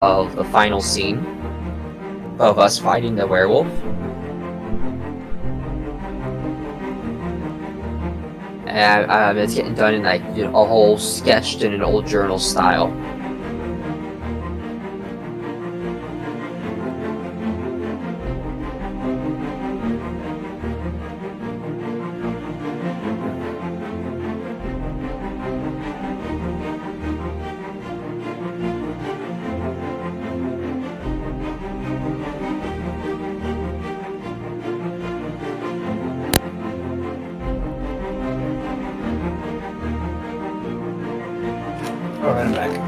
of the final scene of us fighting the werewolf. And it's getting done in like a whole sketched in an old journal style. Alright, I'm back.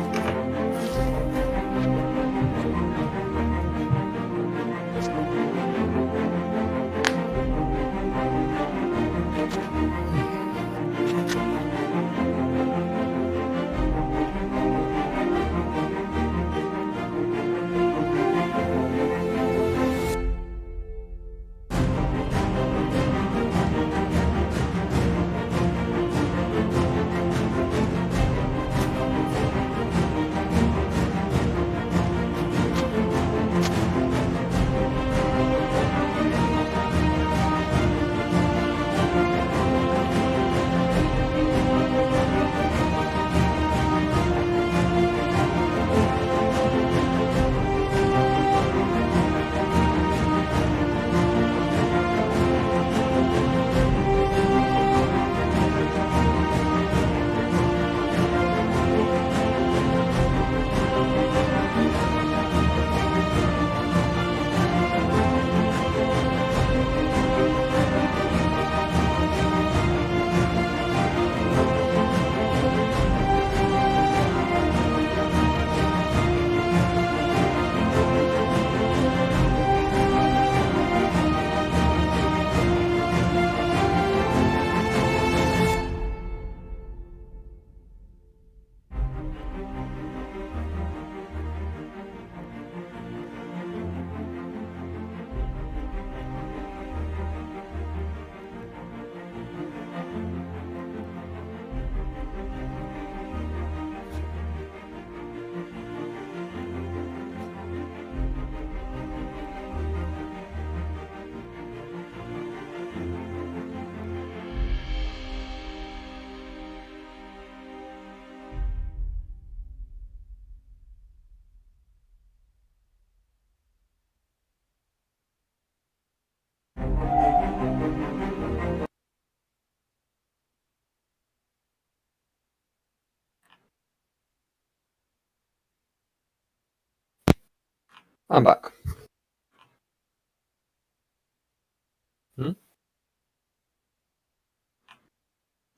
I'm back.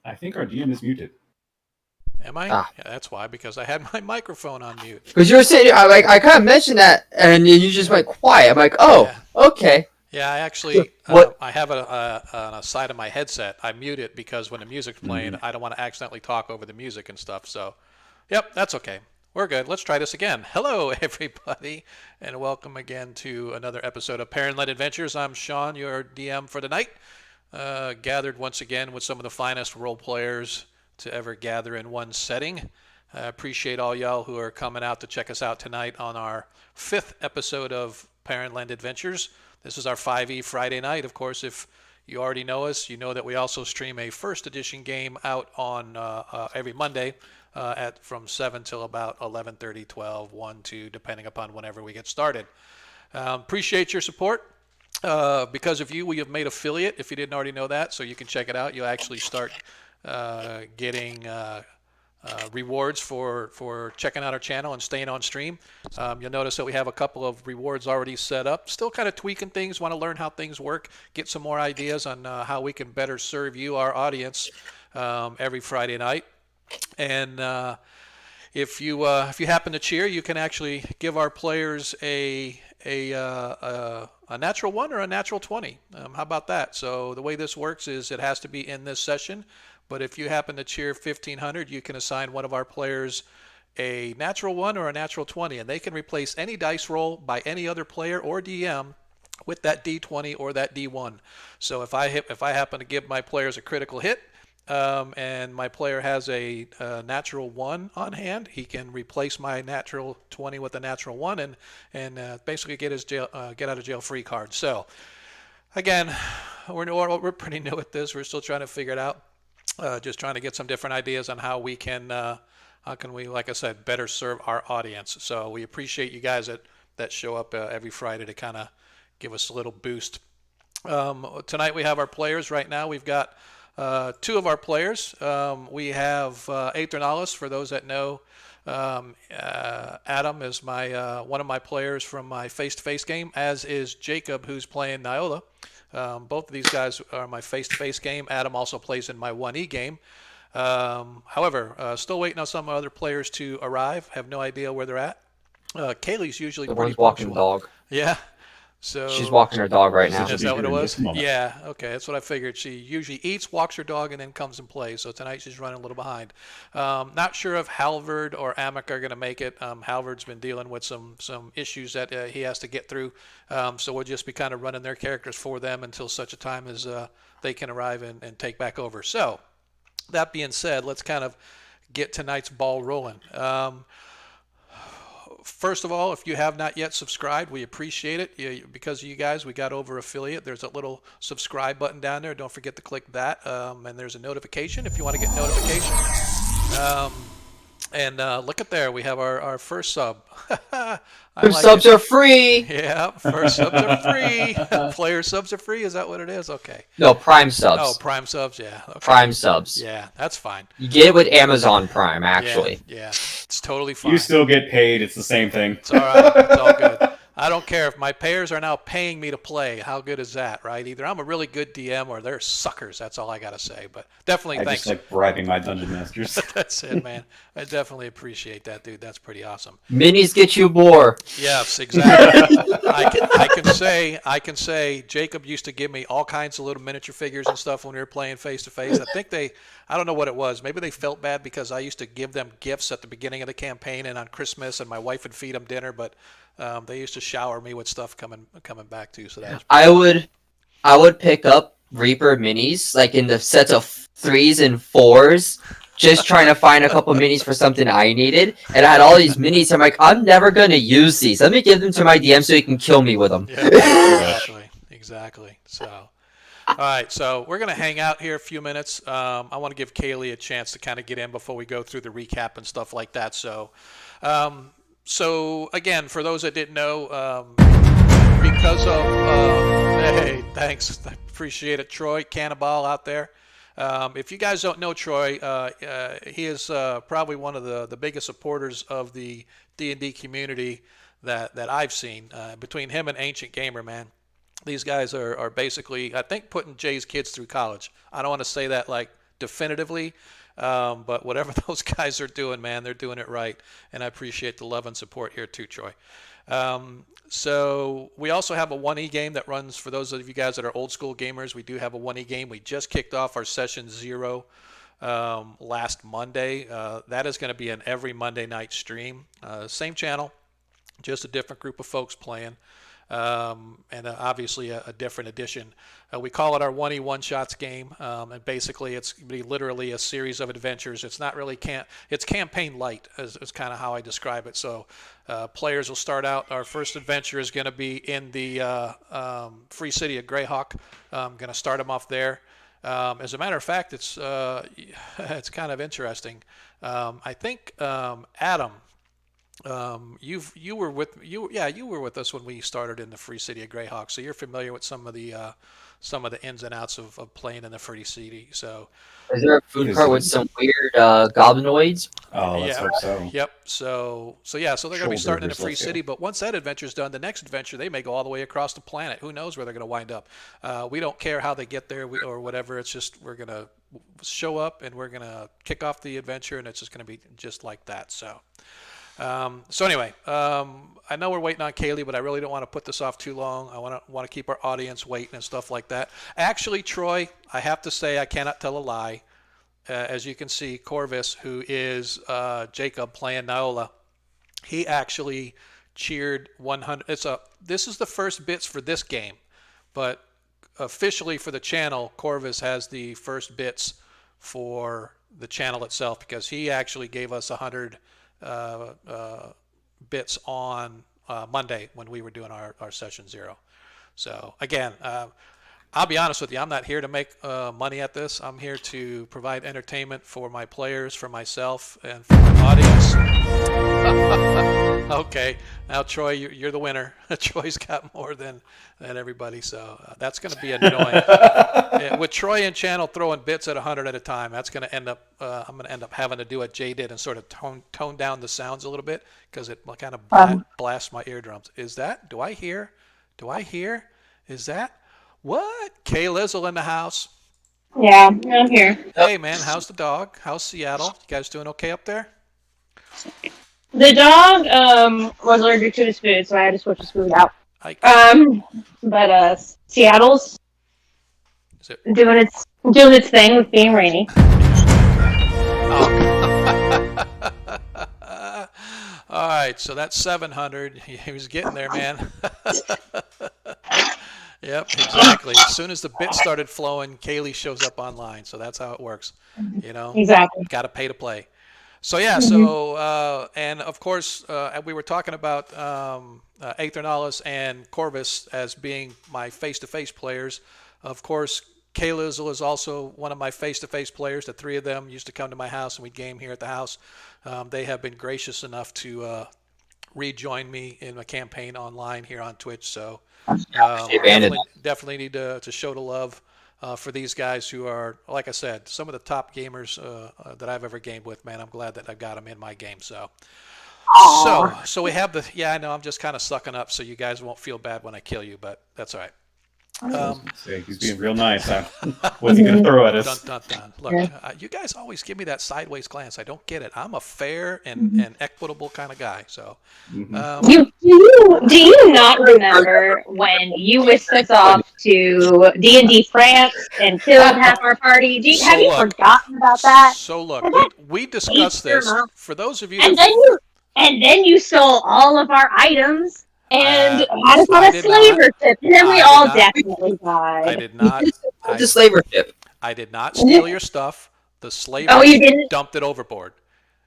I think our DM is muted. Am I? Ah. Yeah, that's why, because I had my microphone on mute. Because you were sitting, I kind of mentioned that, and you just went quiet. I'm like, oh, Yeah. okay. Yeah, I actually, What? I have on a side of my headset. I mute it because when the music's playing, I don't want to accidentally talk over the music and stuff. So, yep, that's okay. We're good. Let's try this again. Hello, everybody, and welcome again to another episode of Parent-Led Adventures. I'm Sean, your DM for the night. Gathered once again with some of the finest role players to ever gather in one setting. I appreciate all y'all who are coming out to check us out tonight on our 5th episode of Parent-Led Adventures. This is our 5e Friday night. Of course, if you already know us, you know that we also stream a first edition game out on every Monday from 7 till about 11:30, 12, 1, 2, depending upon whenever we get started. Appreciate your support. Because of you, we have made affiliate, if you didn't already know that, so you can check it out. You'll actually start getting rewards for checking out our channel and staying on stream. You'll notice that we have a couple of rewards already set up. Still kind of tweaking things, want to learn how things work, get some more ideas on how we can better serve you, our audience, every Friday night. And if you happen to cheer, you can actually give our players a natural 1 or a natural 20. How about that? So the way this works is it has to be in this session, but if you happen to cheer 1,500, you can assign one of our players a natural 1 or a natural 20, and they can replace any dice roll by any other player or DM with that D20 or that D1. So if I happen to give my players a critical hit, and my player has a natural 1 on hand, he can replace my natural 20 with a natural 1 and basically get his get out of jail free card. So again, we're pretty new at this. We're still trying to figure it out. Just trying to get some different ideas on how we can like I said, better serve our audience. So we appreciate you guys that show up every Friday to kind of give us a little boost. Tonight we have our players. Right now we've got 2 of our players. We have Aethernalis, for those that know. Adam is my one of my players from my face-to-face game, as is Jacob, who's playing Niola. Both of these guys are my face-to-face game. Adam also plays in my 1E game. However, still waiting on some other players to arrive. Have no idea where they're at. Kaylee's usually The pretty one's walking the punctual. dog. Yeah. So She's walking her dog right now. is that what it was? Come on. Yeah, okay, that's what I figured. She usually eats, walks her dog, and then comes and plays. So tonight she's running a little behind. Not sure if Halvard or Amic are going to make it. Halvard's been dealing with some issues that he has to get through. So we'll just be kind of running their characters for them until such a time as they can arrive and take back over. So that being said, let's kind of get tonight's ball rolling. First of all, if you have not yet subscribed, we appreciate it. Because of you guys, we got over affiliate. There's a little subscribe button down there. Don't forget to click that. And there's a notification if you want to get notification. And look at there. We have our first sub. Subs are free. Yeah, first subs are free. Player subs are free. Is that what it is? Okay. No, Prime subs. Oh, Prime subs. Yeah. Okay. Prime subs. Yeah, that's fine. You get it with Amazon Prime, actually. Yeah, it's totally fine. You still get paid. It's the same thing. It's all right. It's all good. I don't care if my payers are now paying me to play. How good is that, right? Either I'm a really good DM or they're suckers. That's all I got to say. But definitely I thanks. just like bribing my dungeon masters. That's it, man. I definitely appreciate that, dude. That's pretty awesome. Minis get you more. Yes, exactly. I can say Jacob used to give me all kinds of little miniature figures and stuff when we were playing face to face. I think I don't know what it was. Maybe they felt bad because I used to give them gifts at the beginning of the campaign and on Christmas, and my wife would feed them dinner, but they used to shower me with stuff coming back too. So that was I would pick up Reaper minis like in the sets of 3s and 4s, just trying to find a couple minis for something I needed. And I had all these minis. I'm like, I'm never gonna use these. Let me give them to my DM so he can kill me with them. Yeah, exactly. So, all right. So we're gonna hang out here a few minutes. I want to give Kaylee a chance to kind of get in before we go through the recap and stuff like that. So. So again, for those that didn't know, because of hey, thanks, I appreciate it, Troy Cannibal out there. If you guys don't know Troy, he is probably one of the biggest supporters of the D&D community that I've seen. Between him and Ancient Gamer, man, these guys are basically, I think, putting Jay's kids through college. I don't want to say that like definitively. But whatever those guys are doing, man, they're doing it right. And I appreciate the love and support here too, Troy. So we also have a 1E game that runs for those of you guys that are old school gamers. We do have a 1E game. We just kicked off our session 0 last Monday. That is going to be an every Monday night stream. Same channel, just a different group of folks playing. And obviously a different edition. We call it our 1E one-shots game, and basically it's literally a series of adventures. It's not really it's campaign light is kind of how I describe it. So players will start out. Our first adventure is going to be in the free city of Greyhawk. I'm going to start them off there. As a matter of fact, it's kind of interesting. I think Adam. You were with us when we started in the free city of Greyhawk, so you're familiar with some of the ins and outs of playing in the free city. So is there a food cart with some weird goblinoids? Oh, let's hope so. Yep. So they're going to be starting in the free city, but once that adventure's done, the next adventure they may go all the way across the planet. Who knows where they're going to wind up? We don't care how they get there or whatever. It's just we're going to show up and we're going to kick off the adventure, and it's just going to be just like that. So anyway, I know we're waiting on Kaylee, but I really don't want to put this off too long. I want to keep our audience waiting and stuff like that. Actually, Troy, I have to say I cannot tell a lie. As you can see, Corvus, who is Jacob playing Niola, he actually cheered 100. This is the first bits for this game, but officially for the channel, Corvus has the first bits for the channel itself, because he actually gave us 100 bits on Monday when we were doing our session 0. So again, I'll be honest with you, I'm not here to make money at this. I'm here to provide entertainment for my players, for myself, and for my audience. Okay, now Troy, you're the winner. Troy's got more than everybody, so that's going to be annoying. Yeah, with Troy and Channel throwing bits at 100 at a time, that's going to end up. I'm going to end up having to do what Jay did and sort of tone down the sounds a little bit, because it kind of blasts my eardrums. Is that? Do I hear? Is that? What? Kay Lizzle in the house. Yeah, I'm here. Hey, man, how's the dog? How's Seattle? You guys doing okay up there? The dog was allergic to his food, so I had to switch his food out. But Seattle's doing its thing with being rainy. All right, so that's 700. He was getting there, man. Yep, exactly. As soon as the bits started flowing, Kaylee shows up online. So that's how it works. You know, Exactly. got to pay to play. So yeah, so and of course we were talking about Aethernalis and Corvus as being my face-to-face players. Of course, Kay Lizzle is also one of my face-to-face players. The three of them used to come to my house and we'd game here at the house. They have been gracious enough to rejoin me in my campaign online here on Twitch. So definitely need to show the love for these guys who are, like I said, some of the top gamers that I've ever gamed with. Man, I'm glad that I've got them in my game. So we have the, yeah, I know, I'm just kind of sucking up so you guys won't feel bad when I kill you, but that's all right. He's being real nice. What's he going to throw at us? Dun, dun, dun. Look, you guys always give me that sideways glance. I don't get it. I'm a fair and equitable kind of guy. So, Do you not remember when you whisked us off to D&D France and killed half our party? Have you forgotten about that? So look, we discussed this. For those of you, and then you stole all of our items. And had us on a slaver ship, and then we all definitely died. I did not. The slaver ship. I did not steal your stuff. The slaver dumped it overboard.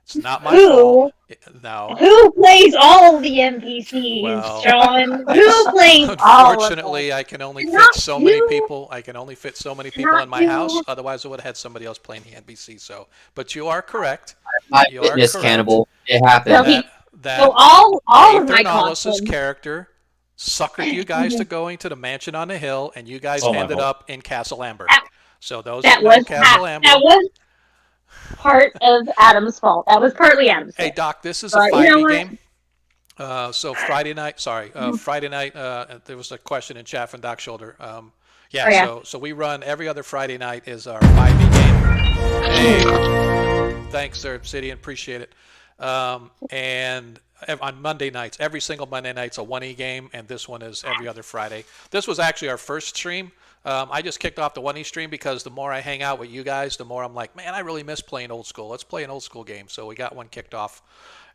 It's not my fault. No. Who plays all the NPCs, John? Who plays all of them? Unfortunately, I can only fit so many people. I can only fit so many people in my house. Otherwise, I would have had somebody else playing the NPC. So, but you are correct. My fitness cannibal. It happened. So all of my Aethernalis' character suckered you guys to going to the mansion on the hill, and you guys ended up in Castle Amber. So that was part of Adam's fault. That was partly Adam's fault. Hey Doc, this is a 5e game. So Friday night, there was a question in chat from Doc Shoulder. So we run every other Friday night is our 5e game. Hey, thanks, Sir Obsidian, appreciate it. And on Monday nights, every single Monday night's a 1E game, and this one is every other Friday. This was actually our first stream. I just kicked off the 1E stream because the more I hang out with you guys, the more I'm like, man, I really miss playing old school. Let's play an old school game. So we got one kicked off,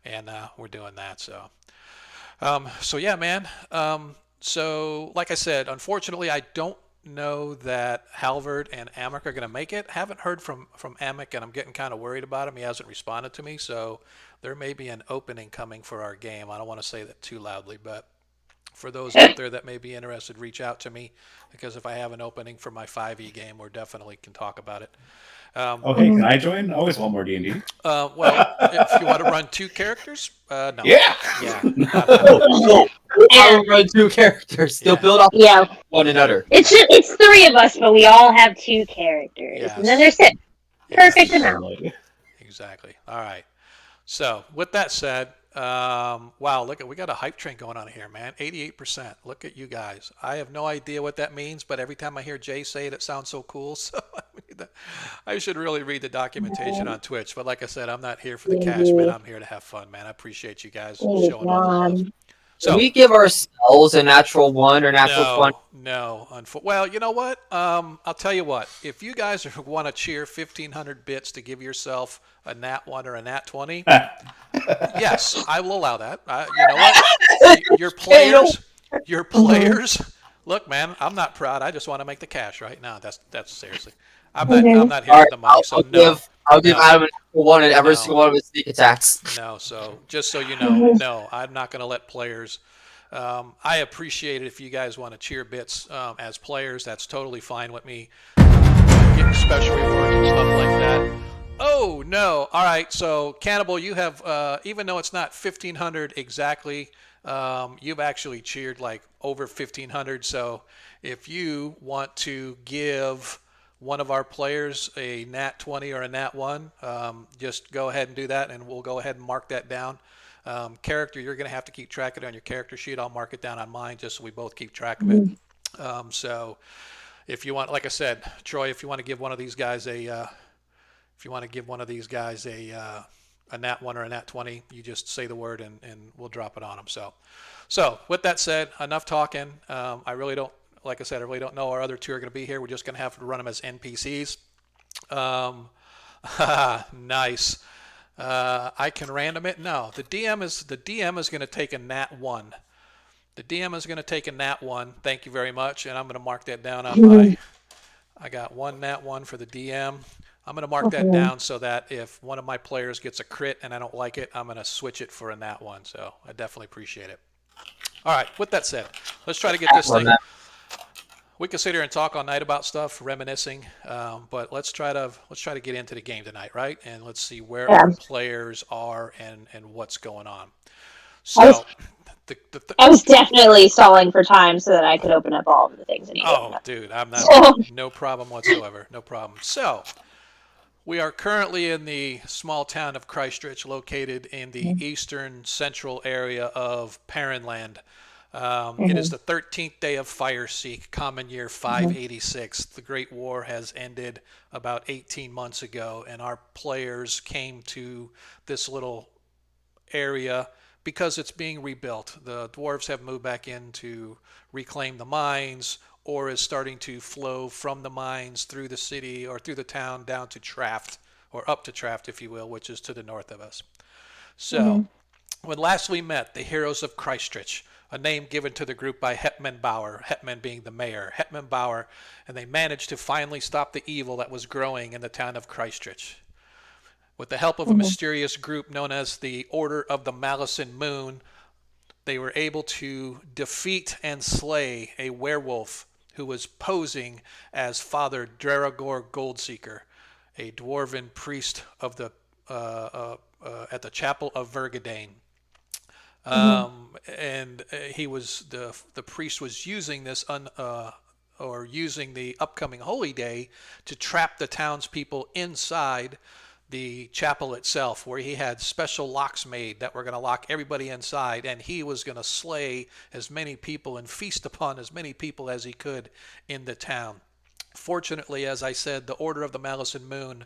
and we're doing that. So yeah, man. So like I said, unfortunately, I don't know that Halvard and Amick are going to make it. Haven't heard from Amick, and I'm getting kind of worried about him. He hasn't responded to me, so there may be an opening coming for our game. I don't want to say that too loudly, but for those out there that may be interested, reach out to me, because if I have an opening for my 5e game, we definitely can talk about it. Okay, can I join? I always want more D&D. Well, if you want to run 2 characters, no. Yeah. I will run 2 characters. They'll build off one another. It's 3 of us, but we all have 2 characters, and then there's 6. Perfect amount. Exactly. All right. So with that said, wow, we got a hype train going on here, man. 88%. Look at you guys. I have no idea what that means, but every time I hear Jay say it, it sounds so cool. So I should really read the documentation on Twitch. But like I said, I'm not here for the cash, man. I'm here to have fun, man. I appreciate you guys showing all the love. So, do we give ourselves a natural 1 or natural 20? No. Well, you know what? I'll tell you what. If you guys want to cheer 1,500 bits to give yourself a nat 1 or a nat 20, yes, I will allow that. You know what? Your players. Look, man, I'm not proud. I just want to make the cash right now. That's seriously. I'm Mhm. not here for the money, so no. I'll give No. Adam one in every No. single one of his sneak attacks. No, so just so you know, no, I'm not going to let players. I appreciate it if you guys want to cheer bits as players. That's totally fine with me. Getting special rewards and stuff like that. Oh no! All right, so Cannibal, you have even though it's not 1,500 exactly, you've actually cheered like over 1,500. So if you want to give one of our players a nat 20 or a nat 1, just go ahead and do that, and we'll go ahead and mark that down. Character, you're going to have to keep track of it on your character sheet. I'll mark it down on mine just so we both keep track of it. So if you want, like I said, Troy, if you want to give one of these guys a nat 1 or a nat 20, you just say the word and we'll drop it on them. So with that said, enough talking. I really don't, like I said, I really don't know our other two are going to be here. We're just going to have to run them as NPCs. Nice. I can random it. No, the DM is going to take a nat 1. The DM is going to take a nat 1. Thank you very much, and I'm going to mark that down on my. I got one nat 1 for the DM. I'm going to mark that down so that if one of my players gets a crit and I don't like it, I'm going to switch it for a nat 1. So I definitely appreciate it. All right. With that said, let's try to get this thing. We can sit here and talk all night about stuff, reminiscing, but let's try to get into the game tonight, right? And let's see where our players are and what's going on. So, I was definitely stalling for time so that I could open up all of the things. Dude, I'm not. No problem whatsoever. No problem. So, we are currently in the small town of Kreistrich, located in the eastern central area of Perrinland. It is the 13th day of Fireseek, common year 586. The Great War has ended about 18 months ago, and our players came to this little area because it's being rebuilt. The dwarves have moved back in to reclaim the mines, or is starting to flow from the mines through the city or through the town down to Traft, or up to Traft, if you will, which is to the north of us. So, when last we met, the heroes of Kreistrich, a name given to the group by Hetman Bauer, Hetman being the mayor, Hetman Bauer, and they managed to finally stop the evil that was growing in the town of Kreistrich. With the help of a mysterious group known as the Order of the Malison Moon, they were able to defeat and slay a werewolf who was posing as Father Draragor Goldseeker, a dwarven priest of the at the Chapel of Vergadane. And he was the priest was using this using the upcoming holy day to trap the townspeople inside the chapel itself, where he had special locks made that were going to lock everybody inside, and he was going to slay as many people and feast upon as many people as he could in the town. Fortunately, as I said, the Order of the Malison Moon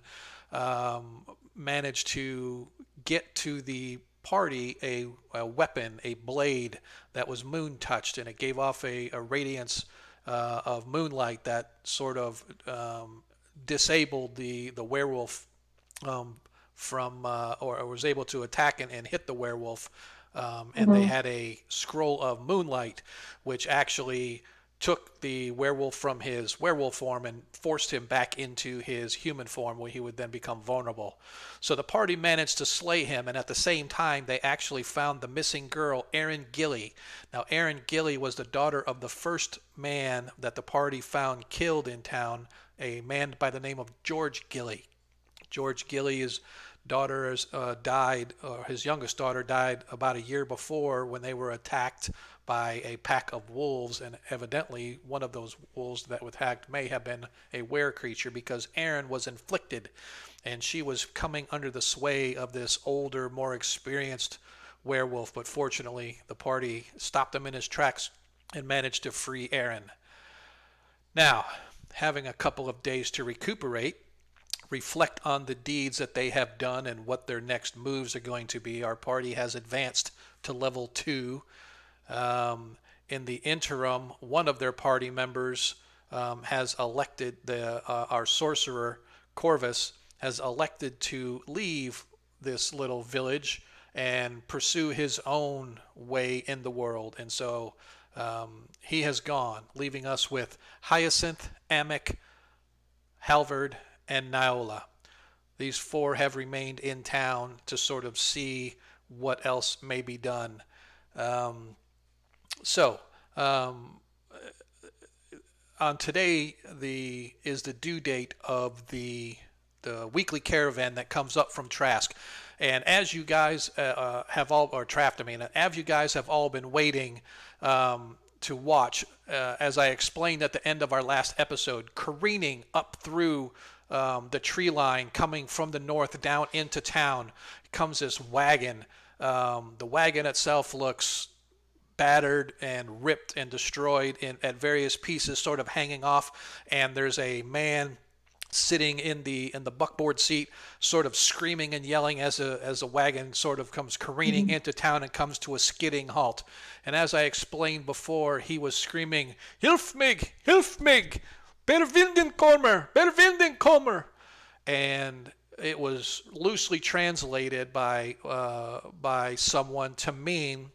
managed to get to the party a weapon, a blade that was moon touched, and it gave off a radiance of moonlight that sort of disabled the werewolf from or was able to attack and hit the werewolf. And they had a scroll of moonlight, which actually took the werewolf from his werewolf form and forced him back into his human form, where he would then become vulnerable. So the party managed to slay him, and at the same time they actually found the missing girl, Erin Gilly. Now Erin Gilly was the daughter of the first man that the party found killed in town, a man by the name of George Gilly. George Gilly's daughter died, or his youngest daughter died about a year before, when they were attacked by a pack of wolves, and evidently one of those wolves that was attacked may have been a were creature, because Erin was inflicted and she was coming under the sway of this older, more experienced werewolf. But fortunately the party stopped him in his tracks and managed to free Erin. Now, having a couple of days to recuperate, reflect on the deeds that they have done and what their next moves are going to be, our party has advanced to level 2. In the interim, one of their party members has elected, our sorcerer Corvus has elected to leave this little village and pursue his own way in the world. And so he has gone, leaving us with Hyacinth, Amic, Halvard, and Niola. These 4 have remained in town to sort of see what else may be done. So, on today is the due date of the weekly caravan that comes up from Trask. And as you guys have all, or Traft, I mean, as you guys have all been waiting to watch, as I explained at the end of our last episode, careening up through the tree line coming from the north down into town comes this wagon. The wagon itself looks battered and ripped and destroyed at various pieces, sort of hanging off, and there's a man sitting in the buckboard seat, sort of screaming and yelling as a wagon sort of comes careening into town and comes to a skidding halt. And as I explained before, he was screaming, "Hilf mig! Hilf mig! Ber vinden kommer!" And it was loosely translated by someone to mean,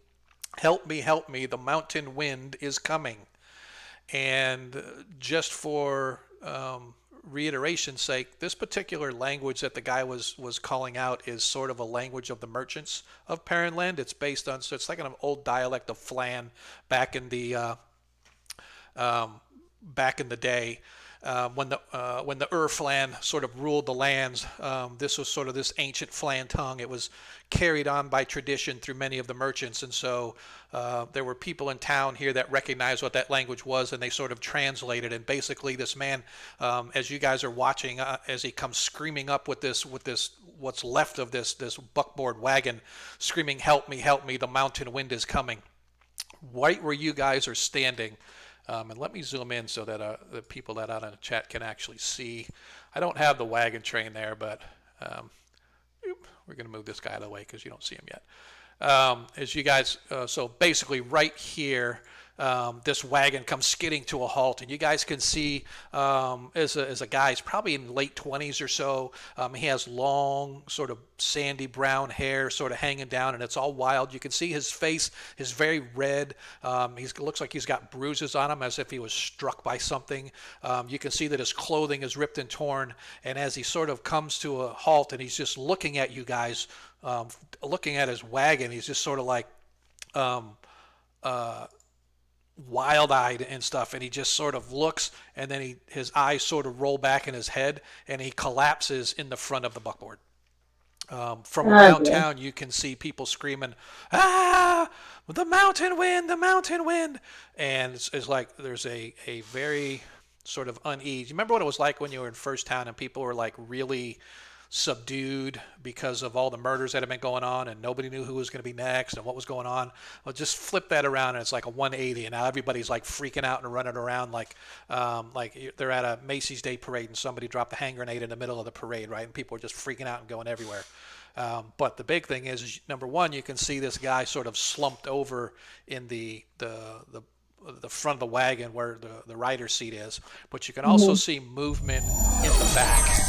"Help me, the mountain wind is coming." And just for reiteration's sake, this particular language that the guy was calling out is sort of a language of the merchants of Perrinland. It's based on, so it's like an old dialect of Flan back in the day. When the Flan sort of ruled the lands, this was sort of this ancient Flan tongue. It was carried on by tradition through many of the merchants, and so there were people in town here that recognized what that language was, and they sort of translated. And basically, this man, as you guys are watching, as he comes screaming up with this what's left of this buckboard wagon, screaming, "Help me! The mountain wind is coming!" Right where you guys are standing. And let me zoom in so that the people that out in the chat can actually see. I don't have the wagon train there, but we're going to move this guy out of the way because you don't see him yet. As you guys, so basically right here, this wagon comes skidding to a halt, and you guys can see as a guy, he's probably in late 20s or so. He has long, sort of sandy brown hair sort of hanging down, and it's all wild. You can see his face is very red. He looks like he's got bruises on him as if he was struck by something. You can see that his clothing is ripped and torn, and as he sort of comes to a halt and he's just looking at you guys, looking at his wagon, he's just sort of like wild-eyed and stuff, and he just sort of looks, and then his eyes sort of roll back in his head, and he collapses in the front of the buckboard. From around town, you can see people screaming, "Ah, the mountain wind, the mountain wind!" And it's like there's a very sort of unease. You remember what it was like when you were in First Town and people were like really subdued because of all the murders that have been going on, and nobody knew who was going to be next and what was going on? Well, just flip that around, and it's like a 180, and now everybody's like freaking out and running around like they're at a Macy's Day Parade and somebody dropped a hand grenade in the middle of the parade, right? And people are just freaking out and going everywhere. But the big thing is, number one, you can see this guy sort of slumped over in the front of the wagon where the rider's seat is, but you can also see movement in the back.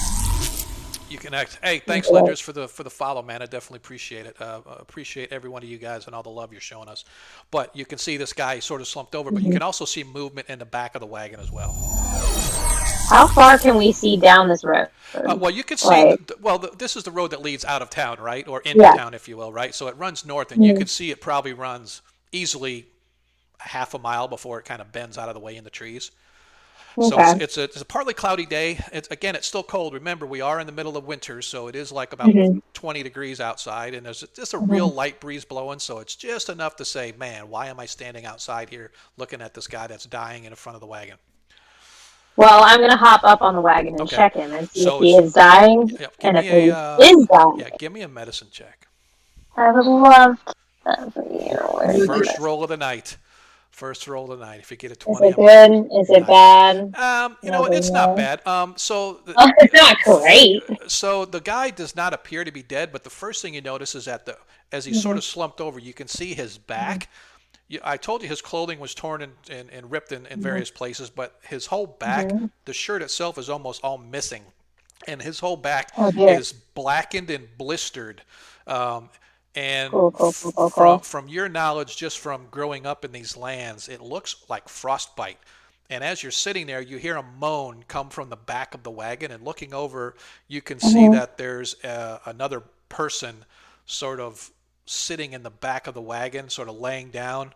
You can hey, thanks, Lenders, for the follow, man. I definitely appreciate it. Appreciate every one of you guys and all the love you're showing us. But you can see this guy sort of slumped over, but you can also see movement in the back of the wagon as well. How far can we see down this road? Well, you can see. This is the road that leads out of town, right, or into town, if you will, right? So it runs north, and you can see it probably runs easily a half a mile before it kind of bends out of the way in the trees. So it's a partly cloudy day. It's still cold. Remember, we are in the middle of winter, so it is like about 20 degrees outside, and there's just a real light breeze blowing, so it's just enough to say, man, why am I standing outside here looking at this guy that's dying in the front of the wagon? Well, I'm going to hop up on the wagon and check him and see if he is dying, and if he is dying. Yeah, give me a medicine check. I would love that for you. First roll of the night. If you get a 20. Is it good? Is it bad? You know what? It's not bad. It's not great. So the guy does not appear to be dead, but the first thing you notice is that as he sort of slumped over, you can see his back. I told you his clothing was torn and ripped in various places, but his whole back, the shirt itself is almost all missing, and his whole back is blackened and blistered. And from your knowledge, just from growing up in these lands, it looks like frostbite. And as you're sitting there, you hear a moan come from the back of the wagon, and looking over, you can see that there's another person sort of sitting in the back of the wagon, sort of laying down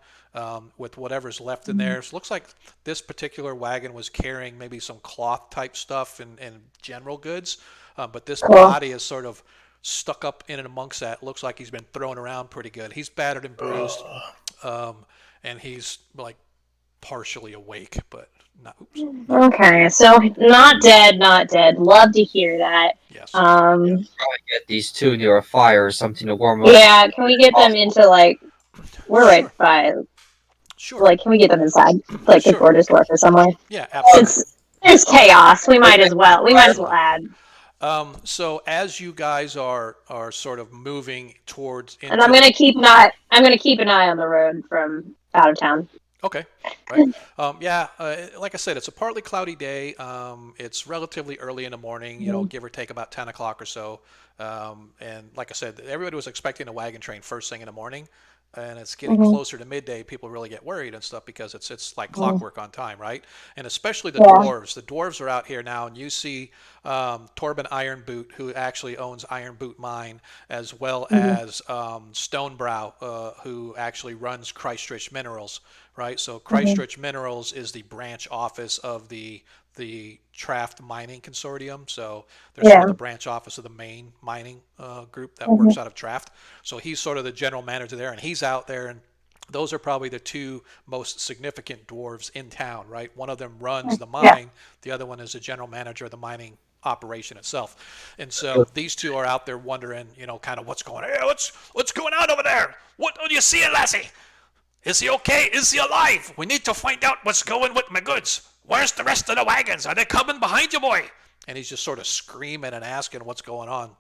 with whatever's left in there. So it looks like this particular wagon was carrying maybe some cloth type stuff and general goods, but this body is sort of stuck up in and amongst that. Looks like he's been thrown around pretty good. He's battered and bruised, and he's like partially awake, but not. Oops. Okay, so not dead. Love to hear that. Yes. Probably get these two near a fire or something to warm up. Yeah, can we get them into like? We're right by. Sure. Like, can we get them inside, like the gorgeous dwarf or somewhere? Yeah, absolutely. There's chaos. We might as well add. So as you guys are sort of moving towards, and I'm gonna keep an eye on the road from out of town. Okay. Right. Like I said, it's a partly cloudy day. It's relatively early in the morning, give or take about 10 o'clock or so. And like I said, everybody was expecting a wagon train first thing in the morning. And it's getting closer to midday. People really get worried and stuff because it's like clockwork on time, right? And especially the dwarves. The dwarves are out here now, and you see Torben Ironboot, who actually owns Iron Boot Mine, as well as Stonebrow, who actually runs Kreistrich Minerals, right? So Kreistrich Minerals is the branch office of the Traft Mining Consortium. So they're sort of the branch office of the main mining group that works out of Traft. So he's sort of the general manager there, and he's out there, and those are probably the two most significant dwarves in town, right? One of them runs the mine. The other one is the general manager of the mining operation itself. And so these two are out there wondering, kind of what's going on. Hey, what's going on over there? What do you see, lassie? Is he okay? Is he alive? We need to find out what's going with my goods. Where's the rest of the wagons? Are they coming behind you, boy? And he's just sort of screaming and asking what's going on.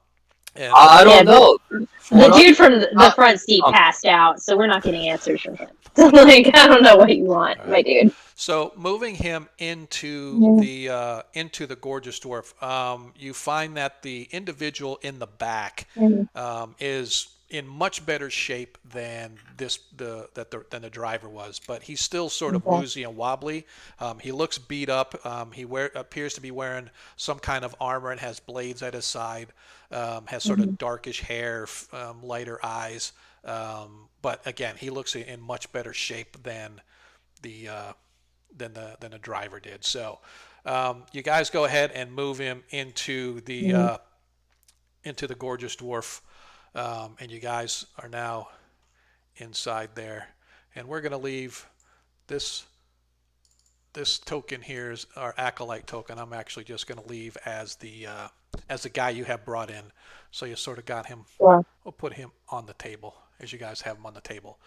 And, I don't know. The dude from the front seat passed out, so we're not getting answers from him. Like, I don't know what you want, my dude. So moving him into the gorgeous dwarf, you find that the individual in the back is in much better shape than the driver was, but he's still sort of woozy and wobbly. He looks beat up. He appears to be wearing some kind of armor and has blades at his side. Has sort of darkish hair, lighter eyes. But again, he looks in much better shape than the driver did. So you guys go ahead and move him into the gorgeous dwarf. And you guys are now inside there, and we're going to leave this token here is our acolyte token. I'm actually just going to leave as the guy you have brought in. So you sort of got him. We'll put him on the table as you guys have him on the table.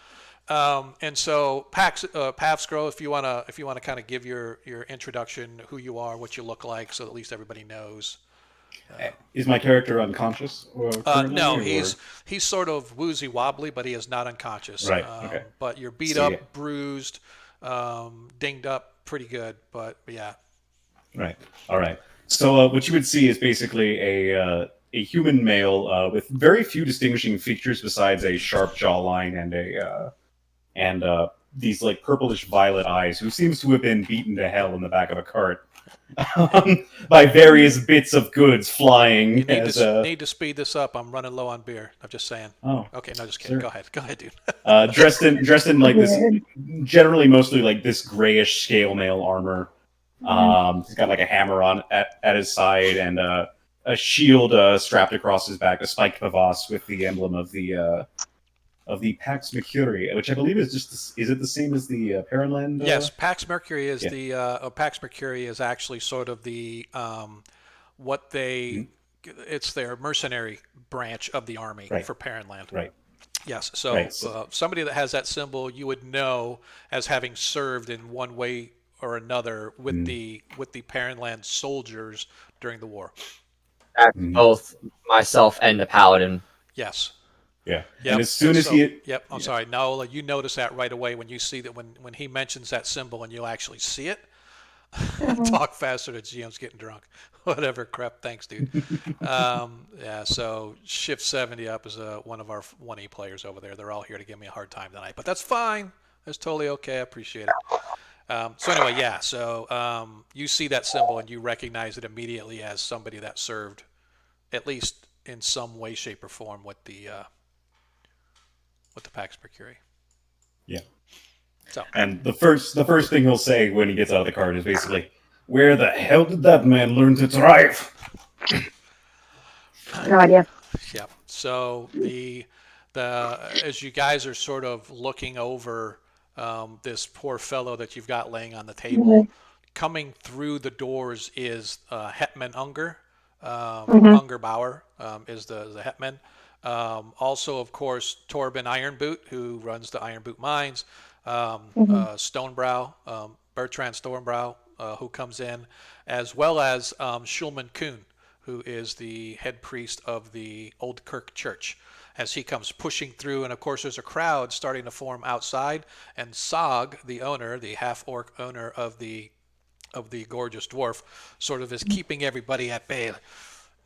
And so Pavskro, if you wanna kind of give your introduction, who you are, what you look like, so at least everybody knows. Is my character unconscious? No, he's sort of woozy wobbly, but he is not unconscious. Right. Okay. But you're beat up, bruised, dinged up, pretty good. But yeah. Right. All right. So what you would see is basically a human male with very few distinguishing features besides a sharp jawline and these like purplish violet eyes, who seems to have been beaten to hell in the back of a cart. By various bits of goods flying. You need to speed this up. I'm running low on beer. I'm just saying. Oh, okay. No, just kidding. sure. Go ahead, dude. Dressed in like this, generally mostly like this grayish scale mail armor. He's got like a hammer on at his side and a shield strapped across his back, a spiked pavoss with the emblem of the Pax Mercury, which I believe is is it the same as the Paraland? Yes, Pax Mercury is Pax Mercury is actually sort of the it's their mercenary branch of the army for Paraland. Right. Yes. So somebody that has that symbol, you would know as having served in one way or another with the Paraland soldiers during the war. Both myself and the paladin. Yes. Yeah. Yep. And as soon as he... Yep. I'm sorry. No, you notice that right away when you see that when he mentions that symbol and you'll actually see it. Talk faster, the GM's getting drunk. Whatever crap. Thanks, dude. Yeah, so Shift 70 up is one of our 1E players over there. They're all here to give me a hard time tonight. But that's fine. That's totally okay. I appreciate it. So anyway, yeah. So you see that symbol and you recognize it immediately as somebody that served, at least in some way, shape, or form, with the Pax Mercury. Yeah. So. And the first thing he'll say when he gets out of the cart is basically, "Where the hell did that man learn to drive?" No idea. Yeah. So the as you guys are sort of looking over this poor fellow that you've got laying on the table, coming through the doors is Hetman Unger. Unger Bauer is the Hetman. Also, of course, Torben Ironboot, who runs the Ironboot Mines. Stonebrow, Bertrand Stonebrow, who comes in, as well as Schulman Kuhn, who is the head priest of the Old Kirk Church, as he comes pushing through. And of course, there's a crowd starting to form outside. And Sog, the owner, the half-orc owner of the gorgeous dwarf, sort of is keeping everybody at bay.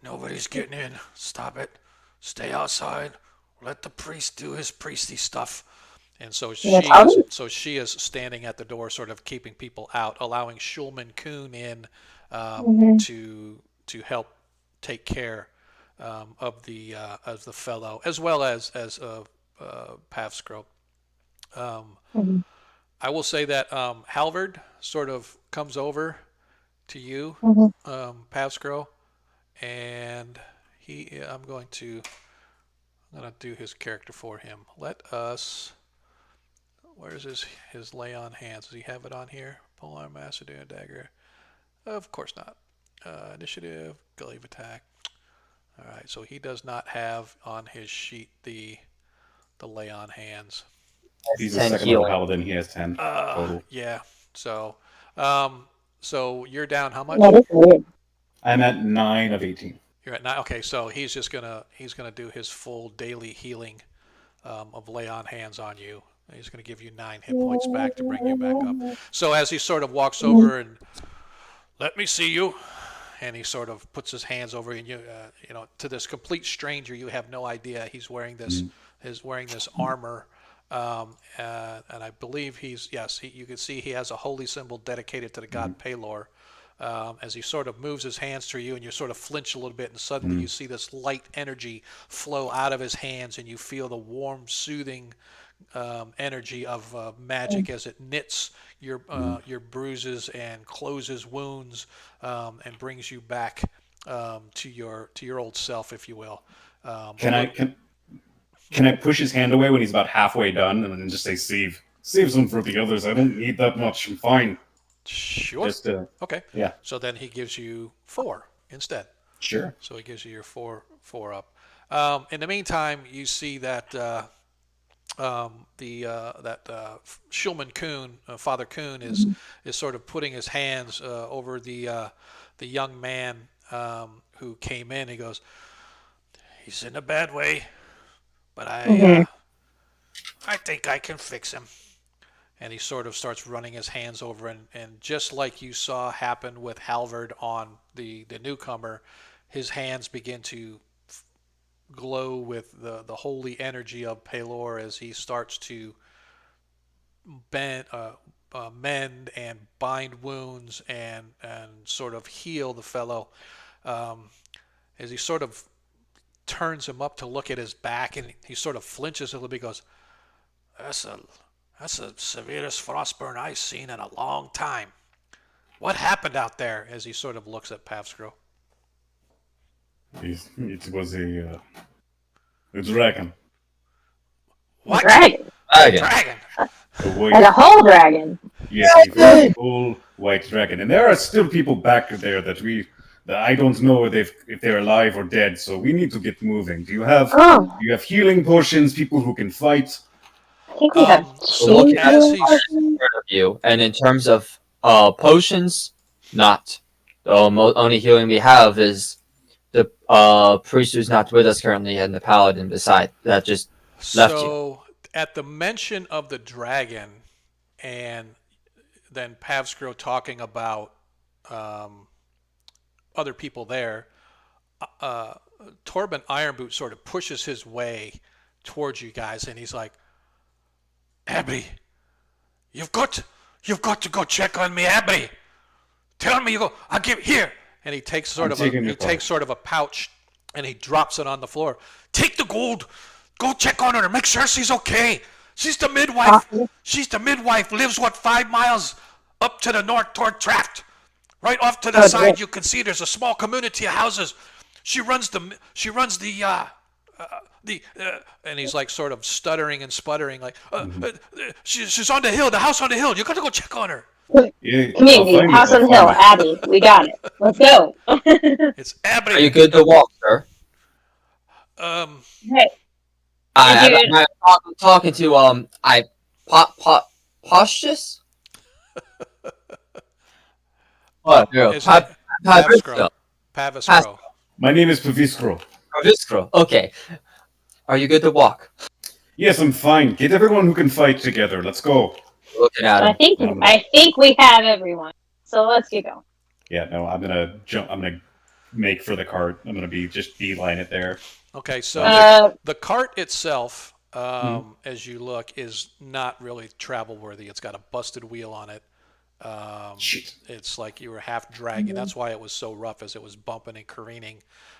Nobody's getting in. Stop it. Stay outside. Let the priest do his priesty stuff. And so she is standing at the door, sort of keeping people out, allowing Schulman Kuhn in to help take care of the fellow, as well as Pavskro. I will say that Halvard sort of comes over to you, Pavskro, and I'm going to do his character for him. Let us. Where's his lay on hands? Does he have it on here? Polearm, Macedonian dagger. Of course not. Initiative, glaive attack. All right, so he does not have on his sheet the lay on hands. He's a second level paladin. He has 10 total. Yeah. So, so you're down how much? That is weird. I'm at 9 of 18. You're at 9. Okay, so he's gonna do his full daily healing of lay on hands on you. He's going to give you 9 hit points back to bring you back up. So as he sort of walks over and, let me see you, and he sort of puts his hands over you, to this complete stranger, you have no idea he's wearing this, armor, and I believe you can see he has a holy symbol dedicated to the god Pelor. As he sort of moves his hands to you, and you sort of flinch a little bit, and suddenly you see this light energy flow out of his hands, and you feel the warm, soothing energy of magic as it knits your bruises and closes wounds, and brings you back to your old self, if you will. Can I push his hand away when he's about halfway done, and then just say, "Save some for the others. I don't need that much. I'm fine." Sure. Okay. Yeah. So then he gives you 4 instead. Sure. So he gives you your 4 up. In the meantime, you see that Schulman Kuhn, Father Kuhn, is sort of putting his hands over the young man who came in. He goes, "He's in a bad way, but I think I can fix him." And he sort of starts running his hands over, and just like you saw happen with Halvard on the newcomer, his hands begin to glow with the holy energy of Pelor as he starts to mend and bind wounds and sort of heal the fellow. As he sort of turns him up to look at his back, and he sort of flinches a little bit. He goes, That's the severest frostburn I've seen in a long time. What happened out there?" As he sort of looks at Pavskro. It was a dragon. What? Dragon? Dragon? Like a whole dragon? Yes, a whole white dragon. And there are still people back there that I don't know if they're alive or dead, so we need to get moving. Do you have healing potions, people who can fight? I think we have So look at of you, and in terms of potions, not. The only healing we have is the priest who's not with us currently, and the paladin beside that just left you. So at the mention of the dragon, and then Pavskro talking about other people there, Torben Ironboot sort of pushes his way towards you guys, and he's like, "Abby, you've got You've got to go check on me, Abby. Tell me you go. I'll give here. And he takes sort of a pouch, and he drops it on the floor. Take the gold. Go check on her. Make sure she's okay. She's the midwife. She's the midwife. Lives 5 miles up to the north toward Traft. Right off to the side, you can see there's a small community of houses. She runs the and he's like sort of stuttering and sputtering, like she's on the hill, the house on the hill. You got to go check on her. Community house on the hill, Abby. We got it. Let's go. It's Abby. Are you good to walk, sir? Hey. I'm talking to Postous? What? Paviskro. My name is Paviskro. Paviskro. Okay. Are you good to walk? Yes, I'm fine. Get everyone who can fight together. Let's go. Looking at him. I think we have everyone. So let's get going. Yeah, no, I'm gonna jump. I'm gonna make for the cart. I'm gonna beeline it there. Okay, so the cart itself, as you look, is not really travel worthy. It's got a busted wheel on it. It's like you were half dragging. That's why it was so rough, as it was bumping and careening.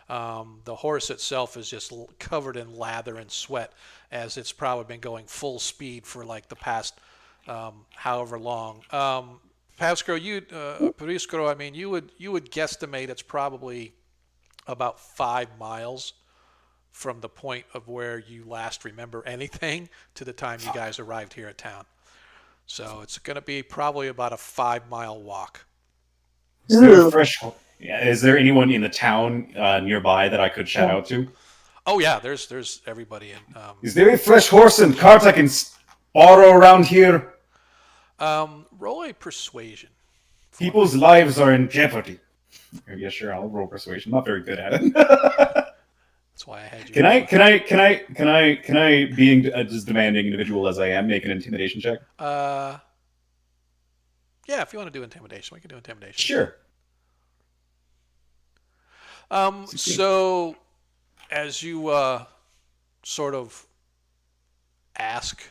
The horse itself is just covered in lather and sweat, as it's probably been going full speed for like the past however long. Paviskro, I mean, you would guesstimate it's probably about 5 miles from the point of where you last remember anything to the time you guys arrived here at town. So it's going to be probably about a 5-mile walk. Is there anyone in the town nearby that I could shout out to? Oh yeah, there's everybody in. Is there a fresh horse and cart I can borrow around here? Roll a persuasion. People's lives are in jeopardy. Yeah, sure, I'll roll persuasion. I'm not very good at it. That's why I had you. Can I, being as demanding individual as I am, make an intimidation check? Yeah, if you want to do intimidation, we can do intimidation. Sure. So, as you sort of ask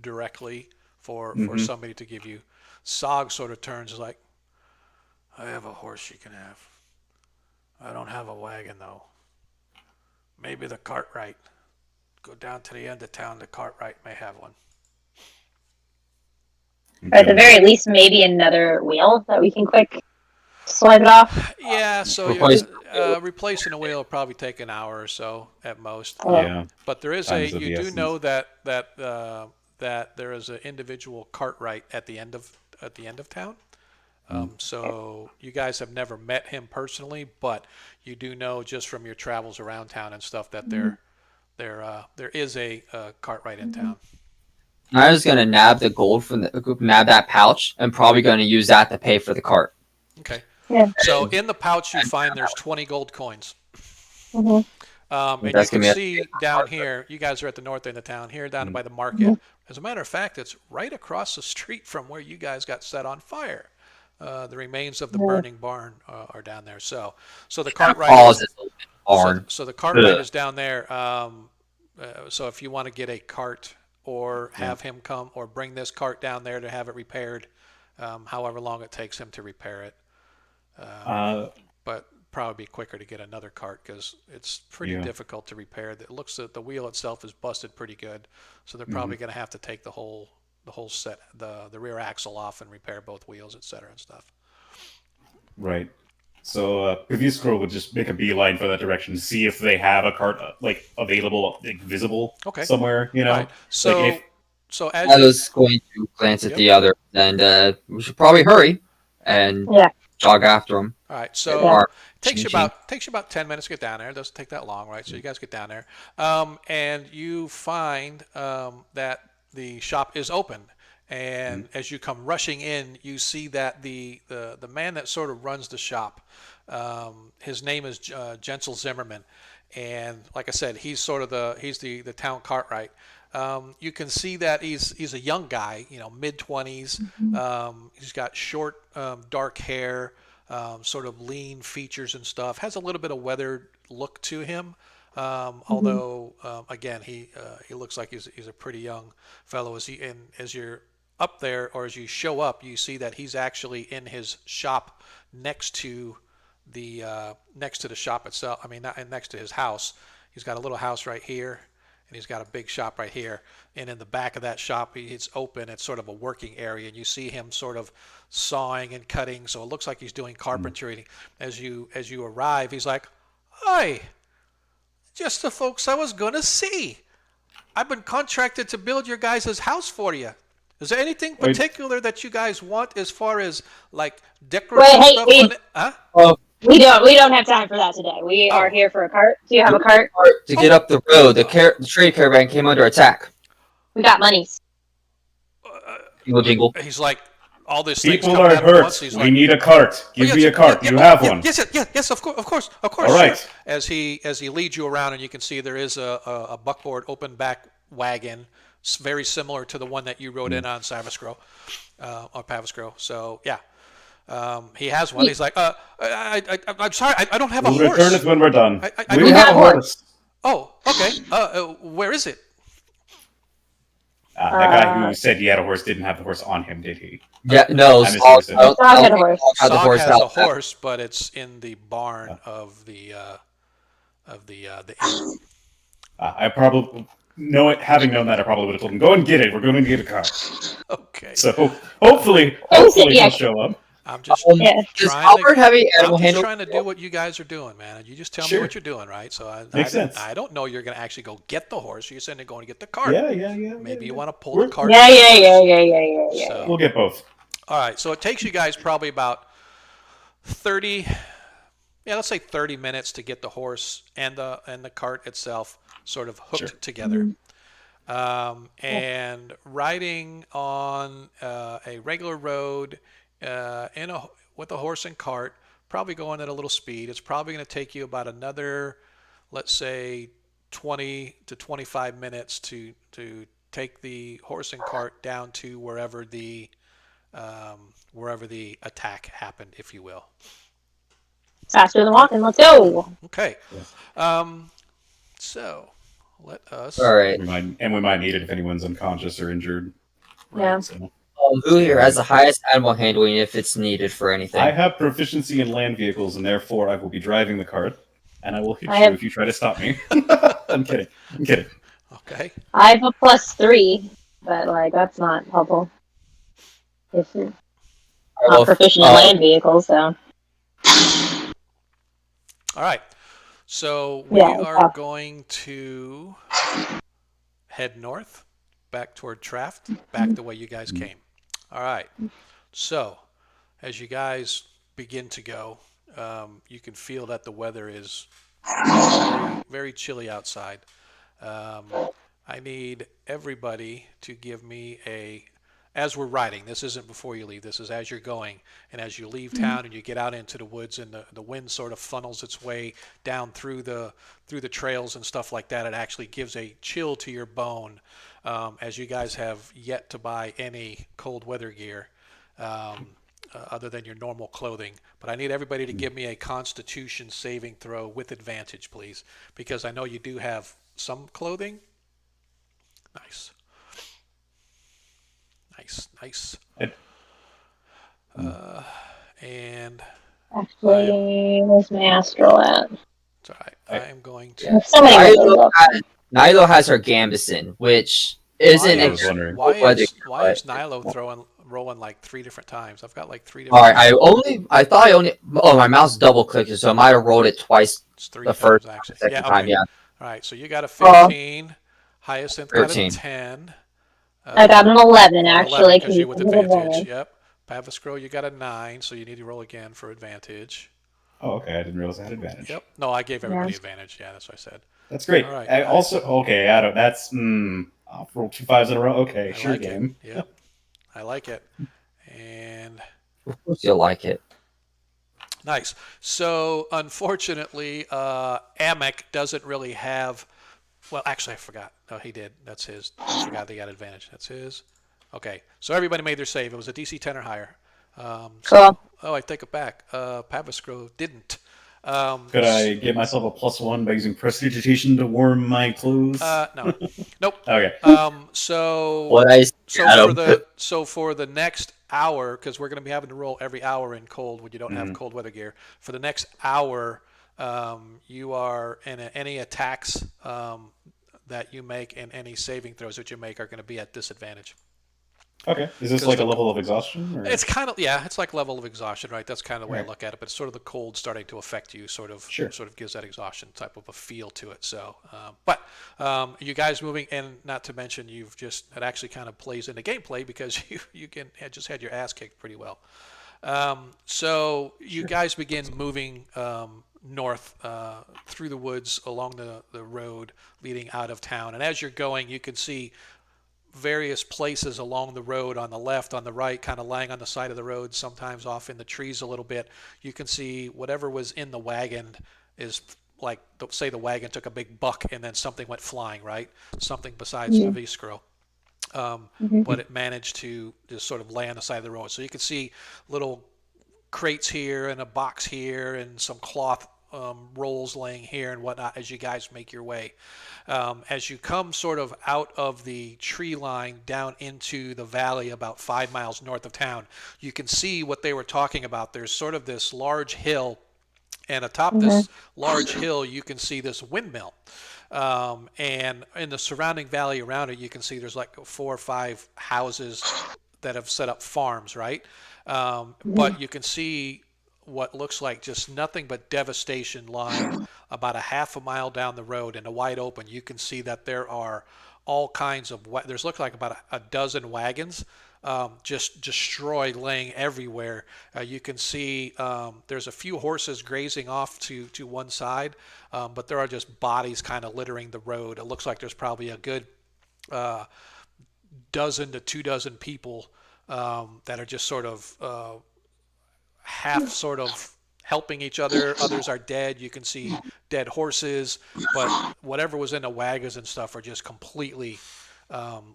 directly for somebody to give you, Sog sort of turns like, I have a horse you can have. I don't have a wagon, though. Maybe the Cartwright. Go down to the end of town, the Cartwright may have one. Or at the very least, maybe another wheel that we can quick swipe it off. Yeah, so replacing a wheel will probably take an hour or so at most. Yeah. But there is you do know that there is an individual Cartwright at the end of town. So you guys have never met him personally, but you do know just from your travels around town and stuff that there is a Cartwright in town. I was gonna nab the gold from nab that pouch, and probably gonna use that to pay for the cart. Okay. Yeah. So in the pouch you find there's 20 gold coins. Mm-hmm. And you can see down here, you guys are at the north end of town, here down by the market. As a matter of fact, it's right across the street from where you guys got set on fire. The remains of the burning barn are down there. So the Cartwright so the Cartwright is down there. So if you want to get a cart or have him come or bring this cart down there to have it repaired, however long it takes him to repair it. But probably be quicker to get another cart because it's pretty difficult to repair. It looks that the wheel itself is busted pretty good, so they're probably going to have to take the whole set, the rear axle off and repair both wheels, etc. and stuff. Right. So Paviskro would just make a beeline for that direction, see if they have a cart available, visible somewhere. You know. Right. So as I was going to glance at the other, and we should probably hurry and jog after them. All right. So it takes you about 10 minutes to get down there. It doesn't take that long, right? So you guys get down there, and you find that the shop is open. And as you come rushing in, you see that the man that sort of runs the shop, his name is Jensel Zimmerman, and like I said, he's the town Cartwright. You can see that he's a young guy, mid-20s. He's got short, dark hair, sort of lean features and stuff. Has a little bit of weathered look to him. Although again, he looks like he's a pretty young fellow. As up there, or as you show up, you see that he's actually in his shop next to the shop itself. I mean, next to his house. He's got a little house right here, and he's got a big shop right here. And in the back of that shop, it's open. It's sort of a working area, and you see him sort of sawing and cutting. So it looks like he's doing carpentry. As you arrive, he's like, "Hi, just the folks I was gonna see. I've been contracted to build your guys' house for you. Is there anything particular that you guys want as far as like decorative stuff? We don't have time for that today. We are here for a cart. Do you have a cart? To get up the road, the trade caravan came under attack. We got monies. Jingle, jingle. He's like, all this people are hurt. We need a cart. Give me a cart. You have one. Yes, of course. All right. Sure. As he leads you around, and you can see there is a buckboard open back wagon, very similar to the one that you rode in on Savascro, or Pavascro. So yeah, he has one. He's like, I'm sorry, I don't have a horse. We'll return it when we're done. We have a horse. Oh, okay. Where is it? That guy who said he had a horse didn't have the horse on him, did he? Yeah, no. Dog had a horse. Dog has a horse, but it's in the barn of the inn. I probably having known that, I probably would have told him, "Go and get it. We're going to get a car." Okay. So hopefully he'll show up. I'm just trying to do what you guys are doing, man. You just tell me what you're doing, right? So I don't know you're going to actually go get the horse. You're saying you're going to get the cart. Yeah. Maybe you want to pull the cart. Yeah. So, we'll get both. All right. So it takes you guys probably about 30. Yeah, let's say 30 minutes to get the horse and the cart itself sort of hooked together. And riding on a regular road with a horse and cart, probably going at a little speed. It's probably going to take you about another, let's say, 20 to 25 minutes to take the horse and cart down to wherever the attack happened, if you will. Faster than walking. Let's go. Okay. So let us. All right. We might need it if anyone's unconscious or injured. Yeah. So. Who here has the highest animal handling if it's needed for anything? I have proficiency in land vehicles, and therefore I will be driving the cart, and I will hit you if you try to stop me. I'm kidding. Okay. I have a +3, but that's not helpful. If you're not proficient in land vehicles, so. All right. So we are going to head north, back toward Traft, back the way you guys came. All right. So as you guys begin to go, you can feel that the weather is very, very chilly outside. I need everybody to give me as we're riding, this isn't before you leave, this is as you're going, and as you leave town and you get out into the woods and the wind sort of funnels its way down through the trails and stuff like that, it actually gives a chill to your bone, as you guys have yet to buy any cold weather gear other than your normal clothing. But I need everybody to give me a Constitution saving throw with advantage, please, because I know you do have some clothing. Nice. And actually, where's my astral at? It's all right. I am going to. Nilo has her Gambison, which isn't. Why is Nilo rolling like 3 different times? I've got like 3 different. All right. I thought I only. Oh, my mouse double clicked, so I might have rolled it twice. It's 3 the times, first actually. second time. Yeah. All right. So you got a 15. Highest got a 10. I got an 11 actually. Because you with advantage. Yep. Pavascro, you got a 9, so you need to roll again for advantage. Oh, okay. I didn't realize I had advantage. Yep. No, I gave everybody advantage. Yeah, that's what I said. That's great. All right. I also that's I'll roll 2 5s in a row. Okay, I sure like game. It. Yep. I like it. And of course you'll like it. Nice. So unfortunately, Amek doesn't really have. Well, actually, I forgot. No, he did. That's his. I forgot they got advantage. That's his. Okay. So everybody made their save. It was a DC 10 or higher. Cool. I take it back. Pavascro didn't. Could I get myself a +1 by using prestidigitation to warm my clothes? No. Nope. Okay. So What I for the next hour, because we're going to be having to roll every hour in cold when you don't have cold weather gear. For the next hour, you are in any attacks that you make and any saving throws that you make are going to be at disadvantage. Okay. Is this like a level of exhaustion? Or? It's kind of, yeah, it's like level of exhaustion, right? That's kind of the way I look at it. But it's sort of the cold starting to affect you, sort of gives that exhaustion type of a feel to it. So, but you guys moving, and not to mention, it actually kind of plays into gameplay because you just had your ass kicked pretty well. So you guys begin moving north through the woods along the road leading out of town, and as you're going, you can see various places along the road, on the left, on the right, kind of lying on the side of the road, sometimes off in the trees a little bit. You can see whatever was in the wagon is like, say the wagon took a big buck and then something went flying, right? Something besides the Vizcro. But it managed to just sort of lay on the side of the road. So you can see little crates here and a box here and some cloth rolls laying here and whatnot as you guys make your way. As you come sort of out of the tree line down into the valley about 5 miles north of town, you can see what they were talking about. There's sort of this large hill, and atop this large hill you can see this windmill. And in the surrounding valley around it, you can see there's like 4 or 5 houses that have set up farms, right? But you can see what looks like just nothing but devastation lying about a half a mile down the road in a wide open. You can see that there are all kinds of, there's looks like about a dozen wagons just destroyed, laying everywhere. You can see there's a few horses grazing off to one side, but there are just bodies kind of littering the road. It looks like there's probably a good dozen to 2 dozen people that are just sort of half sort of helping each other. Others are dead. You can see dead horses, but whatever was in the wagons and stuff are just completely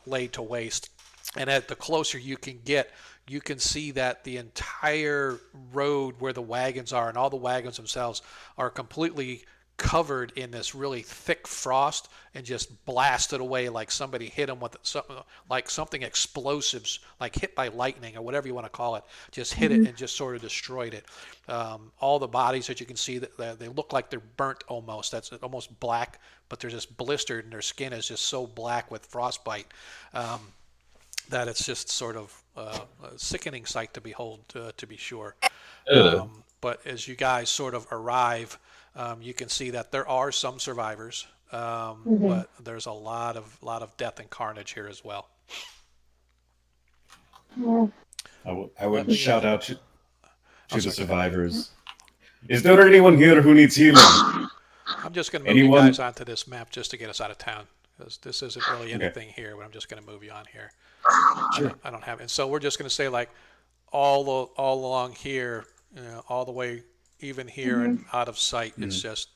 laid to waste. And at the closer you can get, you can see that the entire road where the wagons are and all the wagons themselves are completely covered in this really thick frost and just blasted away like somebody hit them with something explosives, like hit by lightning or whatever you want to call it, just hit it and just sort of destroyed it. All the bodies that you can see, that they look like they're burnt almost. That's almost black, but they're just blistered and their skin is just so black with frostbite that it's just sort of a sickening sight to behold, to be sure. But as you guys sort of arrive, you can see that there are some survivors, but there's a lot of death and carnage here as well. I would shout out to the survivors. Is there anyone here who needs healing? I'm just going to move you guys onto this map just to get us out of town, because this isn't really anything here, but I'm just going to move you on here. Sure. I don't have it. So we're just going to say like all along here, all the way even here and out of sight. It's just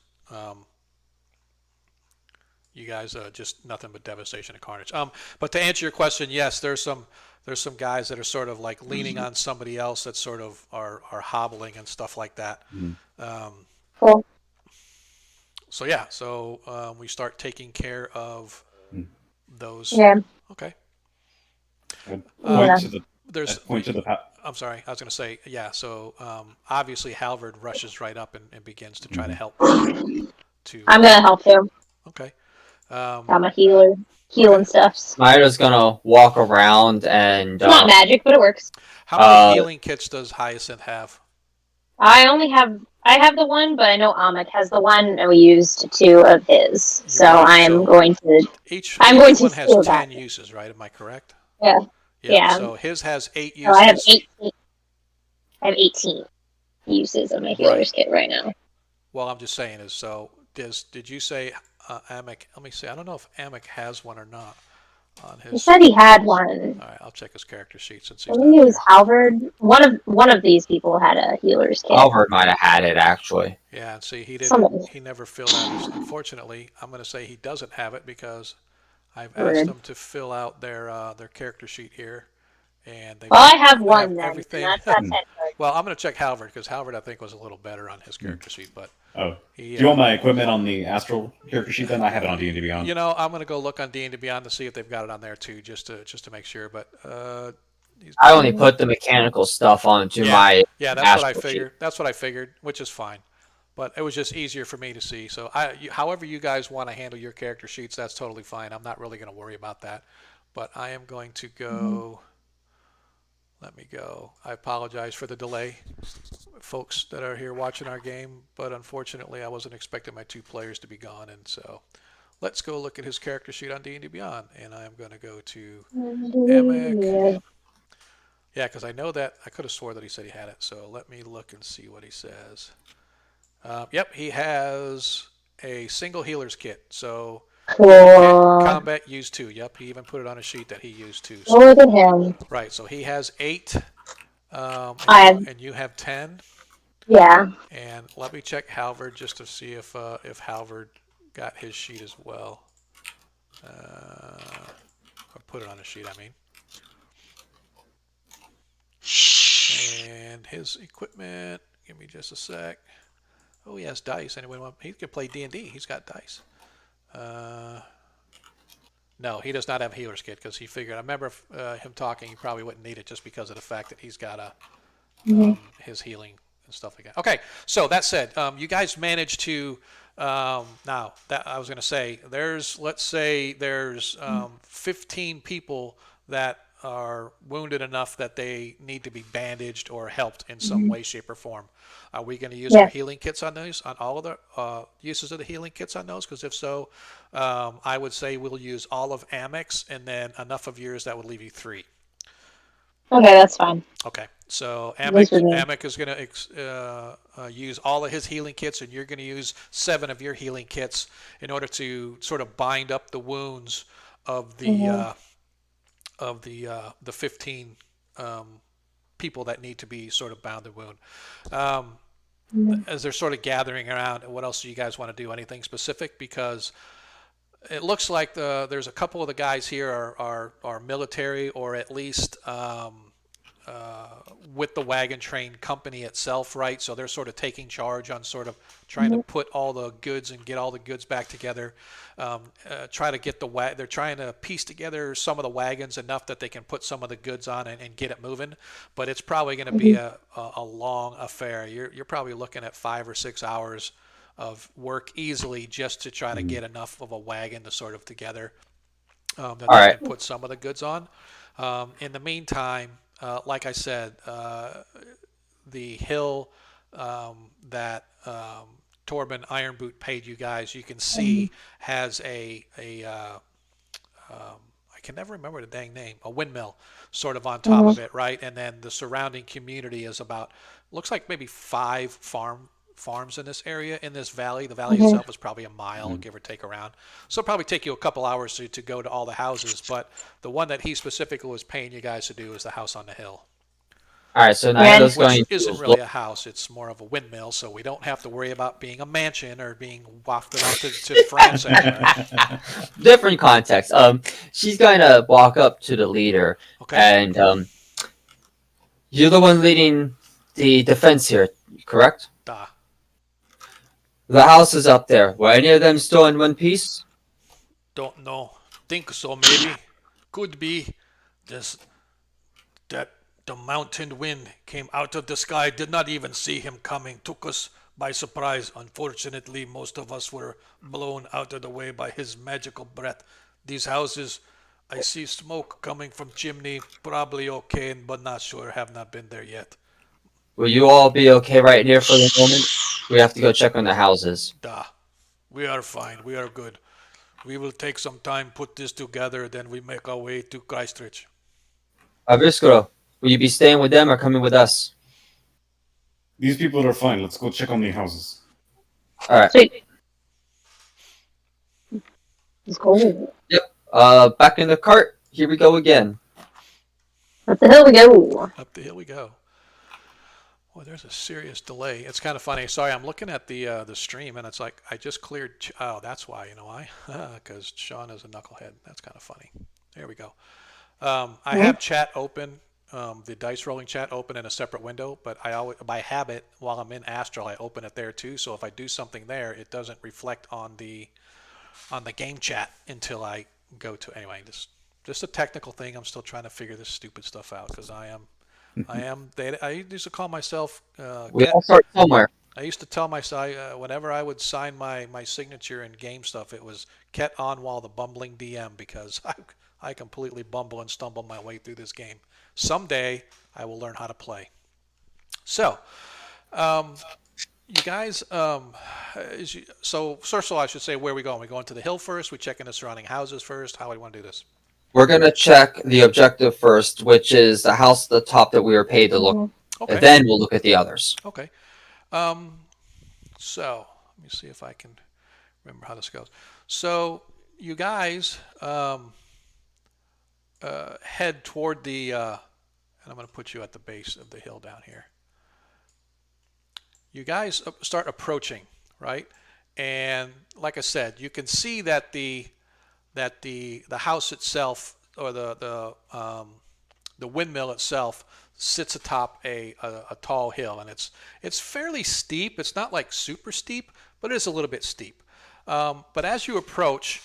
you guys just nothing but devastation and carnage. But to answer your question, yes, there's some guys that are sort of like leaning on somebody else that sort of are hobbling and stuff like that. Cool. So yeah, we start taking care of those. Yeah. Okay. Point to the I'm sorry, I was going to say, yeah, so obviously Halvard rushes right up and begins to try to help. I'm going to help him. Okay. I'm a healer. Healing stuff. Myra's going to walk around and... It's not magic, but it works. How many healing kits does Hyacinth have? I have the one, but I know Amit has the one, and we used 2 of his. I'm going to each one has 10 that. uses, right? Am I correct? Yeah. Yeah. So his has 8 uses. I have 18. I have 18 uses of my healer's kit right now. Well, I'm just saying did you say Amic? Let me see. I don't know if Amic has one or not on his. He said he had one. All right, I'll check his character sheet since I think it was Halvard. One of these people had a healer's kit. Halvard might have had it actually. Yeah, see, he didn't. He never filled out. Unfortunately, I'm going to say he doesn't have it because I've asked them to fill out their character sheet here, and they. Well, I have one then. Everything. That's Well, I'm going to check Halvard because Halvard I think was a little better on his character sheet, but do you want my equipment on the Astral character sheet? Then I have it on D&D Beyond. I'm going to go look on D&D Beyond to see if they've got it on there too, just to make sure. But I only put the mechanical stuff onto my. Yeah, that's what I figured. That's what I figured, which is fine. But it was just easier for me to see. So, however you guys want to handle your character sheets, that's totally fine. I'm not really going to worry about that. But I am going to go. Let me go. I apologize for the delay, folks that are here watching our game. But unfortunately, I wasn't expecting my 2 players to be gone, and so let's go look at his character sheet on D&D Beyond. And I am going to go to Amic. Yeah, because I know that I could have swore that he said he had it. So let me look and see what he says. Yep, he has a single healer's kit. So combat use 2. Yep, he even put it on a sheet that he used 2. So, look at him. Right, so he has 8. And you have 10. Yeah. And let me check Halvard just to see if Halvard got his sheet as well. Or put it on a sheet, I mean. And his equipment, give me just a sec. Oh, he has dice. Anyone want? He can play D&D. He's got dice. No, he does not have a healer's kit because he figured. I remember him talking. He probably wouldn't need it just because of the fact that he's got his healing and stuff like that. Okay, so that said, you guys managed to. Now that I was going to say, let's say there's 15 people that are wounded enough that they need to be bandaged or helped in some way, shape, or form. Are we going to use our healing kits on those, on all of the uses of the healing kits on those? Because if so, I would say we'll use all of Amic's and then enough of yours that would leave you 3. Okay, that's fine. Okay, so Amic is going to use all of his healing kits, and you're going to use 7 of your healing kits in order to sort of bind up the wounds of the 15 people that need to be sort of bound and wound. As they're sort of gathering around, what else do you guys want to do? Anything specific? Because it looks like there's a couple of the guys here are military, or at least with the wagon train company itself, right? So they're sort of taking charge on sort of trying to put all the goods and get all the goods back together. Try to get they're trying to piece together some of the wagons enough that they can put some of the goods on and get it moving. But it's probably going to be a long affair. You're probably looking at 5 or 6 hours of work easily just to try to get enough of a wagon to sort of together that they can put some of the goods on. In the meantime, like I said, the hill that Torben Ironboot paid you guys, you can see has I can never remember the dang name, a windmill sort of on top of it, right? And then the surrounding community is looks like maybe 5 farms in this area, in this valley. The valley itself is probably a mile, give or take around. So it'll probably take you a couple hours to go to all the houses, but the one that he specifically was paying you guys to do is the house on the hill. All right, so Nilo's Which going isn't really a house, it's more of a windmill, so we don't have to worry about being a mansion or being wafted off to France anywhere. Different context. She's going to walk up to the leader, and you're the one leading the defense here, correct? Duh. The house is up there. Were any of them still in one piece? Don't know. Think so, maybe. Could be. Just that the mountain wind came out of the sky, did not even see him coming, took us by surprise. Unfortunately, most of us were blown out of the way by his magical breath. These houses, I see smoke coming from chimney, probably okay, but not sure, have not been there yet. Will you all be okay right here for the moment? We have to go check on the houses. Duh. We are fine. We are good. We will take some time, put this together, then we make our way to Kreistrich. Aviskoro, will you be staying with them or coming with us? These people are fine. Let's go check on the houses. All right. Sweet. Let's go. Yep. Back in the cart. Here we go again. Up the hill we go. Up the hill we go. Well, there's a serious delay. It's kind of funny. Sorry, I'm looking at the stream, and it's like I just cleared. Oh, that's why. You know why? Because Sean is a knucklehead. That's kind of funny. There we go. I have chat open the dice rolling chat open in a separate window, but I always, by habit, while I'm in Astral, I open it there too. So if I do something there, it doesn't reflect on the game chat until I go to anyway. Just a technical thing. I'm still trying to figure this stupid stuff out because I used to call myself. We all start somewhere. I used to tell myself whenever I would sign my signature in game stuff, it was Ket Onwall, the bumbling DM, because I completely bumble and stumble my way through this game. Someday I will learn how to play. So, you guys, so first of all, I should say where are we going? We going to the hill first? We checking the surrounding houses first? How do we want to do this? We're gonna check the objective first, which is the house at the top that we were paid to look. Okay. And then we'll look at the others. Okay. So let me see if I can remember how this goes. So you guys head toward the, and I'm going to put you at the base of the hill down here. You guys start approaching, right? And like I said, you can see that the house itself, or the windmill itself, sits atop a tall hill, and it's fairly steep. It's not like super steep, but it is a little bit steep. But as you approach,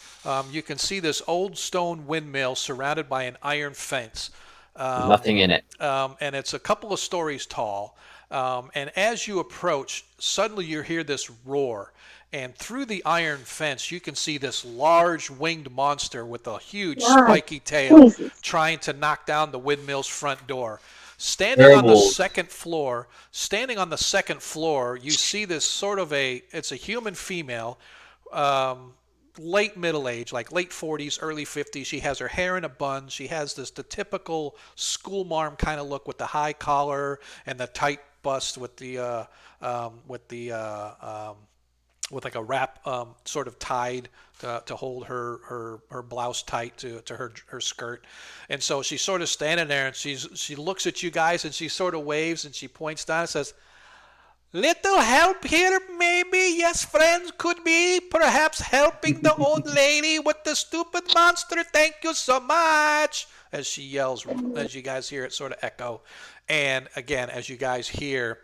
you can see this old stone windmill surrounded by an iron fence. Nothing in it. And it's a couple of stories tall. And as you approach, suddenly you hear this roar. And through the iron fence, you can see this large winged monster with a huge spiky tail trying to knock down the windmill's front door. Standing on the second floor, you see this sort of it's a human female, late middle age, like late 40s, early 50s. She has her hair in a bun. She has the typical schoolmarm kind of look with the high collar and the tight bust with like a wrap sort of tied to hold her blouse tight to her skirt. And so she's sort of standing there, and she looks at you guys, and she sort of waves, and she points down and says, "Little help here, maybe? Yes, friends, could be. Perhaps helping the old lady with the stupid monster. Thank you so much." As she yells, as you guys hear it sort of echo. And again, as you guys hear,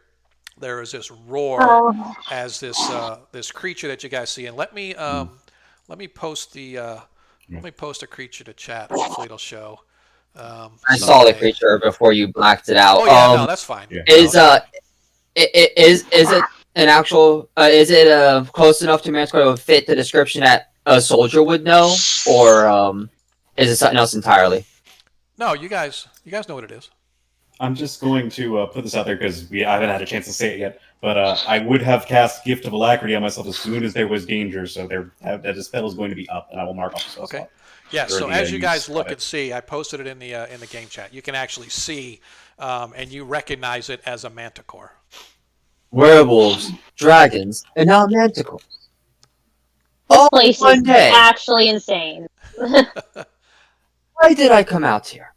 there is this roar as this creature that you guys see. And let me post a creature to chat. Hopefully it'll show. I saw the creature before you blacked it out. Oh yeah, no, that's fine. Yeah. Is it an actual? Is it close enough to Manticore to fit the description that a soldier would know, or is it something else entirely? No, you guys know what it is. I'm just going to put this out there because I haven't had a chance to say it yet. But I would have cast Gift of Alacrity on myself as soon as there was danger, so that spell is going to be up, and I will mark off the spell slot. Yeah. So as you guys look and see, I posted it in the game chat. You can actually see, and you recognize it as a manticore. Werewolves, dragons, and now manticores. This place is actually insane. Why did I come out here?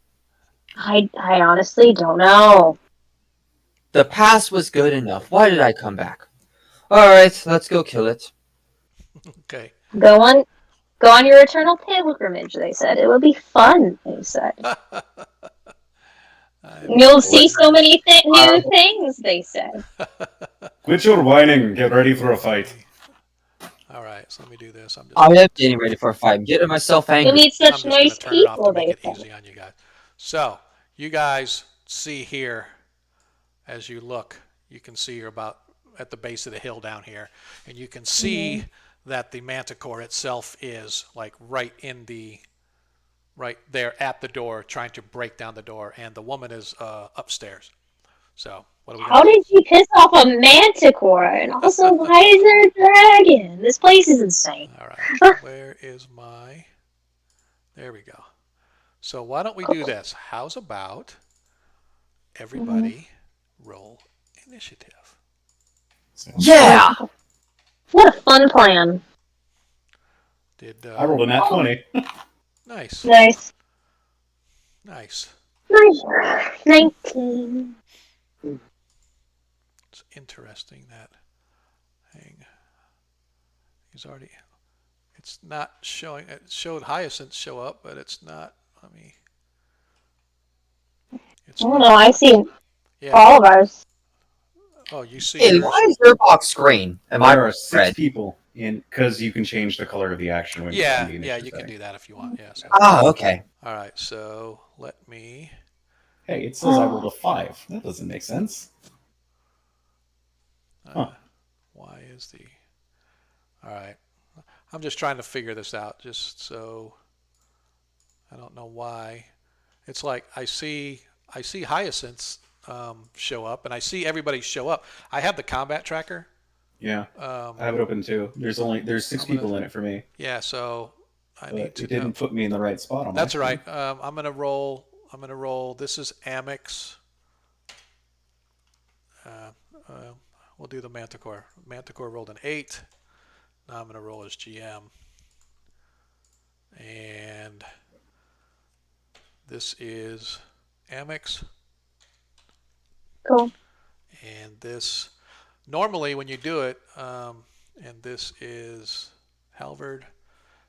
I honestly don't know. The past was good enough. Why did I come back? Alright, let's go kill it. Okay. Go on your eternal pilgrimage, they said. It will be fun, they said. You'll see so many new things, they said. Quit your whining. Get ready for a fight. Alright, so let me do this. I am getting ready for a fight. I'm getting myself angry. You meet such nice people, they said. Easy on you guys. So, you guys see here, as you look, you can see you're about at the base of the hill down here, and you can see that the manticore itself is like right there at the door, trying to break down the door, and the woman is upstairs. So, what do we got? How did you piss off a manticore? And also, why is there a dragon? This place is insane. All right, where is my... There we go. So why don't we do this? How's about everybody roll initiative? Yeah! What a fun plan. I rolled a nat 20. Nice. Nice. 19. It's interesting that he's already... It's not showing... It showed Hyacinth show up, but it's not... It's I don't know. I see yeah. all of ours. Oh, you see Hey, yours. why is your box green? Am I There are 6 red? people in because you can change the color of the action when Yeah, the yeah, initiative you can setting. do that if you want. Yeah. So. Oh, okay. All right. So let me. Hey, it says I rolled a 5. That doesn't make sense. Huh. Why is the? All right. I'm just trying to figure this out. Just so. I don't know why. It's like I see Hyacinths show up, and I see everybody show up. I have the combat tracker. Yeah, I have it open too. There's 6 people in it for me. Yeah, so I need to. It didn't put me in the right spot on my That's all screen. right. I'm gonna roll. This is Amex. We'll do the Manticore. Manticore rolled an 8. Now I'm gonna roll as GM. And this is Amex. Cool. And this, normally when you do it, and this is Halvard.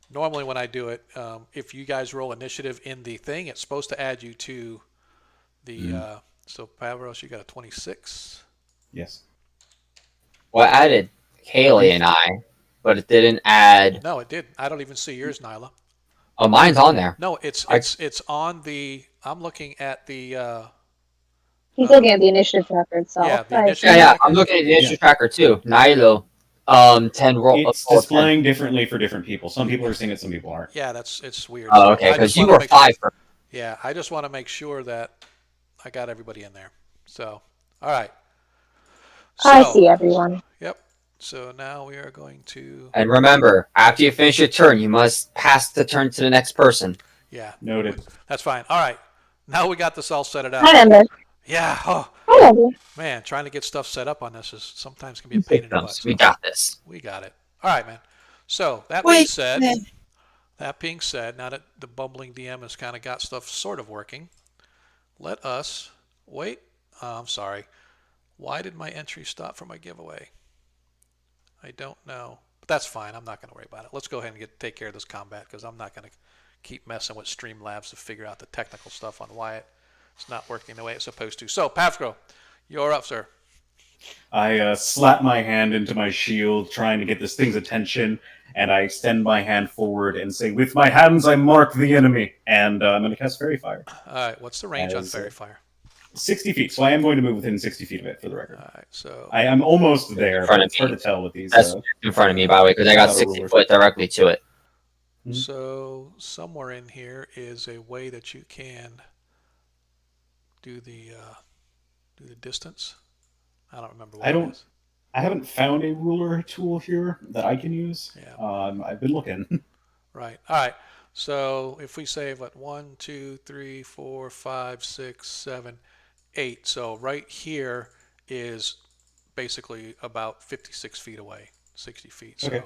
Normally when I do it, if you guys roll initiative in the thing, it's supposed to add you to the, so Pavros, you got a 26. Yes. Well, it added Kaylee and I, but it didn't add. No, it didn't. I don't even see yours, Nyla. Oh, mine's on there. No, it's on the. I'm looking at the. He's looking at the initiative tracker itself. Yeah, the initiative Yeah, tracker. I'm looking at the initiative tracker too. Nilo, 10 roll. It's displaying differently for different people. Some people are seeing it, some people aren't. Yeah, it's weird. Oh, okay, because you were 5 for. Yeah, I just want to make sure that I got everybody in there. So, all right. I see everyone. Yep. So now we are going to. And remember, after you finish your turn, you must pass the turn to the next person. Yeah. Noted. That's fine. All right. Now we got this all set it up. I remember. Yeah. Oh, I remember. man, trying to get stuff set up on this is sometimes can be a pain in the butt. We got this. We got it. All right, man. So that being said, now that the bumbling DM has kind of got stuff sort of working, let us wait. I'm sorry. Why did my entry stop for my giveaway? I don't know. But that's fine. I'm not going to worry about it. Let's go ahead and take care of this combat because I'm not going to keep messing with Streamlabs to figure out the technical stuff on why it's not working the way it's supposed to. So, Pavkro, you're up, sir. I slap my hand into my shield, trying to get this thing's attention, and I extend my hand forward and say, "With my hands, I mark the enemy." And I'm going to cast Fairy Fire. All right. What's the range on Fairy Fire? 60 feet, so I am going to move within 60 feet of it, for the record. All right, so I am almost there, but it's hard to tell with these. That's in front of me, by the way, because I got 60 foot directly to it. So somewhere in here is a way that you can do the distance. I don't remember what it is. I haven't found a ruler tool here that I can use. Yeah. I've been looking. Right. All right. So if we say what 1, 2, 3, 4, 5, 6, 7, 8. So right here is basically about 56 feet away, 60 feet. So Okay.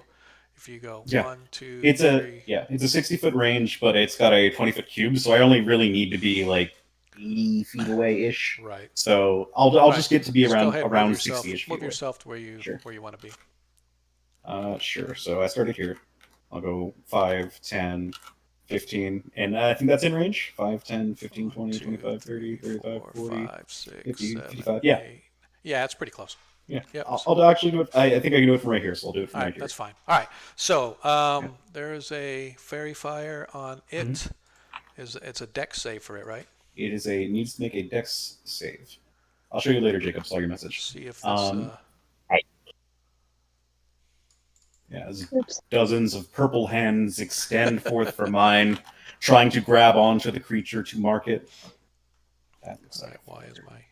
if you go 1, 2, it's 3. It's a 60-foot range, but it's got a 20-foot cube, so I only really need to be like 80 feet away ish. Right. So I'll just get to be around 60ish feet. Move yourself to where you want to be. Sure. So I started here. I'll go 5, 10, 15, and I think that's in range. 5, 10, 15, 20, 25, 30, 35, 40, 50, 55. Yeah. 8. Yeah, it's pretty close. Yeah. Yep. I'll actually do it. I think I can do it from right here, so I'll do it from All right right, here. that's fine. All right. So there is a Fairy Fire on it. Mm-hmm. It's a dex save for it, right? It needs to make a dex save. I'll show you later, Jacob. Saw your message. See if this. As dozens of purple hands extend forth for mine, trying to grab onto the creature to mark it. That looks like. Why is my?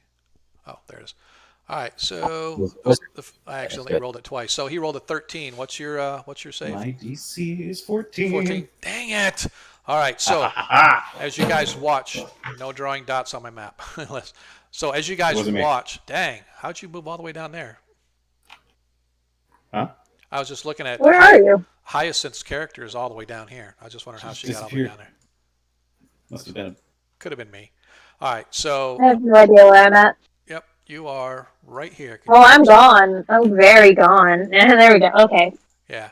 Oh, there it is. All right, so I accidentally rolled it twice. So he rolled a 13. What's your save? My DC is 14. 14. Dang it! All right, so as you guys watch, no drawing dots on my map. So as you guys watch, dang, how'd you move all the way down there? Huh? I was just looking at where are you? Hyacinth's character is all the way down here. I was just wondering how she got all the way down there. Must have been. Could have been me. All right, so I have no idea where I'm at. Yep, you are right here. Well, I'm gone. I'm very gone. There we go. Okay. Yeah.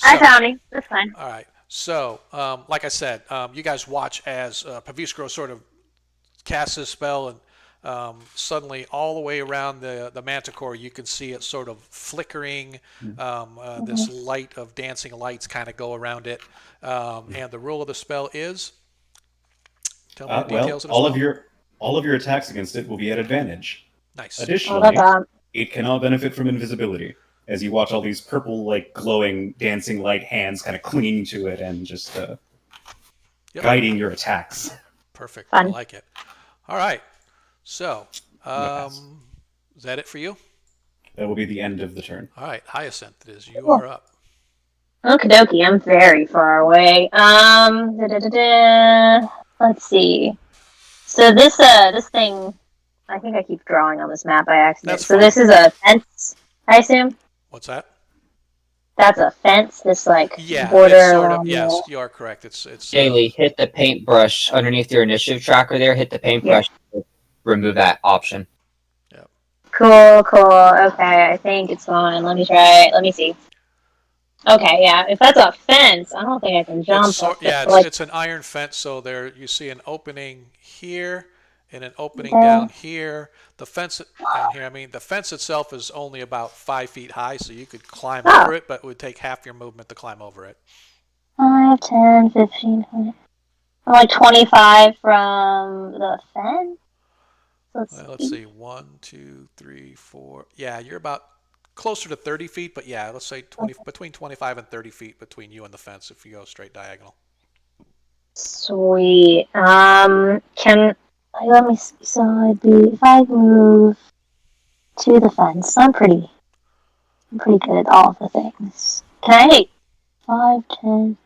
I found you. That's fine. All right. So, like I said, you guys watch as Paviscro sort of casts his spell, and suddenly all the way around the manticore, you can see it sort of flickering. This light of dancing lights kind of go around it. And the rule of the spell is. Tell me the details of the spell. All of your attacks against it will be at advantage. Nice. Additionally, it cannot benefit from invisibility, as you watch all these purple, like glowing, dancing light hands kind of clinging to it and just guiding your attacks. Perfect. Fun. I like it. All right. So, is that it for you? That will be the end of the turn. All right, Hyacinth, you are up. Okie dokie, I'm very far away. Let's see. So this thing, I think I keep drawing on this map by accident. That's fine. This is a fence, I assume? What's that? That's a fence, this border. It's sort of, yes, you are correct. It's Daily, hit the paintbrush underneath your initiative tracker there, hit the paintbrush, remove that option. Yep. Cool. Okay, I think it's fine. Let me try it. Let me see. Okay, yeah. If that's a fence, I don't think I can jump. It's an iron fence. So there, you see an opening here and an opening down here. The fence down here. I mean, the fence itself is only about 5 feet high, so you could climb over it, but it would take half your movement to climb over it. 5, 10, 15, 20. I'm like 25 from the fence. Let's see. 1, 2, 3, 4. Yeah, you're about closer to 30 feet, but yeah, let's say between 25 and 30 feet between you and the fence if you go straight diagonal. Sweet. Let me see. So it'd be if I move to the fence. I'm pretty good at all of the things. Can I hit 5, 10?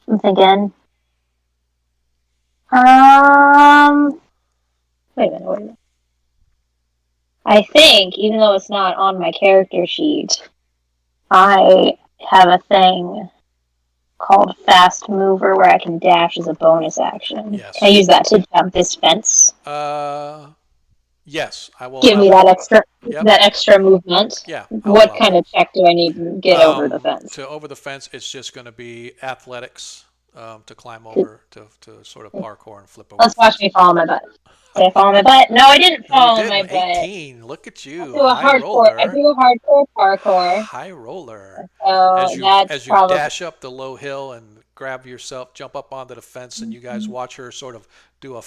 I'm thinking. Wait a minute. I think, even though it's not on my character sheet, I have a thing called Fast Mover where I can dash as a bonus action. Yes. Can I use that to jump this fence? Yes, I will. Give me that extra movement. Yeah. What kind of check do I need to get over the fence? Over the fence, it's just going to be athletics to climb over, to sort of parkour and flip over. Let's watch me fall on my butt. Did I fall on my butt? No, I didn't fall on my butt. 18. Look at you. I do a hardcore parkour. High roller. So as you dash up the low hill and grab yourself, jump up onto the fence, and you guys watch her sort of do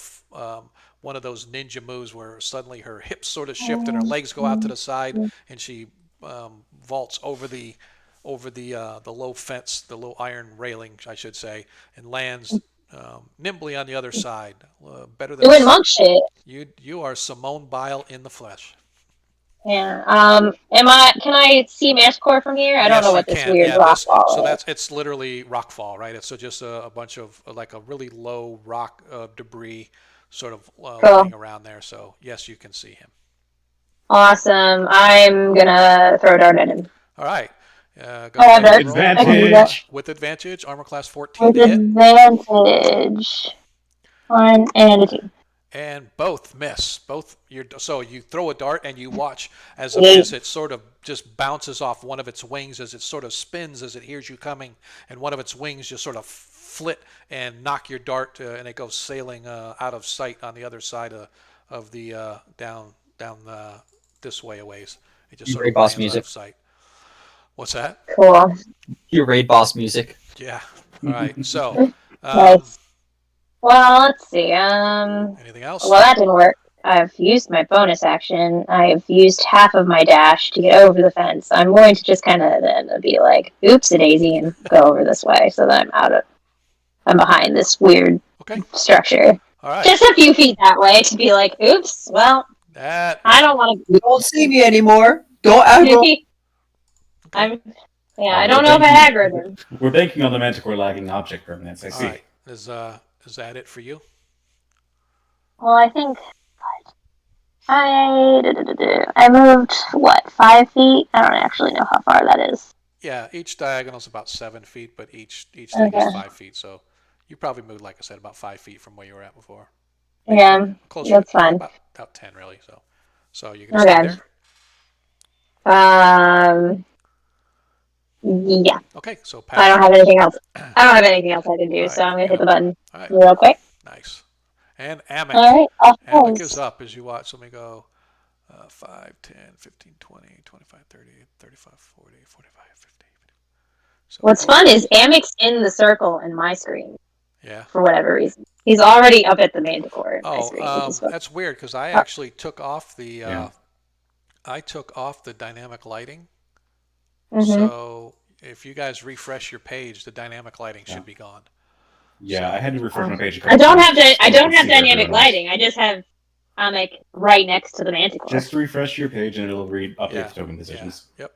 one of those ninja moves where suddenly her hips sort of shift and her legs go out to the side, and she vaults over the low fence, the low iron railing, I should say, and lands nimbly on the other side. Better than doing monk shit. You are Simone Biles in the flesh. Yeah. Can I see Manticore from here? I don't know what this weird rock fall is. It's literally rock fall, right? It's just a bunch of like a really low rock debris sort of laying around there. So yes, you can see him. Awesome. I'm gonna throw a dart at him. All right. Advantage. With advantage, armor class 14 with to hit. Advantage. 1 and a 2. And both miss. So you throw a dart and you watch as it sort of just bounces off one of its wings as it sort of spins as it hears you coming, and one of its wings just sort of flit and knock your dart, and it goes sailing out of sight on the other side of the down this way a ways. It just sort of lands out of sight. What's that? Cool. Your raid boss music. Yeah. All right. So. Nice. Well, let's see. Anything else? Well, that didn't work. I've used my bonus action. I've used half of my dash to get over the fence. I'm going to just kind of then be like, "Oops-a-daisy," and go over this way, so that I'm behind this weird structure. All right. Just a few feet that way to be like, "Oops, well, I don't want to." You don't see me anymore. Don't aggro. I don't know if I aggroed him. We're banking on the Manticore lacking object permanence. I see. All right. Is that it for you? Well, I think I moved 5 feet. I don't actually know how far that is. Yeah, each diagonal is about 7 feet, but each thing is 5 feet. So you probably moved, like I said, about 5 feet from where you were at before. Yeah, that's fine. About 10, really. So you can stay there. Yeah. Okay, so I don't have anything else. I don't have anything else I can do, so I'm gonna hit the button real quick. Nice. And Amic. All right. Amic is up as you watch. Let me go 5, 10, 15, 20, 25, 30, 35, 40, 45, 50. So what's fun is Amic's in the circle in my screen. Yeah. For whatever reason. He's already up at the Manticore in my screen. That's weird because I actually took off the dynamic lighting. Mm-hmm. So if you guys refresh your page, the dynamic lighting should be gone. Yeah, so, I had to refresh my page. I don't have dynamic lighting. I just have Amic right next to the Manticore. Just refresh your page and it'll update the token positions. Yeah. Yep.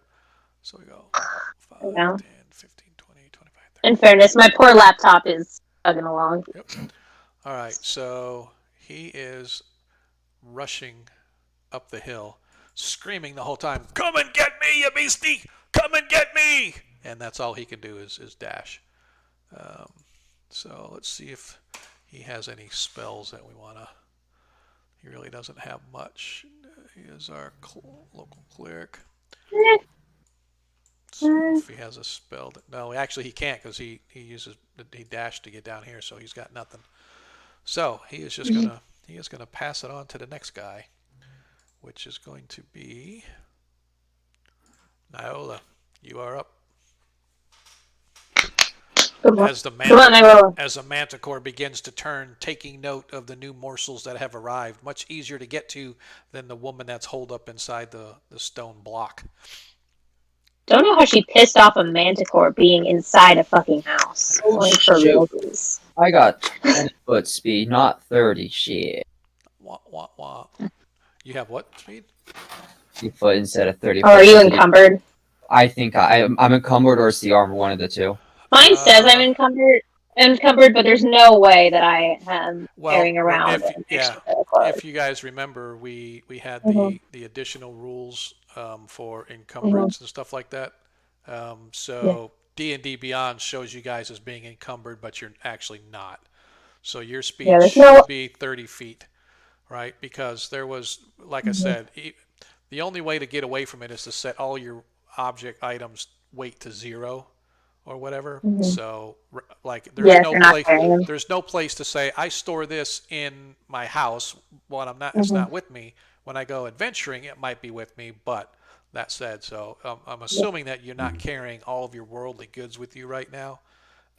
So we go 5, 10, 15, 20, 25, 30. In fairness, my poor laptop is chugging along. Yep. All right, so he is rushing up the hill, screaming the whole time, "Come and get me, you beastie! Come and get me!" And that's all he can do is dash. So let's see if he has any spells that we want to... He really doesn't have much. He is our local cleric. See if he has a spell. No, actually he can't because he dashed to get down here, so he's got nothing. So he is just gonna pass it on to the next guy, which is going to be Niola. You are up. As the Manticore begins to turn, taking note of the new morsels that have arrived, much easier to get to than the woman that's holed up inside the stone block. Don't know how she pissed off a Manticore being inside a fucking house. I got 20 foot speed, not 30. Shit. Wah. You have what speed? 50 foot instead of 30. Oh, are you encumbered? I think I'm encumbered, or it's the armor, one of the two. Mine says I'm encumbered, but there's no way that I am carrying around. If you guys remember, we had the additional rules for encumbrance and stuff like that. So D&D Beyond shows you guys as being encumbered, but you're actually not. So your speed should be 30 feet, right? Because there was, like I said, the only way to get away from it is to set all your object items weight to 0. Or whatever. So, like, there's no place to say I store this in my house when I'm not. It's not with me. When I go adventuring, it might be with me. But that said, so I'm assuming that you're not carrying all of your worldly goods with you right now.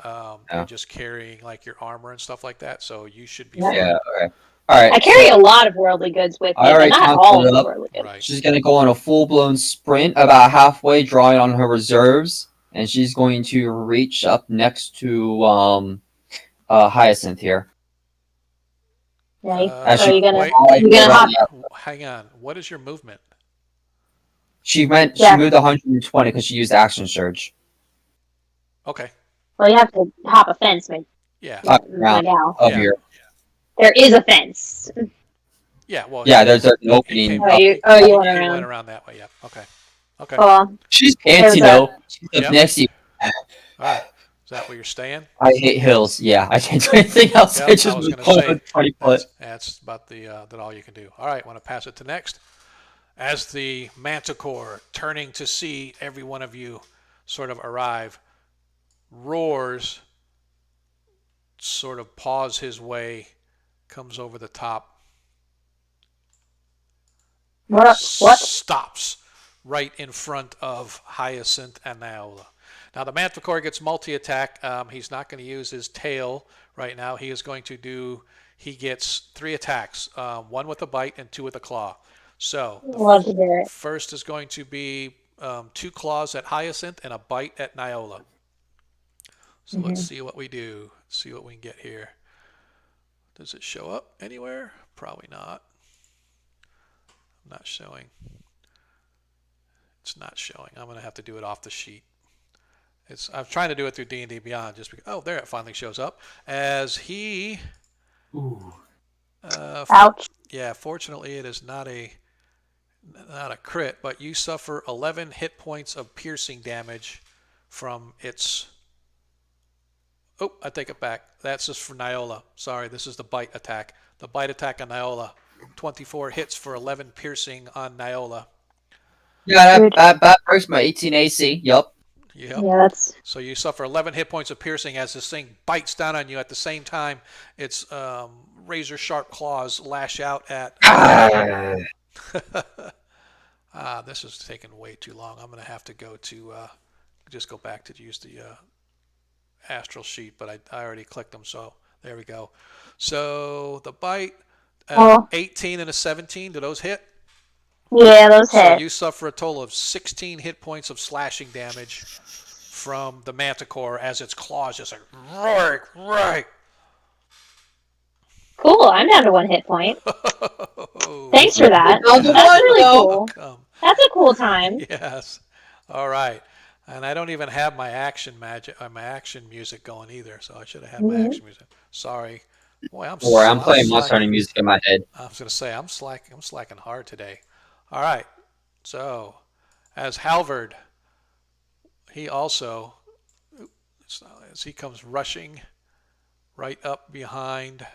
You're just carrying like your armor and stuff like that. So you should be. Yeah. Okay. All right. I carry a lot of worldly goods with me, but not all of the worldly goods. Right. She's gonna go on a full-blown sprint, about halfway, drawing on her reserves. And she's going to reach up next to Hyacinth here. Right. Are you gonna hop? Hang on. What is your movement? She moved 120 because she used action surge. Okay. Well, you have to hop a fence, man. Yeah. Here. There is a fence. Yeah. Well. Yeah. There's an opening. You went around that way. Yeah. Okay. Okay. She's fancy though. She's next to you. All right. Is that where you're staying? I hate hills. Yeah, I can't do anything else. Yep, I just was going to 20 foot. That's about that all you can do. All right. Want to pass it to next? As the Manticore, turning to see every one of you sort of arrive, roars, sort of paws his way, comes over the top. What? Stops right in front of Hyacinth and Niola. Now the Manticore gets multi-attack. He's not going to use his tail right now. He gets 3 attacks, 1 with a bite and 2 with a claw. So the first is going to be 2 claws at Hyacinth and a bite at Niola. So let's see what we do. See what we can get here. Does it show up anywhere? Probably not. Not showing. It's not showing. I'm going to have to do it off the sheet. I'm trying to do it through D&D Beyond just because. Oh, there it finally shows up. As he. Ooh. Ouch. Yeah, fortunately it is not a crit, but you suffer 11 hit points of piercing damage from its. Oh, I take it back. That's just for Niola. Sorry, this is the bite attack. The bite attack on Niola. 24 hits for 11 piercing on Niola. Yeah, that breaks my 18 AC. Yup. Yep. Yeah, that's. So you suffer 11 hit points of piercing as this thing bites down on you. At the same time, its razor sharp claws lash out at. This is taking way too long. I'm going to have to go to just go back to use the astral sheet, but I already clicked them, so there we go. So the bite, 18 and a 17, do those hit? Yeah, those hit. So you suffer a total of 16 hit points of slashing damage from the manticore as its claws just like right. Cool, I'm down to 1 hit point. Thanks for that. That's really cool. That's a cool time. Yes. All right. And I don't even have my action music going either, so I should have had my action music. Sorry. Boy, I'm playing Monster Hunter music in my head. I was gonna say I'm slacking hard today. All right. So, as Halvard, he also, as he comes rushing right up behind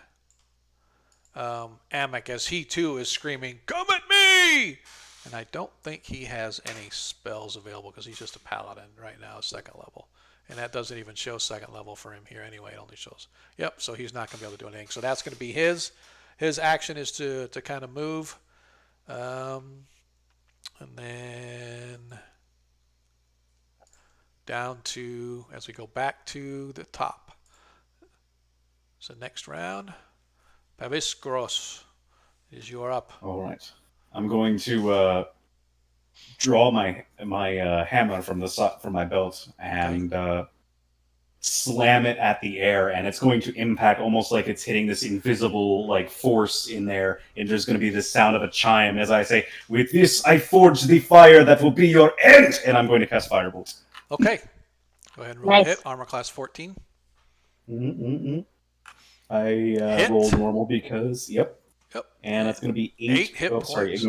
Amek, as he too is screaming, "Come at me!" And I don't think he has any spells available because he's just a paladin right now, 2nd level. And that doesn't even show 2nd level for him here anyway. It only shows, yep, so he's not going to be able to do anything. So that's going to be his. His action is to kind of move. And then down to, as we go back to the top. So next round, Paviskros, is you're up. All right. I'm going to draw my hammer from my belt and slam it at the air, and it's going to impact almost like it's hitting this invisible like force in there, and there's going to be the sound of a chime as I say, "With this I forge the fire that will be your end," and I'm going to cast Firebolt. Okay. Go ahead and roll a hit. Armor class 14. I rolled normal because, yep. And that's going to be 8 hit points.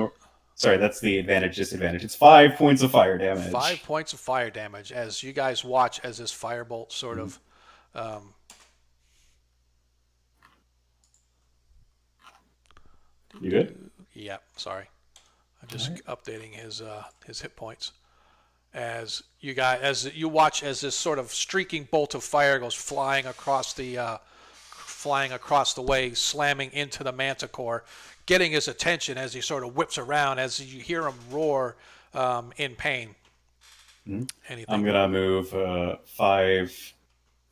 Sorry, that's the disadvantage. It's 5 points of fire damage. 5 points of fire damage as you guys watch as this firebolt sort of. You good? Yeah, sorry. I'm just updating his hit points. As you watch as this sort of streaking bolt of fire goes flying across the way, slamming into the manticore, getting his attention as he sort of whips around as you hear him roar in pain. Anything? I'm going to move 5,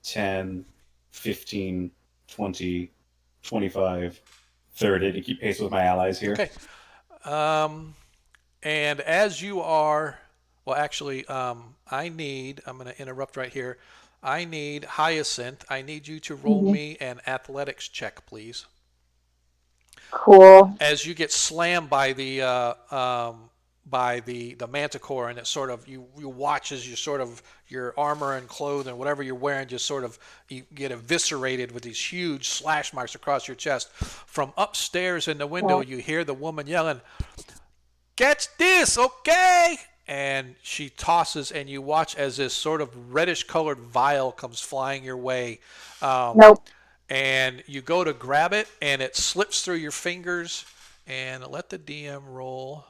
10, 15, 20, 25, 30 to keep pace with my allies here. Okay. And as you are, well, actually, I'm going to interrupt right here. I need Hyacinth. I need you to roll me an athletics check, please. Cool. As you get slammed by the manticore, and it sort of you watch as you sort of your armor and clothes and whatever you're wearing just sort of you get eviscerated with these huge slash marks across your chest. From upstairs in the window, you hear the woman yelling, "Catch this, okay?" And she tosses, and you watch as this sort of reddish-colored vial comes flying your way. Nope. And you go to grab it, and it slips through your fingers. And let the DM roll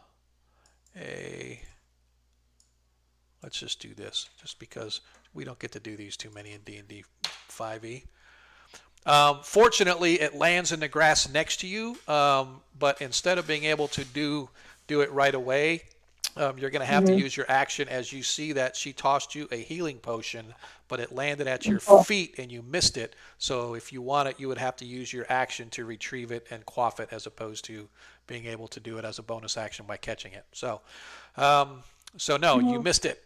let's just do this, just because we don't get to do these too many in D&D 5e. Fortunately, it lands in the grass next to you, but instead of being able to do it right away, you're going to have to use your action as you see that she tossed you a healing potion, but it landed at your feet and you missed it. So if you want it, you would have to use your action to retrieve it and quaff it as opposed to being able to do it as a bonus action by catching it. So no, you missed it.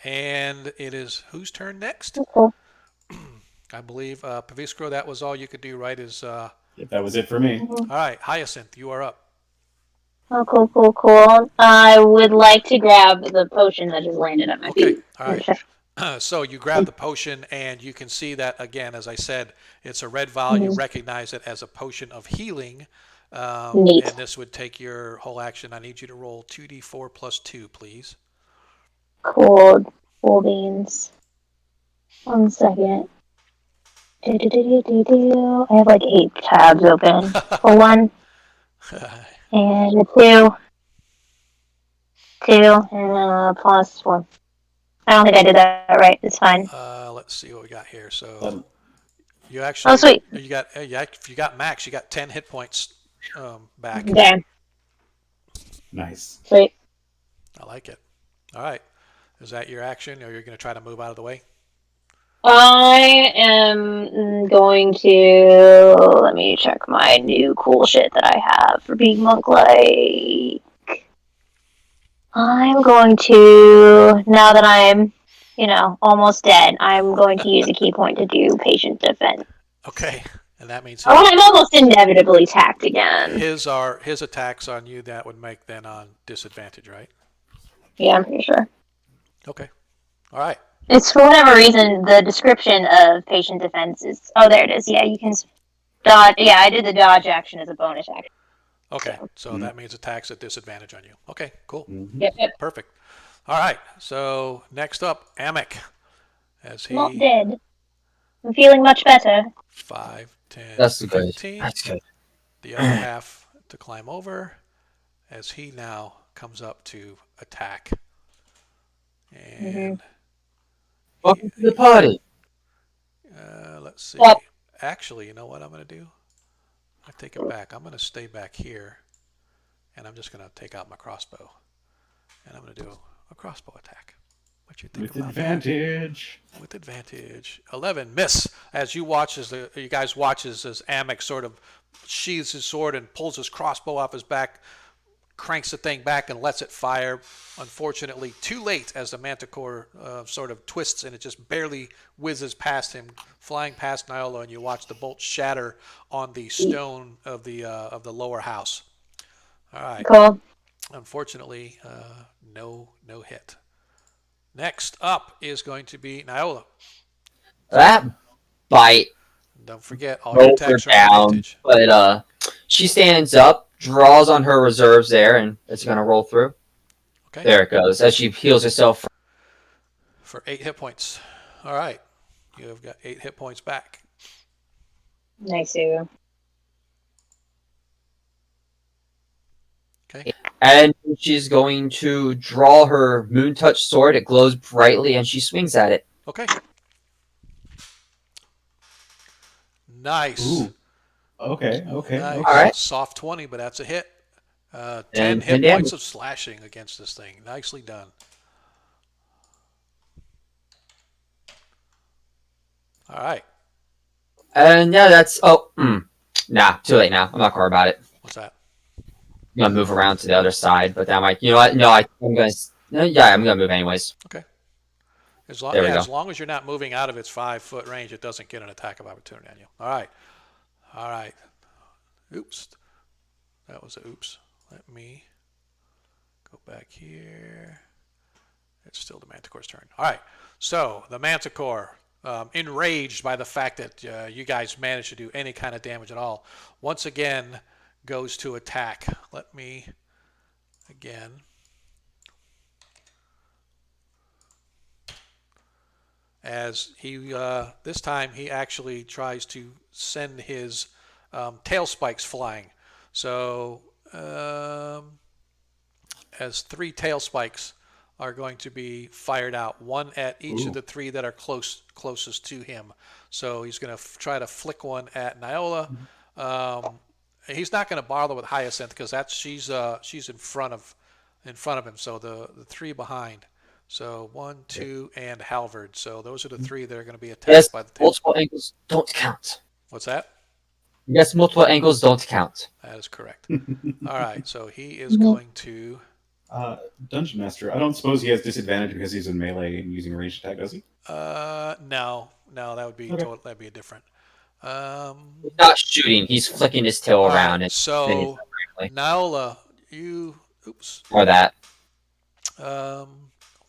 And it is whose turn next? I believe, Paviskro, that was all you could do, right? That was it for me. All right, Hyacinth, you are up. Oh, cool. I would like to grab the potion that just landed at my feet. All right. So you grab the potion, and you can see that, again, as I said, it's a red vial. You recognize it as a potion of healing. Neat. And this would take your whole action. I need you to roll 2d4 plus 2, please. Cool beans. 1 second. I have like 8 tabs open. A 1 and a 2, and a plus 1. I don't think I did that right. It's fine. Let's see what we got here. So you Oh, actually, sweet. you got max. You got 10 hit points back. Damn. Nice. Sweet. I like it. All right. Is that your action, or you're going to try to move out of the way? I am going to let me check my new cool shit that I have for being monk-like. I'm going to, now that I'm, almost dead, I'm going to use a key point to do patient defense. Okay, and that means I'm almost inevitably attacked again. his attacks on you that would make then on disadvantage, right? Yeah, I'm pretty sure. Okay. All right. It's for whatever reason the description of patient defense is. Oh, there it is. Yeah, you can dodge. Yeah, I did the dodge action as a bonus action. Okay, so that means attacks at disadvantage on you. Okay, cool. Mm-hmm. Yep. Perfect. All right, so next up, Amic. As he Not dead. I'm feeling much better. 5, 10, That's 15. good. That's good. The other half to climb over as he now comes up to attack. And Welcome to the party. let's see. Yep. Actually, you know what I'm going to do? I take it back. I'm going to stay back here, and I'm just going to take out my crossbow, and I'm going to do a crossbow attack. What you think With about advantage. that? With advantage. 11, miss. As you watch, you guys watch as Amic sort of sheathes his sword and pulls his crossbow off his back, cranks the thing back and lets it fire. Unfortunately, too late as the manticore sort of twists and it just barely whizzes past him, flying past Niola, and you watch the bolt shatter on the stone of the lower house. All right. Cool. Unfortunately, no hit. Next up is going to be Niola. That bite Don't forget, all your rolled her attacks are down, advantage. but she stands up, draws on her reserves there, and it's gonna roll through. Okay. There it goes. As she heals herself. For 8 hit points. All right. You have got 8 hit points back. Nice, you. Okay. And she's going to draw her moon touch sword. It glows brightly, and she swings at it. Okay. Nice. Ooh. Okay. Nice. All right. Soft 20, but that's a hit. 10 10 hit damage. points of slashing against this thing. Nicely done. All right. And yeah, that's nah, too late now. I'm not worried about it. What's that? I'm gonna move around to the other side, but then I'm like, you know what? No, I'm gonna move anyways. Okay. As There we go. long as you're not moving out of its 5-foot range, it doesn't get an attack of opportunity on you. All right. All right. Oops. That was a oops. Let me go back here. It's still the Manticore's turn. All right. So the Manticore, enraged by the fact that you guys managed to do any kind of damage at all, once again goes to attack. Let me again. As he this time he actually tries to send his tail spikes flying. So as 3 tail spikes are going to be fired out, one at each of the 3 that are closest to him. So he's going to try to flick one at Niola. He's not going to bother with Hyacinth because she's in front of him. So the 3 behind. So 1, 2, and Halvard. So those are the 3 that are going to be attacked by the tail. Multiple angles don't count. What's that? Yes, multiple angles don't count. That is correct. All right, so he is going to. Dungeon Master. I don't suppose he has disadvantage because he's in melee and using a ranged attack, does he? No, that would be that'd be a different. He's not shooting. He's flicking his tail around. Right, so Niola, oops. Or that.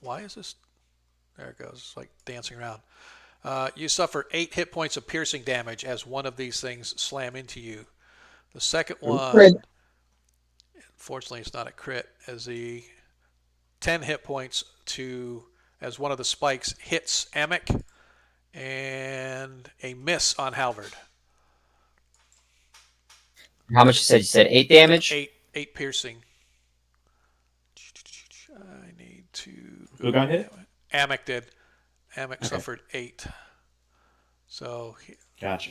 Why is this? There it goes. It's like dancing around. You suffer 8 hit points of piercing damage as one of these things slam into you. The second one, unfortunately, it's not a crit, as the 10 hit points as one of the spikes hits Amic, and a miss on Halvard. How much you said? You said 8 damage? 8 piercing. I need to. Who got hit? Amek did. Amek suffered 8. So Gotcha.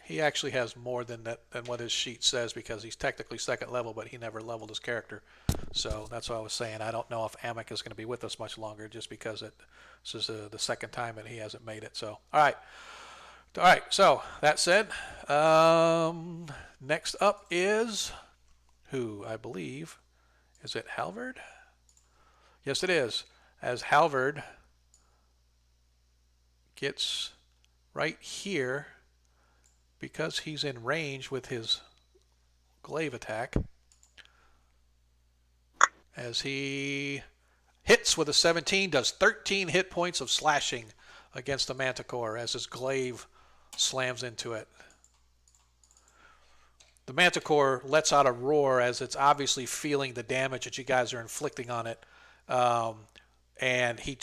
he actually has more than what his sheet says because he's technically second level, but he never leveled his character. So that's what I was saying. I don't know if Amek is going to be with us much longer just because this is the second time and he hasn't made it. So, all right. So that said, next up is who I believe is it Halvard? Yes, it is. As Halvard gets right here, because he's in range with his glaive attack, as he hits with a 17, does 13 hit points of slashing against the Manticore as his glaive slams into it. The Manticore lets out a roar as it's obviously feeling the damage that you guys are inflicting on it. And he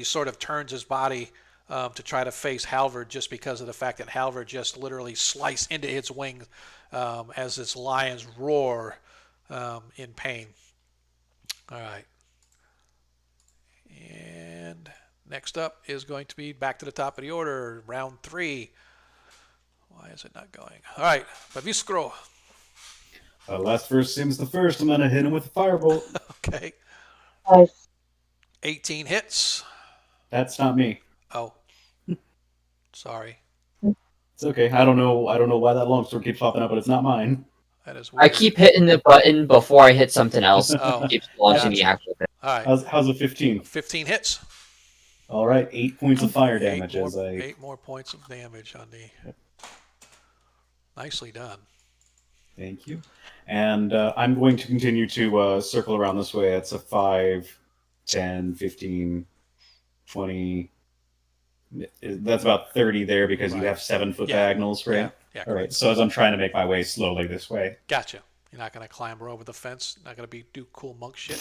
sort of turns his body to try to face Halvard just because of the fact that Halvard just literally sliced into its wings as its lions roar in pain. All right. And next up is going to be back to the top of the order, round 3. Why is it not going? All right, Paviskro. Last verse Sim's the first. I'm going to hit him with a firebolt. Okay. 18 hits. That's not me. Oh. Sorry. It's okay. I don't know why that longsword keeps popping up, but it's not mine. That is weird. I keep hitting the button before I hit something else. Oh. It keeps launching Gotcha. the actual hit. All right. How's a 15? 15 hits. All right, 8 points of fire damage. 8 more points of damage on the... Yep. Nicely done. Thank you. And I'm going to continue to circle around this way. It's a 5, 10, 15, 20... That's about 30 there because you have 7-foot diagonals, right? Yeah. All right, so as I'm trying to make my way slowly this way. Gotcha. You're not going to clamber over the fence? Not going to do cool monk shit?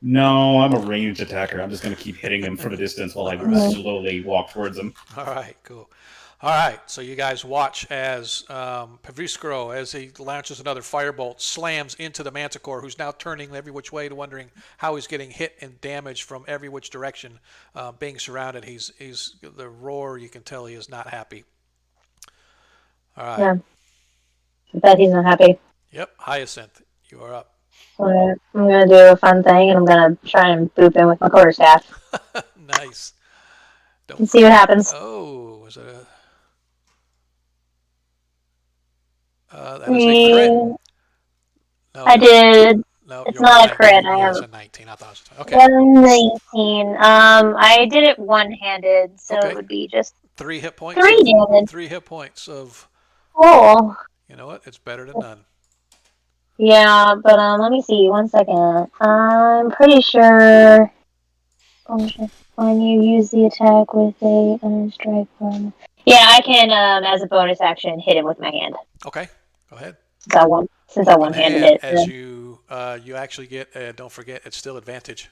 No, I'm a ranged attacker. I'm just going to keep hitting him from a distance while I slowly walk towards him. All right, cool. All right, so you guys watch as Paviskro, as he launches another firebolt, slams into the Manticore, who's now turning every which way, wondering how he's getting hit and damaged from every which direction, being surrounded. He's the roar. You can tell he is not happy. All right. Yeah. I bet he's not happy. Yep, Hyacinth, you are up. I'm gonna do a fun thing, and I'm gonna try and boop him with my quarterstaff. Nice. And see what happens. Oh, was it a... that is a crit. No, I did. No, it's not a crit. I have a 19. I thought it was okay. 19. I did it one-handed, so it would be just 3 hit points. 3 damage. 3 hit points of. Cool. You know what? It's better than none. Yeah, but let me see. 1 second. I'm pretty sure when you use the attack with a strike one. Yeah, I can, as a bonus action, hit him with my hand. Okay, go ahead. Since I one-handed it. As you actually get, don't forget, it's still advantage.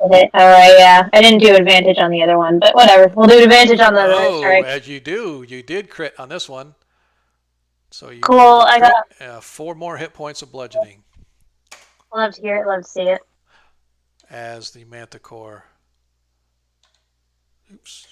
Okay. All right, yeah. I didn't do advantage on the other one, but whatever. We'll do advantage on the other strike. As you did crit on this one. So you cool. I got 4 more hit points of bludgeoning. Love to hear it. Love to see it. As the Manticore. Oops,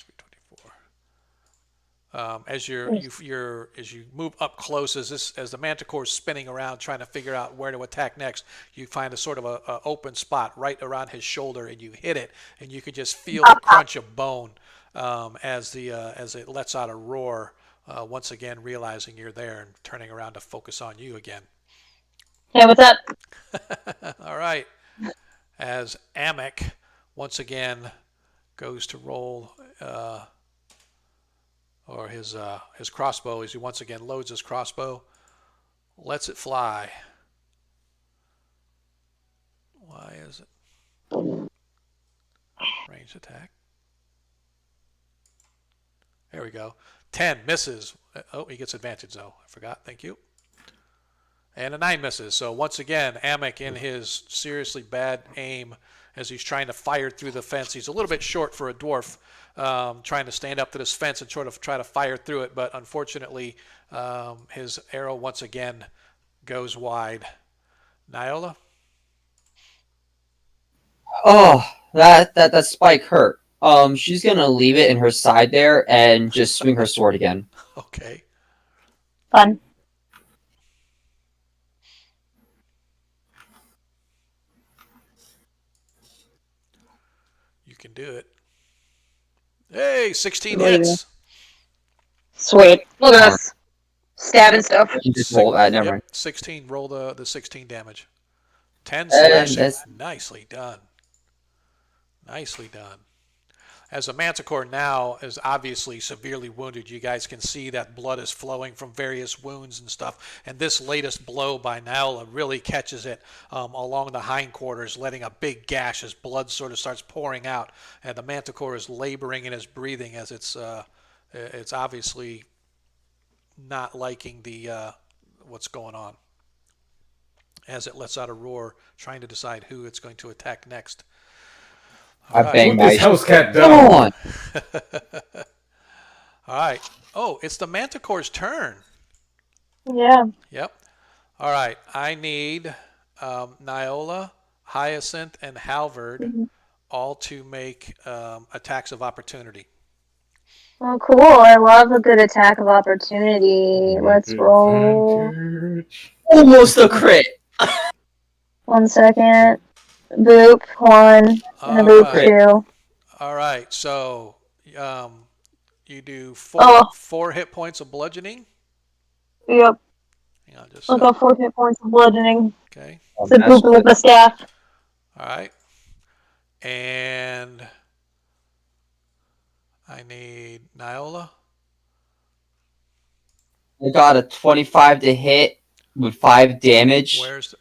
324. As you move up close, as the Manticore is spinning around trying to figure out where to attack next, you find a sort of a open spot right around his shoulder, and you hit it, and you can just feel the crunch of bone as it lets out a roar. Once again, realizing you're there and turning around to focus on you again. Hey, what's up? All right. As Amek once again goes to roll, or his crossbow, as he once again loads his crossbow, lets it fly. Why is it? Range attack. There we go. 10 misses. Oh, he gets advantage though. I forgot. Thank you. And a 9 misses. So once again, Amek in his seriously bad aim as he's trying to fire through the fence. He's a little bit short for a dwarf, trying to stand up to this fence and sort of try to fire through it. But unfortunately, his arrow once again goes wide. Nyola? Oh, that spike hurt. She's gonna leave it in her side there and just swing her sword again. Okay. Fun. You can do it. Hey, 16 Really? hits. Sweet. Look at us. Stabbing stuff. You just roll that. Never Yep, mind. 16. Roll the 16 damage. 10 And slashing. that's Nicely done. Nicely done. As a Manticore now is obviously severely wounded, you guys can see that blood is flowing from various wounds and stuff. And this latest blow by Naola really catches it along the hindquarters, letting a big gash as blood sort of starts pouring out. And the Manticore is laboring in his breathing as it's obviously not liking the what's going on. As it lets out a roar, trying to decide who it's going to attack next. I banged Put my this house cat Come down. on. All right. Oh, it's the Manticore's turn. Yeah. Yep. All right. I need Niola, Hyacinth, and Halvard all to make attacks of opportunity. Oh, cool. I love a good attack of opportunity. Let's roll. Advantage. Almost a crit. 1 second. Boop. 1. And a All boop. right. 2. All right. So you do Oh. 4 hit points of bludgeoning. Yep. Hang on, just I'll go 4 hit points of bludgeoning. okay. It's a boop with the staff. All right. And I need Niola. I got a 25 to hit with 5 damage. Where's the...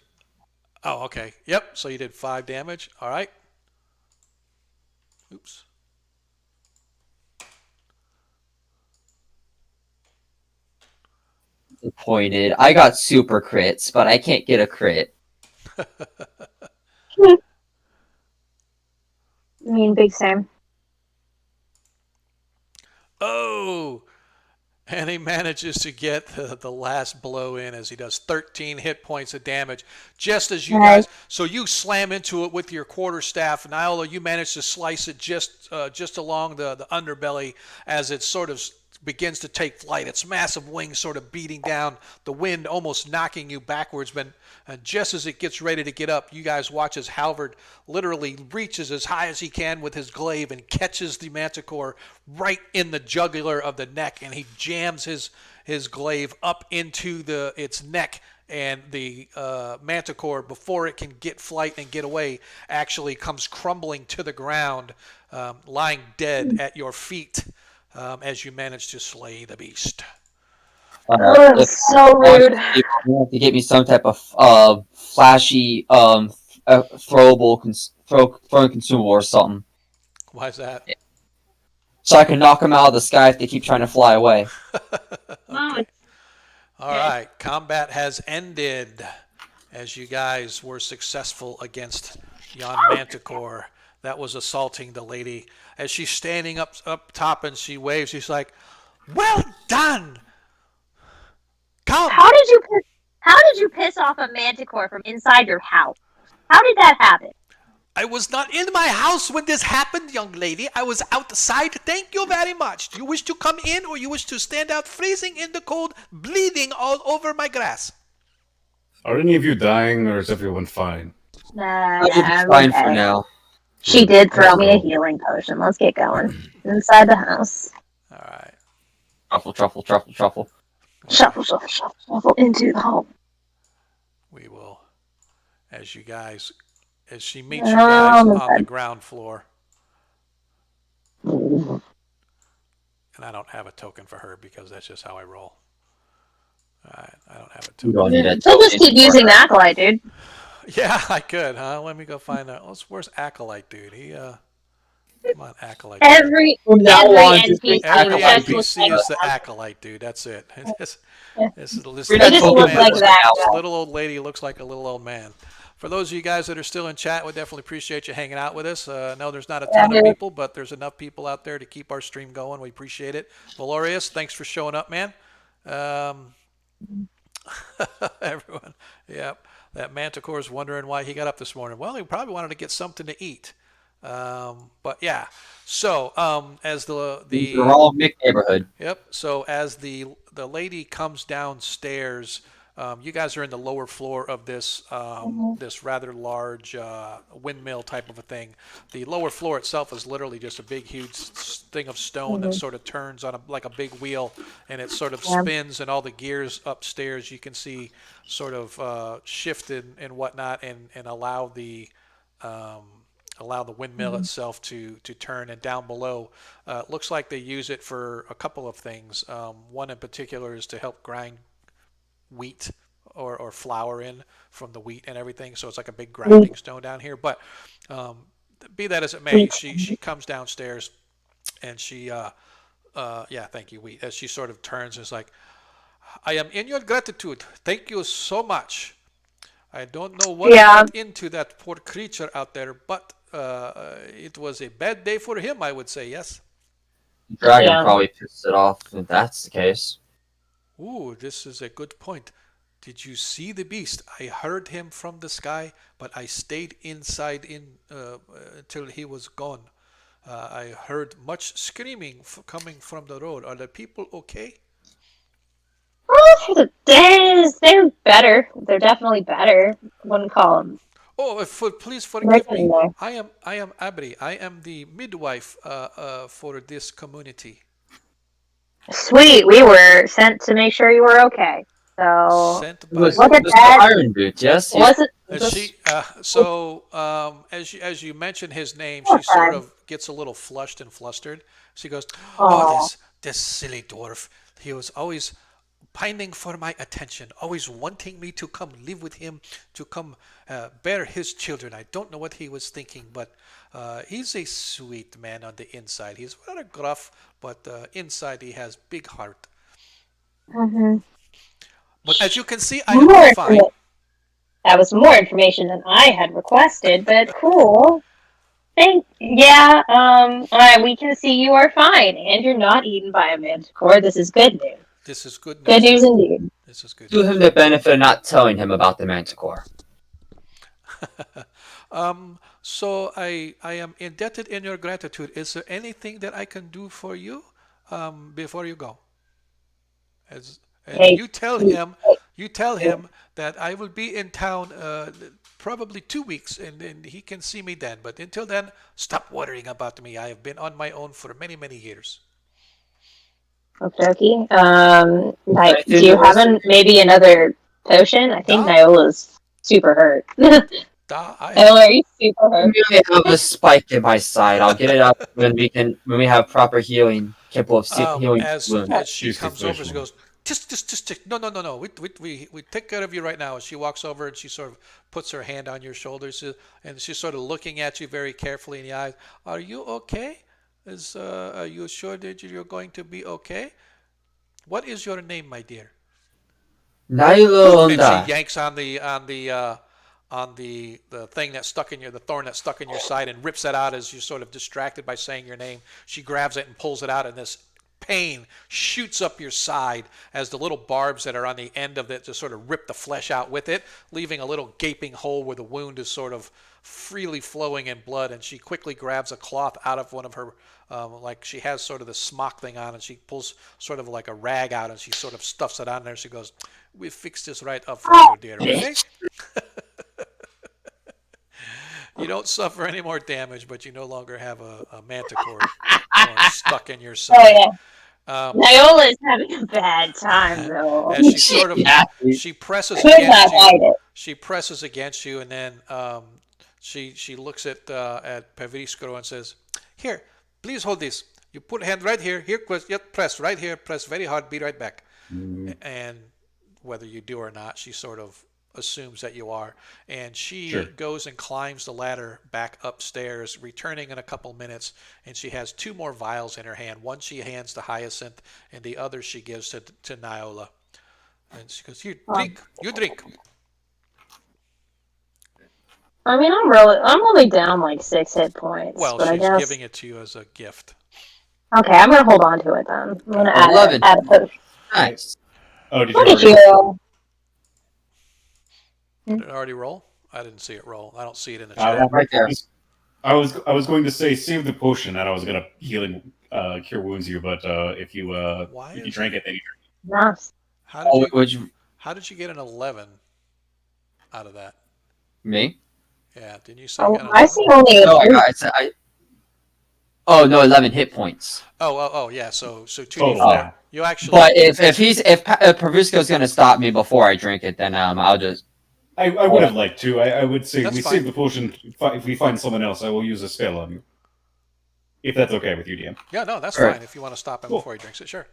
Oh, okay. Yep. So you did 5 damage. All right. Oops. Disappointed. I got super crits, but I can't get a crit. I mean, big same. Oh! And he manages to get the last blow in as he does 13 hit points of damage. Just as you guys, so you slam into it with your quarterstaff. Niola, you manage to slice it just along the underbelly as it sort of begins to take flight. Its massive wings sort of beating down, the wind almost knocking you backwards. But just as it gets ready to get up, you guys watch as Halvard literally reaches as high as he can with his glaive and catches the Manticore right in the jugular of the neck, and he jams his glaive up into its neck. And the Manticore, before it can get flight and get away, actually comes crumbling to the ground, lying dead at your feet. As you manage to slay the beast. So rude. You have to get me some type of flashy throwing consumable or something. Why is that? So I can knock them out of the sky if they keep trying to fly away. Okay. All right. Combat has ended as you guys were successful against Yon Manticore that was assaulting the lady. As she's standing up top and she waves, she's like, "Well done! Come!" How did you piss off a manticore from inside your house? How did that happen? I was not in my house when this happened, young lady. I was outside. Thank you very much. Do you wish to come in or you wish to stand out freezing in the cold, bleeding all over my grass? Are any of you dying, or is everyone fine? I'm fine for now. She did throw me a healing potion. Let's get going. Inside the house. All right. Truffle. Shuffle, shuffle, shuffle, shuffle into the home. We will, as she meets you guys on the ground floor. And I don't have a token for her because that's just how I roll. All right, I don't have a token. So just keep using the acolyte, dude. Yeah, I could, huh? Let me go find out. Where's Acolyte, dude? Come on, Acolyte. Every NPC is the Acolyte, dude. That's it. This little old lady looks like a little old man. For those of you guys that are still in chat, we definitely appreciate you hanging out with us. No, there's not a ton of people, but there's enough people out there to keep our stream going. We appreciate it. Valorius, thanks for showing up, man. Everyone, yep. That Manticore's wondering why he got up this morning. Well, he probably wanted to get something to eat. But yeah, so as the They're all Mick neighborhood. Yep. So as the lady comes downstairs, you guys are in the lower floor of this this rather large windmill type of a thing. The lower floor itself is literally just a big, huge thing of stone that sort of turns on like a big wheel, and it sort of spins, and all the gears upstairs you can see sort of shift and whatnot, and um, allow the windmill itself to turn. And down below, it looks like they use it for a couple of things. One in particular is to help grind wheat or flour in from the wheat and everything. So it's like a big grinding stone down here. But be that as it may, she comes downstairs and she yeah, thank you, wheat. As she sort of turns and is like, I am in your gratitude. Thank you so much. I don't know what went into that poor creature out there, but it was a bad day for him, I would say, yes. Dragon probably pissed it off if that's the case. Ooh, this is a good point. Did you see the beast? I heard him from the sky, but I stayed inside until he was gone. I heard much screaming coming from the road. Are the people okay? They're better. They're definitely better. Wouldn't call them. Oh, please forgive me. I am Abri. I am the midwife for this community. Sweet. We were sent to make sure you were okay. So sent by look at that. Iron Boot, yes. As you mention his name, she sort of gets a little flushed and flustered. She goes, "Oh, this silly dwarf. He was always pining for my attention, always wanting me to come live with him, to come bear his children. I don't know what he was thinking, but he's a sweet man on the inside. He's rather gruff, but inside he has big heart." But as you can see, I am fine. That was more information than I had requested, but cool. We can see you are fine, and you're not eaten by a manticore. This is good news. This is good news. Good news indeed. This is good. Do him the benefit of not telling him about the manticore. So I am indebted in your gratitude. Is there anything that I can do for you before you go? You tell him that I will be in town probably 2 weeks, and he can see me then. But until then, stop worrying about me. I have been on my own for many, many years. Okay. Do you have maybe another potion? I think Nyola's super hurt. Nyola, are you super hurt? I have a spike in my side. I'll get it up when we have proper healing. Healing. As she comes over, she goes, just, no. We take care of you right now. As she walks over and she sort of puts her hand on your shoulders, and she's sort of looking at you very carefully in the eyes. Are you okay? Are you sure that you're going to be okay? What is your name, my dear? Nyla. And she yanks on the thing that's stuck in the thorn that's stuck in your side, and rips it out as you're sort of distracted by saying your name. She grabs it and pulls it out, and this pain shoots up your side as the little barbs that are on the end of it just sort of rip the flesh out with it, leaving a little gaping hole where the wound is sort of freely flowing in blood. And she quickly grabs a cloth out of one of her, like she has sort of the smock thing on, and she pulls sort of like a rag out, and she sort of stuffs it on there. She goes, "We fixed this right up for you, dear, okay?" You don't suffer any more damage, but you no longer have a manticore stuck in your side. Oh, yeah. Nyola's having a bad time, though. As she sort of she presses against you. She presses against you, and then she looks at Pavriskro and says, "Here, please hold this. You put hand right here. Here, press right here. Press very hard. Be right back." And whether you do or not, she sort of assumes that you are, and she goes and climbs the ladder back upstairs, returning in a couple minutes, and she has 2 more vials in her hand. One she hands to Hyacinth, and the other she gives to Nyola. And she goes, "Here, drink. You drink." I mean, I'm only down like 6 hit points. Well, but she's giving it to you as a gift. Okay, I'm gonna hold on to it then. I'm gonna add a potion. Nice. Oh, did you? Look at you. Did it already roll? I didn't see it roll. I don't see it in the chat. Right there. I was going to say save the potion, and I was gonna cure wounds you, but if you drank it, then you Nice. How did you get an 11 out of that? Me? Yeah, didn't you say you got an I 11? see only No, a three. Oh no, 11 hit points. Oh, yeah. So 2d4. Total, yeah. You actually. But if Pervisco's gonna stop me before I drink it, then I'll just. I would have liked to. I would say That's we fine. save the potion. If we find someone else, I will use a spell on you. If that's okay with you, DM. Yeah, no, that's All right. fine. If you want to stop him Cool. before he drinks it, sure.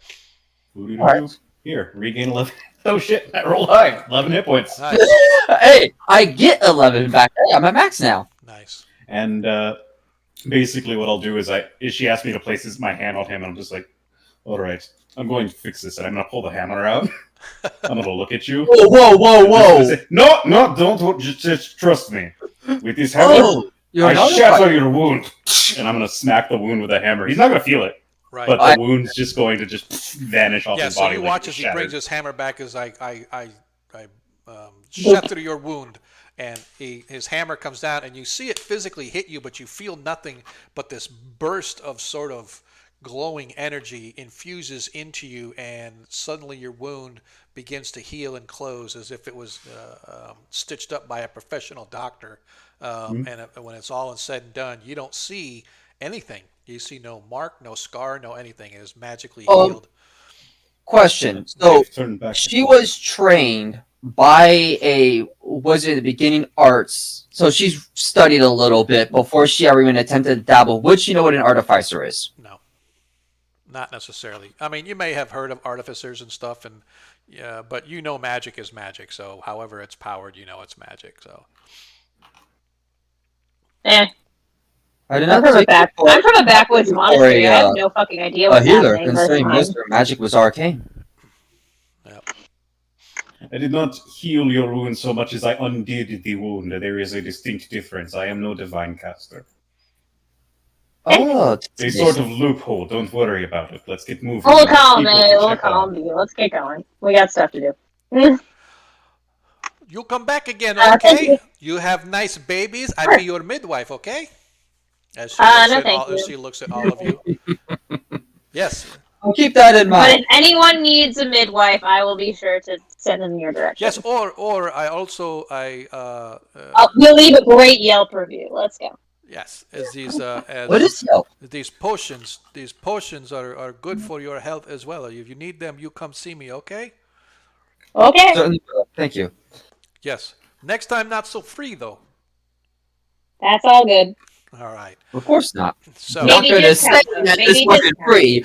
Alright. Here, regain 11. Oh shit, I rolled high. 11 hit points. Nice. Hey, I get 11 back. Hey, I'm at max now. Nice. And basically, what I'll do is she asked me to place my hand on him, and I'm just like, all right, I'm going to fix this, and I'm gonna pull the hammer out. I'm gonna look at you. Whoa! No, don't. Just trust me. With this hammer, Oh, you're I not shatter your wound, and I'm gonna smack the wound with a hammer. He's not gonna feel it, Right. but the wound's just going to just vanish off Yeah, his so body. you like watch it as was he shattered. brings his hammer back as I shatter your wound, and his hammer comes down, and you see it physically hit you, but you feel nothing but this burst of sort of glowing energy infuses into you, and suddenly your wound begins to heal and close as if it was stitched up by a professional doctor. And when it's all said and done, you don't see anything. You see no mark, no scar, no anything. It is magically healed. Question. So Turn back. she was trained by was it the beginning arts? So she's studied a little bit before she ever even attempted to dabble. Would she know what an artificer is? No, not necessarily. I mean, you may have heard of artificers and stuff, and yeah, but you know magic is magic. So however it's powered, you know it's magic. So I did I'm not from take it for I'm from a backwoods monastery. I have a no fucking idea a what's healer, happening. That's considering fine. most of her magic was arcane. I did not heal your wound so much as I undid the wound. There is a distinct difference. I am no divine caster. Oh, It's a sort of loophole. Don't worry about it. Let's get moving. We'll call People me. to We'll check call on. me. Let's get going. We got stuff to do. you'll come back again, Thank okay? you. You have nice babies. I'll be your midwife, okay? As she No, thank you. she looks at all of you. Yes. I'll keep that in But mind. if anyone needs a midwife, I will be sure to send them in your direction. Yes. Or I also We'll leave a great Yelp review. Let's go. yes, as these What is Yelp? these potions are good for your health as well. If you need them, you come see me, okay? Okay. Certainly will. Thank you. Yes. Next time, not so free though. That's all good. All right. Of course not. So Not Maybe going to discount, say though. that Maybe this wasn't discount. free.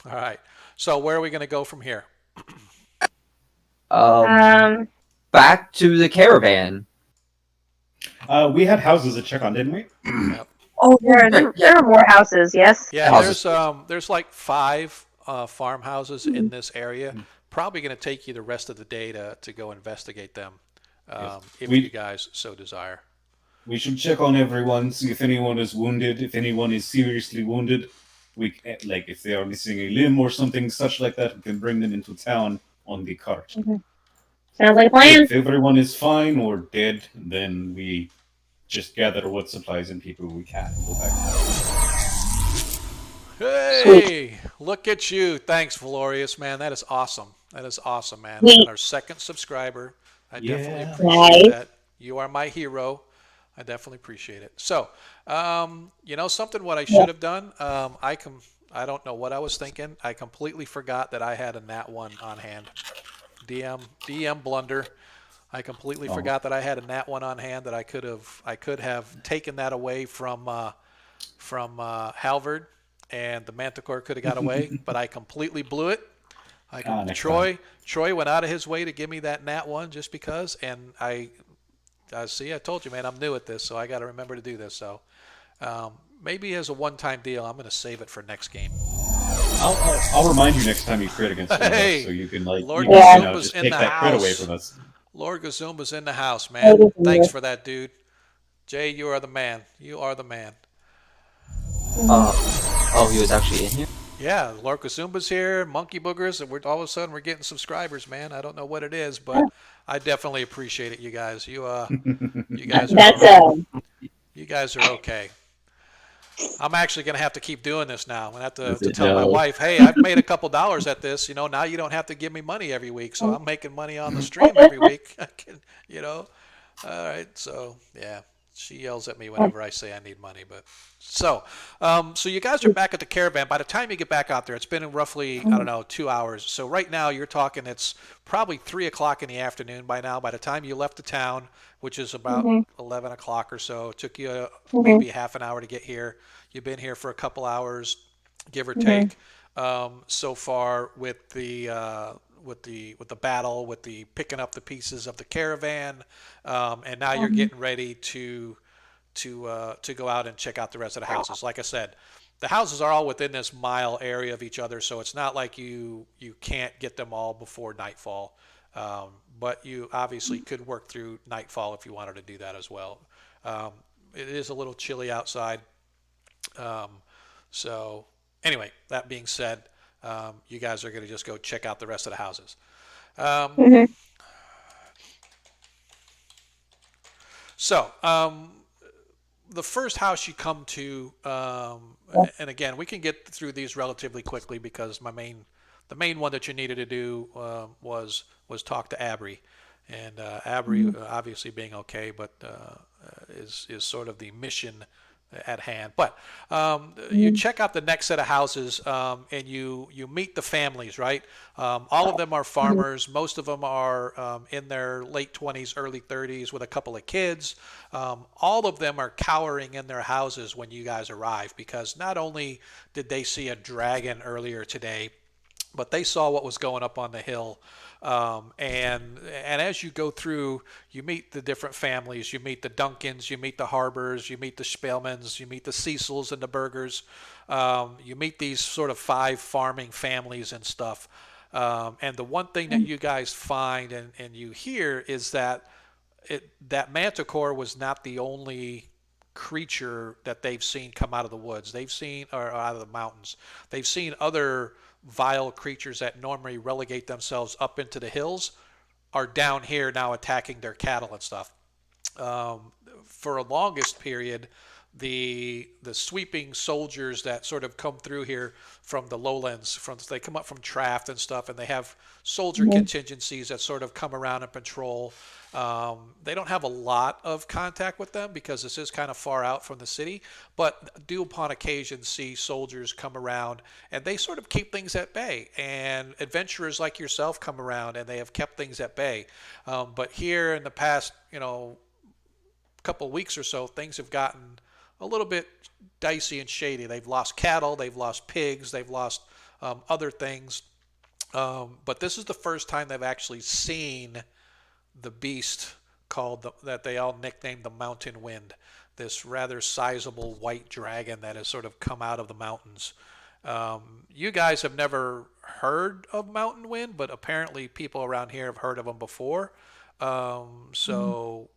all right. So where are we going to go from here? Back to the caravan. We had houses to check on, didn't we? Oh, there are more houses. Yes. Yeah, Houses. there's like 5 farmhouses in this area. Probably going to take you the rest of the day to go investigate them, if you guys so desire. We should check on everyone, see if anyone is wounded, if anyone is seriously wounded. If they are missing a limb or something such like that, we can bring them into town on the cart. Sounds like a plan. If everyone is fine or dead, then we just gather what supplies and people we can and go back. Hey, look at you. Thanks, Valorius, man. That is awesome. That is awesome, man. Sweet. Our second subscriber. I Yeah. definitely appreciate Nice. that. You are my hero. I definitely appreciate it. So, something what I should have done, I don't know what I was thinking. I completely forgot that I had a nat 1 on hand. DM blunder. I completely forgot that I had a nat 1 on hand, that I could have taken that away from Halvard, and the Manticore could have got away, but I completely blew it. Troy went out of his way to give me that nat 1 just because, and I told you, man, I'm new at this, so I got to remember to do this. So maybe as a one-time deal, I'm going to save it for next game. I'll remind you next time you crit against one of us, so you can Lord just in take the that crit away house. from us. Lord Gazumba's in the house, man. Thanks for that, dude. Jay, you are the man. You are the man. He was actually in here? Yeah, Lord Gazumba's here, Monkey Boogers, and all of a sudden we're getting subscribers, man. I don't know what it is, but I definitely appreciate it, you guys. You guys are guys are okay. I'm actually going to have to keep doing this now. I'm going to have to tell my wife, hey, I've made a couple dollars at this. Now you don't have to give me money every week. So I'm making money on the stream every week. I can, All right. So, yeah. She yells at me whenever I say I need money. But so you guys are back at the caravan. By the time you get back out there, it's been roughly, 2 hours. So right now you're talking it's probably 3 o'clock in the afternoon by now. By the time you left the town, which is about 11 o'clock or so, it took you maybe half an hour to get here. You've been here for a couple hours, give or take, so far with the battle, with the picking up the pieces of the caravan, and now you're getting ready to go out and check out the rest of the houses. Like I said, the houses are all within this mile area of each other, so it's not like you can't get them all before nightfall. But you obviously could work through nightfall if you wanted to do that as well. It is a little chilly outside. So anyway, that being said, you guys are going to just go check out the rest of the houses. So the first house you come to, and again, we can get through these relatively quickly because the main one that you needed to do was talk to Abry, and Abry obviously being okay, but is sort of the mission at hand. But you check out the next set of houses, and you meet the families, right? All of them are farmers. Most of them are in their late 20s, early 30s with a couple of kids. All of them are cowering in their houses when you guys arrive because not only did they see a dragon earlier today, but they saw what was going up on the hill. And as you go through, you meet the different families. You meet the Duncans, you meet the Harbors, you meet the Spelmans, you meet the Cecils and the Burgers. You meet these sort of 5 farming families and stuff. And the one thing that you guys find and you hear is that that manticore was not the only creature that they've seen come out of the woods. They've seen, or out of the mountains. They've seen other vile creatures that normally relegate themselves up into the hills are down here now attacking their cattle and stuff. For a longest period, the sweeping soldiers that sort of come through here from the lowlands, they come up from Traft and stuff, and they have soldier contingencies that sort of come around and patrol. They don't have a lot of contact with them because this is kind of far out from the city, but do upon occasion see soldiers come around, and they sort of keep things at bay. And adventurers like yourself come around, and they have kept things at bay. But here in the past, couple of weeks or so, things have gotten a little bit dicey and shady. They've lost cattle, they've lost pigs, they've lost other things. But this is the first time they've actually seen the beast that they all nicknamed the Mountain Wind, this rather sizable white dragon that has sort of come out of the mountains. You guys have never heard of Mountain Wind, but apparently people around here have heard of them before. So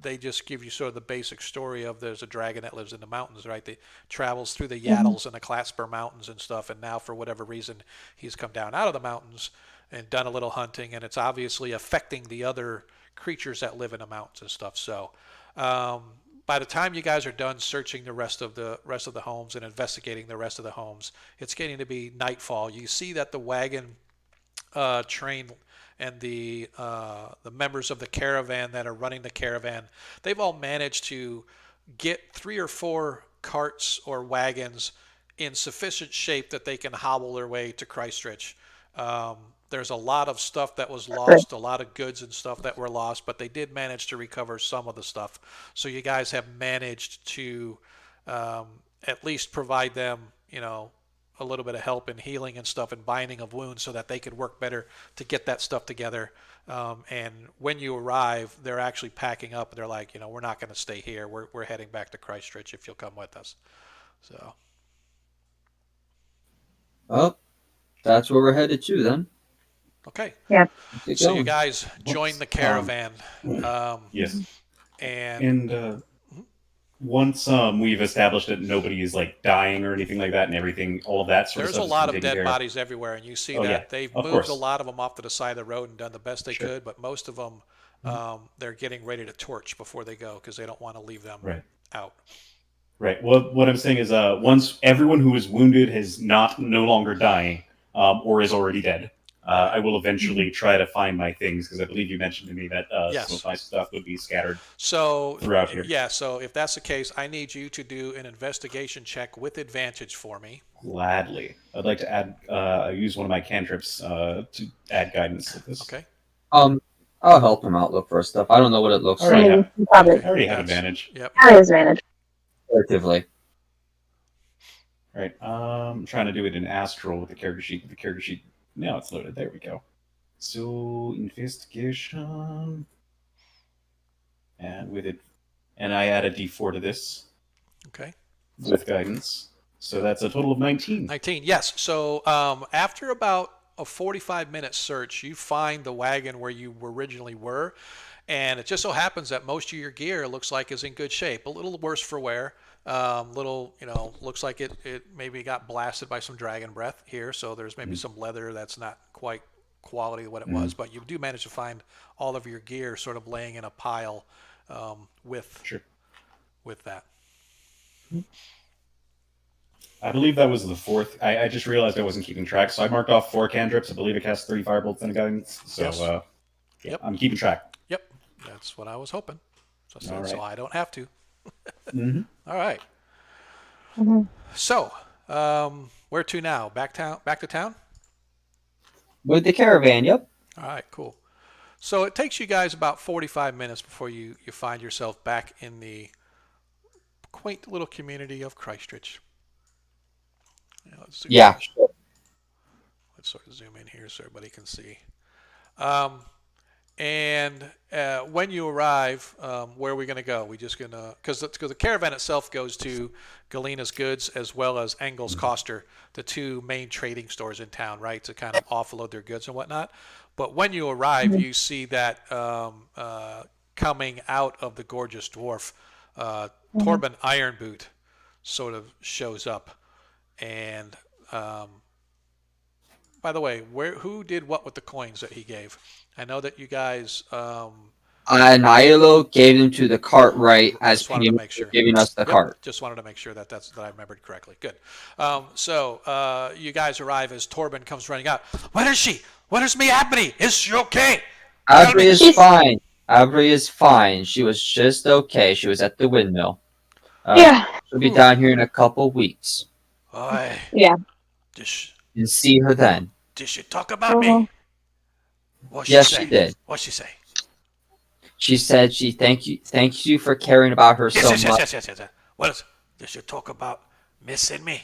they just give you sort of the basic story of there's a dragon that lives in the mountains, right? That travels through the Yaddles and the Clatspur Mountains and stuff, and now for whatever reason he's come down out of the mountains and done a little hunting, and it's obviously affecting the other creatures that live in the mountains and stuff. So by the time you guys are done searching the rest of the homes and investigating the rest of the homes, it's getting to be nightfall. You see that the wagon train and the members of the caravan that are running the caravan, they've all managed to get 3 or 4 carts or wagons in sufficient shape that they can hobble their way to Kreistrich. There's a lot of stuff that was lost, a lot of goods and stuff that were lost, but they did manage to recover some of the stuff. So you guys have managed to at least provide them, a little bit of help in healing and stuff and binding of wounds so that they could work better to get that stuff together. And when you arrive, they're actually packing up. They're like, we're not going to stay here. We're heading back to Kreistrich if you'll come with us. So. Well, that's where we're headed to then. Okay. Yeah. So you guys join the caravan. Yes. And once we've established that nobody is like dying or anything like that, and everything, all of that sort of stuff. There's a lot of dead bodies everywhere, and you see that they've moved a lot of them off to the side of the road and done the best they could, but most of them they're getting ready to torch before they go because they don't want to leave them out. Right. Well, what I'm saying is, once everyone who is wounded is no longer dying, or is already dead, I will eventually try to find my things because I believe you mentioned to me that Yes. some of my stuff would be scattered So throughout here. yeah. So if that's the case, I need you to do an investigation check with advantage for me. Gladly, I'd like to add use one of my cantrips to add guidance to this. Okay. I'll help him out look for stuff. I don't know what it looks All right. like Probably. I already have That's- advantage. Yep. That is advantage. relatively. All right. I'm trying to do it in astral with the character sheet. The character sheet. Now it's loaded. There we go. So investigation, and with it, and I add a D4 to this Okay. with guidance. So that's a total of 19. 19. Yes. So after about a 45-minute search, you find the wagon where you originally were, and it just so happens that most of your gear looks like is in good shape. A little worse for wear. Looks like it maybe got blasted by some dragon breath here. So there's maybe some leather that's not quite quality of what it was, but you do manage to find all of your gear sort of laying in a pile with that. I believe that was the fourth. I just realized I wasn't keeping track, so I marked off 4 cantrips. I believe it casts 3 firebolts and a guidance. So Yes. Yep. I'm keeping track. Yep, that's what I was hoping. So, All right. so I don't have to. Mm-hmm. All right. Mm-hmm. So, where to now? Back to town? With the caravan, yep. All right, cool. So it takes you guys about 45 minutes before you find yourself back in the quaint little community of Kreistrich. Yeah. Let's sort of zoom in here so everybody can see. And when you arrive, where are we going to go? We just going to, because the caravan itself goes to Galena's Goods as well as Engel's Koster, the 2 main trading stores in town, right, to kind of offload their goods and whatnot. But when you arrive, you see that coming out of the Gorgeous Dwarf, Torben Ironboot sort of shows up. And by the way, who did what with the coins that he gave? I know that you guys. Nihilo gave them to the cart right as Just wanted to payment make sure. for giving us the Yep, cart. Just wanted to make sure that I remembered correctly. Good. So you guys arrive as Torben comes running out. Where is she? What is me happening? Is she okay? Abri is fine. Abri is fine. She was just okay. She was at the windmill. Yeah. She'll be down here in a couple weeks. Yeah. And see her then. Did she talk about me? What'd Yes, she say? she did. What'd she say? She said she thanks you for caring about her so much. Yes. What is? Did she talk about missing me?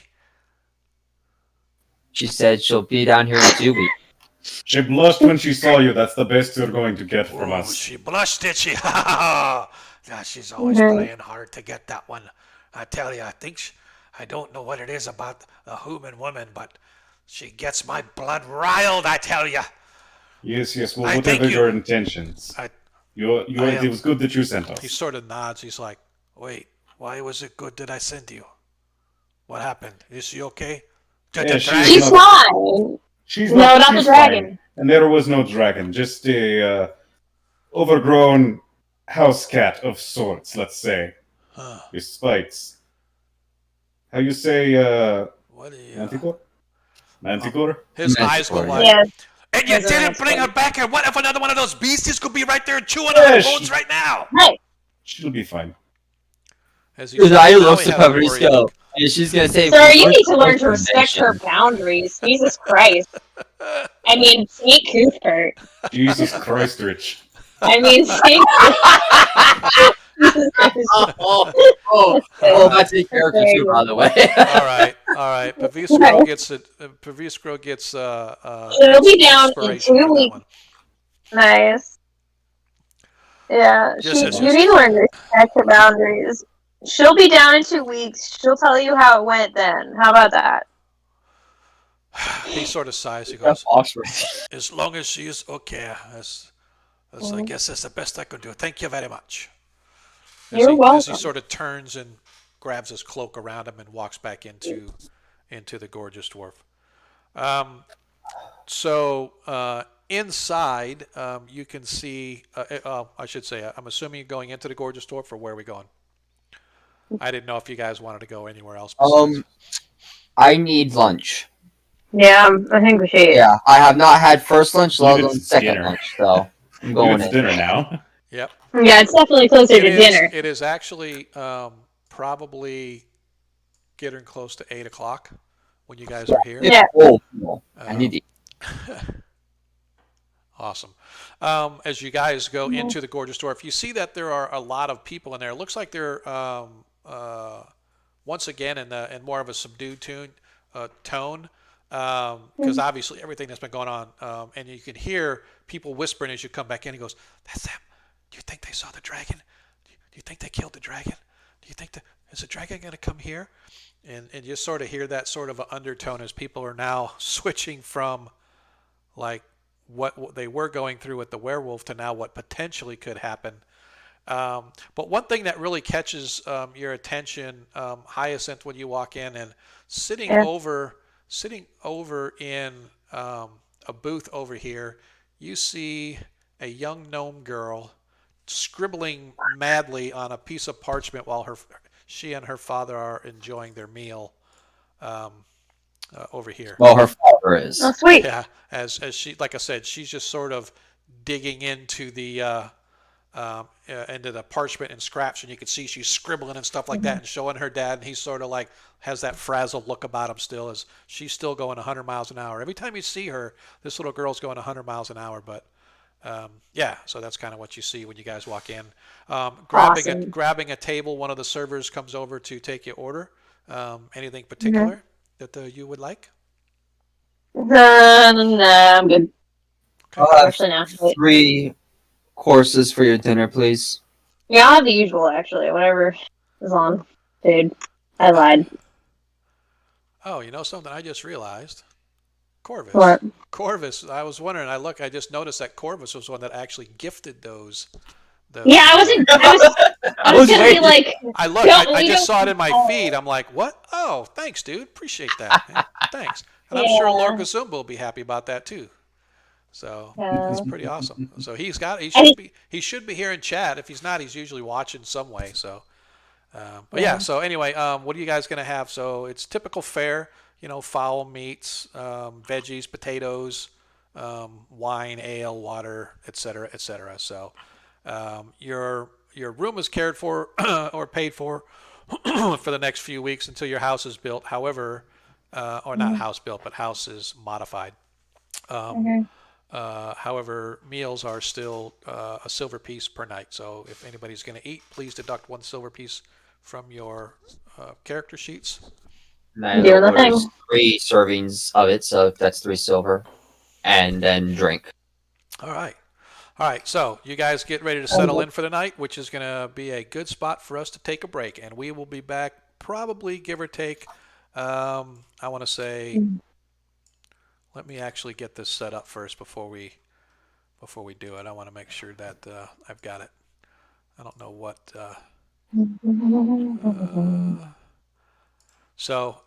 She said she'll be down here in 2 weeks. She blushed when she saw you. That's the best you're going to get from us. She blushed, did she? Yeah, she's always playing hard to get that one. I tell you, I don't know what it is about a human woman, but she gets my blood riled, I tell you. Yes. Well, whatever your intentions. It was good that you sent us. He sort of nods. He's like, wait, why was it good that I sent you? What happened? Is she okay? Yeah, she's fine. Not the dragon. Fine. And there was no dragon, just a overgrown house cat of sorts, let's say. With spikes. How you say, what Manticore? Manticore? His eyes go wide. Yes. And you didn't bring her back here. What if another one of those beasties could be right there chewing on her bones right now? Right. She'll be fine. Because I love the Fabrizio. And she's going to say... Sir, you need to learn to respect her boundaries. Jesus Christ. I mean, St. Cuthbert. Jesus Kreistrich. I mean, St. that's a character too, by the way. All right. Paviscro gets She'll be down in 2 weeks. Nice. Yeah, you need to learn to respect her boundaries. She'll be down in 2 weeks. She'll tell you how it went then. How about that? He sort of sighs. He goes, as long as she is okay, I guess that's the best I could do. Thank you very much. You're welcome. As he sort of turns and grabs his cloak around him and walks back into the Gorgeous Dwarf. Inside, you can see, I should say, I'm assuming you're going into the Gorgeous Dwarf, or where are we going? I didn't know if you guys wanted to go anywhere else. Besides. I need lunch. Yeah, I think we should. Yeah, I have not had first lunch, let alone It's second dinner. lunch, so I'm going It's in. dinner now. Yep. Yeah, it's definitely closer to dinner. It is actually probably getting close to 8 o'clock when you guys are here. Yeah. I need to eat. Awesome. As you guys go into the Gorgeous store, if you see that there are a lot of people in there, it looks like they're once again in more of a subdued tone, because obviously everything that's been going on, and you can hear people whispering as you come back in. He goes, "That's them. Do you think they saw the dragon? Do you think they killed the dragon? Do you think is the dragon going to come here?" And you sort of hear that sort of an undertone as people are now switching from like what they were going through with the werewolf to now what potentially could happen. But one thing that really catches your attention, Hyacinth, when you walk in and sitting over in a booth over here, you see a young gnome girl scribbling madly on a piece of parchment while she and her father are enjoying their meal over here. Well, her father is. Oh, sweet. Yeah, as she, like I said, she's just sort of digging into the parchment and scraps, and you can see she's scribbling and stuff like that and showing her dad, and he's sort of like has that frazzled look about him still, as she's still going 100 miles an hour. Every time you see her, this little girl's going 100 miles an hour, but yeah, so that's kind of what you see when you guys walk in. Grabbing a table, one of the servers comes over to take your order. Anything particular that you would like? No, I'm good. Okay. 3 courses for your dinner, please. Yeah, I'll have the usual, actually. Whatever is on. Dude, I lied. Oh, you know something I just realized? Corvus. What? Corvus. I was wondering. I just noticed that Corvus was one that actually gifted those. Yeah, I was gonna be like. I looked. I just saw it in my feed. I'm like, what? Oh, thanks, dude. Appreciate that. Man. Thanks. And I'm sure Lord Gazumba will be happy about that too. So it's pretty awesome. So he should be here in chat. If he's not, he's usually watching some way. So, but yeah. So anyway, what are you guys gonna have? So it's typical fare. You know, fowl meats, veggies, potatoes, wine, ale, water, etc., etc. So your room is cared for or paid for for the next few weeks until your house is built. However, or not house built, but house is modified. However, meals are still a silver piece per night. So if anybody's going to eat, please deduct 1 silver piece from your character sheets. And then 3 servings of it, so that's 3 silver, and then drink. All right. So you guys get ready to settle in for the night, which is going to be a good spot for us to take a break, and we will be back probably give or take. I want to say, let me actually get this set up first before we do it. I want to make sure that I've got it. I don't know what. So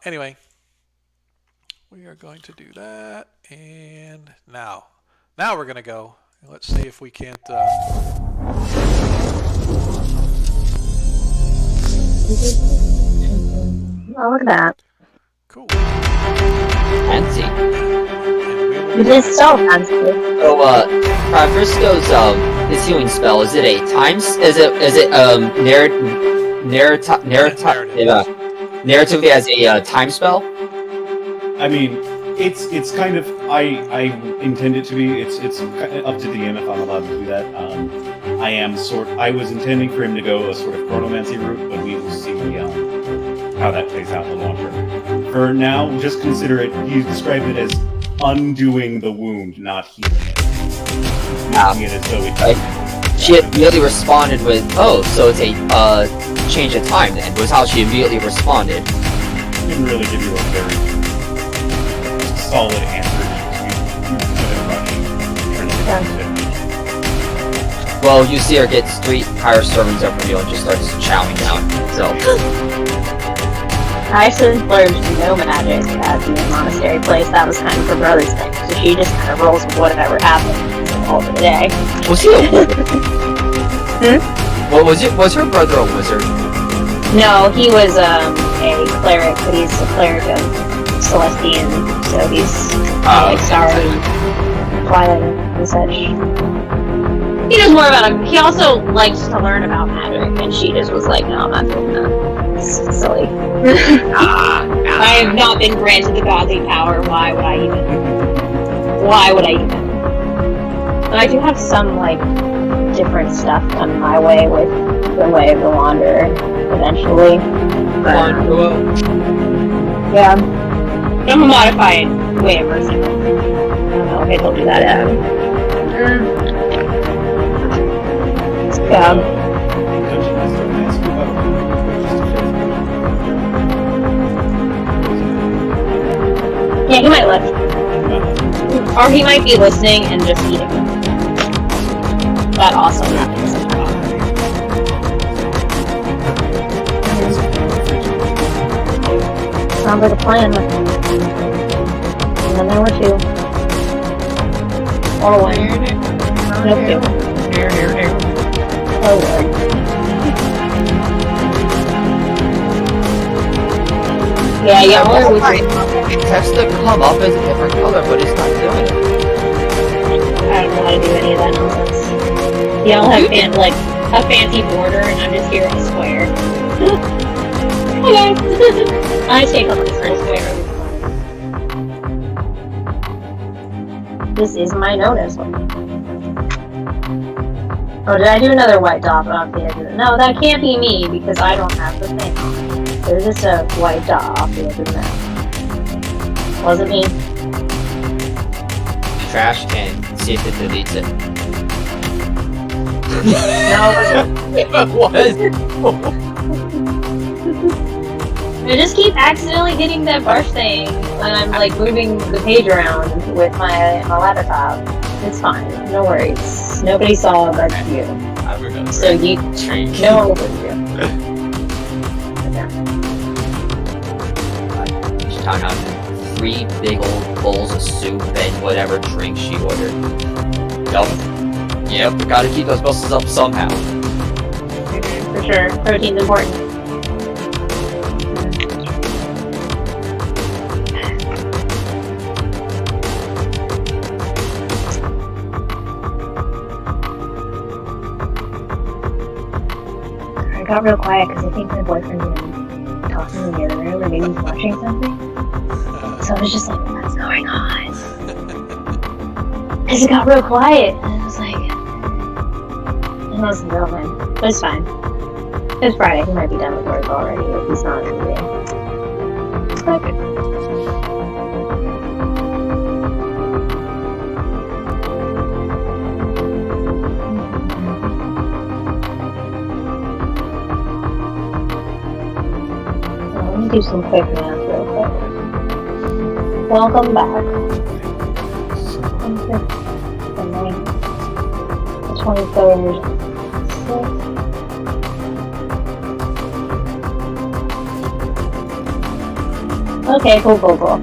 anyway, we are going to do that, and now we're going to go. Let's see if we can't. Oh, look at that. Cool. Fancy. It is so fancy. So, Frisco's his healing spell, is it a narratively as a time spell? I mean, it's kind of I intend it to be. It's up to DM if I'm allowed to do that. I was intending for him to go a sort of chronomancy route, but we will see how that plays out in the long term. For now, just consider it. He described it as undoing the wound, not healing it. Making it as though she immediately responded with, "Oh, so it's a change of time." Then was how she immediately responded. Didn't really give you a very solid answer. Well, you see her get 3 higher servings up from you and just starts chowing down. So Tyson learned no magic at the monastery place. That was kind of her brother's thing. So she just kind of rolls with whatever happens all the day. Was he a wizard? What was it? Was her brother a wizard? No, he was a cleric, but he's a cleric of Celestian, so he's like Starry, Twilight, and such. He knows more about him. He also likes to learn about magic, and she just was like, no, I'm not doing that. It's silly. I have not been granted the godly power. Why would I even? But I do have some, like, different stuff coming my way with the Way of the Wanderer, eventually. Yeah. I'm a modified way of version. I don't know if I told you that yet. Yeah, he might listen. Or he might be listening and just eating. That also happens sometimes. Sounds like a plan. And then there were two. Or one. Nope, two. Oh, Lord. Yeah, y'all are with me. It tests to come up as a different color, but it's not doing it. I don't know how to do any of that nonsense. Y'all have like a fancy border, and I'm just here in a square. Hey guys! I take up this little square. This is my notice. Oh, did I do another white dot off the edge of it? No, that can't be me, because I don't have the thing. There's just a white dot off the edge of the map. Wasn't me. Trash can. See if it deletes it. No, It was. I just keep accidentally hitting that brush thing when I'm like moving the page around with my laptop. It's fine, no worries. Nobody saw but you. I remember. So you drink. No one would you. She's talking about 3 big old bowls of soup and whatever drink she ordered. Yep, we gotta keep those muscles up somehow. For sure, protein's important. I got real quiet because I think my boyfriend's talking in the other room, or maybe he's watching something. So I was just like, what's going on? Because it got real quiet, and I was like, and I was like, oh man, but it's fine. It's Friday, he might be done with work already if he's not in the day. Okay. Let me do some quick math real quick. Welcome back. The 23rd. Okay, cool.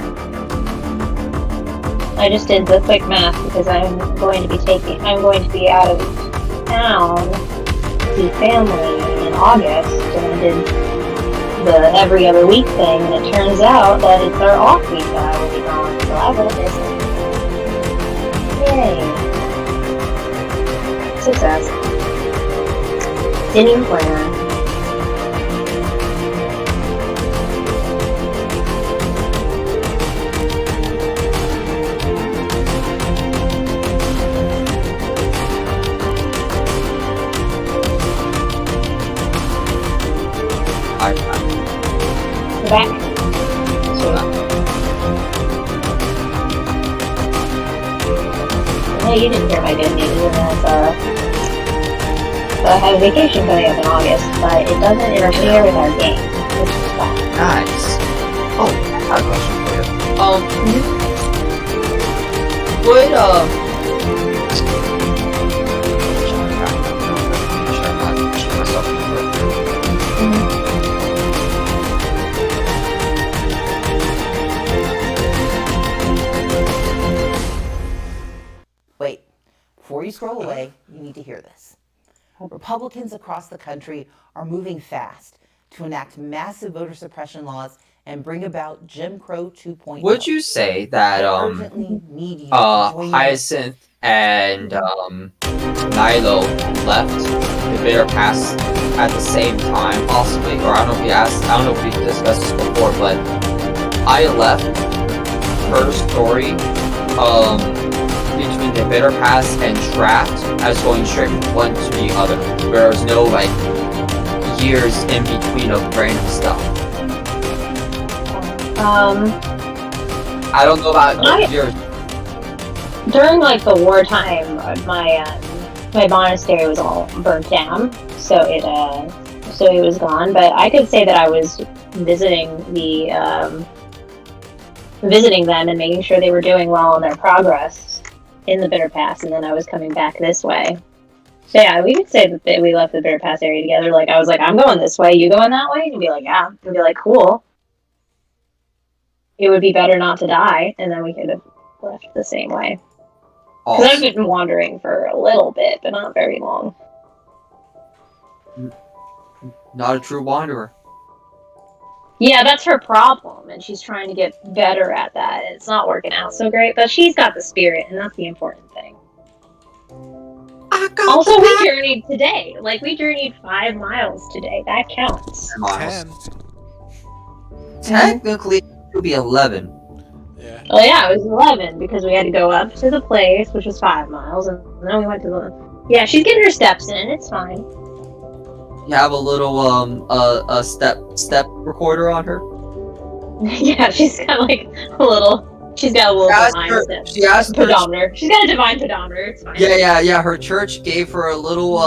I just did the quick math because I'm going to be out of town to see family in August, and I did the every other week thing, and it turns out that it's our off week that I will be gone, so I will miss it. Yay! Success. Didn't even plan. You're back. Hey, you didn't hear my good news, and that's, I have a vacation coming up in August, but it doesn't interfere with our game, which is fine. Nice. Oh, I have a question for you. Would, Wait, before you scroll away, you need to hear this. Republicans across the country are moving fast to enact massive voter suppression laws and bring about Jim Crow 2.0. Would you say that I urgently need you to join me. Hyacinth and Nilo left the Bitter Pass at the same time, possibly? Or I don't know if we discussed this before, but I left her story between the Bitter Pass and Draft as going straight from one to the other. There was no like years in between of random stuff. I don't know about yours. During like the wartime, my monastery was all burnt down, so it was gone. But I could say that I was visiting them and making sure they were doing well in their progress in the Bitter Pass, and then I was coming back this way. So yeah, we could say that we left the Bitter Pass area together. Like I was like, I'm going this way, you going that way? And you'd be like, yeah. And be like, cool. It would be better not to die, and then we could have left the same way. Because I've been wandering for a little bit, but not very long. Not a true wanderer. Yeah, that's her problem, and she's trying to get better at that. It's not working out so great, but she's got the spirit, and that's the important thing. Also, we journeyed today. Like, we journeyed 5 miles today. That counts. 10. Technically, it would be 11. Yeah. Oh yeah, it was 11 because we had to go up to the place, which was 5 miles, and then we went to the. Yeah, she's getting her steps in. It's fine. You have a little a step recorder on her. Yeah, she's got like a little. She's got a little divine step. She asked pedometer. She's got a divine pedometer. It's fine. Yeah. Her church gave her a little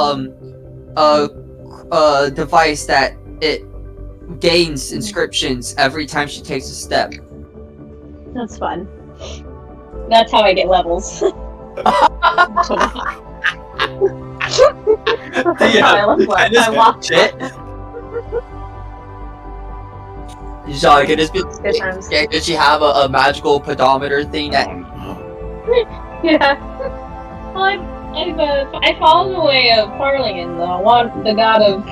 device that it gains inscriptions every time she takes a step. That's fun. That's how I get levels. I walk. Did she have a magical pedometer thing that? Yeah. Well, I follow the way of Parlingen, the god of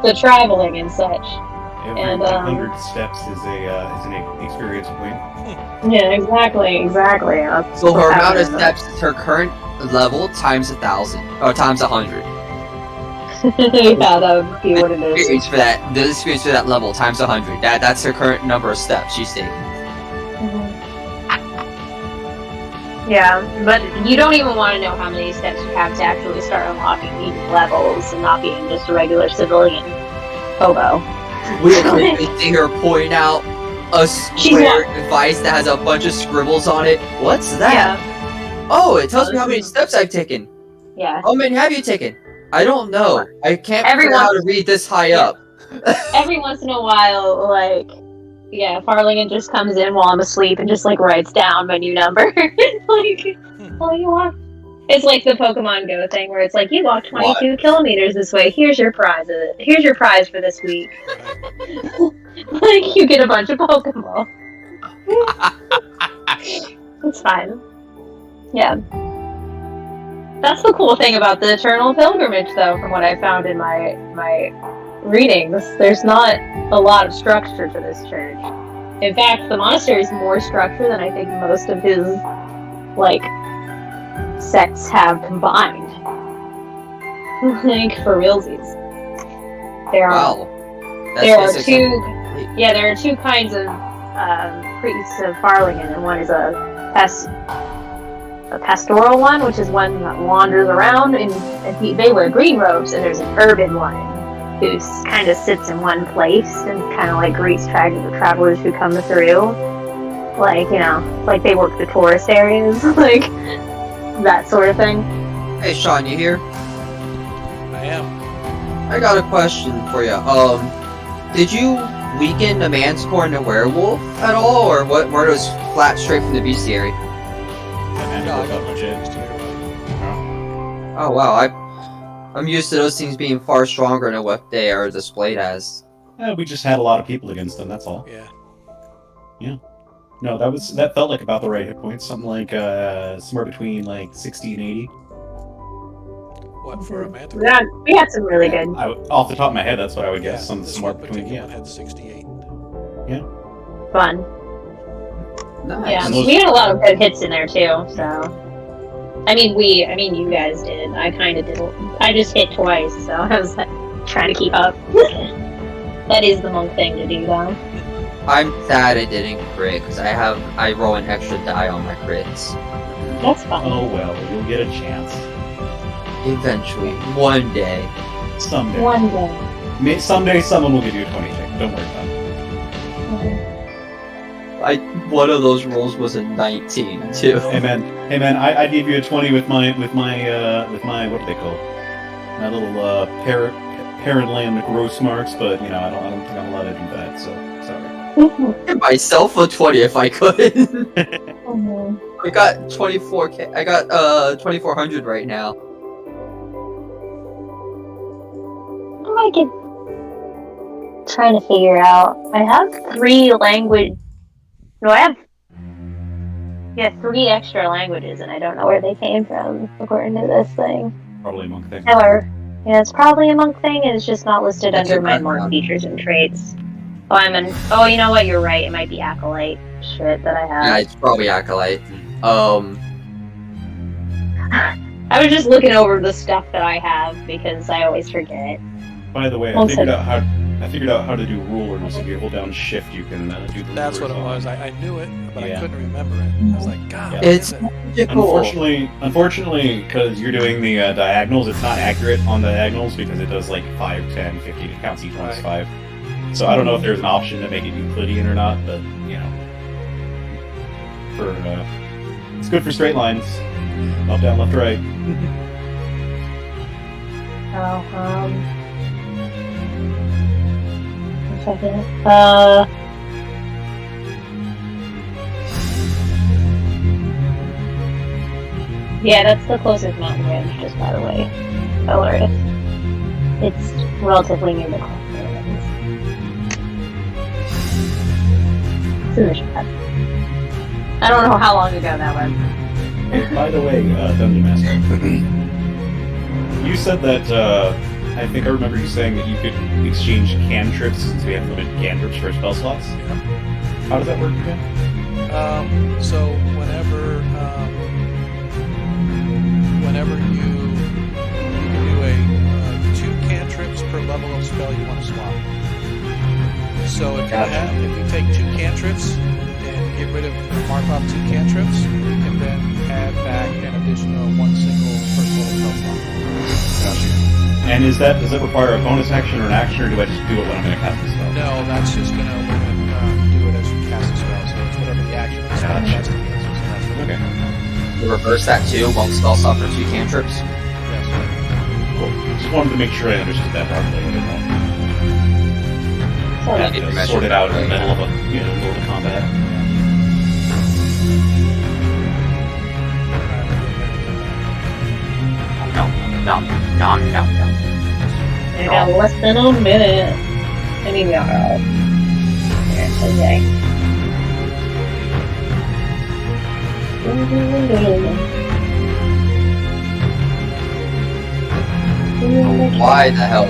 the traveling and such. Every 100 steps is an experience point. Yeah, exactly. So her amount of steps is her current level times 1,000 or times 100. Yeah, that would be what it is. The experience for that level times 100. That's her current number of steps she's taking. Yeah, but you don't even want to know how many steps you have to actually start unlocking these levels and not being just a regular civilian hobo. We see her point out a square device that has a bunch of scribbles on it. What's that? Yeah. Oh, it tells me how many steps I've taken. Yeah. How many have you taken? I don't know. I can't figure out how to read this high up. Every once in a while, like, yeah, Farlingen just comes in while I'm asleep and just, like, writes down my new number. Like, oh, you walked. It's like the Pokemon Go thing where it's like, you walked 22 kilometers this way. Here's your prize. Here's your prize for this week. Like, you get a bunch of Pokemon. It's fine. Yeah. That's the cool thing about the Eternal Pilgrimage, though, from what I found in my readings. There's not a lot of structure to this church. In fact, the monastery is more structure than I think most of his, like, sects have combined. Like, for realsies. There are two kinds of priests of Farlingen, and one is a pastoral one, which is one that wanders around, and they wear green robes, and there's an urban one who kind of sits in one place and kind of like greets travelers who come through. Like, you know, like they work the tourist areas, like that sort of thing. Hey, Sean, you here? I am. I got a question for you. Did you weaken the manticore and the werewolf at all, or what? Were those flat straight from the bestiary? Oh wow, I'm used to those things being far stronger than what they are displayed as. We just had a lot of people against them. That's all. Yeah. No, that felt like about the right hit points. Something like somewhere between like 60 and 80. What for a manticore? We had some really good. Off the top of my head, that's what I would guess. Yeah, this one between particular one had 68. Fun. Nice. Yeah, we had a lot of good hits in there too. So, I mean, you guys did. I kind of did. I just hit twice, so I was trying to keep up. That is the monk thing to do, though. I'm sad I didn't crit because I roll an extra die on my crits. That's fun. Oh well, you'll get a chance. Eventually, one day. Someday. One day. Someday someone will give you a 20 tick. Don't worry about it. One of those rolls was a 19 too. Hey man, I gave you a 20 with my what do they call it? My little parent land gross marks, but you know I don't think I'm allowed to do that. So sorry. Give myself a 20 if I could. I got 24k. I got 2400 right now. I could trying to figure out. I have 3 language. No, I have 3 extra languages, and I don't know where they came from according to this thing. Probably a monk thing. However, yeah, it's probably a monk thing. It's just not listed That's under your my background. monk features and traits. Oh, you know what? You're right. It might be acolyte shit that I have. Yeah, it's probably Acolyte. I was just looking over the stuff that I have because I always forget. By the way, I figured out how to do rulers. If you hold down shift, you can do the That's what rulers it on. was. I knew it, but Yeah. I couldn't remember it. I was like, God. Yeah. It's damn it. magical. Unfortunately, because you're doing the diagonals, it's not accurate on the diagonals because it does like 5, 10, 15. It counts each one as 5. So I don't know if there's an option to make it Euclidean or not, but you know, it's good for straight lines, up, down, left, right. One second. Yeah, that's the closest mountain range, just by the way. Hilarious. It's relatively near the Caucasus. It's in the chat. I don't know how long ago that was. Hey, by the way, Dungeon Master, you said that, I think I remember you saying that you could exchange cantrips since we have limited cantrips for spell slots. How does that work again? So whenever you can do a 2 cantrips per level of spell you want to swap. So if you take 2 cantrips and get rid of mark off 2 cantrips, you can then add back an additional 1 single first level spell slot. Gotcha. And does that require a bonus action or an action, or do I just do it when I'm going to cast the spell? No, that's just gonna do it as you cast the spell. So it's whatever the action is. Gotcha. That's the answer. So that's what Okay. You reverse that too. One spell slot for 2 cantrips. Yes. Cool. Just wanted to make sure I understood that properly. I didn't know. Yeah, Have you to measure sort it out in the right. middle of a combat. No. I got less than a minute. I mean, we are all. Here's okay. Why the hell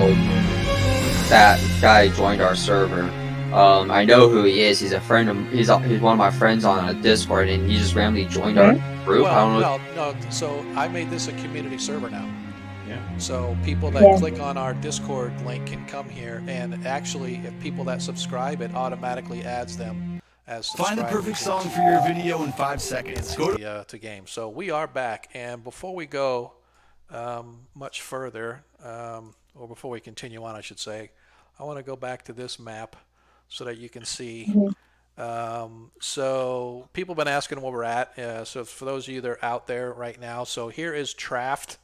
that guy joined our server? I know who he is. He's a friend of. He's one of my friends on a Discord, and he just randomly joined our group. I don't know. No. So I made this a community server now. Yeah. So people that click on our Discord link can come here, and actually, if people that subscribe, it automatically adds them as Find the subscribers perfect song for your video in 5 seconds. Go to game. So we are back, and before we go much further, or before we continue on, I should say, I want to go back to this map so that you can see. So people have been asking where we're at. So for those of you that are out there right now, so here is Traft.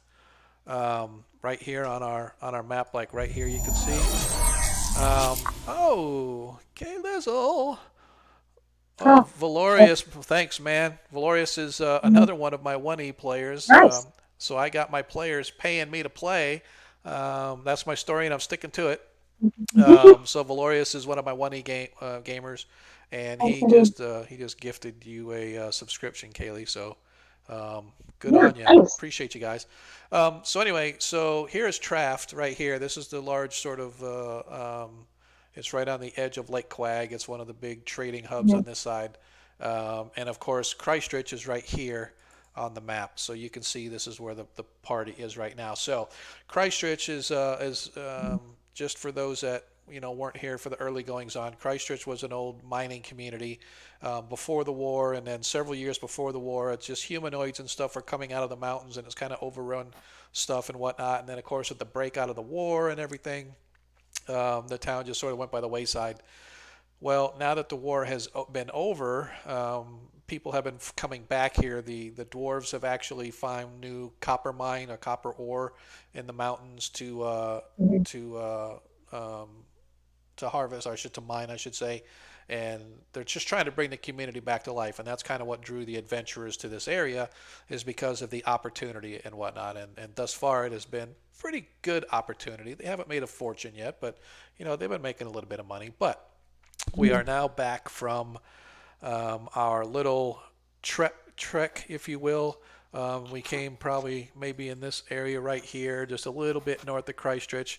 Right here on our map, like right here, you can see. Okay, Lizzle. Valorius, thanks, man. Valorius is another one of my 1E players. Nice. So I got my players paying me to play. That's my story, and I'm sticking to it. So Valorius is one of my 1E gamers, and he just gifted you a subscription, Kaylee. So Good on you. Appreciate you guys. So anyway, so here is Traft right here. This is the large sort of, it's right on the edge of Lake Quag. It's one of the big trading hubs on this side. And of course, Kreistrich is right here on the map. So you can see this is where the party is right now. So Kreistrich is just for those that weren't here for the early goings on. Kreistrich was an old mining community before the war, and then several years before the war, it's just humanoids and stuff are coming out of the mountains, and it's kind of overrun stuff and whatnot. And then, of course, with the break out of the war and everything, the town just sort of went by the wayside. Well, now that the war has been over, people have been coming back here. The dwarves have actually found new copper mine or copper ore in the mountains to harvest, or to mine, I should say, and they're just trying to bring the community back to life, and that's kind of what drew the adventurers to this area, is because of the opportunity and whatnot, and thus far it has been pretty good opportunity. They haven't made a fortune yet, but they've been making a little bit of money. But we are now back from our little trek, if you will. We came probably maybe in this area right here, just a little bit north of Kreistrich.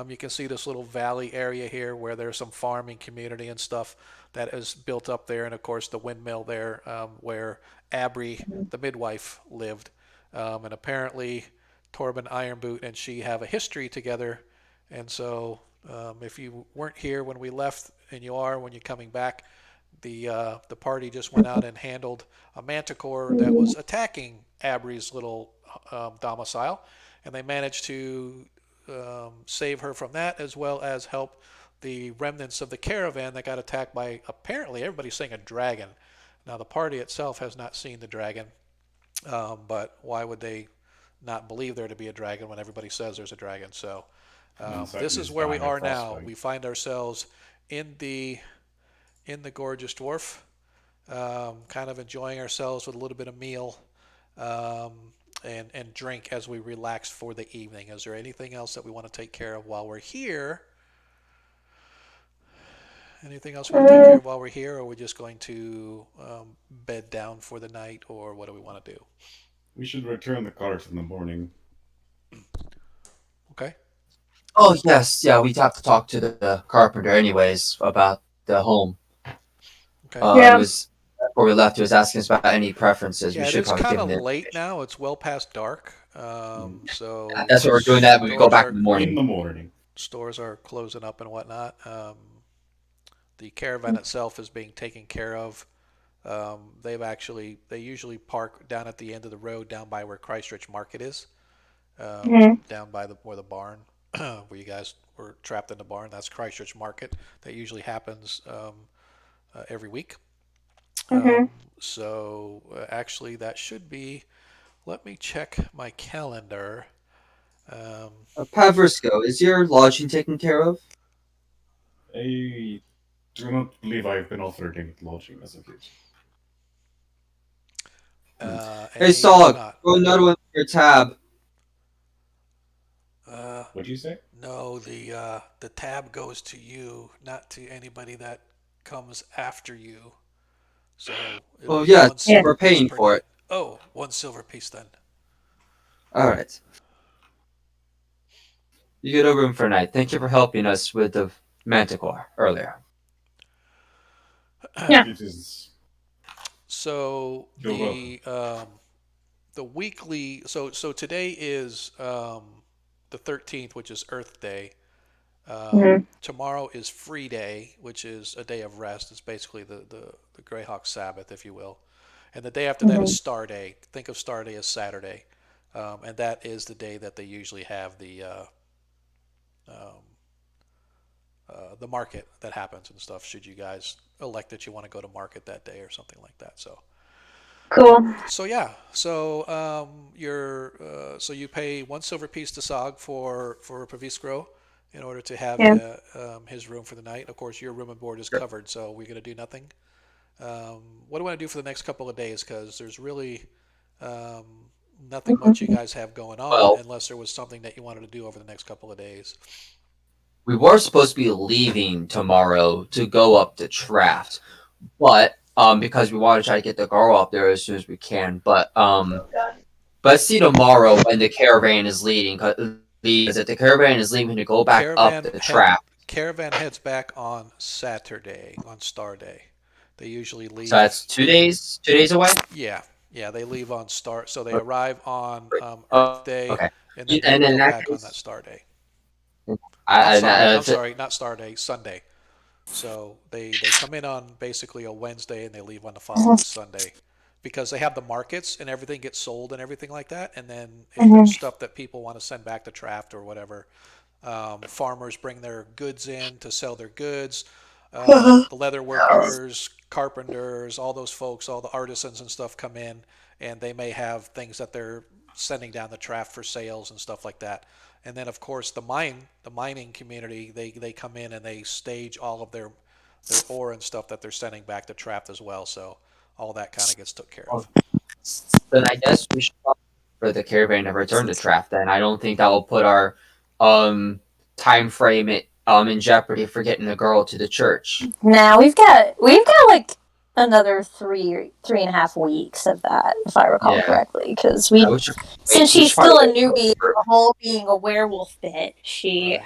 You can see this little valley area here where there's some farming community and stuff that is built up there. And of course the windmill there where Abry, the midwife, lived. And apparently Torben Ironboot and she have a history together. And so if you weren't here when we left, and you are when you're coming back, the party just went out and handled a manticore that was attacking Abry's little domicile, and they managed to save her from that, as well as help the remnants of the caravan that got attacked by, apparently everybody's saying, a dragon. Now the party itself has not seen the dragon, but why would they not believe there to be a dragon when everybody says there's a dragon? So this is where we are now. We find ourselves in the gorgeous dwarf, kind of enjoying ourselves with a little bit of meal and drink as we relax for the evening. Is there anything else that we want to take care of while we're here? Anything else we want to take care of while we're here, or are we just going to bed down for the night, or what do we want to do? We should return the carts in the morning. Okay. Oh, yes. Yeah, we'd have to talk to the carpenter anyways about the home. Okay. It was, before we left, he was asking us about any preferences. Yeah, we should it's probably kind give of him late now. It's well past dark. So Yeah, that's what we're doing that when we go back in the morning. In the morning. Stores are closing up and whatnot. The caravan itself is being taken care of. They usually park down at the end of the road, down by where Kreistrich Market is, down by where the barn, where you guys were trapped in the barn. That's Kreistrich Market. That usually happens every week. So actually, that should be. Let me check my calendar. Pavrisco, is your lodging taken care of? I do not believe I have been offered any lodging as of yet. Hey, Sog, go another one your tab. What do you say? No, the tab goes to you, not to anybody that comes after you. So. Oh yeah, we're paying for it. Oh, 1 silver piece then. All right. You get a room for night. Thank you for helping us with the manticore earlier. Yeah. It is. So the weekly. So today is the 13th, which is Earth Day. Tomorrow is Free Day, which is a day of rest. It's basically the Greyhawk Sabbath, if you will. And the day after that is Star Day. Think of Star Day as Saturday. And that is the day that they usually have the market that happens and stuff, should you guys elect that you want to go to market that day or something like that. So Cool. So yeah, so so you pay 1 silver piece to Sog for Paviscro in order to have his room for the night. Of course, your room and board is covered, so we're going to do nothing. What do I want to do for the next couple of days? Because there's really nothing much you guys have going on, unless there was something that you wanted to do over the next couple of days. We were supposed to be leaving tomorrow to go up to Traft, but because we want to try to get the girl up there as soon as we can. But see tomorrow when the caravan is leaving. Because if the caravan is leaving to go back up the trap. Caravan heads back on Saturday, on Star Day. They usually leave. So that's 2 days. 2 days away. Yeah, they leave on Star. So they arrive on Earth Day, okay. and then they go back on that Star Day. I'm sorry, not Star Day, Sunday. So they come in on basically a Wednesday and they leave on the following Sunday, because they have the markets and everything gets sold and everything like that. And then if there's stuff that people want to send back to Traft or whatever, farmers bring their goods in to sell their goods. The leather workers, carpenters, all those folks, all the artisans and stuff come in, and they may have things that they're sending down the Traft for sales and stuff like that. And then, of course, the mining community, they come in and they stage all of their ore and stuff that they're sending back to Traft as well. So all that kind of gets took care of. Then I guess we should for the caravan to return to Traft. Then I don't think that will put our time frame in jeopardy for getting the girl to the church. Now we've got like another 3.5 weeks of that, if I recall correctly, because since she's still a newbie, the whole being a werewolf bit, she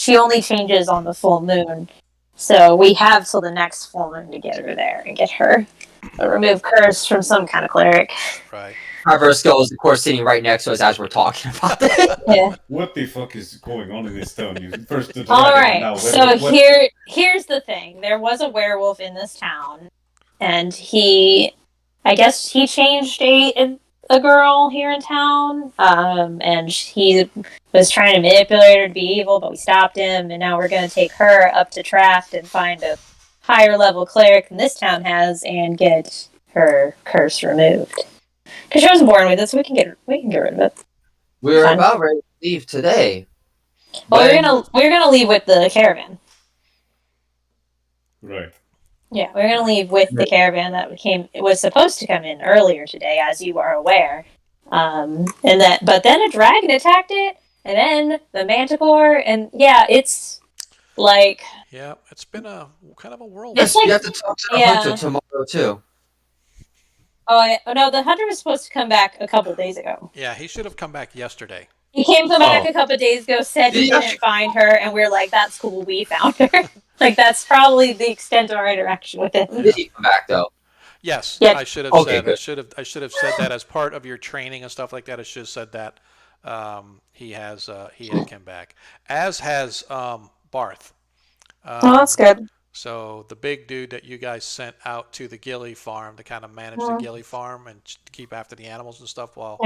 only changes on the full moon, so we have till the next full moon to get her there and get her remove curse from some kind of cleric. Right. However, Skull is of course sitting right next to us as we're talking about it. Yeah. What the fuck is going on in this town? You first the All dragon, right, now so here's the thing. There was a werewolf in this town, and I guess he changed a girl here in town, and he was trying to manipulate her to be evil, but we stopped him, and now we're going to take her up to Traft and find a higher level cleric than this town has and get her curse removed. Because she wasn't born with it, so we can get rid of it. We were about ready to leave today. Well, we're gonna leave with the caravan. Right. Yeah, we're gonna leave with the caravan that it was supposed to come in earlier today, as you are aware. But then a dragon attacked it, and then the manticore, and it's like. Yeah, it's been a kind of a whirlwind. Yes, you have to talk to the hunter tomorrow too. Oh no, the hunter was supposed to come back a couple days ago. Yeah, he should have come back yesterday. He came back a couple days ago, said he didn't find her, and we're like, "That's cool, we found her." Like that's probably the extent of our interaction with him. Did he come back though? Yes, yeah. I should have said. I should have said that as part of your training and stuff like that. I should have said that he had come back, as has Barth. That's good. So the big dude that you guys sent out to the Gilly farm to kind of manage the Gilly farm and keep after the animals and stuff while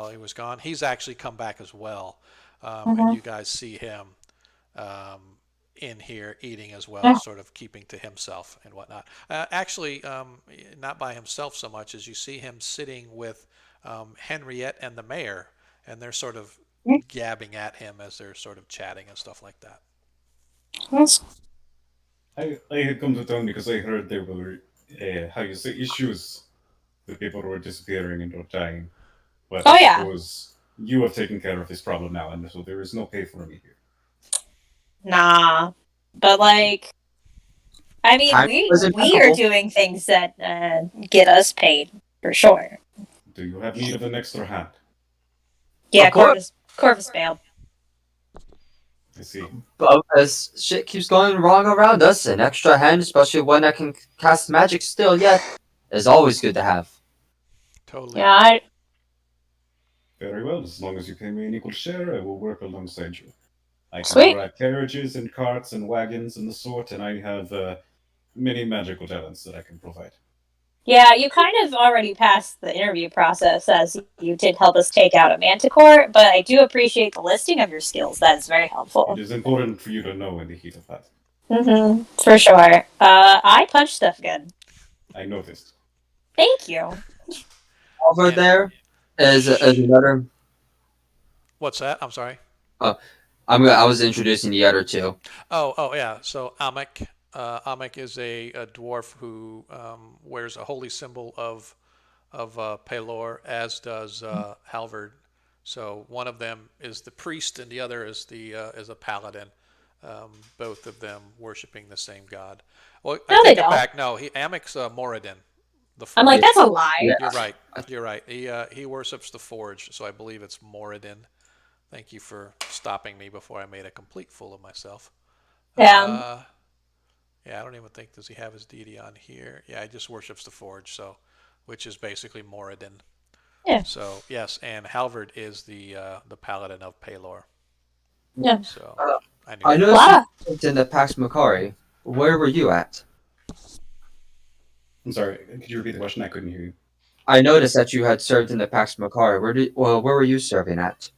he was gone, he's actually come back as well. And you guys see him in here eating as well, sort of keeping to himself and whatnot. Actually, not by himself so much as you see him sitting with Henriette and the mayor, and they're sort of gabbing at him as they're sort of chatting and stuff like that. I had come to town because I heard there were, issues. The people were disappearing and or dying. But I suppose you have taken care of this problem now, and so there is no pay for me here. Nah, but like, I mean, we are doing things that get us paid for sure. Do you have need of an extra hand? Yeah, Corvus bailed. I see. But as shit keeps going wrong around us, an extra hand, especially one that can cast magic still is always good to have. Totally. Yeah, Very well. As long as you pay me an equal share, I will work alongside you. I Sweet. can ride carriages and carts and wagons and the sort, and I have many magical talents that I can provide. Yeah, you kind of already passed the interview process as you did help us take out a manticore, but I do appreciate the listing of your skills. That is very helpful. It is important for you to know in the heat of battle. Mm-hmm, for sure. I punch stuff good. I noticed. Thank you. Over there is another. What's that? I'm sorry. I was introducing the other two. Oh yeah. So Amek. Amek is a dwarf who wears a holy symbol of Pelor, as does Halvard. So one of them is the priest, and the other is a paladin. both of them worshiping the same god. Well, No, I they take it don't. back. No, Amic's Moradin. I'm like, that's a lie. You're right. You're right. He worships the forge, so I believe it's Moradin. Thank you for stopping me before I made a complete fool of myself. Yeah. Yeah, I don't even think, does he have his deity on here? Yeah, he just worships the forge, so, which is basically Moradin. Yeah. So yes, and Halvard is the paladin of Pelor. Yeah. So I noticed you in the Pax Macari. Where were you at? I'm sorry. Could you repeat the question? I couldn't hear you. I noticed that you had served in the Pax Macari. Where were you serving at?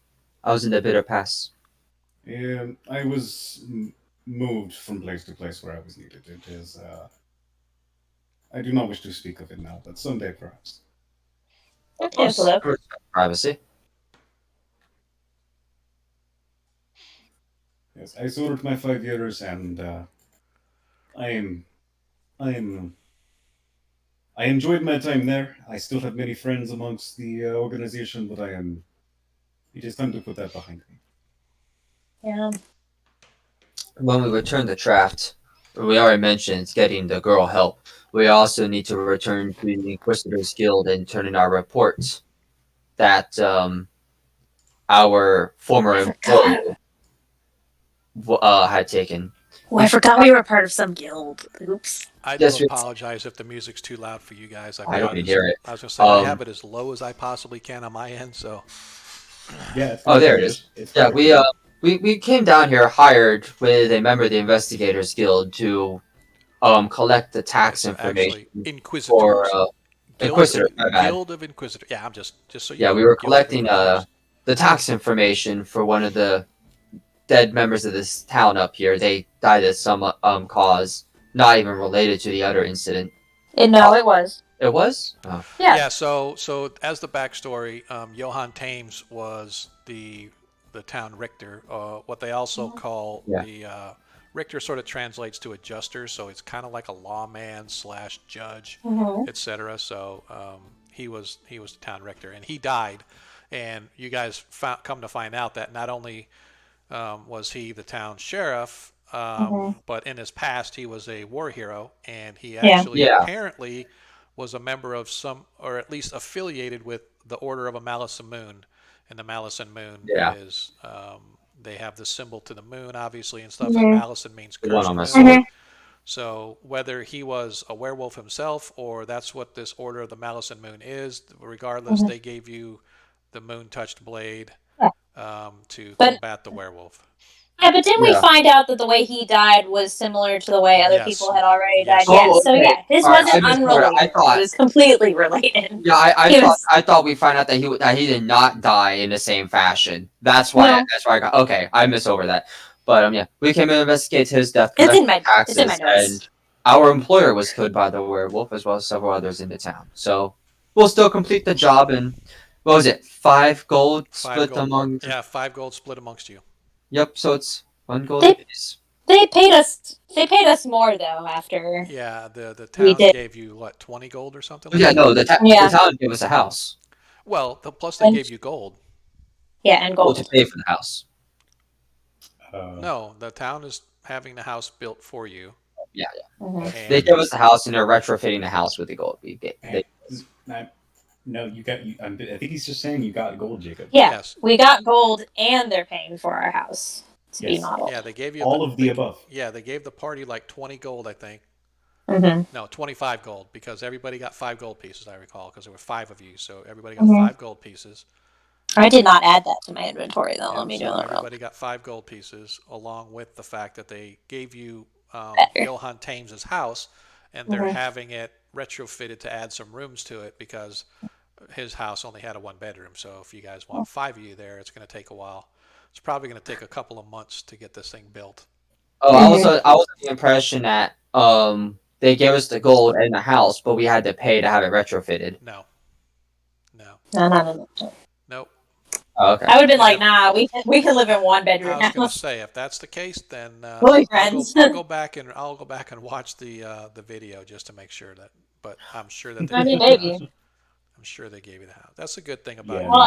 I was in the Bitter Pass. I was moved from place to place where I was needed. It is. I do not wish to speak of it now, but someday perhaps. Of course, privacy. Yes, I served my 5 years, and I enjoyed my time there. I still have many friends amongst the organization, but it is time to put that behind me. Yeah. When we return to Traft, we already mentioned getting the girl help. We also need to return to the Inquisitors Guild and turn in our reports that our former employee had taken. Oh, I forgot we were part of some guild. Oops. I do apologize if the music's too loud for you guys. I don't hear it. I was going to say, I have it as low as I possibly can on my end, so. Yeah. Oh, there it is. Yeah, we came down here hired with a member of the Investigators Guild to collect the tax information. Actually, Inquisitors. For Inquisitor. Guild of Inquisitor. Yeah, I'm just so you know. Yeah, we were collecting the tax information for one of the dead members of this town up here. They died of some cause not even related to the other incident. No, it was. It was? Oh. Yeah. Yeah. So as the backstory, Johann Thames was the town Richter. What they also call the Richter sort of translates to adjuster, so it's kind of like a lawman / judge, etc. So he was the town Richter, and he died. And you guys come to find out that not only was he the town sheriff, but in his past he was a war hero, and he actually apparently was a member of some, or at least affiliated with the Order of a Malison Moon. And the Malison Moon is, they have the symbol to the moon, obviously, and stuff, and Malison means cursed moon. So whether he was a werewolf himself, or that's what this Order of the Malison Moon is, regardless, they gave you the moon-touched blade to combat the werewolf. Yeah, but didn't we find out that the way he died was similar to the way other people had already died? Oh, So yeah, his wasn't unrelated. I thought it was completely related. Yeah, I thought we found out that he did not die in the same fashion. That's why I got I missed over that. But yeah, we came to investigate his death. It's in my notes. And our employer was killed by the werewolf, as well as several others in the town. So we'll still complete the job. And what was it? 5 gold split among? Yeah, 5 gold split amongst you. Yep. So it's 1 gold. They paid us more though after. Yeah, the town gave you what, 20 gold or something? Yeah, no, the town gave us a house. Well, plus they gave you gold. Yeah, and gold to pay for the house. No, the town is having the house built for you. Yeah. They gave us the house, and they're retrofitting the house with the gold. No, you got. I think he's just saying you got gold, Jacob. Yeah, yes. We got gold, and they're paying for our house to be modeled. Yeah, they gave you all of the above. Yeah, they gave the party like 20 gold, I think. No, 25 gold, because everybody got 5 gold pieces, I recall, because there were 5 of you, so everybody got 5 gold pieces. I did not add that to my inventory, though. Let me do that. Everybody got 5 gold pieces, along with the fact that they gave you Johann Thames' house, and they're having it retrofitted to add some rooms to it, because his house only had a 1-bedroom. So if you guys want 5 of you there, it's going to take a while. It's probably going to take a couple of months to get this thing built. Oh, I was under the impression that they gave us the gold and the house, but we had to pay to have it retrofitted. No. Nope. Oh, okay. I would have been like, nah, we can live in 1-bedroom. I was going to say, if that's the case, then we'll be friends. I'll go back and watch the video just to make sure that. But I'm sure that. Maybe. I'm sure they gave you the house. That's a good thing about it. Well,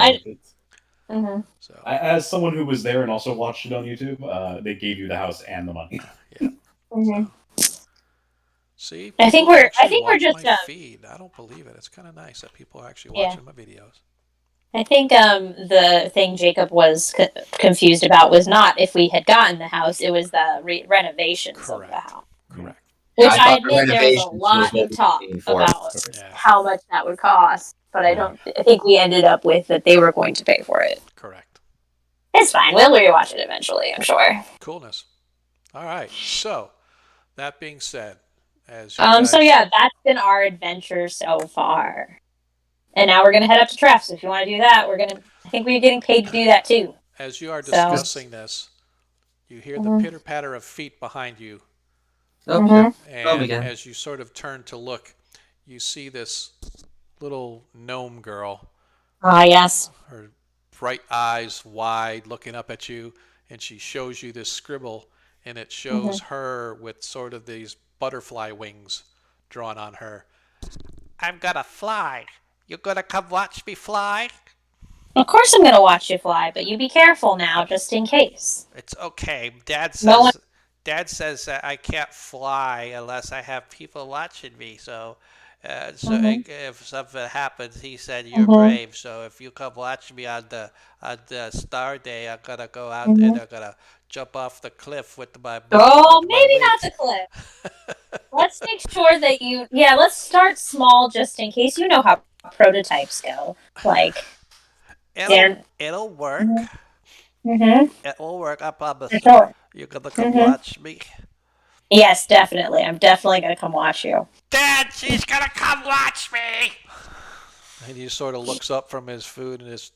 Mm-hmm. So As someone who was there and also watched it on YouTube, they gave you the house and the money. yeah. Mm-hmm. So, see, I think people actually we're watch just my feed. I don't believe it. It's kind of nice that people are actually yeah. watching my videos. I think the thing Jacob was confused about was not if we had gotten the house; it was the renovations of the house. Correct. Which I I thought the admit there was a renovations lot was what of we were talk paying for. about Yeah. how much that would cost, but I don't. I think we ended up with that they were going to pay for it. Correct. It's fine. We'll rewatch it eventually, I'm sure. Coolness. All right. So, that being said, as So guys, yeah, that's been our adventure so far. And now we're gonna head up to Treff's. If you want to do that, I think we're getting paid to do that too. as you are So- discussing this, you hear the Mhm. pitter patter of feet behind you, Oh, Mhm. and again. as you sort of turn to look, you see this little gnome girl, Ah, yes. her bright eyes wide, looking up at you, and she shows you this scribble, and it shows her with sort of these butterfly wings drawn on her. I'm gonna fly. You gonna come watch me fly? Of course, I'm gonna watch you fly, but you be careful now, just in case. It's okay. Dad says No one- that I can't fly unless I have people watching me. So, if something happens, he said you're brave. So if you come watch me on the star day, I'm gonna go out and I'm gonna jump off the cliff with my. Oh, with my maybe not wings. the cliff. Let's make sure that you. Yeah, let's start small, just in case. You know how prototypes go. Like, It'll work. Mm-hmm. It will work. I promise. Sure. You're gonna come watch me. Yes, definitely. I'm definitely gonna come watch you. Dad, she's gonna come watch me. And he sort of looks up from his food and just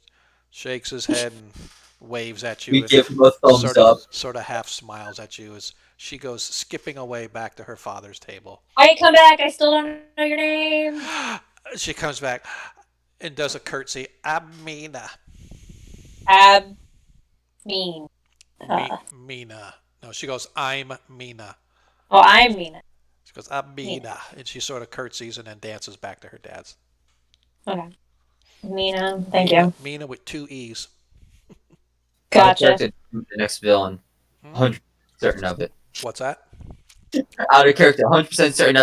shakes his head and waves at you. We and give him a thumbs up. Sort of half smiles at you as she goes skipping away back to her father's table. Wait, come back. I still don't know your name. She comes back and does a curtsy. I'm Mina. Mean. Mina. No, she goes, I'm Mina. Oh, I'm Mina. She goes, I'm Mina. And she sort of curtsies and then dances back to her dad's. Okay. Mina, thank you. Mina with 2 E's. Gotcha. The next villain. 100% certain of it. What's that? Out of character, 100% certain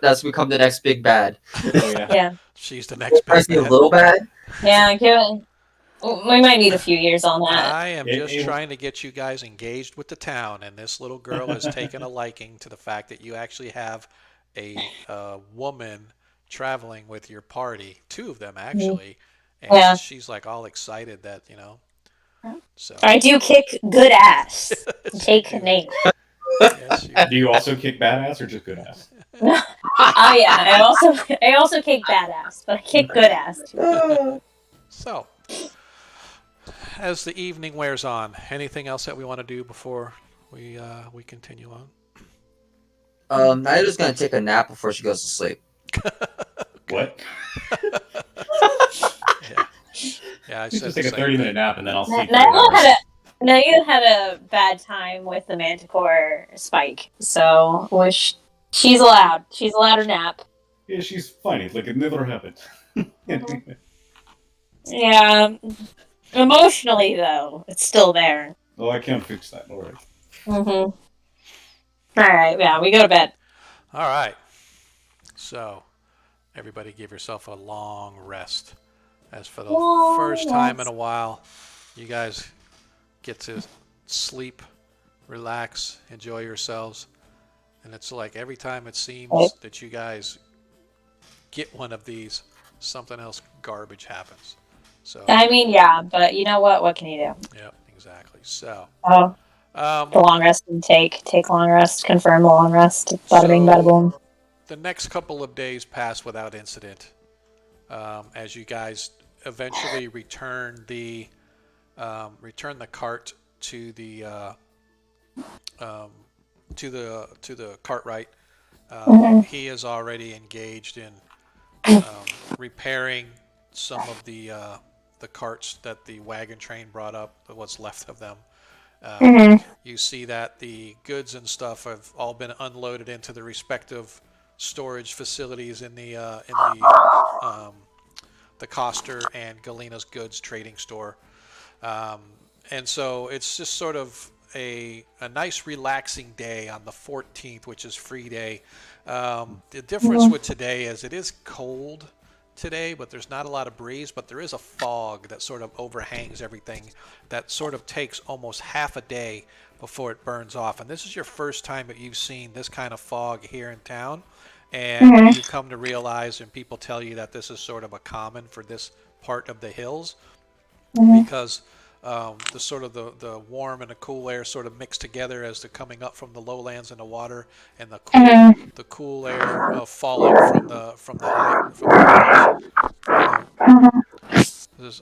that's become the next big bad. Oh, yeah. Yeah. She's the next I big see a bad. little bad. Yeah, we might need a few years on that. I am just trying to get you guys engaged with the town, and this little girl has taken a liking to the fact that you actually have a woman traveling with your party, 2 of them actually, and she's like all excited that So I do kick good ass. Take a name. Yes, Do you also kick badass or just good ass? Oh yeah, I also kick badass, but I kick good ass too. So, as the evening wears on, anything else that we want to do before we continue on? Nyla's gonna take a nap before she goes to sleep. What? Yeah, I Just said take a 30-minute nap and then I'll sleep. Nayu had a bad time with the Manticore Spike, so she's allowed her nap. Yeah, she's fine. It's like it never happened. Yeah, emotionally though, it's still there. Oh, I can't fix that. All right. All right, yeah, we go to bed. All right. So, everybody give yourself a long rest. As for the first time in a while, you guys get to sleep, relax, enjoy yourselves. And it's like every time it seems that you guys get one of these, something else garbage happens. So I mean, yeah, but you know what? What can you do? Yep, exactly. So the long rest and take long rest, confirm the long rest. Bada bing, bada boom. The next couple of days pass without incident, as you guys eventually return the cart to the cartwright. He is already engaged in repairing some of the carts that the wagon train brought up, what's left of them. You see that the goods and stuff have all been unloaded into the respective storage facilities in the Coster and Galena's goods trading store. And so it's just sort of a nice relaxing day on the 14th, which is free day. The difference with today is it is cold today, but there's not a lot of breeze, but there is a fog that sort of overhangs everything that sort of takes almost half a day before it burns off. And this is your first time that you've seen this kind of fog here in town. And you come to realize, and people tell you that this is sort of a common for this part of the hills, because the sort of the warm and the cool air sort of mix together as they're coming up from the lowlands and the water, and the cool air falling from the hills.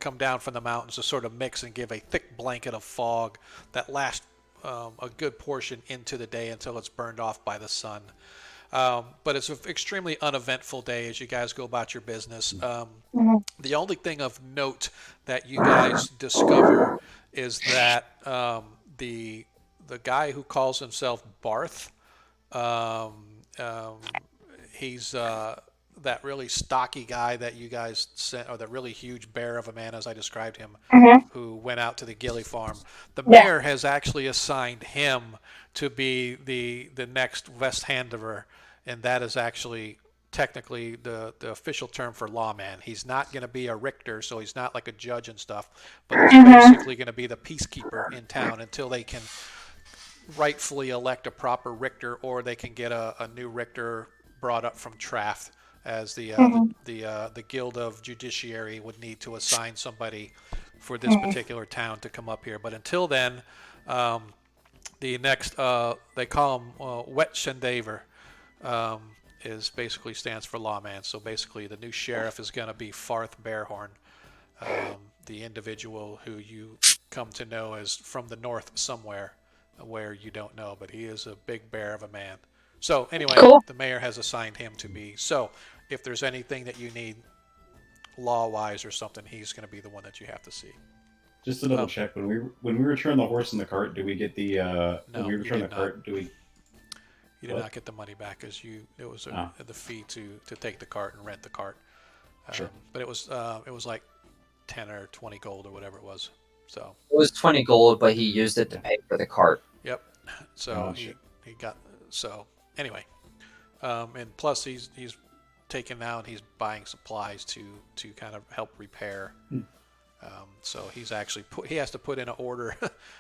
Come down from the mountains to sort of mix and give a thick blanket of fog that lasts a good portion into the day until it's burned off by the sun. But it's an extremely uneventful day as you guys go about your business. The only thing of note that you guys discover is that the guy who calls himself Barth, he's that really stocky guy that you guys sent, or the really huge bear of a man, as I described him, who went out to the Gilly farm. The mayor has actually assigned him to be the next West Handover, and that is actually technically the official term for lawman. He's not going to be a Richter, so he's not like a judge and stuff, but he's basically going to be the peacekeeper in town until they can rightfully elect a proper Richter, or they can get a new Richter brought up from Traft, as the Guild of Judiciary would need to assign somebody for this particular town to come up here. But until then, the next, they call him Wet Shendaver, is basically stands for lawman. So basically the new sheriff is going to be Farth Bearhorn, the individual who you come to know as from the north somewhere, where you don't know, but he is a big bear of a man. So anyway, the mayor has assigned him to be. So if there's anything that you need law-wise or something, he's going to be the one that you have to see. Just to double check, when we return the horse and the cart, do we get the no, when we return the cart, do we? You did not get the money back, as it was the fee to take the cart and rent the cart. Sure. But it was like 10 or 20 gold or whatever it was. So it was 20 gold, but he used it to pay for the cart. Yep. So he got anyway, and plus he's taken now and he's buying supplies to kind of help repair. So he's actually he has to put in an order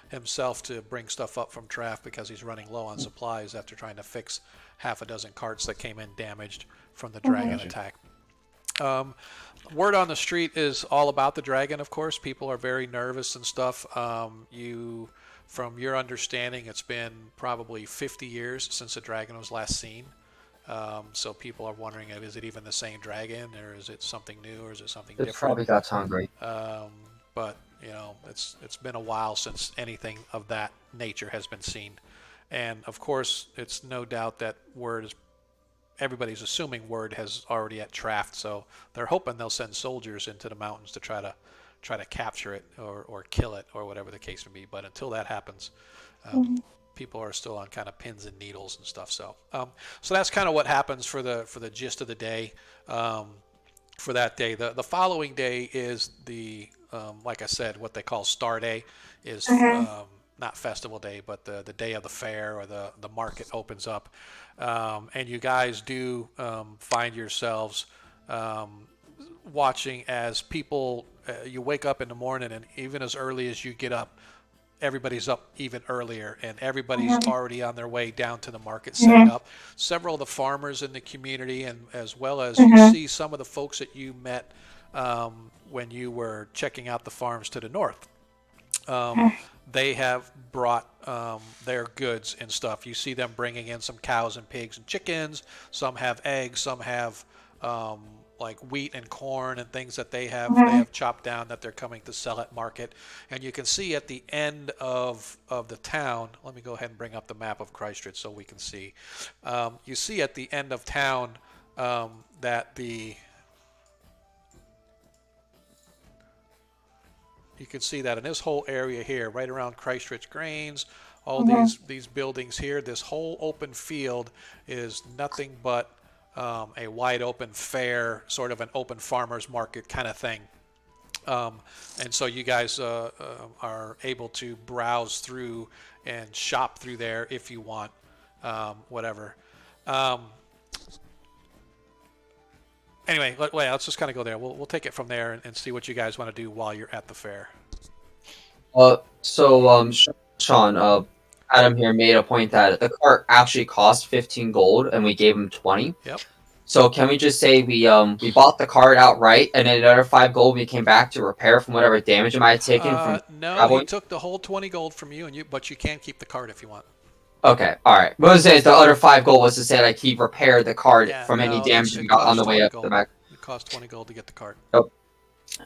himself to bring stuff up from Traft because he's running low on supplies after trying to fix half a dozen carts that came in damaged from the dragon attack. Word on the street is all about the dragon, of course. People are very nervous and stuff. From your understanding, it's been probably 50 years since the dragon was last seen. So people are wondering, is it even the same dragon, or is it something new, or is it something different? It probably got hungry. But it's been a while since anything of that nature has been seen, and of course, it's no doubt that everybody's assuming word has already at Traft, so they're hoping they'll send soldiers into the mountains to try to capture it or kill it or whatever the case may be. But until that happens, people are still on kind of pins and needles and stuff. So that's kind of what happens for the gist of the day. For that day, the following day is the like I said, what they call Star Day is not festival day, but the day of the fair, or the market opens up, and you guys do find yourselves watching as people. You wake up in the morning, and even as early as you get up, everybody's up even earlier, and everybody's already on their way down to the market setting up. Several of the farmers in the community, and as well as you see some of the folks that you met when you were checking out the farms to the north. They have brought their goods and stuff. You see them bringing in some cows and pigs and chickens. Some have eggs. Some have like wheat and corn and things that they have chopped down that they're coming to sell at market. And you can see at the end of the town, let me go ahead and bring up the map of Kreistrich so we can see. You see at the end of town that you can see that in this whole area here, right around Kreistrich Grains, all these buildings here, this whole open field is nothing but a wide open fair, sort of an open farmer's market kind of thing. And so you guys are able to browse through and shop through there if you want, whatever. Anyway, let's just kind of go there. We'll take it from there and see what you guys want to do while you're at the fair. Sean, Adam here made a point that the cart actually cost 15 gold, and we gave him 20. Yep. So can we just say we bought the cart outright, and then another 5 gold we came back to repair from whatever damage it might have taken from No, traveling? he took the whole 20 gold from you, but you can keep the cart if you want. Okay, all right. What I was saying is the other 5 gold was to say like he repaired the cart from any damage it we got on the costs way 20 up gold. the back. It costs 20 gold to get the cart. Yep.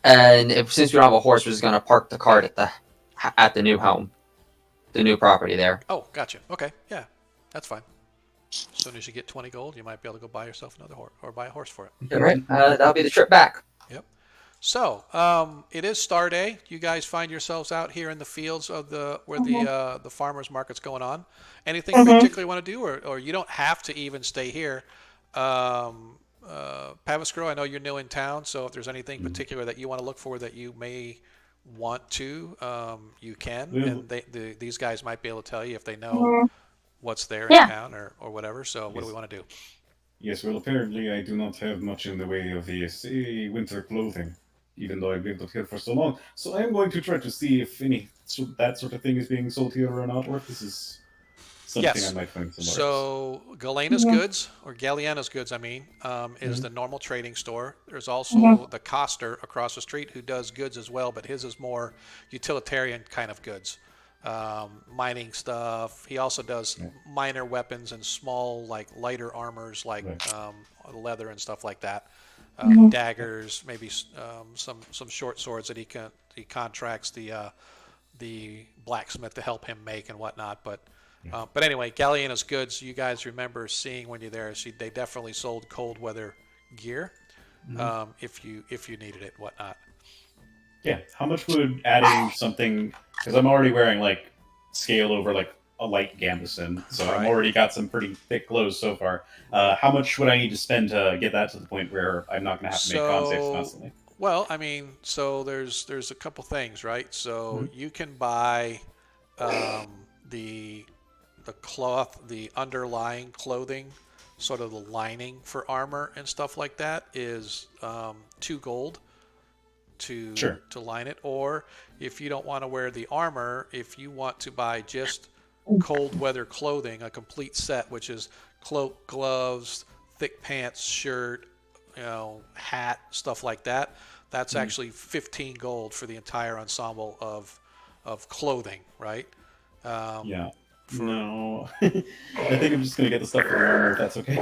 And since we don't have a horse, we're just gonna park the cart at the new home, the new property there. Oh, gotcha. Okay, yeah, that's fine. As soon as you get 20 gold, you might be able to go buy yourself another horse or buy a horse for it. All right. That'll be the trip back. Yep. So it is Star Day. You guys find yourselves out here in the fields of where the farmers market's going on. Anything particular you want to do, or you don't have to even stay here. Paviscro, I know you're new in town, so if there's anything particular that you want to look for that you may want to, you can. And these guys might be able to tell you if they know what's there in town or whatever. So what do we want to do? Yes, well, apparently I do not have much in the way of the winter clothing, even though I've lived up here for so long. So I'm going to try to see if that sort of thing is being sold here or not, or if this is something I might find somewhere else. So Galena's Goods, or Galliana's Goods, is the normal trading store. There's also the Coster across the street who does goods as well, but his is more utilitarian kind of goods. Mining stuff. He also does minor weapons and small, like lighter armors, like leather and stuff like that. Daggers, maybe some short swords that he contracts the blacksmith to help him make and whatnot. But anyway, Galliana's Goods, you guys remember seeing when you're there. They definitely sold cold weather gear if you needed it, whatnot. Yeah, how much would adding something, because I'm already wearing like scale over like a light gambeson, so I've already got some pretty thick clothes so far. How much would I need to spend to get that to the point where I'm not going to have to make con saves constantly? Well, so there's a couple things, right? So you can buy the cloth, the underlying clothing, sort of the lining for armor and stuff like that is 2 gold to line it. Or if you don't want to wear the armor, if you want to buy just cold weather clothing, a complete set, which is cloak, gloves, thick pants, shirt, hat, stuff like that, that's actually 15 gold for the entire ensemble of clothing, right? No. I think I'm just going to get the stuff for the armor, if that's okay.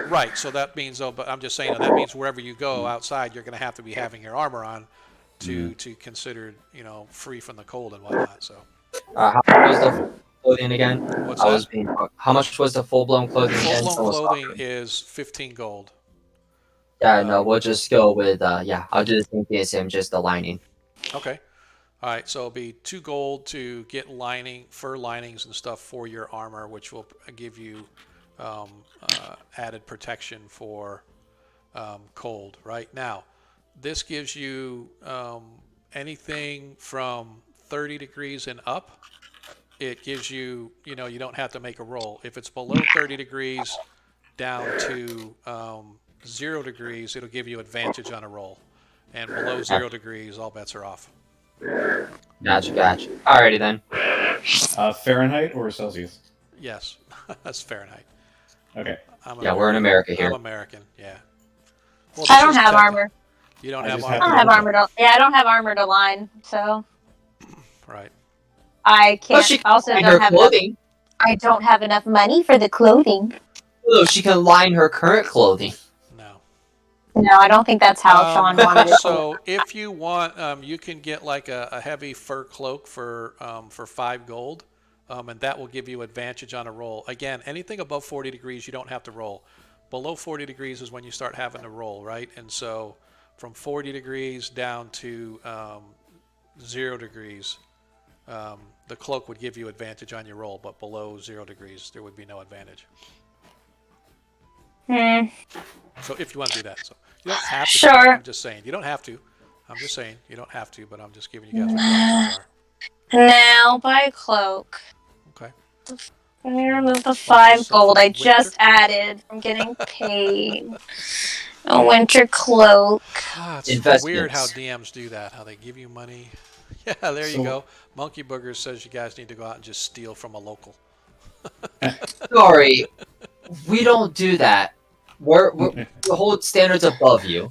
Right, so that means, but I'm just saying, that means wherever you go outside, you're going to have to be having your armor on to consider, free from the cold and whatnot. So, how much was the clothing again? What's that? How much was the full-blown clothing again? Full-blown clothing is 15 gold. Yeah, no, we'll just go with, I'll do the same thing as him, just the lining. Okay. All right, so it'll be 2 gold to get fur linings and stuff for your armor, which will give you added protection for cold. Right now, this gives you anything from 30 degrees and up. It gives you, you don't have to make a roll. If it's below 30 degrees down to 0 degrees, it'll give you advantage on a roll. And below 0 degrees, all bets are off. Gotcha. Alrighty then. Fahrenheit or Celsius? Yes, that's Fahrenheit. Okay. We're in America here. I'm American, yeah. Well, I don't have armor. You don't have armor? I don't have armor I don't have armor to line, so. Right. I can't. I don't have enough money for the clothing. Oh, she can line her current clothing. No, I don't think that's how Sean wanted it. So if you want, you can get like a heavy fur cloak for 5 gold, and that will give you advantage on a roll. Again, anything above 40 degrees, you don't have to roll. Below 40 degrees is when you start having to roll, right? And so from 40 degrees down to 0 degrees, the cloak would give you advantage on your roll, but below 0 degrees, there would be no advantage. So if you want to do that, so you don't have to. Sure. I'm just saying you don't have to. I'm just saying, you don't have to, but I'm just giving you guys what the options are. Now buy a cloak. Okay. Let me remove the 5 gold I just added from getting paid. A winter cloak. It's weird how DMs do that, how they give you money. Yeah, there you go. Monkey Booger says you guys need to go out and just steal from a local. Sorry, we don't do that. We hold standards above you.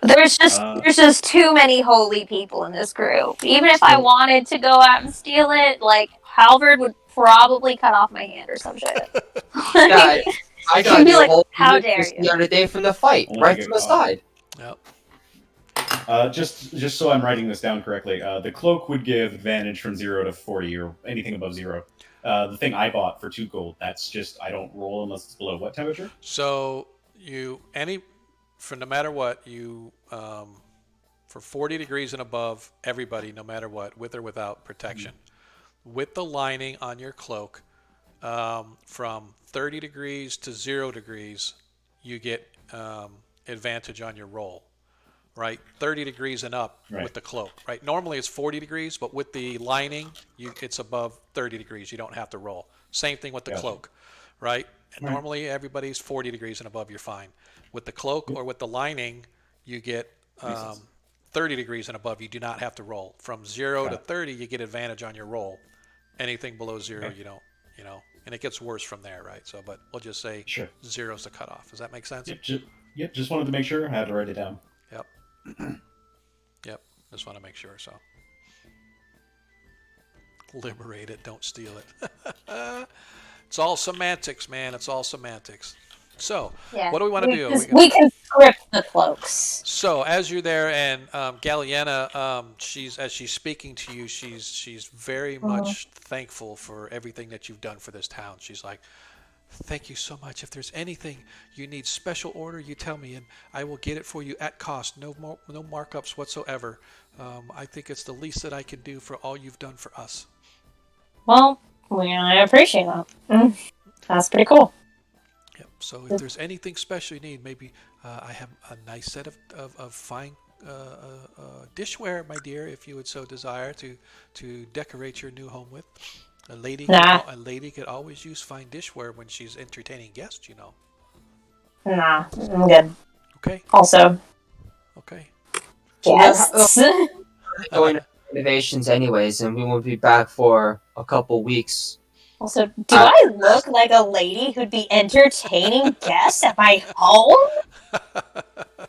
There's just too many holy people in this group. Even if I wanted to go out and steal it, like Halvard would probably cut off my hand or some shit. Yeah, I got be you. like, how dare you? The other day from the fight, right from the side. Yep. Just so I'm writing this down correctly, the cloak would give advantage from 0 to 40 or anything above 0. The thing I bought for 2 gold, that's just I don't roll unless it's below what temperature? So no matter what, for 40 degrees and above, everybody, no matter what, with or without protection, with the lining on your cloak, from 30 degrees to 0 degrees, you get advantage on your roll. Right, 30 degrees and up with the cloak. Right, normally it's 40 degrees, but with the lining, it's above 30 degrees. You don't have to roll. Same thing with the cloak, right? And normally everybody's 40 degrees and above. You're fine. With the cloak or with the lining, you get 30 degrees and above. You do not have to roll. From 0 to 30, you get advantage on your roll. Anything below 0, you don't. You know, and it gets worse from there, right? So, but we'll just say 0 is the cutoff. Does that make sense? Yep. Just wanted to make sure. I had to write it down. Yep. Yep. Just want to make sure. So, liberate it. Don't steal it. It's all semantics, man. It's all semantics. So, what do we want to do? We can script the cloaks. So, as you're there, and Galliana, as she's speaking to you, she's very much thankful for everything that you've done for this town. She's like, thank you so much. If there's anything you need special order, you tell me, and I will get it for you at cost. No markups whatsoever. I think it's the least that I can do for all you've done for us. Well, I appreciate that. That's pretty cool. Yep. So if there's anything special you need, maybe I have a nice set of fine dishware, my dear, if you would so desire to decorate your new home with. A lady could always use fine dishware when she's entertaining guests, you know. Nah, I'm good. Okay. Also. Okay. Yes. Going to innovations anyways, and we won't be back for a couple weeks. Also, do I look like a lady who'd be entertaining guests at my home?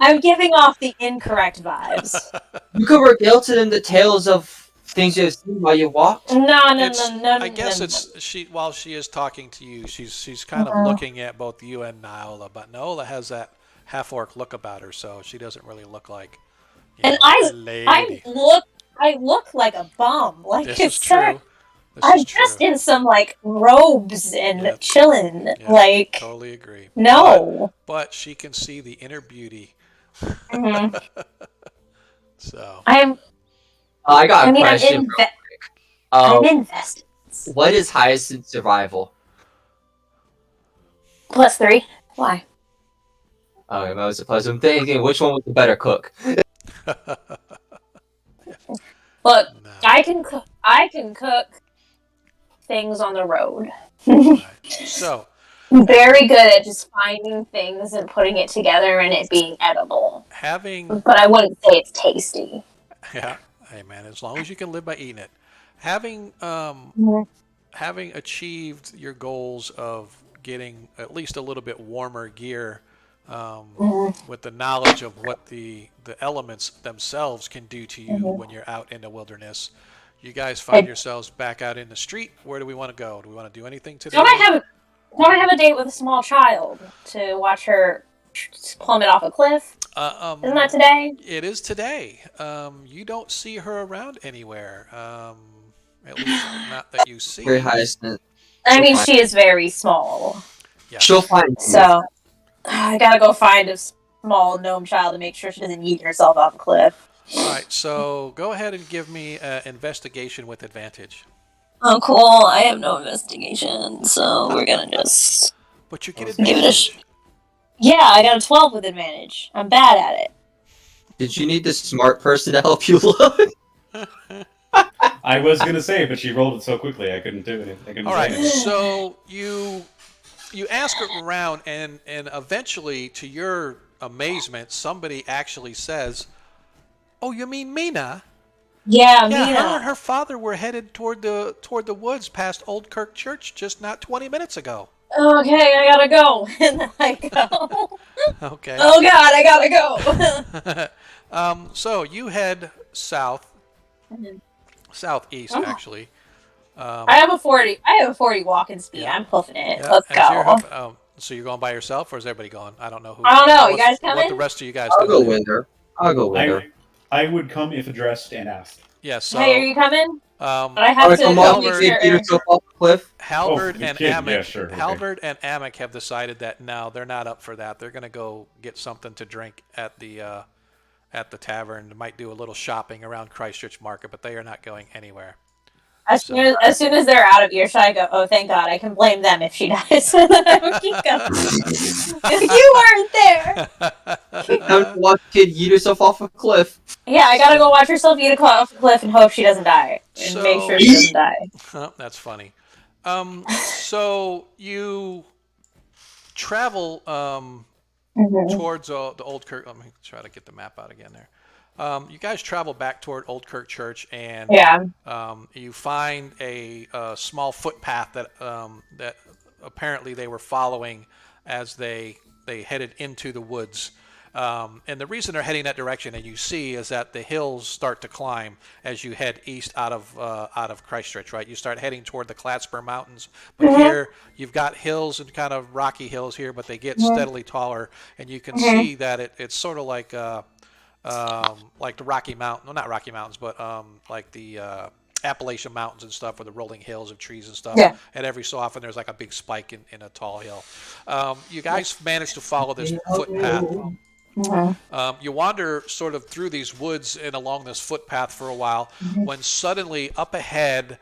I'm giving off the incorrect vibes. You could regale to them the tales of things you've seen while you walked. No. I guess it's while she is talking to you, she's kind of looking at both you and Niola, but Niola has that half-orc look about her, so she doesn't really look like a lady. I look like a bum. Like this is true. I'm just in some like robes and chilling. Yep. Like totally agree. No. But she can see the inner beauty. So I got a question. I'm invested. What is highest in survival? +3. Why? Okay, that was a plus. I'm thinking, which one was the better cook? Look, I can cook things on the road. So very good at just finding things and putting it together and it being edible. But I wouldn't say it's tasty. Yeah. Hey man, as long as you can live by eating it. Having achieved your goals of getting at least a little bit warmer gear, with the knowledge of what the elements themselves can do to you when you're out in the wilderness, you guys find yourselves back out in the street. Where do we want to go? Do we want to do anything today? Don't I have a date with a small child to watch her plummet off a cliff? Isn't that today? It is today. You don't see her around anywhere. At least not that you see. Very highest. I mean, she is very small. Yeah. She'll find you. So I gotta go find a small gnome child to make sure she doesn't yeet herself off a cliff. All right, so go ahead and give me investigation with advantage. Oh, cool. I have no investigation, so we're gonna just... But you get advantage. Yeah, I got a 12 with advantage. I'm bad at it. Did you need the smart person to help you look? I was gonna say, but she rolled it so quickly I couldn't do it. I couldn't All say right, anything. so you ask around, and eventually, to your amazement, somebody actually says, "Oh, you mean Mina? Yeah, Yeah, Mina. her and her father were headed toward the woods past Old Kirk Church just not 20 minutes ago." Okay, I gotta go. And then I go. Okay. Oh God, I gotta go. So you head southeast, actually. I have a 40. I have a 40 walking speed. Yeah. I'm puffing it. Yeah, Let's and go. so you're going by yourself, or is everybody going? I don't know who. I don't know. You what's- guys What coming? the rest of you guys I'll gonna go do? with her. I'll go with her. I would come if addressed and asked. Yeah. So. Hey, are you coming? But I have Alright, to come go on, make you sure. beat yourself off the cliff. Halberd the and kid, Amick. yeah, sure, okay. Halberd and Amick have decided that no, they're not up for that. They're gonna go get something to drink at the tavern. They might do a little shopping around Kreistrich Market, but they are not going anywhere. As soon as they're out of earshot, I go, oh, thank God, I can blame them if she dies. So then I will keep going. If you weren't there. Time to watch kid eat herself off a cliff. Yeah, I gotta go watch herself eat off a cliff and hope she doesn't die. And make sure she doesn't die. Oh, that's funny. So you travel towards the Old Kirk. Let me try to get the map out again there. You guys travel back toward Old Kirk Church, and you find a small footpath that apparently they were following as they headed into the woods. And the reason they're heading that direction, and you see, is that the hills start to climb as you head east out of Kreistrich, right? You start heading toward the Klattsburg Mountains, but here you've got hills and kind of rocky hills here, but they get steadily taller, and you can see that it's sort of like the Rocky Mountain, well, not Rocky Mountains, but like the Appalachian Mountains and stuff, or the rolling hills of trees and stuff. Yeah. And every so often there's like a big spike in a tall hill. You guys managed to follow this footpath. You wander sort of through these woods and along this footpath for a while, when suddenly up ahead,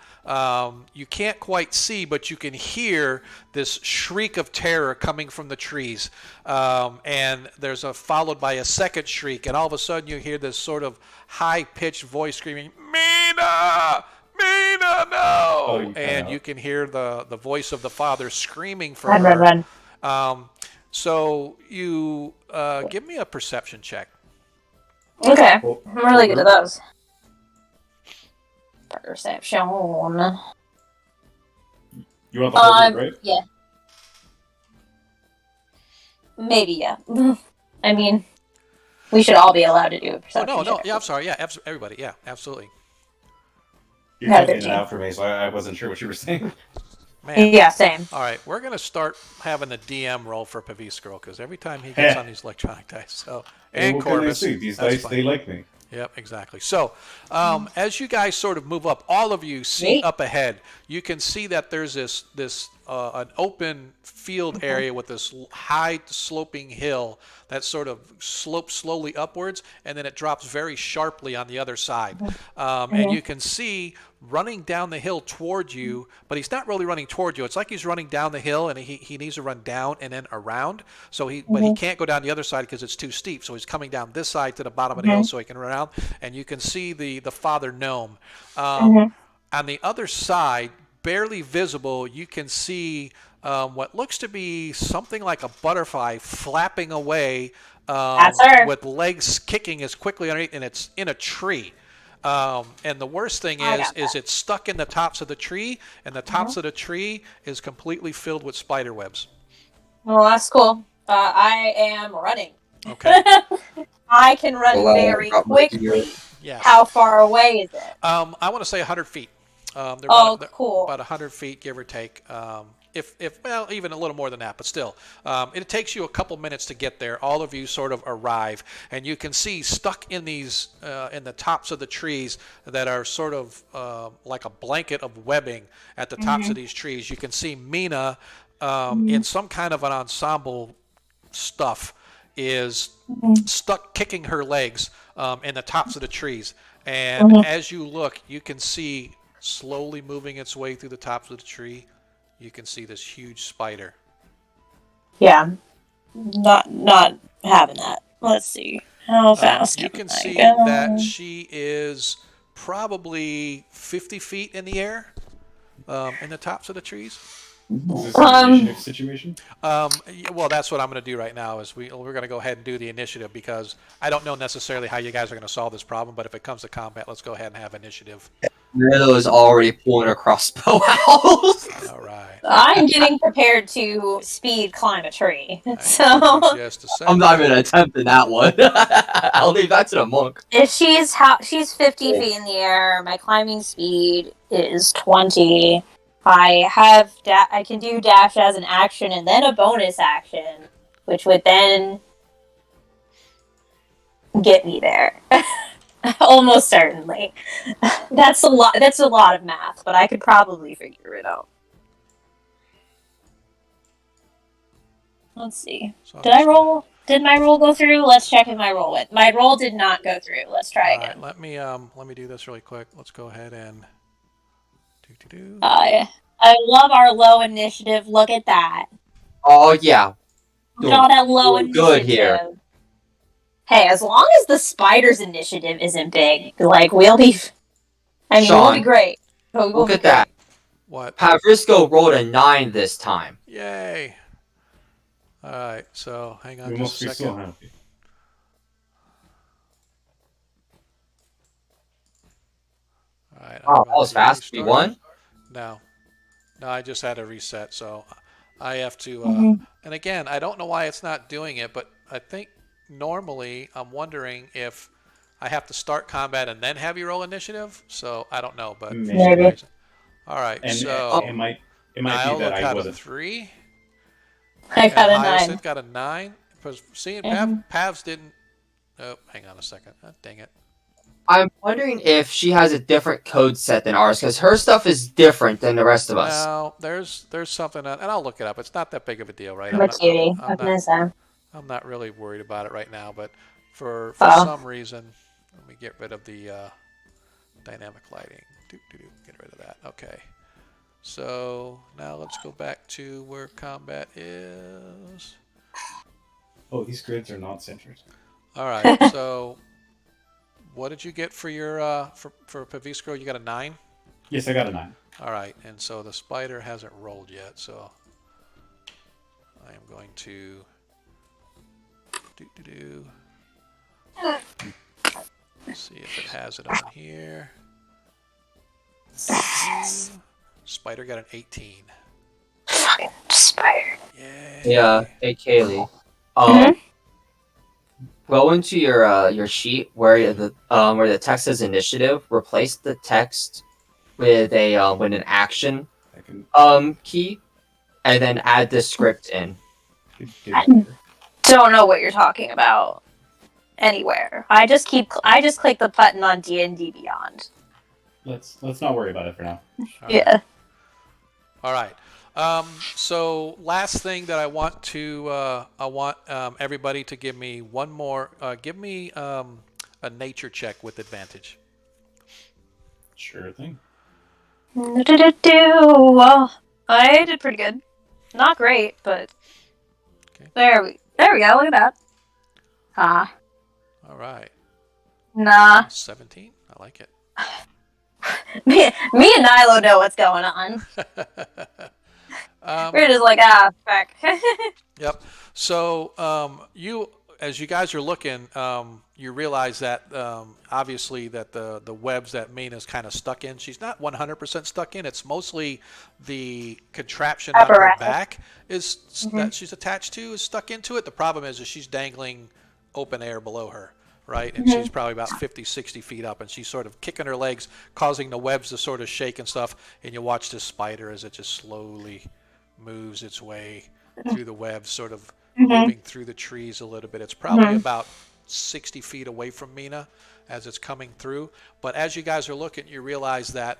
you can't quite see, but you can hear this shriek of terror coming from the trees. And there's followed by a second shriek, and all of a sudden you hear this sort of high-pitched voice screaming, "Mina! Mina, no!" Oh, and you can hear the voice of the father screaming for Run, her. run, run. So you give me a perception check. Okay, I'm really good at those. Perception. You want the whole group, right? Yeah. Maybe, yeah. I mean, we should all be allowed to do a perception Oh, no, check. yeah, I'm sorry. Yeah, everybody. Yeah, absolutely. You're taking it out for me, so I wasn't sure what you were saying. Man. Yeah, same. All right, we're going to start having the DM roll for Paviscro, because every time he gets on these electronic dice. So, and Corvus. These dice, they like me. Yep, exactly. So, as you guys sort of move up, all of you see up ahead, you can see that there's this an open field area with this high sloping hill that sort of slopes slowly upwards, and then it drops very sharply on the other side. And you can see running down the hill toward you, but he's not really running toward you. It's like he's running down the hill, and he needs to run down and then around. So but he can't go down the other side because it's too steep. So he's coming down this side to the bottom of the hill so he can run around. And you can see the father gnome. On the other side, barely visible, you can see what looks to be something like a butterfly flapping away with legs kicking as quickly underneath, and it's in a tree. And the worst thing is it's stuck in the tops of the tree, and the tops of the tree is completely filled with spider webs. Well, that's cool. I am running. Okay. I can run very quickly. Yeah. How far away is it? I want to say 100 feet. They're cool. About 100 feet, give or take. Well, even a little more than that, but still. It takes you a couple minutes to get there. All of you sort of arrive, and you can see stuck in these, in the tops of the trees that are sort of like a blanket of webbing at the tops of these trees. You can see Mina in some kind of an ensemble stuff is stuck kicking her legs in the tops of the trees. And as you look, you can see slowly moving its way through the tops of the tree, you can see this huge spider. Yeah. Not having that. Let's see. How fast You can I see go? that she is probably 50 feet in the air, in the tops of the trees. Is this an initiative situation? Well, that's what I'm going to do right now. Is we're going to go ahead and do the initiative because I don't know necessarily how you guys are going to solve this problem. But if it comes to combat, let's go ahead and have initiative. Milo is already pulling a crossbow out. All right. I'm getting prepared to speed climb a tree. So Just a second. I'm not even attempting that one. I'll leave that to the monk. if she's 50 feet in the air, my climbing speed is 20. I can do dash as an action and then a bonus action, which would then get me there. Almost certainly. That's a lot of math, but I could probably figure it out. Let's see. Did my roll go through? Let's check if my roll went. My roll did not go through. Let's try again. Let me do this really quick. Let's go ahead and I love our low initiative. Look at that. Oh yeah. Look at all that low initiative. Good here. Hey, as long as the spider's initiative isn't big, like we'll be great. Look at that. What? Pavrisco rolled a 9 this time. Yay. All right, so hang on We just a must be so second. happy. All right. Oh, that was fast. We won? No, I just had to reset, so I have to. And again, I don't know why it's not doing it, but I think normally I'm wondering if I have to start combat and then have you roll initiative. So I don't know, but Maybe. All right, And so it might be that I got a wasn't. 3. I got a 9. Hyacinth got a 9. Seeing Pavs didn't. Oh, hang on a second. Oh, dang it. I'm wondering if she has a different code set than ours, because her stuff is different than the rest of us. No, there's something, and I'll look it up. It's not that big of a deal, right? I'm not really worried about it right now, but for some reason, let me get rid of the dynamic lighting. Get rid of that. Okay. So now let's go back to where combat is. Oh, these grids are not centered. All right. So what did you get for your for Pavisco? You got a 9? Yes, I got a 9. All right. And so the spider hasn't rolled yet, so I am going to see if it has it on here. Spider got an 18. Fucking spider. Yay. Yeah, hey Kaylee. Go into your sheet where the text says initiative. Replace the text with an action key, and then add the script in. Don't know what you're talking about anywhere. I just click the button on D&D Beyond. Let's not worry about it for now. Yeah. All right. So last thing that I want everybody to give me one more. Give me a nature check with advantage. Sure thing. Well, I did pretty good. Not great, but there we go. Look at that. All right. Nah. 17. I like it. Me and Nilo know what's going on. We're just like, fuck. Yep. So as you guys are looking, you realize that obviously that the webs that Mina's kind of stuck in, she's not 100% stuck in. It's mostly the contraption on her back that she's attached to is stuck into it. The problem is she's dangling open air below her. Right, and she's probably about 50, 60 feet up, and she's sort of kicking her legs, causing the webs to sort of shake and stuff. And you watch this spider as it just slowly moves its way through the webs, sort of moving through the trees a little bit. It's probably about 60 feet away from Mina as it's coming through. But as you guys are looking, you realize that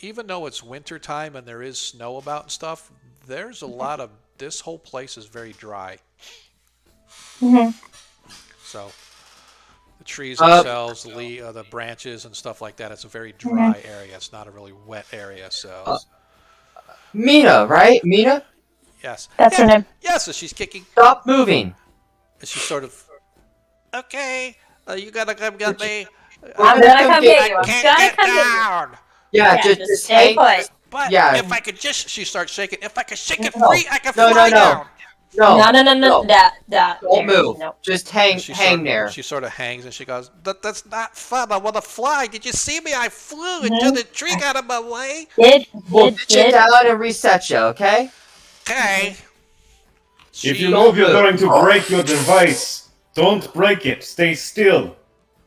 even though it's winter time and there is snow about and stuff, there's a lot of this whole place is very dry. So. Trees themselves, the branches and stuff like that. It's a very dry area. It's not a really wet area. So, Mina, right? Mina? Yes. That's her name. Yes, so she's kicking. Stop moving. She's sort of, okay, you gotta come get me. I'm gonna come get you. I I'm can't gonna get come get you. down. Yeah, just just stay hang. put. But Yeah. if I could just, she starts shaking. If I could shake it No. free, I could No, fly no, no. down. No. No. Don't Don't move. No. Just And hang there. She sort of hangs and she goes, that's not fun. I want to fly. Did you see me? I flew until the tree got in my way. We'll get you down and reset you, okay? Okay. If you move, you're going to break your device. Don't break it. Stay still.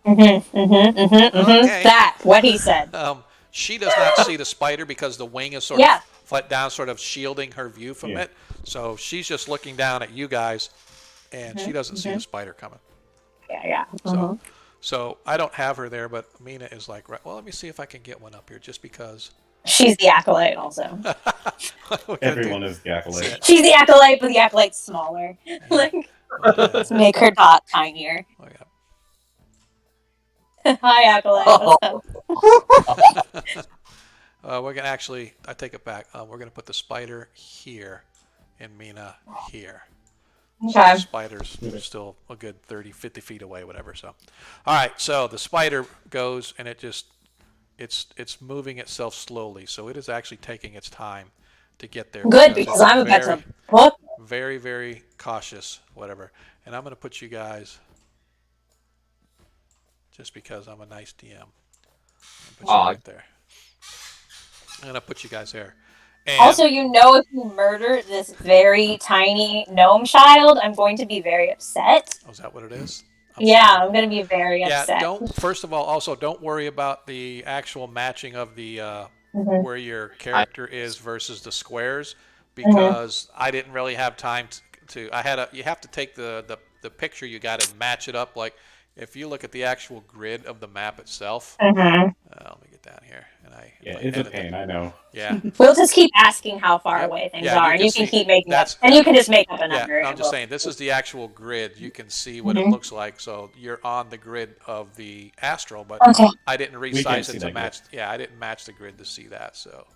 Okay. That's what he said. She does not see the spider because the wing is sort of flat down, sort of shielding her view from it. So she's just looking down at you guys, and she doesn't see the spider coming. Yeah. So I don't have her there, but Mina is like, right, well, let me see if I can get one up here, just because. She's the acolyte also. Everyone is the acolyte. She's the acolyte, but the acolyte's smaller. Let's make her dot tinier. Oh, yeah. Hi, acolyte. What's up? We're gonna actually, I take it back. We're gonna put the spider here, and Mina here. So Okay. the spider's still a good 30, 50 feet away, whatever. So, all right. So the spider goes, and it's moving itself slowly. So it is actually taking its time to get there. Good, because I'm about to book. Very, very cautious, whatever. And I'm gonna put you guys. Just because I'm a nice DM. Put you right there. I'm going to put you guys there. And Also, if you murder this very tiny gnome child, I'm going to be very upset. Oh, is that what it is? I'm going to be very upset. First of all, also don't worry about the actual matching of the where your character is versus the squares, because I didn't really have time to you have to take the picture you got and match it up. Like, if you look at the actual grid of the map itself, let me get down here, and it's a pain. I know. Yeah, we'll just keep asking how far away things are, and you can keep making up, and you can just make up a number. I'm just saying, this is the actual grid. You can see what it looks like. So you're on the grid of the astral, but I didn't resize it to match. I didn't match the grid to see that. So.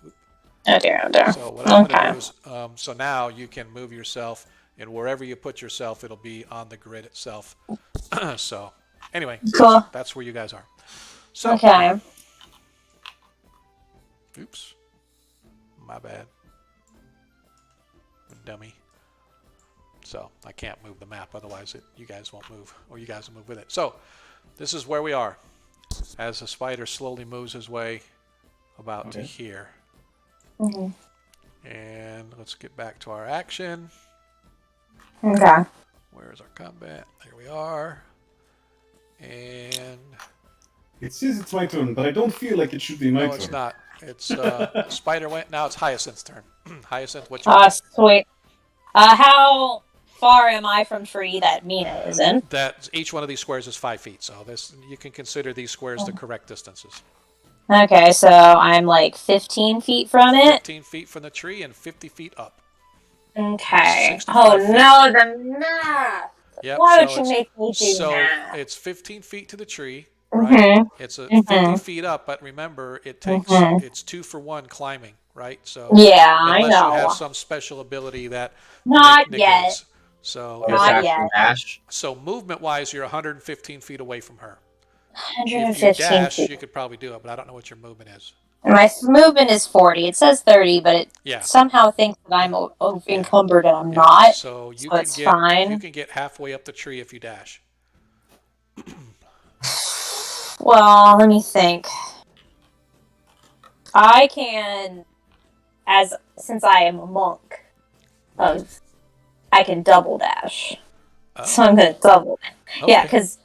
Oh dear. So what I'm going to do is, so now you can move yourself, and wherever you put yourself, it'll be on the grid itself. So. Anyway, cool. That's where you guys are. So, okay. Oops. My bad. Dummy. So, I can't move the map, otherwise you guys won't move, or you guys will move with it. So, this is where we are. As the spider slowly moves his way about to here. And let's get back to our action. Okay. Where is our combat? There we are. And it says it's my turn, but I don't feel like it should be my turn. No, it's not. It's Spider went. Now it's Hyacinth's turn. Hyacinth, what you want? Sweet. How far am I from tree that Mina is in? That each one of these squares is 5 feet, so you can consider these squares the correct distances. Okay, so I'm like 15 feet from it. 15 feet from the tree and 50 feet up. Okay. Oh no, the math. Yep, Why would you make me do that? So it's 15 feet to the tree, right? It's 50 feet up, but remember, it takes it's 2 for 1 climbing, right? So I know. Unless you have some special ability that not negates. Yet. So not yet. Dash. So movement-wise, you're 115 feet away from her. 115 if you dash, feet. you could probably do it, but I don't know what your movement is. My movement is 40. It says 30, but it somehow thinks that I'm encumbered and I'm not. So it's fine. You can get halfway up the tree if you dash. Well, let me think. I can, since I am a monk, I can double dash. Oh. So I'm gonna double. Okay. Yeah, because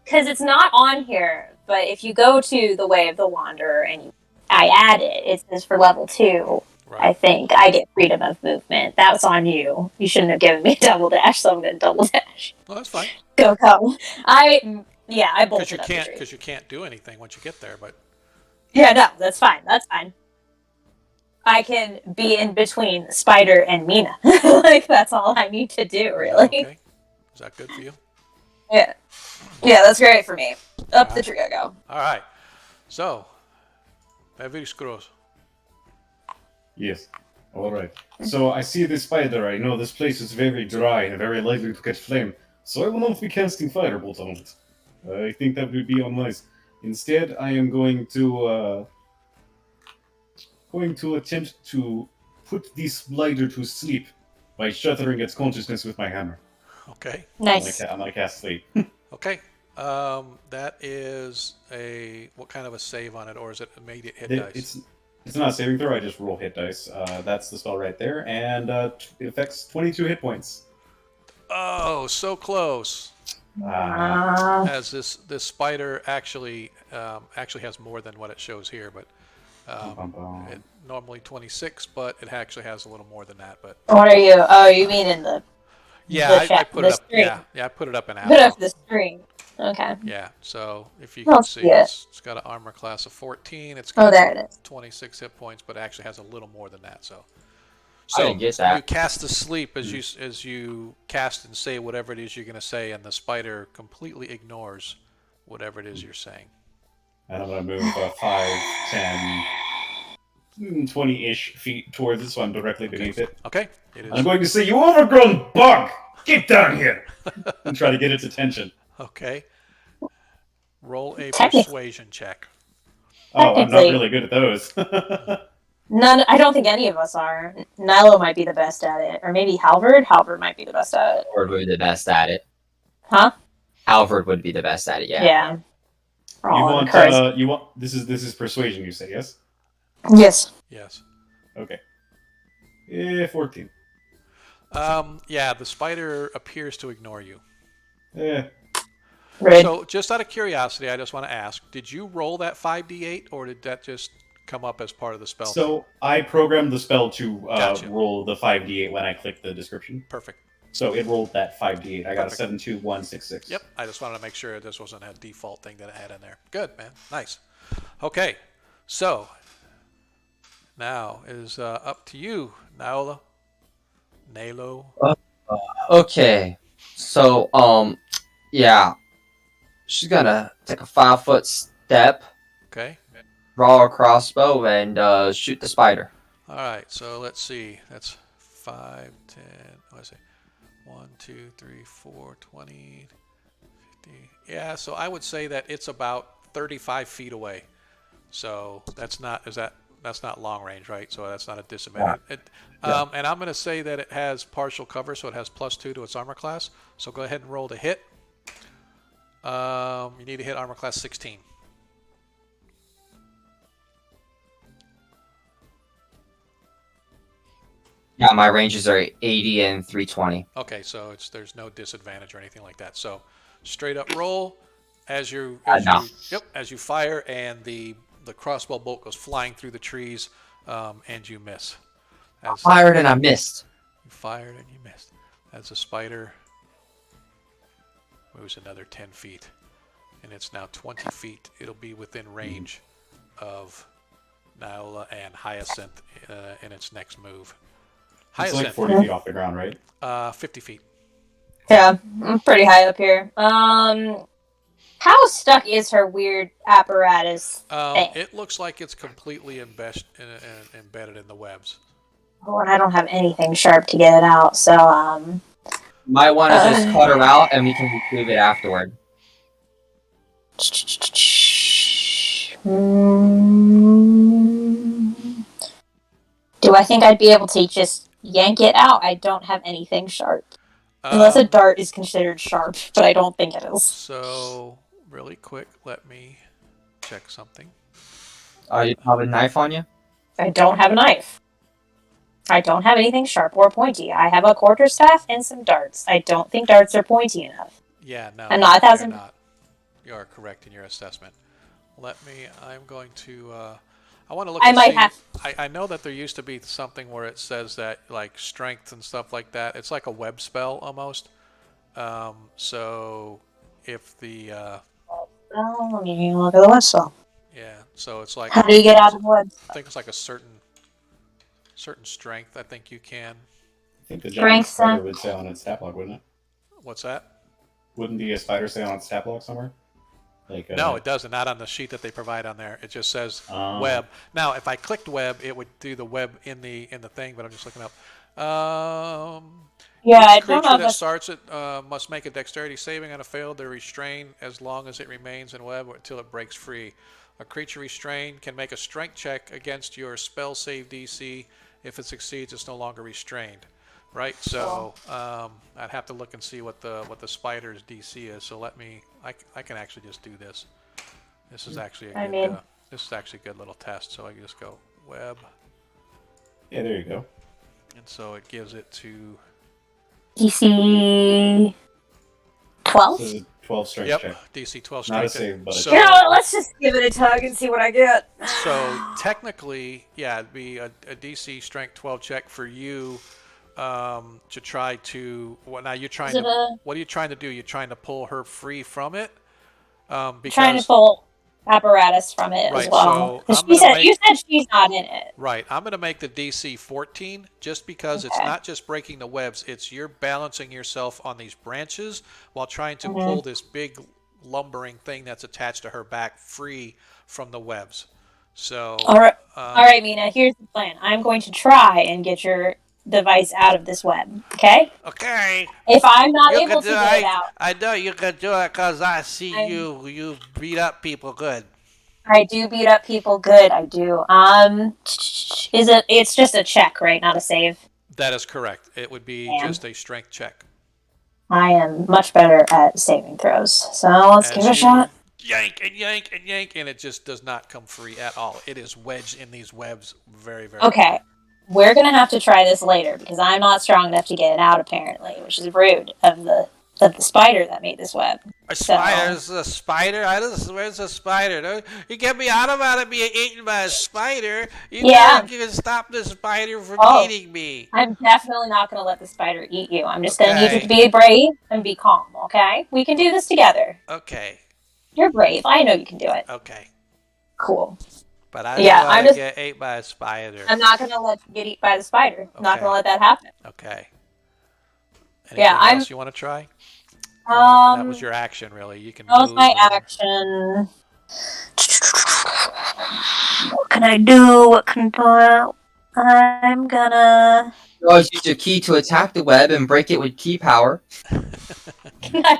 it's not on here. But if you go to the Way of the Wanderer and I add it, it says for level 2, right. I think, I get freedom of movement. That's on you. You shouldn't have given me a double dash, so I'm going to double dash. Well, that's fine. Go. I bolted up the tree. Because you can't do anything once you get there, but... Yeah, no, that's fine. I can be in between Spider and Mina. That's all I need to do, really. Okay. Is that good for you? Yeah. Yeah, that's great for me. Up the tree I go. All right. So, Beviskros. Yes. All right. So I see this spider. I know this place is very dry and very likely to catch flame. So I will not be casting Firebolt on it. I think that would be unwise. Instead, I am going to attempt to put the spider to sleep by shattering its consciousness with my hammer. Okay. Nice. I'm gonna cast sleep. Okay. That is a what kind of a save on it, or is it immediate hit dice? It's not a saving throw. I just roll hit dice. That's the spell right there, and it affects 22 hit points. Oh, so close. As this spider actually has more than what it shows here, but it normally 26, but it actually has a little more than that. But what are you? Oh, you mean in the I put it up. string. Yeah, I put it up in Put Apple. up the string. Okay. Yeah, so if you can see, it's got an armor class of 14. It's got there it is. 26 hit points, but it actually has a little more than that. So I didn't get that. you cast the sleep as you cast and say whatever it is you're going to say, and the spider completely ignores whatever it is you're saying. And I'm going to move 5, 10, 20-ish feet towards this one, directly beneath it. Okay. It is. I'm going to say, "You overgrown bug! Get down here!" and try to get its attention. Okay. Roll a persuasion check. Oh, I'm not really good at those. None. I don't think any of us are. Nilo might be the best at it, or maybe Halvard. Halvard might be the best at it. Halvard would be the best at it. Huh? Halvard would be the best at it. Yeah. Yeah. You want this is persuasion, you say, yes? Yes. Yes. Okay. 14. Yeah, the spider appears to ignore you. Right. So, just out of curiosity, I just want to ask, did you roll that 5d8, or did that just come up as part of the spell? So, I programmed the spell to roll the 5d8 when I clicked the description. Perfect. So, it rolled that 5d8. I got a 7, 2, 1, 6, 6. Yep, I just wanted to make sure this wasn't a default thing that I had in there. Good, man. Nice. Okay, so, now it is up to you, Naola. Nalo. Okay. So, yeah. She's gonna take a 5-foot step. Okay. Draw a crossbow and shoot the spider. All right. So let's see. That's 5, 10. What is it? 1, 2, 3, 4, 20, 50. Yeah. So I would say that it's about 35 feet away. So that's not that's not long range, right? So that's not a disadvantage. And I'm going to say that it has partial cover, so it has +2 to its armor class. So go ahead and roll to hit. You need to hit armor class 16. Yeah, my ranges are 80 and 320. Okay, so there's no disadvantage or anything like that. So straight up roll as you fire, and the crossbow bolt goes flying through the trees, and you miss. I fired and I missed. You fired and you missed. As the spider moves another 10 feet, and it's now 20 feet. It'll be within range of Naola and Hyacinth in its next move. It's like 40 feet off the ground, right? 50 feet. Yeah, I'm pretty high up here. How stuck is her weird apparatus thing? It looks like it's completely embedded in the webs. Oh, and I don't have anything sharp to get it out, so Might want to just cut her out and we can retrieve it afterward. Do I think I'd be able to just yank it out? I don't have anything sharp. Unless a dart is considered sharp, but I don't think it is. So, really quick, let me check something. You have a knife on you? I don't have a knife. I don't have anything sharp or pointy. I have a quarterstaff and some darts. I don't think darts are pointy enough. Yeah, no. I'm not 1,000. Not. You are correct in your assessment. I'm going to, I want to look I know that there used to be something where it says that, like, strength and stuff like that. It's like a web spell, almost. So, if the, let me look at the web spell. Yeah, so it's like... How do you get out of the web? I think it's like a certain strength, I think you can. I think the giant spider would say on its stat block, wouldn't it? What's that? Wouldn't the spider say on its stat block somewhere? Like no, it doesn't. Not on the sheet that they provide on there. It just says web. Now, if I clicked web, it would do the web in the thing. But I'm just looking up. Yeah, I each don't creature know. that starts it must make a dexterity saving on a failed. They're restrained as long as it remains in web or until it breaks free. A creature restrained can make a strength check against your spell save DC. If it succeeds, it's no longer restrained. Right, so I'd have to look and see what the spider's DC is. So let me, I can actually just do this. This is actually a good, this is actually a good little test. So I can just go web. Yeah, there you go. And so it gives it to DC 12. So 12 strength check. DC 12 Not a strength. save, but So, You know what, let's just give it a tug and see what I get. So technically, yeah, it'd be a DC strength 12 check for you. To try to now you're trying to what are you trying to do? You're trying to pull her free from it. Because, trying to pull apparatus from it as well. So you said she's not in it. Right. I'm going to make the DC 14 just because it's not just breaking the webs. It's you're balancing yourself on these branches while trying to pull this big lumbering thing that's attached to her back free from the webs. So all right, Mina. Here's the plan. I'm going to try and get your device out of this web. Okay. Okay. If I'm not able to get it out, I know you can do it because I see you beat up people good. I do beat up people good. I do. It's just a check, right? Not a save. That is correct. It would be just a strength check. I am much better at saving throws, so let's give it a shot. Yank and yank and yank, and it just does not come free at all. It is wedged in these webs very, very Okay. We're going to have to try this later because I'm not strong enough to get it out, apparently, which is rude of the spider that made this web. Spider's a spider? Where's a spider? Don't you get me out of it and be eaten by a spider. You can stop the spider from eating me. I'm definitely not going to let the spider eat you. I'm just going to need you to be brave and be calm, okay? We can do this together. Okay. You're brave. I know you can do it. Okay. Cool. But I don't want to get ate by a spider. I'm not going to let you get eaten by the spider. I'm not going to let that happen. Okay. Anything else you want to try? That was your action, really. You can. That was my action. What can I do? What can I do? I'm gonna. You always use your key to attack the web and break it with key power. Can I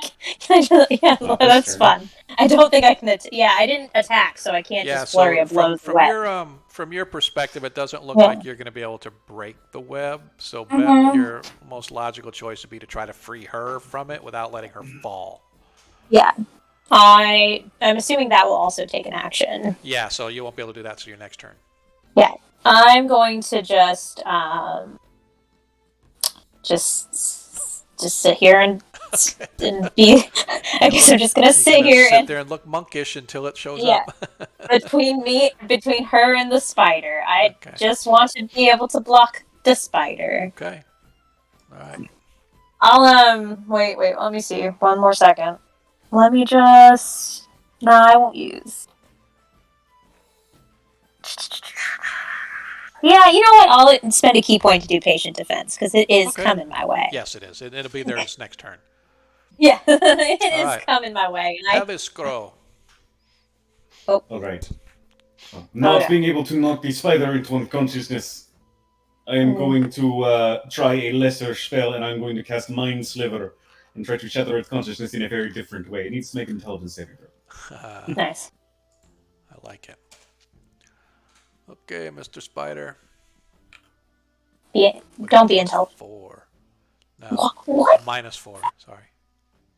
that's fun. I don't think I can. I didn't attack, so I can't just flurry of blows. From your perspective, it doesn't look like you're going to be able to break the web. So your most logical choice would be to try to free her from it without letting her fall. Yeah, I'm assuming that will also take an action. Yeah, so you won't be able to do that till your next turn. Yeah, I'm going to just sit here and be. I guess I'm just gonna sit there and look monkish until it shows up. between her and the spider. I just want to be able to block the spider. Okay. All right. I'll wait. Let me see. One more second. Let me just. No, I won't use. Yeah, you know what? I'll spend a key point to do patient defense because it is coming my way. Yes, it is. It'll be there this next turn. Yeah, it is coming my way. Have a scroll. Oh. All right. Not being able to knock the spider into unconsciousness, I am going to try a lesser spell, and I'm going to cast Mind Sliver and try to shatter its consciousness in a very different way. It needs to make an intelligence saving throw. Nice. I like it. Okay, Mr. Spider. Don't be intelligent. 4. No. What? -4. Sorry.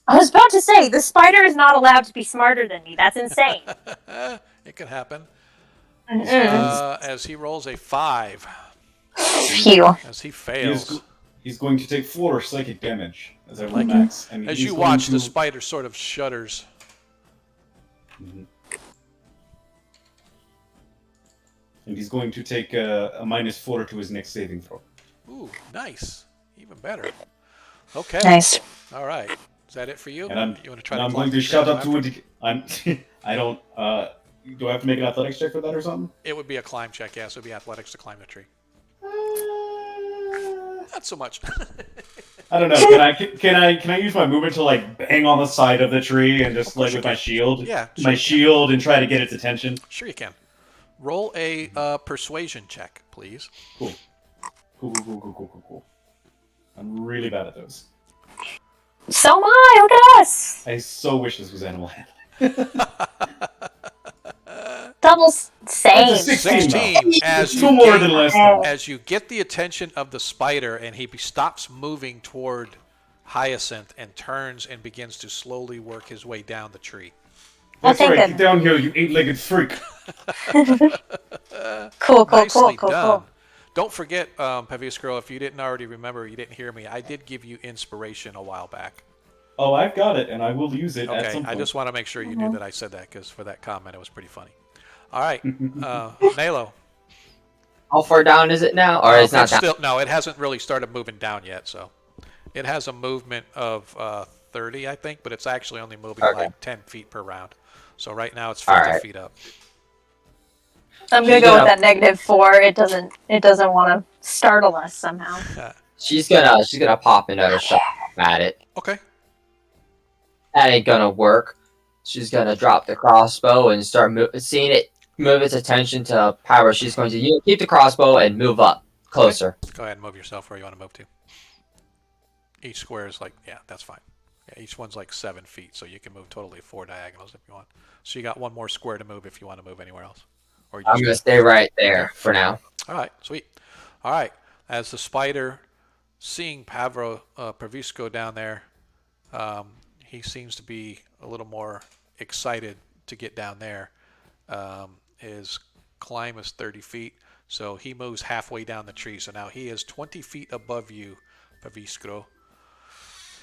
I was about to say, the spider is not allowed to be smarter than me. That's insane. It could happen. As he rolls a 5. Phew. As he fails. He's going to take 4 psychic damage as I roll max. And as you watch, the spider sort of shudders. Mm-hmm. And he's going to take a -4 to his next saving throw. Ooh, nice. Even better. Okay. Nice. All right. Is that it for you? And you want to try I'm going to shout up to it. I don't. Do I have to make an athletics check for that or something? It would be a climb check, yes. It would be athletics to climb the tree. Not so much. I don't know. Can I use my movement to like bang on the side of the tree and just like with my shield? Yeah, sure my you shield and try to get its attention. Sure you can. Roll a persuasion check, please. Cool. I'm really bad at those. So am I. Look at us. I so wish this was animal handling. Double same. 16. As you get the attention of the spider, and he stops moving toward Hyacinth and turns and begins to slowly work his way down the tree. That's right. Get down here, you eight-legged freak. Cool. Don't forget, Pevius Girl, if you didn't already remember, you didn't hear me, I did give you inspiration a while back. Oh, I've got it, and I will use it at some Okay, point. I just want to make sure you knew that I said that, because for that comment, it was pretty funny. All right, Nalo. How far down is it now? Or it's not down? No, it hasn't really started moving down yet, so. It has a movement of 30, I think, but it's actually only moving like 10 feet per round. So right now it's 50 feet up. I'm gonna go with that -4. It doesn't want to startle us somehow. She's gonna pop another shot at it. Okay. That ain't gonna work. She's gonna drop the crossbow and start seeing it move its attention to power. She's going to keep the crossbow and move up closer. Okay. Go ahead and move yourself where you want to move to. Each square is like, yeah, that's fine. Yeah, each one's like 7 feet, so you can move totally 4 diagonals if you want. So you got one more square to move if you want to move anywhere else. Or I'm gonna stay right there for now. All right, sweet. All right, as the spider, seeing Pravisco down there, he seems to be a little more excited to get down there. His climb is 30 feet, so he moves halfway down the tree. So now he is 20 feet above you, Pravisco.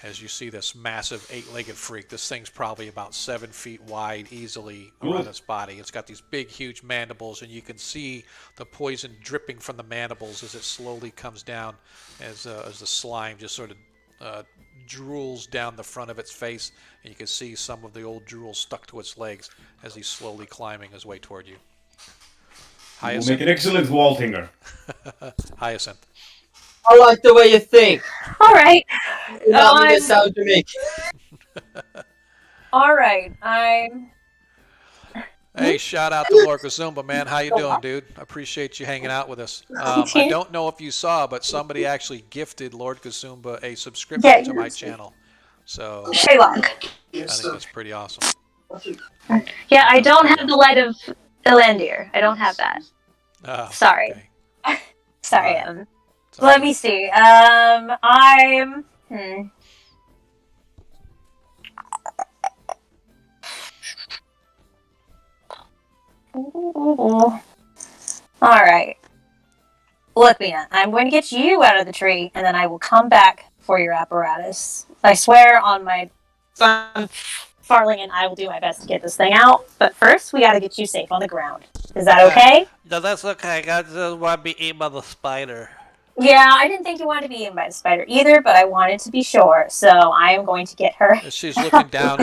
As you see this massive 8-legged freak, this thing's probably about 7 feet wide easily around its body. It's got these big, huge mandibles, and you can see the poison dripping from the mandibles as it slowly comes down, as the slime just sort of drools down the front of its face, and you can see some of the old drool stuck to its legs as he's slowly climbing his way toward you. Hyacinth. We'll make an excellent Waltinger. Hyacinth. I like the way you think. All right. Not me to sound Jamaican. All right. Hey, shout out to Lord Kazumba, man. How you doing, dude? I appreciate you hanging out with us. I don't know if you saw, but somebody actually gifted Lord Kazumba a subscription to my channel. So Sherlock. I think that's pretty awesome. Yeah, I don't have the light of Elandir. I don't have that. Sorry. Okay. Sorry. Let me see. I'm. All right. Look, Mina, I'm going to get you out of the tree, and then I will come back for your apparatus. I swear on my Farling and I will do my best to get this thing out. But first, we got to get you safe on the ground. Is that okay? No, that's okay. I just want to be eaten by the spider. Yeah, I didn't think you wanted to be eaten by the spider either, but I wanted to be sure, so I am going to get her. As she's looking down,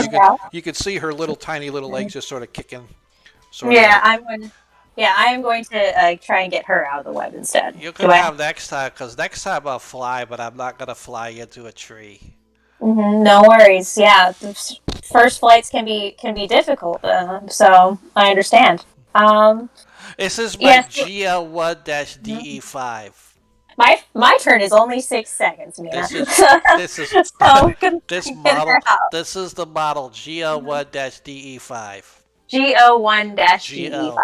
you can see her little tiny little legs just sort of kicking. I am going to try and get her out of the web instead. You can have next time, because next time I'll fly, but I'm not going to fly into a tree. No worries. Yeah, first flights can be difficult, so I understand. This is my GL1-DE5. My turn is only 6 seconds, Mina. This is the model GL1-DE5. GO1-DE5.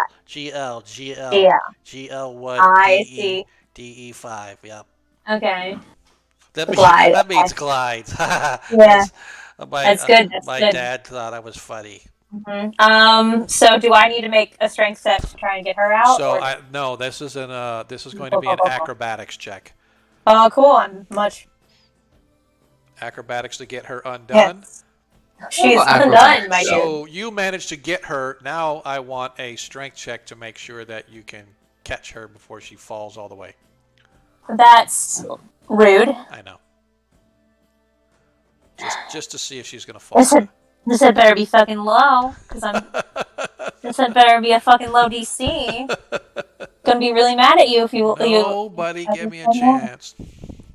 GL1-DE5. Yep. Okay. That means glide. Yeah. That's good. My dad thought I was funny. So do I need to make a strength set to try and get her out? So no, this is going to be an acrobatics check. Oh, cool. I'm much acrobatics to get her undone. Yes. She's undone, my dude. So you managed to get her. Now I want a strength check to make sure that you can catch her before she falls all the way. That's rude. I know. Just to see if she's going to fall. This had better be fucking low, because this had better be a fucking low DC. Gonna be really mad at you if you. Nobody give me a chance.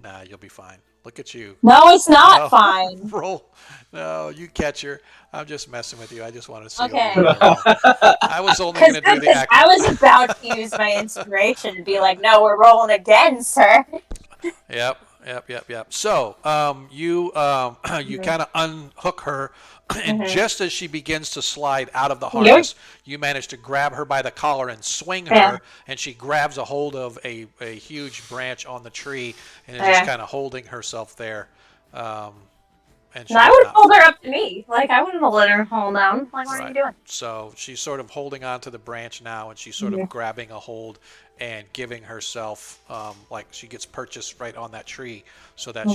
Nah, you'll be fine. Look at you. No, it's not No. fine. Roll. No, you catch her. I'm just messing with you. I just wanted to see Okay. what you were gonna roll. I was only going to do the act. I was about to use my inspiration to be like, no, we're rolling again, sir. Yep. So, you kind of unhook her, and just as she begins to slide out of the harness, you manage to grab her by the collar and swing her, and she grabs a hold of a huge branch on the tree and is just kind of holding herself there. And I would hold her up to me. Like, I wouldn't have let her hold down. Like, what are you doing? So she's sort of holding on to the branch now, and she's sort of grabbing a hold and giving herself, like she gets purchased right on that tree, so that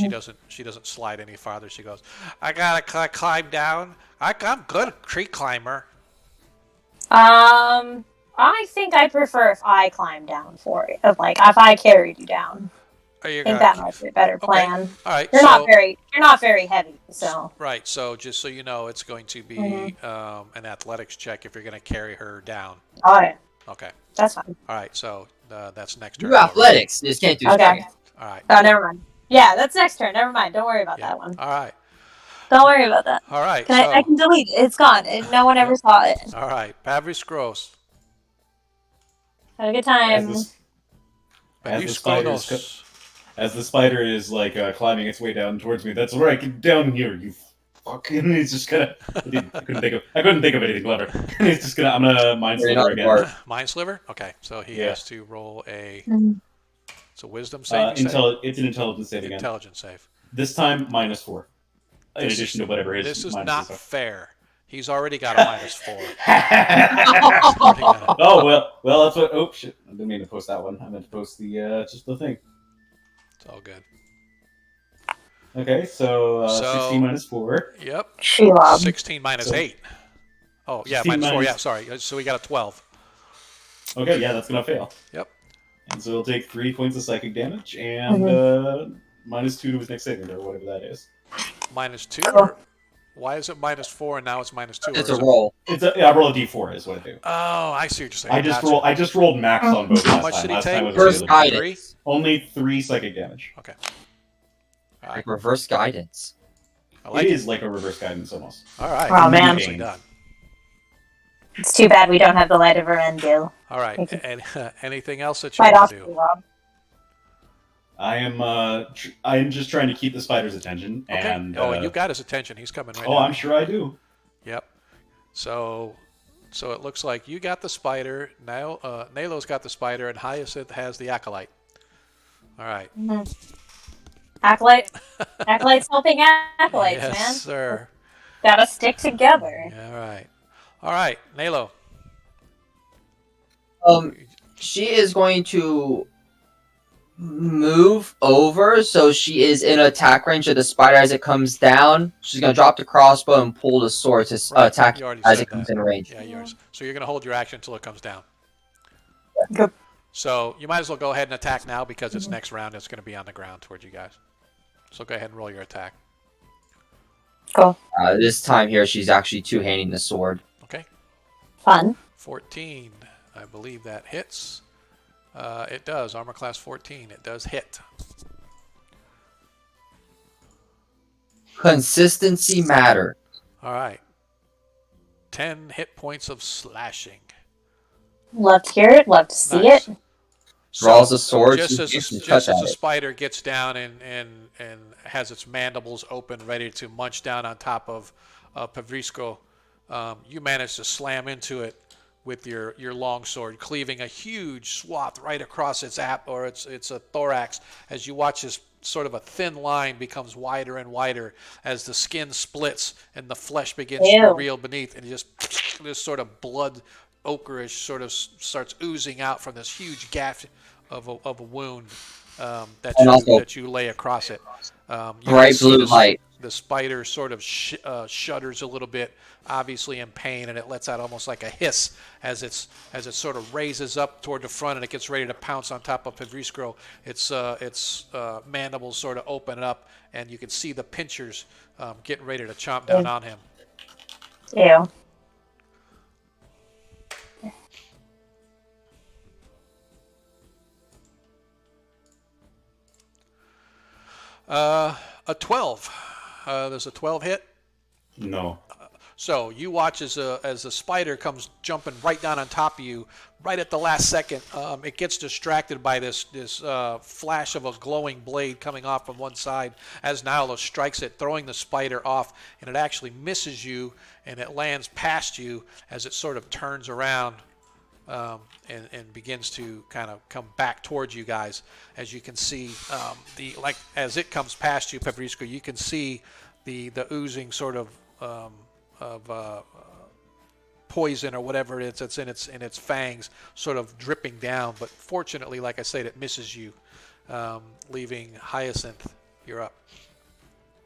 she doesn't slide any farther. She goes, I gotta climb down. I'm good tree climber. I think I prefer if I climb down for it. Like, if I carried you down. I think that might be a better plan. Okay. All right. You're not very heavy, so. Right. So just so you know, it's going to be an athletics check if you're going to carry her down. Oh yeah. Okay. That's fine. All right. So that's next turn. You athletics. You just can't do strength. All right. Oh, never mind. Yeah, that's next turn. Never mind. Don't worry about that one. All right. Don't worry about that. All right. I can delete it. It's gone. No one ever saw it. All right. Pavris Gross. Have a good time. As the spider is like climbing its way down towards me, that's right. Get down here, you fucking. He's just gonna. I couldn't think of anything clever. He's just gonna. I'm gonna mind sliver again. Mind sliver. Okay, so he has to roll a. It's a wisdom save. It's an intelligence save again. Intelligence save. This time -4. In addition to whatever his. This is not fair. He's already got a -4. Oh well. That's what. Oh shit! I didn't mean to post that one. I meant to post the just the thing. It's all good. Okay, so 16 -4. Yep. 16 -8. Oh yeah, -4. Yeah, sorry. So we got a 12. Okay, yeah, that's gonna fail. Yep. And so he'll take 3 points of psychic damage and -2 to his next saving throw, whatever that is. -2. Or why is it -4 and now it's -2? It's a roll. I roll a d4 is what I do. Oh, I see what you're saying. I just rolled max on both. How much did he take? First guidance. Only 3 psychic damage. Okay. Like reverse guidance. It is like a reverse guidance almost. All right. Oh man. Done. It's too bad we don't have the light of Erendil. All right. And anything else that you want to do? I am just trying to keep the spider's attention. Okay. And you got his attention. He's coming right now. Oh, I'm sure I do. Yep. So it looks like you got the spider. Now Nalo's got the spider, and Hyacinth has the acolyte. All right. Acolyte's helping acolytes, man. Yes, sir. Gotta stick together. All right, Nalo. She is going to move over, so she is in attack range of the spider as it comes down. She's going to drop the crossbow and pull the sword to attack as it comes in range. Yeah, yours. So you're going to hold your action until it comes down. Good. So you might as well go ahead and attack now because it's next round. It's going to be on the ground towards you guys. So go ahead and roll your attack. Cool. This time here, she's actually two-handing the sword. Okay. Fun. 14. I believe that hits. It does. Armor class 14. It does hit. Consistency matter. All right. 10 hit points of slashing. Love to hear it. Love to see it. Draws a sword. Just as the spider gets down and has its mandibles open, ready to munch down on top of Pavrisco, you manage to slam into it with your long sword, cleaving a huge swath right across its its thorax. As you watch this sort of a thin line becomes wider and wider as the skin splits and the flesh begins to reveal beneath, and just this sort of blood ochreish sort of starts oozing out from this huge gash of a wound that you lay across it. Bright blue light. The spider sort of shudders a little bit, obviously in pain, and it lets out almost like a hiss as it sort of raises up toward the front and it gets ready to pounce on top of Pavrisco. Its mandibles sort of open up, and you can see the pinchers getting ready to chomp down on him. Ew. A 12. There's a 12 hit. No. So you watch as the spider comes jumping right down on top of you, right at the last second. It gets distracted by this flash of a glowing blade coming off from one side as Nyla strikes it, throwing the spider off, and it actually misses you, and it lands past you as it sort of turns around and begins to kind of come back towards you guys. As you can see, as it comes past you, Pepperisco, you can see the oozing sort of poison or whatever it is that's in its fangs sort of dripping down, but fortunately, like I said, it misses you, leaving Hyacinth. You're up.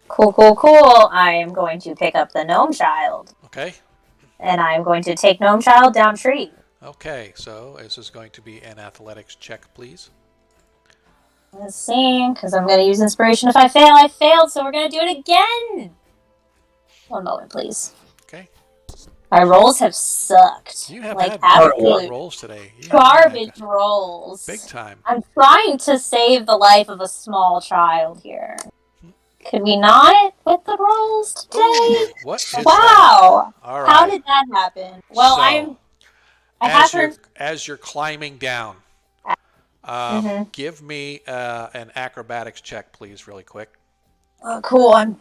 Cool, cool, cool. I am going to pick up the gnome child. Okay. And I'm going to take gnome child down tree. Okay, so this is going to be an athletics check, please. Let's see, because I'm going to use inspiration. If I fail, I failed, so we're going to do it again. One moment, please. Okay. My rolls have sucked. You have like had absolute rolls today. Garbage rolls. Big time. I'm trying to save the life of a small child here. Could we not with the rolls today? Ooh, what is wow. That? All right. How did that happen? Well, so, as you're climbing down, give me an acrobatics check, please, really quick. Oh, cool. I'm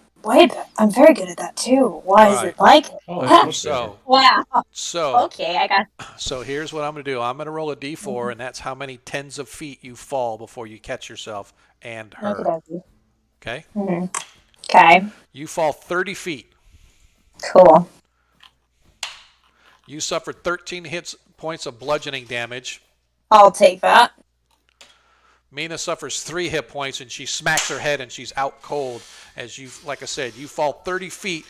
very good at that too. Why is it like it? Oh, so wow. So okay, I got. So here's what I'm going to do. I'm going to roll a d4, and that's how many tens of feet you fall before you catch yourself and her. Okay. Okay. You fall 30 feet. Cool. You suffer 13 points of bludgeoning damage. I'll take that. Mina suffers 3 hit points, and she smacks her head, and she's out cold. As you, like I said, you fall 30 feet.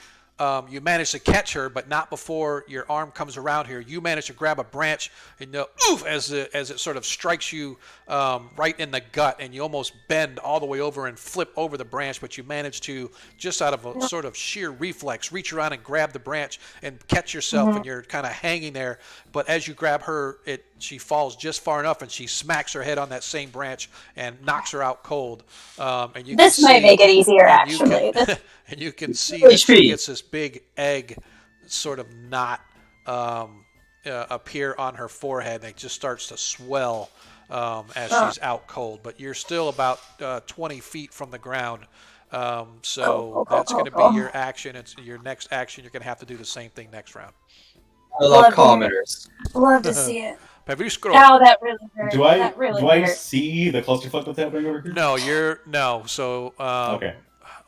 You manage to catch her, but not before your arm comes around here. You manage to grab a branch, and oof, as it sort of strikes you right in the gut, and you almost bend all the way over and flip over the branch, but you manage to, just out of a sort of sheer reflex, reach around and grab the branch and catch yourself, and you're kind of hanging there. But as you grab her, she falls just far enough, and she smacks her head on that same branch and knocks her out cold. And you this might make it easier, actually. And you can see that she gets this big egg sort of knot appear on her forehead, and it just starts to swell as she's out cold. But you're still about 20 feet from the ground. So that's going to be your action. It's your next action. You're going to have to do the same thing next round. I love commenters. Love to see it. Have you scrolled? Oh, that really hurt. Do I that really do hurt. I see the clusterfuck that's happening over here? No. So okay.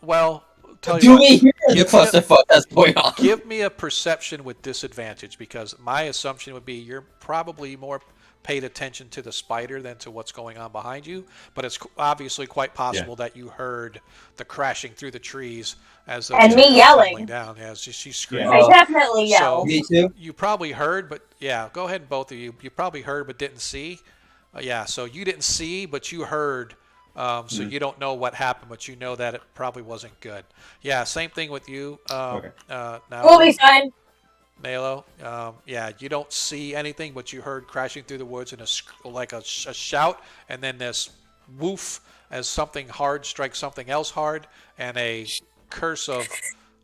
Well, tell Do you we hear the clusterfuck that's going on? Give me a perception with disadvantage, because my assumption would be you're probably more paid attention to the spider than to what's going on behind you. But it's obviously quite possible that you heard the crashing through the trees as the and me yelling down. Yeah, she screamed. I definitely yelled. So me too. You probably heard, but yeah, go ahead, both of you. You probably heard but didn't see. Yeah, so you didn't see, but you heard. So you don't know what happened, but you know that it probably wasn't good. Yeah, same thing with you. Okay. Now, We'll be fine. Nalo, yeah, you don't see anything, but you heard crashing through the woods and a shout, and then this woof as something hard strikes something else hard, and a curse of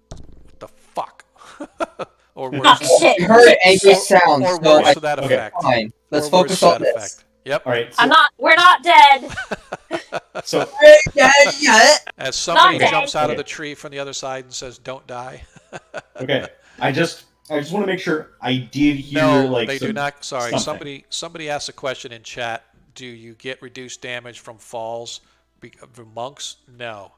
what the fuck, or worse, Shit. You heard angry sounds. or so worse to that effect. fine. Let's Or worse focus to on that this. effect. Yep. All right. So, We're not dead. so As somebody Not jumps dead. out of the tree from the other side and says, "Don't die." okay. I just want to make sure I did hear No, they some, do not. Sorry, something. somebody asked a question in chat. Do you get reduced damage from falls from monks? No,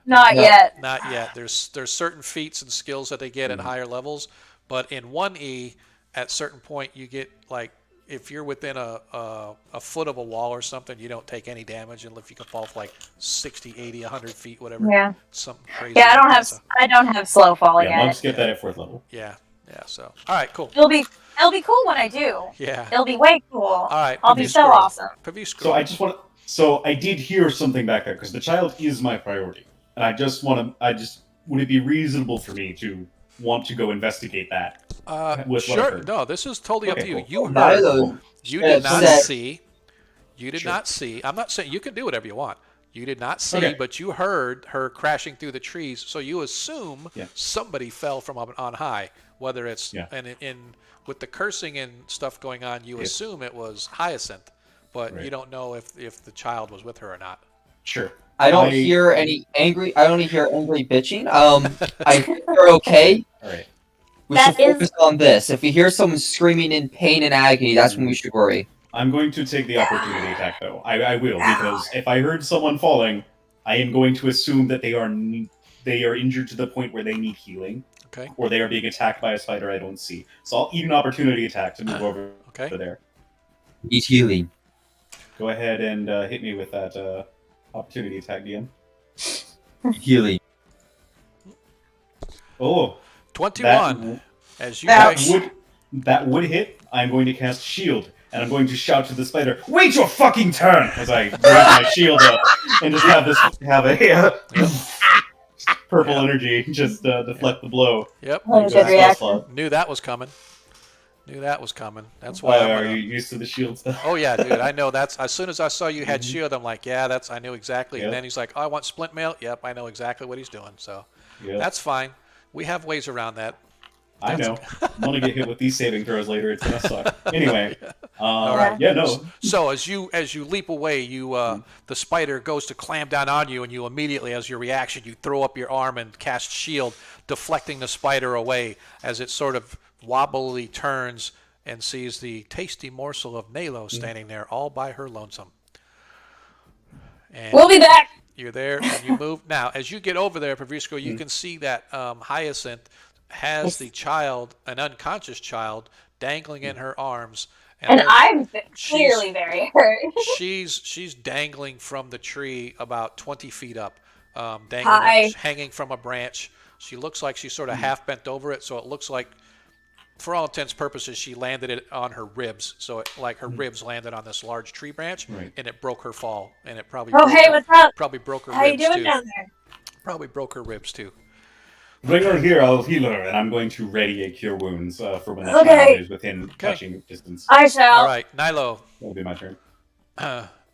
Not No. yet. not yet. There's certain feats and skills that they get at higher levels, but in 1E, at certain point, you get like if you're within a foot of a wall or something, you don't take any damage unless you can fall for like 60, 80, 100 feet, whatever. Yeah. Something crazy. Yeah, like that, so- I don't have slow fall Yeah, yet. monks get that at 4th level. Yeah. So all right, cool. It'll be cool when I do. Yeah. It'll be way cool. All right. I'll be so awesome. So I just want to. So I did hear something back there because the child is my priority, and I just want to. Would it be reasonable for me to want to go investigate that? With what I've Sure. heard? No, this is totally up Okay, to you. cool. You heard. Milo You did not upset. see. You did Sure. not see. I'm not saying you can do whatever you want. You did not see, but you heard her crashing through the trees. So you assume somebody fell from up on high. Whether it's in with the cursing and stuff going on, you assume it was Hyacinth, but you don't know if the child was with her or not. Sure. I don't hear any angry. I only hear angry bitching. I think they're okay. All right. We should focus on this. If we hear someone screaming in pain and agony, that's when we should worry. I'm going to take the opportunity attack, though. I will, because if I heard someone falling, I am going to assume that they are injured to the point where they need healing. Okay. Or they are being attacked by a spider I don't see. So I'll eat an opportunity attack to move over to there. Eat healing. Go ahead and hit me with that opportunity attack, DM. Healing. Oh. 21. That would hit. I'm going to cast Shield, and I'm going to shout to the spider, "Wait your fucking turn!" as I raise my shield up and just have a purple energy just deflect the blow. Yep. Knew that was coming. That's why. Are you used to the shield stuff? Oh yeah, dude. I know that's. As soon as I saw you had shield, I'm like, yeah, I knew exactly. And then he's like, oh, I want splint mail. Yep, I know exactly what he's doing. So that's fine. We have ways around that. I know. I'm gonna get hit with these saving throws later. It's gonna suck. Anyway. All right. Yeah. No. So as you leap away, the spider goes to clamp down on you, and you immediately, as your reaction, you throw up your arm and cast shield, deflecting the spider away as it sort of wobbly turns and sees the tasty morsel of Nalo standing there all by her lonesome. And we'll be back. You're there, and you move. Now, as you get over there, Pavrisco, you can see that Hyacinth has the child, an unconscious child, dangling in her arms. And I'm clearly very hurt. she's dangling from the tree about 20 feet up, hanging from a branch. She looks like she's sort of half bent over it, so it looks like, for all intents and purposes, she landed it on her ribs. So her ribs landed on this large tree branch, and it broke her fall, and it probably what's up? Probably broke her How ribs you doing too. down there? Probably broke her ribs too. Bring her here, I'll heal her, and I'm going to ready a cure wounds for when that child is within touching distance. I shall. All right, Nilo. That'll be my turn.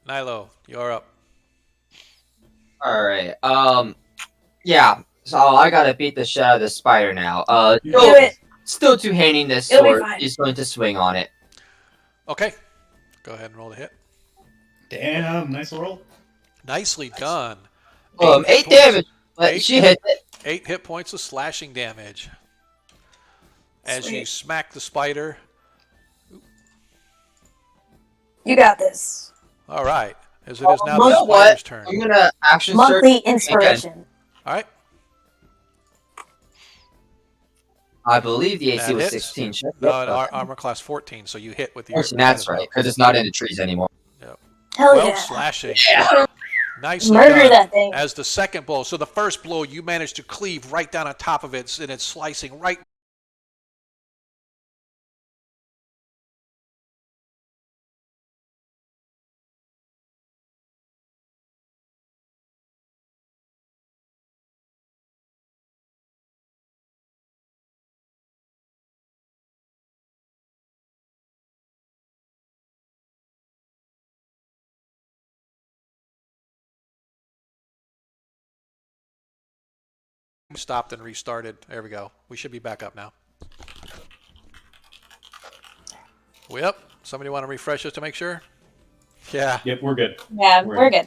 Nilo, you're up. All right. Yeah. So I gotta beat the shit out of the spider now. Do it. Still two-handing this It'll be sword. fine. He's going to swing on it. Okay. Go ahead and roll the hit. Damn, nice roll. Nicely done. 8 damage. But she hit it. 8 hit points of slashing damage. As you smack the spider. You got this. All right. As it is now the You know spider's what? turn. I'm gonna action Monthly search inspiration. again. All right. I believe the AC That was hits. 16. No, armor class 14, so you hit with the. That's right, because it's not in the trees anymore. Yep. Hell 12 yeah. slashing. Yeah. Nicely Murder done. that thing. As the second blow, so the first blow you managed to cleave right down on top of it, and it's slicing right. Stopped and restarted. There we go. We should be back up now. Yep. Somebody want to refresh us to make sure? Yeah. Yep, we're good. Yeah, we're good.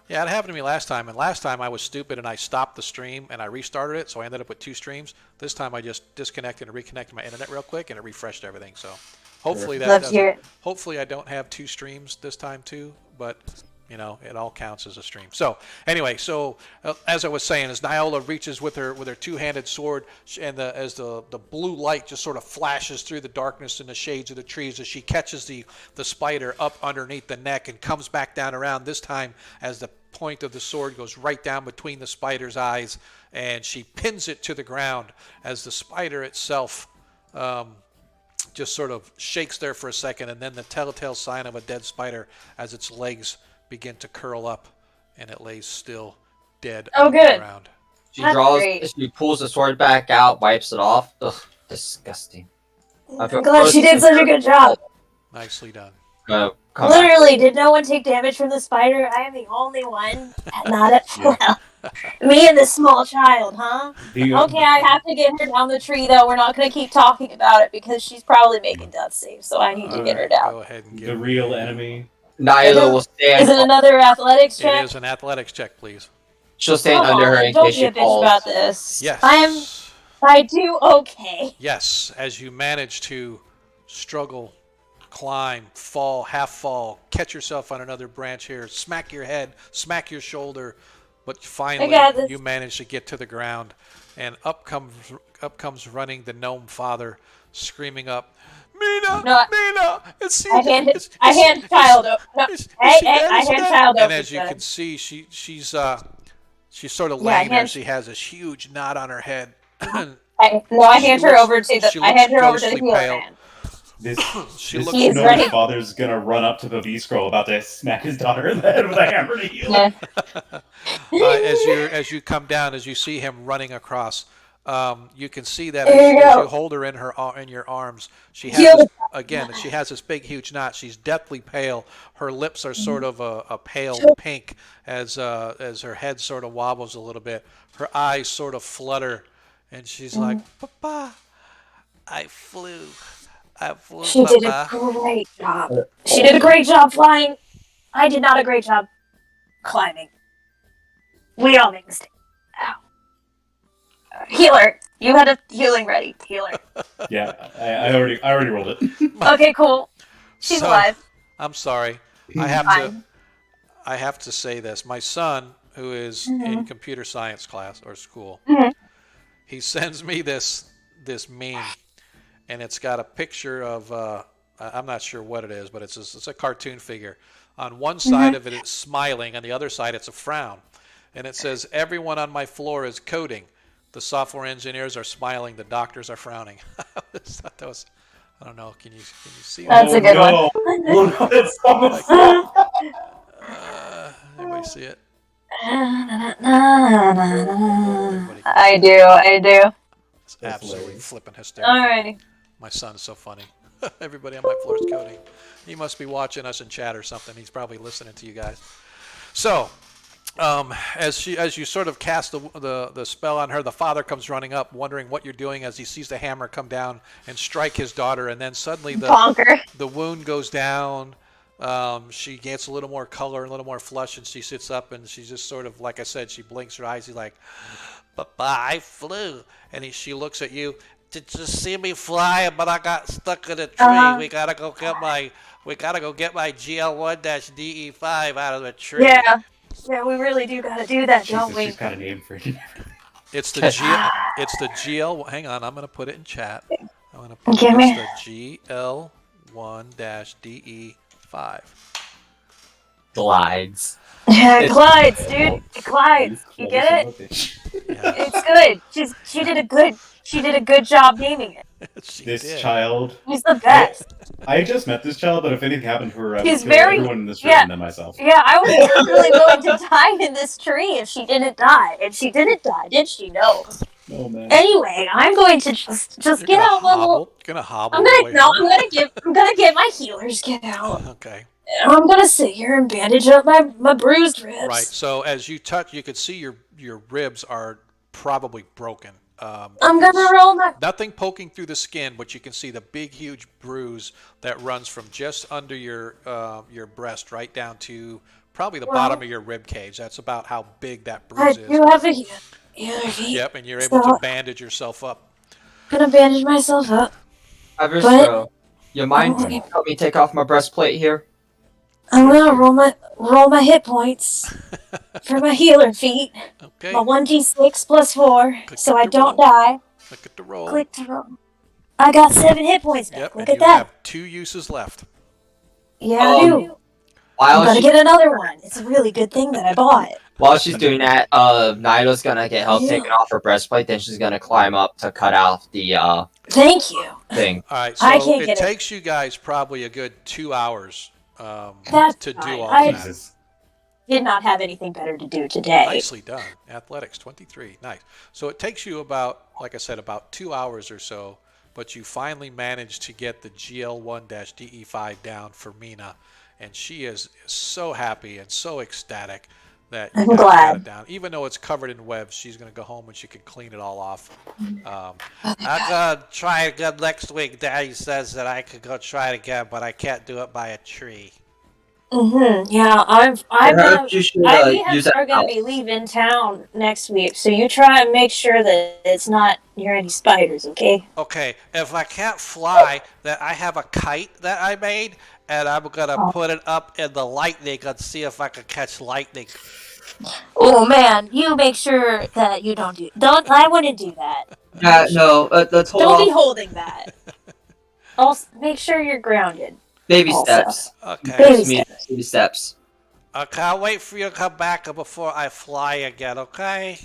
Yeah, it happened to me last time, and last time I was stupid and I stopped the stream and I restarted it, so I ended up with 2 streams. This time I just disconnected and reconnected my internet real quick, and it refreshed everything. So hopefully that doesn't. Hopefully I don't have 2 streams this time too, but you know, it all counts as a stream. So anyway, as I was saying, as Niola reaches with her two-handed sword, and as the blue light just sort of flashes through the darkness and the shades of the trees, as she catches the spider up underneath the neck and comes back down around, this time as the point of the sword goes right down between the spider's eyes, and she pins it to the ground as the spider itself just sort of shakes there for a second, and then the telltale sign of a dead spider as its legs begin to curl up, and it lays still dead on the ground. She pulls the sword back out, wipes it off. Ugh, disgusting. I'm glad she did such a good job. Nicely done. come back. Literally, did no one take damage from the spider? I am the only one not at full health. Me and this small child, huh? Okay, I have to get her down the tree, though. We're not going to keep talking about it because she's probably making death saves, so I need to get her down. Go ahead and get The real enemy. Nyla will stand. Is it another athletics check? It is an athletics check, please. She'll stand under her in don't case be she a bitch falls. about this. Yes. I do okay. Yes, as you manage to struggle, climb, fall, half fall, catch yourself on another branch here, smack your head, smack your shoulder, but finally you manage to get to the ground, and up comes running the gnome father, screaming up, Mina, Mina, I hand child up. I hand child up. And as you can see, she's sort of laying there. She has this huge knot on her head. I hand her over to the healer man. This gnome father's gonna run up to Babisco, about to smack his daughter in the head with a hammer to heal her. As you come down, as you see him running across, you can see that as you hold her in your arms, she has this big huge knot. She's deathly pale. Her lips are sort of a pale pink as her head sort of wobbles a little bit. Her eyes sort of flutter, and she's like, "Papa, I flew." She did a great job. She did a great job flying. I did not a great job climbing. We all make mistakes. Ow. Healer, you had a healing ready. Healer. Yeah, I already rolled it. Okay, cool. She's alive. I'm sorry. I have to say this. My son, who is in computer science class or school, he sends me this meme. And it's got a picture of, I'm not sure what it is, but it's a cartoon figure. On one side of it, it's smiling. On the other side, it's a frown. And it says, everyone on my floor is coding. The software engineers are smiling. The doctors are frowning. I thought that was, I don't know. Can you see that? That's a good one. Oh, no, it's almost anybody see it? I do. It's absolutely flipping hysterical. Alrighty. My son's so funny. Everybody on my floor is coding. He must be watching us in chat or something. He's probably listening to you guys. So, as you sort of cast the spell on her, the father comes running up, wondering what you're doing as he sees the hammer come down and strike his daughter, and then suddenly the wound goes down. She gets a little more color, a little more flush, and she sits up, and she's just sort of, like I said, she blinks her eyes. He's like, "Papa, I flew," and she looks at you. "Did you see me fly? But I got stuck in a tree. We gotta go get my GL1-DE5 out of the tree." Yeah, we really do gotta do that, don't we? She's got a name for it. It's the GL. Hang on, I'm gonna put it in chat. I'm gonna put the GL1-DE5. Glides. Yeah, it glides, dude. It glides. You get it? Yeah. It's good. She did a good job naming it. This child. He's the best. I just met this child, but if anything happened to her, I would kill everyone in this room and then myself. Yeah, I was really going to die in this tree if she didn't die. And she didn't die, did she? No. Oh man. Anyway, I'm going to just get out a little. You're gonna hobble. I'm gonna get my healers get out. Okay. And I'm gonna sit here and bandage up my bruised ribs. Right. So as you touch, you can see your ribs are probably broken. I'm gonna roll my. Nothing poking through the skin, but you can see the big, huge bruise that runs from just under your breast right down to probably the bottom of your rib cage. That's about how big that bruise is. I do have a healer feet. Yep, and you're able to bandage yourself up. I'm gonna bandage myself up. Avistro, you mind help me take off my breastplate here? I'm gonna roll my hit points for my healer feat. Okay. My 1d6 plus 4, so I don't die. Click at the roll. Click to roll. I got 7 hit points back. Yep, Look and at you that. have 2 uses left. Yeah, I do. I'm gonna get another one. It's a really good thing that I bought. While she's doing that, Nido's gonna get help taking off her breastplate, then she's gonna climb up to cut off the Thank you. thing. Alright, so it takes you guys probably a good 2 hours to do all that. Did not have anything better to do today. Nicely done. Athletics 23. Nice. So it takes you about, like I said, about 2 hours or so, but you finally managed to get the GL1-DE5 down for Mina. and she is so happy and so ecstatic that I'm you guys glad. got it down. Even though it's covered in webs, she's going to go home and she can clean it all off. I'm gonna try it again next week. Daddy says that I could go try it again, but I can't do it by a tree. Yeah, I'm gonna. Perhaps you should We use a are gonna be house. leaving town next week, so you try and make sure that it's not near any spiders, okay? Okay, if I can't fly, then I have a kite that I made, and I'm gonna put it up in the lightning and see if I can catch lightning. Oh man, you make sure that you don't do. Don't. I wouldn't do that. No, let's hold Don't be off. holding that. Also, make sure you're grounded. Baby Also. steps. Okay. Baby steps. I can't wait for you to come back before I fly again, okay?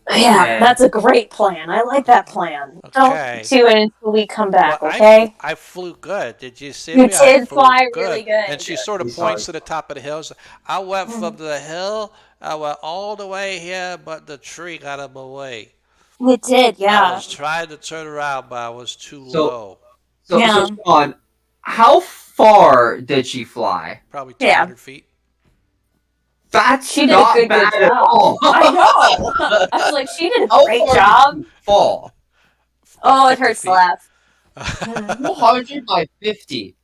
Yeah, that's a great plan. I like that plan. Okay. Don't do it until we come back, Well, okay? I flew good. Did you see You me? I did flew fly really good. And she sort of points to the top of the hills. I went from the hill, I went all the way here, but the tree got in my way. It did, yeah. I was trying to turn around, but I was too low. So, Sean, how far did she fly? Probably 200 feet. She did not a good bad job. at all. I know. I was like, she did a How great far job. did you fall? Oh, it hurts to laugh. 100 by 50.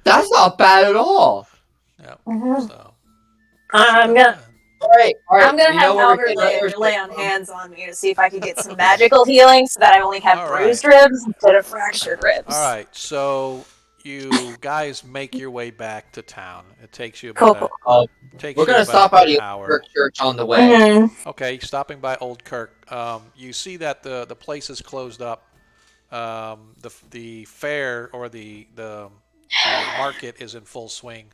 That's not bad at all. Yeah. So. I'm gonna. All right. I'm gonna You have know where Albert we're lay on hands on me to see if I can get some magical healing, so that I only have bruised ribs instead of fractured ribs. All right, so you guys make your way back to town. It takes you about we're gonna stop by the Old Church on the way. Okay, stopping by Old Kirk. You see that the place is closed up. The fair or the market is in full swing.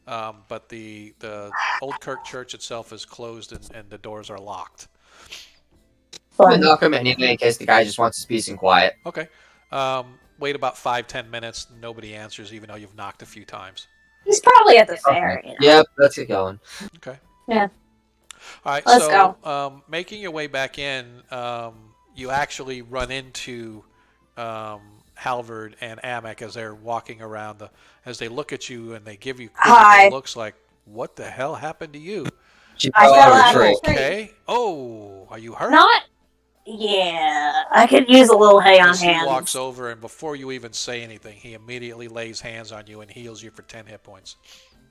But the Old Kirk Church itself is closed and the doors are locked. I'm gonna knock him anyway in case the guy just wants his peace and quiet. Okay. Wait about 5-10 minutes. Nobody answers, even though you've knocked a few times. He's probably at the fair. You know? Yep, let's get going. Okay. Yeah. All right. Let's go. Making your way back in, you actually run into Halvard and Amek as they're walking around as they look at you and they give you quizzical looks like, what the hell happened to you? I fell out of the tree. Okay. Oh, are you hurt? Yeah, I could use a little hay on He hands. walks over and before you even say anything, he immediately lays hands on you and heals you for 10 hit points.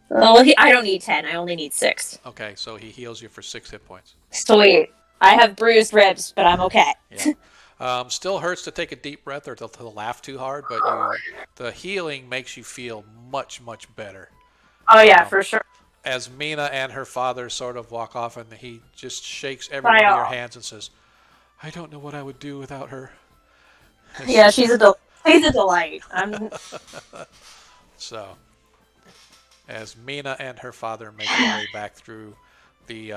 Well, I don't need 10. I only need 6. Okay, so he heals you for 6 hit points. Sweet. I have bruised ribs, but I'm okay. Yeah. Still hurts to take a deep breath or to laugh too hard, but the healing makes you feel much, much better. Oh, yeah, for sure. As Mina and her father sort of walk off, and he just shakes every one of your hands and says, I don't know what I would do without her. Yeah, she's a delight. So, as Mina and her father make their way back through the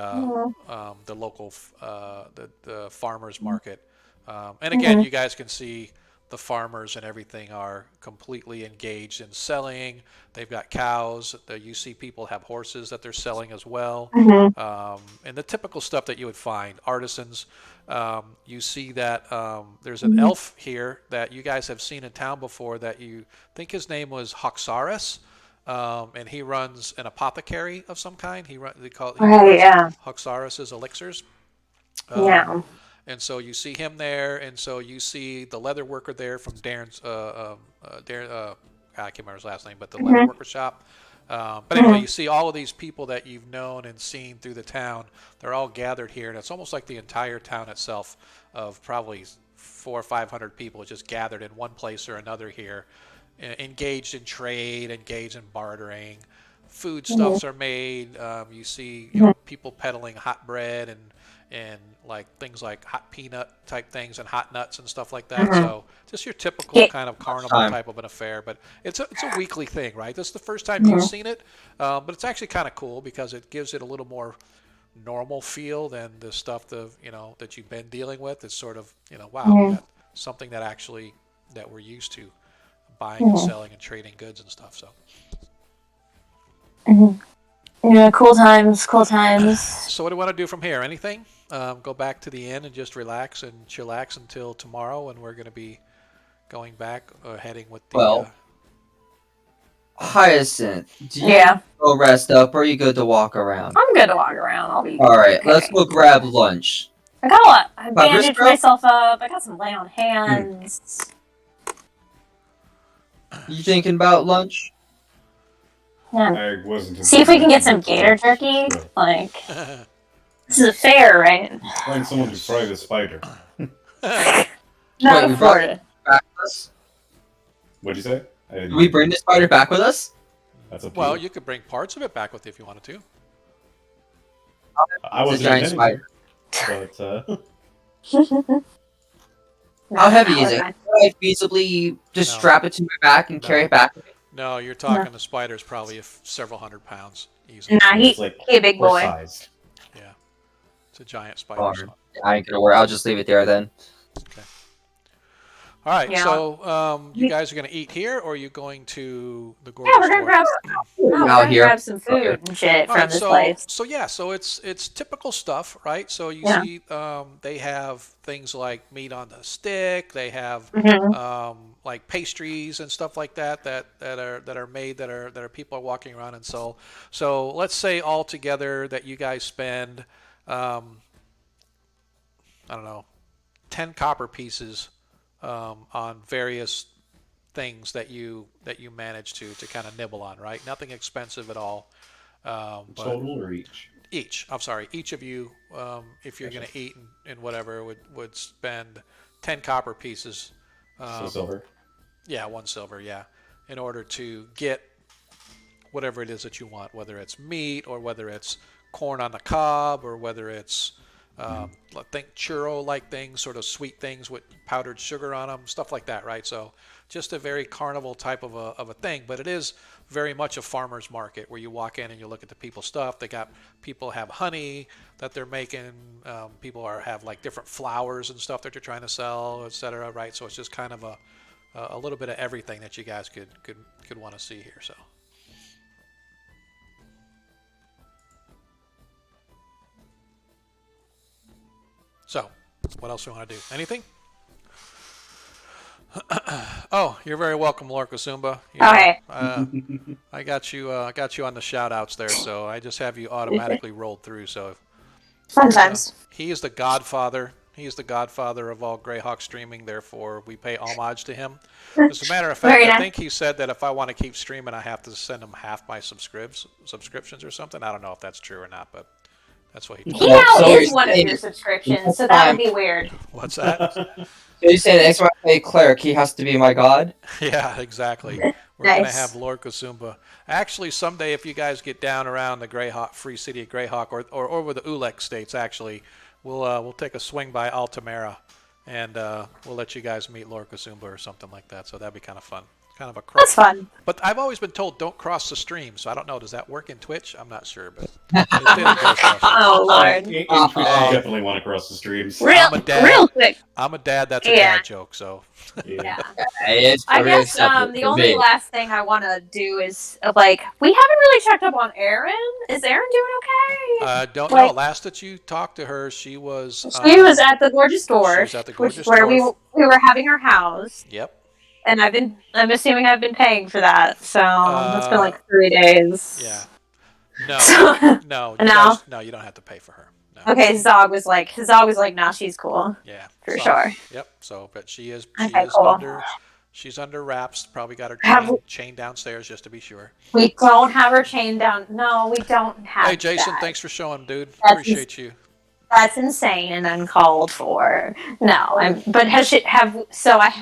local the farmers market, and again, you guys can see the farmers and everything are completely engaged in selling. They've got cows. You see people have horses that they're selling as well. And the typical stuff that you would find, artisans. You see that there's an elf here that you guys have seen in town before that you think his name was Hoxaris. And he runs an apothecary of some kind. He runs Hoxaris' elixirs. And so you see him there, and so you see the leather worker there from Darren's, I can't remember his last name, but the leather worker shop. But anyway, you see all of these people that you've known and seen through the town. They're all gathered here, and it's almost like the entire town itself of probably 400 or 500 people just gathered in one place or another here, engaged in trade, engaged in bartering. Foodstuffs are made. You see people peddling hot bread and like things like hot peanut type things and hot nuts and stuff like that. So just your typical kind of carnival type of an affair, but it's a weekly thing, right? This is the first time you've seen it, but it's actually kind of cool because it gives it a little more normal feel than the stuff that you've been dealing with. It's sort of wow, that's something that actually that we're used to buying and selling and trading goods and stuff. So. Yeah, cool times. So what do you want to do from here? Anything? Go back to the inn and just relax and chillax until tomorrow, when we're going to be going back, heading with the. Hyacinth, do you Yeah. go rest up, or are you good to walk around? I'm good to walk around. I'll be. Alright, okay. let's go grab lunch. I got a lot. I Pepper bandaged spray? myself up. I got some lay on hands. You thinking about lunch? Yeah. I wasn't. See if we can get some gator jerky. Like, this is a fair, right? Find someone to fry the spider. Not Wait, in we brought Florida. it back with us? What'd you say? Did we bring the spider back with us? That's up to Well, you. you could bring parts of it back with you if you wanted to. I It's a wasn't giant intending spider. to, but How heavy is it? Okay. Could I feasibly just No. strap it to my back and No. carry it back? No, you're talking the spider's probably several hundred pounds easy. Nah, it's like he a big boy. horse-sized. Yeah, it's a giant spider. Darn. I ain't gonna worry. I'll just leave it there then. All right, Yeah. so you guys are going to eat here, or are you going to the Gorgeous Yeah, we're gonna store? grab. We're Out gonna here. grab some food and shit All from right, this so place. so it's typical stuff, right? So you Yeah. see, they have things like meat on the stick. They have Mhm. like pastries and stuff like that that are made that are people are walking around and so let's say all together that you guys spend I don't know 10 copper pieces on various things that you manage to kind of nibble on, right? Nothing expensive at all. But Total or each? each. I'm sorry, each of you, if you're going to eat and whatever, would spend 10 copper pieces. So silver. Yeah, 1 silver. Yeah, in order to get whatever it is that you want, whether it's meat or whether it's corn on the cob or whether it's I think churro-like things, sort of sweet things with powdered sugar on them, stuff like that, right? So just a very carnival type of a thing, but it is very much a farmer's market where you walk in and you look at the people's stuff. People have honey that they're making. People have like different flowers and stuff that they're trying to sell, etc. Right? So it's just kind of a little bit of everything that you guys could want to see here. So, what else do you want to do? Anything? Oh, you're very welcome, Lord Kasumba. Okay. I got you on the shout outs there, so I just have you automatically rolled through. So Sometimes. he is the godfather. He is the godfather of all Greyhawk streaming, therefore we pay homage to him. As a matter of fact, Very I nice. think he said that if I want to keep streaming, I have to send him half my subscriptions or something. I don't know if that's true or not, but that's what he told He me. now So is you're one of saying- your subscriptions, so that would be weird. What's that? So you say the XYZ cleric, he has to be my god? Yeah, exactly. We're going to Nice. have Lord Kasumba. Actually, someday, if you guys get down around the Greyhawk, free city of Greyhawk, or over the Ulek states, actually, we'll take a swing by Altamira, and we'll let you guys meet Lord Kasumba or something like that. So that'd be kind of fun. Kind of a cross. That's fun. But I've always been told don't cross the stream, so I don't know. Does that work in Twitch? I'm not sure, but it did in Ghostbusters. Oh Lord. In Twitch, you definitely want to cross the streams. Real, I'm a dad. real quick. I'm a dad. That's a Yeah. dad joke. So Yeah. It's I very guess acceptable the for only me. last thing I want to do is like we haven't really checked up on Erin. Is Erin doing okay? don't Like- know. Last that you talked to her, she was. She was at the Gorgeous Store, she was at the which Gorgeous is where we Store. were having her house, Yep. and I'm assuming I've been paying for that. So it's been like 3 days. Yeah. No. So- No. No? No, you don't have to pay for her. No. Okay, Zog was like, nah, she's cool Yeah. for So, sure. Yep. So, but she is Okay, cool. she's under wraps. Probably got her Have- chain downstairs just to be sure. We don't have her chained down. No, we don't have. Hey, Jason, that. thanks for showing, dude. That's Appreciate you. That's insane and uncalled for. No, but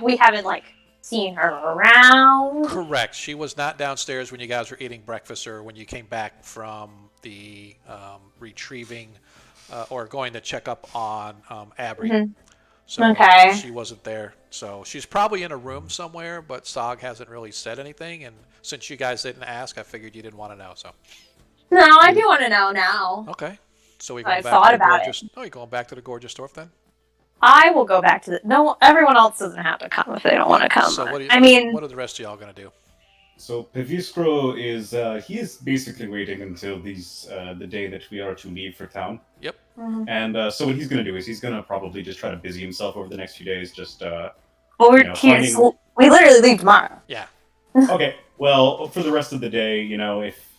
we haven't like seen her around. Correct. She was not downstairs when you guys were eating breakfast or when you came back from the retrieving or going to check up on Abry. Mhm. So Okay. she wasn't there. So she's probably in a room somewhere, but Sog hasn't really said anything. And since you guys didn't ask, I figured you didn't want to know. So No, I do want to know now. okay. So we I've going back thought to the about gorgeous. Oh, you going back to the gorgeous store then? I will go back to the. No, everyone else doesn't have to come if they don't want to come. So what do you, I mean, what are the rest of y'all gonna do? So Peviskro he is basically waiting until the day that we are to leave for town. Yep. And so what he's going to do is he's going to probably just try to busy himself over the next few days. Just well, we literally leave tomorrow. Yeah. Okay. Well, for the rest of the day, if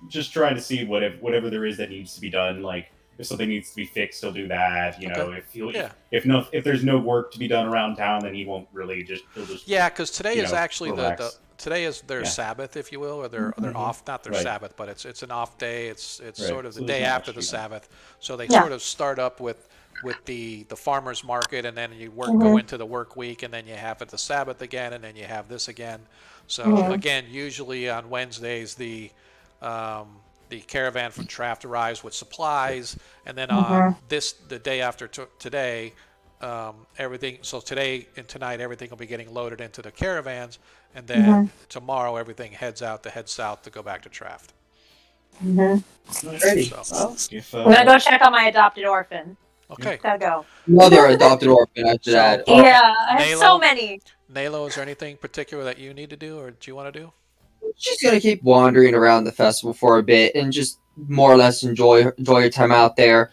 just trying to see whatever there is that needs to be done, like if something needs to be fixed, he'll do that. Okay. If there's no work to be done around town, then he won't really he'll just Yeah, because today is actually relax. today is their Sabbath, if you will, or their off, not their Sabbath, but it's an off day. It's sort of the day after the Sabbath, so they sort of start up with the farmers market, and then you go into the work week, and then you have the Sabbath again, and then you have this again. So again, usually on Wednesdays the caravan from Traft arrives with supplies, and then on the day after today, everything. So today and tonight, everything will be getting loaded into the caravans, and then tomorrow everything heads south to go back to Traft. So, I'm gonna go check on my adopted orphan. Okay. Gotta go. Another adopted orphan after that. Yeah, I have so many. Nalo, is there anything particular that you need to do, or do you want to do? She's gonna keep wandering around the festival for a bit and just more or less enjoy your time out there.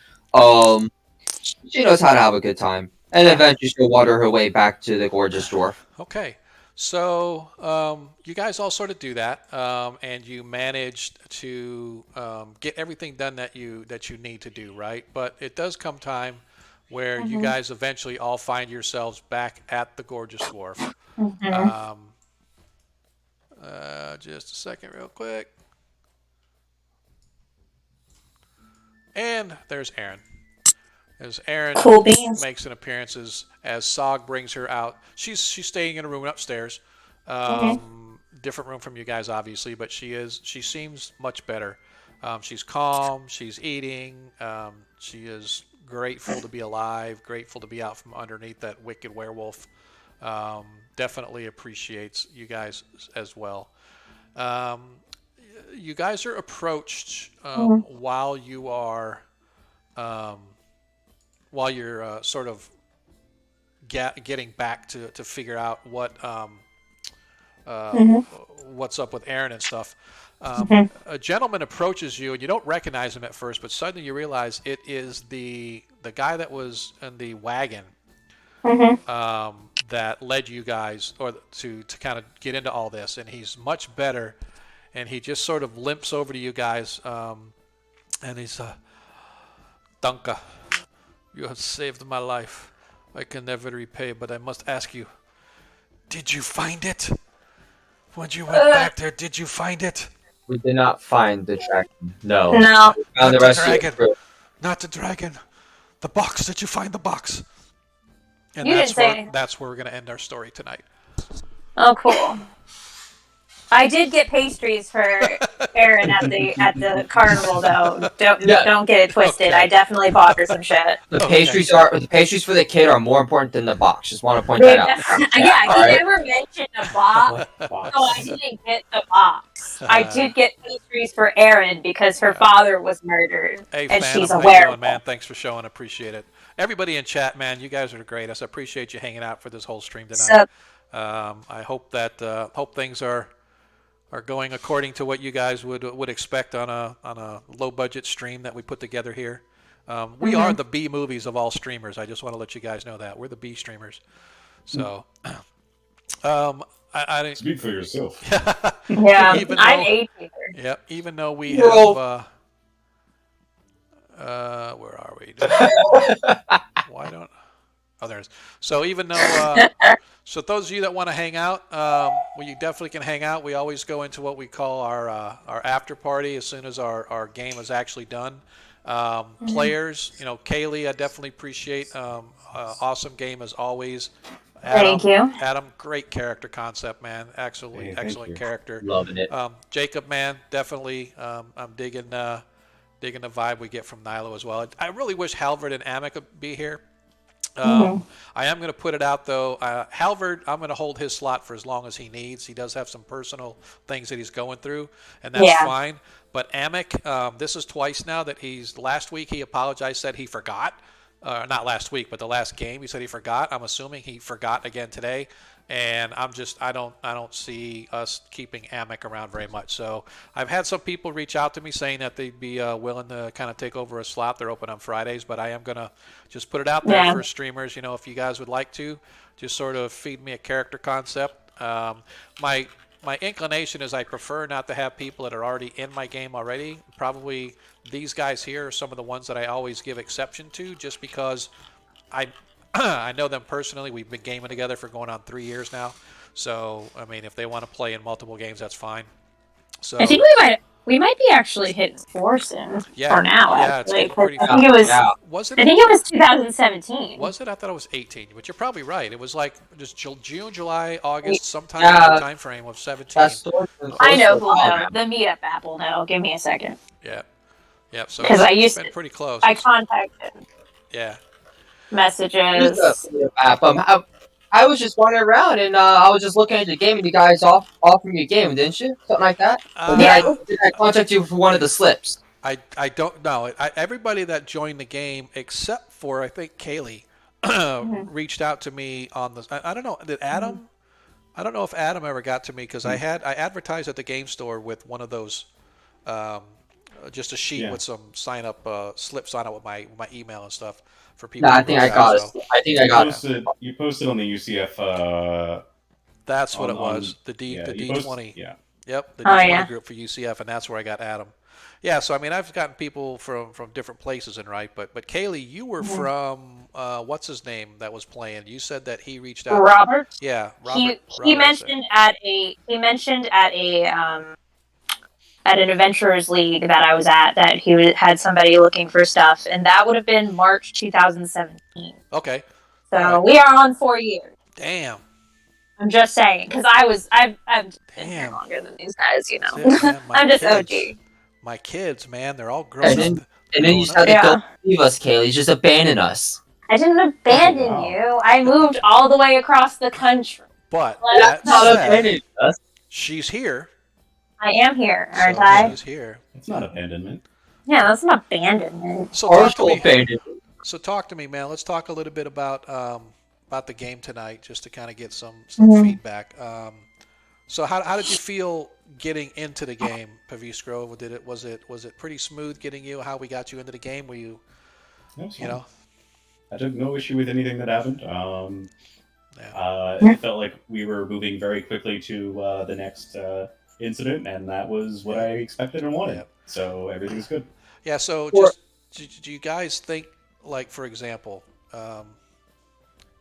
She knows how to have a good time, and eventually she'll wander her way back to the gorgeous dwarf. Okay, so you guys all sort of do that, and you managed to get everything done that you need to do, right? But it does come time where you guys eventually all find yourselves back at the gorgeous dwarf. Just a second, real quick. And there's Aaron. As Aaron makes an appearance as Sog brings her out. She's staying in a room upstairs. Different room from you guys, obviously, but she seems much better. She's calm. She's eating. She is grateful to be alive. Grateful to be out from underneath that wicked werewolf. Definitely appreciates you guys as well. You guys are approached while you're sort of getting back to figure out what's up with Aaron and stuff. A gentleman approaches you, and you don't recognize him at first, but suddenly you realize it is the guy that was in the wagon that led you guys to kind of get into all this, and he's much better, and he just sort of limps over to you guys, and he's Danke. You have saved my life. I can never repay, but I must ask you, did you find it? When you went back there, did you find it? We did not find the dragon. No. No. Not the dragon. Not the dragon. The box. Did you find the box? And that's where we're going to end our story tonight. Oh, cool. I did get pastries for Aaron at the carnival, though. Don't get it twisted. Okay. I definitely bought her some shit. The pastries for the kid are more important than the box. Just want to point that out. He never mentioned a box, so I didn't get the box. I did get pastries for Aaron because her father was murdered, and she's aware. Man, thanks for showing. Appreciate it. Everybody in chat, man, you guys are the greatest. I appreciate you hanging out for this whole stream tonight. I hope that things are going according to what you guys would expect on a low budget stream that we put together here. We are the B movies of all streamers. I just want to let you guys know that we're the B streamers. So, I speak for yourself. Yeah, I'm A tier. Yeah, even though we have. Where are we? Why don't? Oh, there it is. So even though, so those of you that want to hang out, well, you definitely can hang out. We always go into what we call our after party as soon as our game is actually done. Players, Kaylee, I definitely appreciate. Awesome game as always. Thank you. Adam, great character concept, man. Excellent character. Loving it. Jacob, man, definitely. I'm digging the vibe we get from Nilo as well. I really wish Halvard and Amick could be here. I am going to put it out, though. Halvard, I'm going to hold his slot for as long as he needs. He does have some personal things that he's going through, and that's fine. But Amick, this is twice now that last week he apologized, said he forgot. Not last week, but the last game he said he forgot. I'm assuming he forgot again today. And I don't see us keeping Amick around very much. So I've had some people reach out to me saying that they'd be willing to kind of take over a slot. They're open on Fridays, but I am going to just put it out there for streamers. If you guys would like to, just sort of feed me a character concept. My my inclination is I prefer not to have people that are already in my game already. Probably these guys here are some of the ones that I always give exception to, just because I I know them personally. We've been gaming together for going on 3 years now. So I mean, if they want to play in multiple games, that's fine. So I think we might be actually hitting 4 soon. Yeah, for now. yeah, it's Actually, getting pretty I think it was. Yeah. Was it? I think it was 2017. Was it? I thought it was 18, but you're probably right. It was like just June, July, August, sometime Yeah. in the time frame of 17. That's the I know who will know. The Meetup app will know. Give me a second. Yeah. Yeah. So 'Cause I used been to- pretty close. I contacted Yeah. messages. app. I was just wandering around and I was just looking at the game and you guys offered me a game, didn't you? Something like that? Or did I contact you for one of the slips? I don't know. Everybody that joined the game, except for I think Kaylee, reached out to me on the. I don't know. Did Adam? I don't know if Adam ever got to me because I advertised at the game store with one of those, just a sheet with some sign up slips on it with my email and stuff for people. No, I think I got it. I think I got it. You posted on the UCF. That's what it was. The D20. Yeah. Yep. The D20 group for UCF, and that's where I got Adam. Yeah, so I mean, I've gotten people from different places, and right, but Kaylee, you were from what's his name that was playing? You said that he reached out. Robert. Yeah, Robert. He mentioned at an adventurers league that I was at that he had somebody looking for stuff, and that would have been March 2017. Okay. So we are on 4 years. Damn. I'm just saying, because I've been here longer than these guys, you know. I'm just OG. My kids, man, they're all grown up. And then you just had to go leave us, Kaylee. Just abandon us. I didn't abandon you. I moved all the way across the country. But that's not abandoning us. She's here. I am here, aren't I? She's here. It's not abandonment. Yeah, that's not abandonment. So talk to me, man. Let's talk a little bit about the game tonight, just to kind of get some feedback. So how did you feel getting into the game, Paviscro? Was it pretty smooth getting you? How we got you into the game? Were you, I took no issue with anything that happened. It felt like we were moving very quickly to the next incident, and that was what I expected and wanted. So everything's good. Yeah. So do you guys think, like, for example,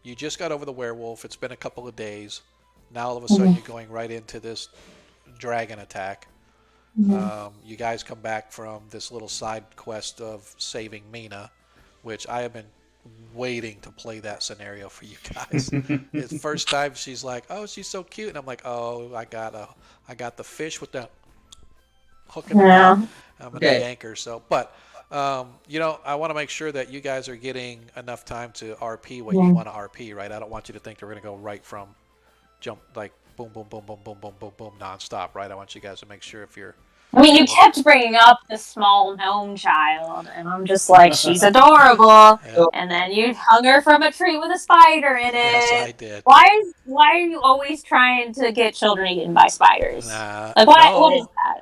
you just got over the werewolf. It's been a couple of days. Now all of a sudden you're going right into this dragon attack. You guys come back from this little side quest of saving Mina, which I have been waiting to play that scenario for you guys. It's the first time she's like, "Oh, she's so cute," and I'm like, "Oh, I got the fish with the hook in the mouth. I'm gonna yank her." So, but I want to make sure that you guys are getting enough time to RP what you want to RP, right? I don't want you to think they're gonna go right from jump like boom, boom, boom, boom, boom, boom, boom, boom, nonstop, right? I want you guys to make sure if you're. I mean, you kept bringing up the small gnome child, and I'm just like, she's adorable. Yeah. And then you hung her from a tree with a spider in it. Yes, I did. Why are you always trying to get children eaten by spiders? Like, what is that?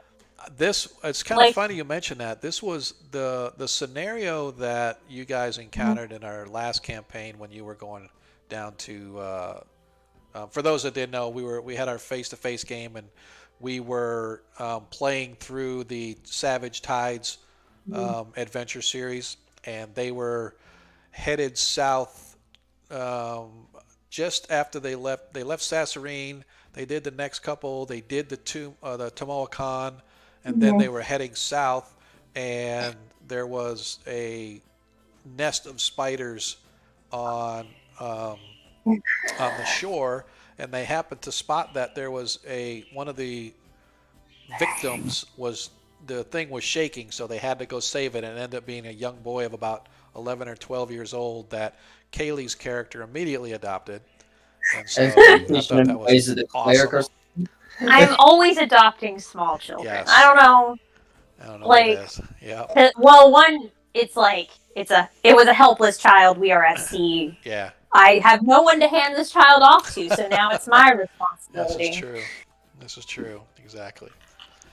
It's kind of funny you mentioned that. This was the scenario that you guys encountered in our last campaign when you were going down to. For those that didn't know, we had our face-to-face game, and we were playing through the Savage Tides adventure series, and they were headed south just after they left. They left Sasserine. They did the next couple. They did the Tomoakan, and then they were heading south, and there was a nest of spiders on the shore, and they happened to spot that there was one of the victims the thing was shaking, so they had to go save it, and it ended up being a young boy of about 11 or 12 years old that Kaylee's character immediately adopted. And so I thought that was awesome. I'm always adopting small children. Yes. I don't know like, what it is. Yeah. Well, one, it's like it was a helpless child. We are at sea. Yeah. I have no one to hand this child off to, so now it's my responsibility. This is true. Exactly.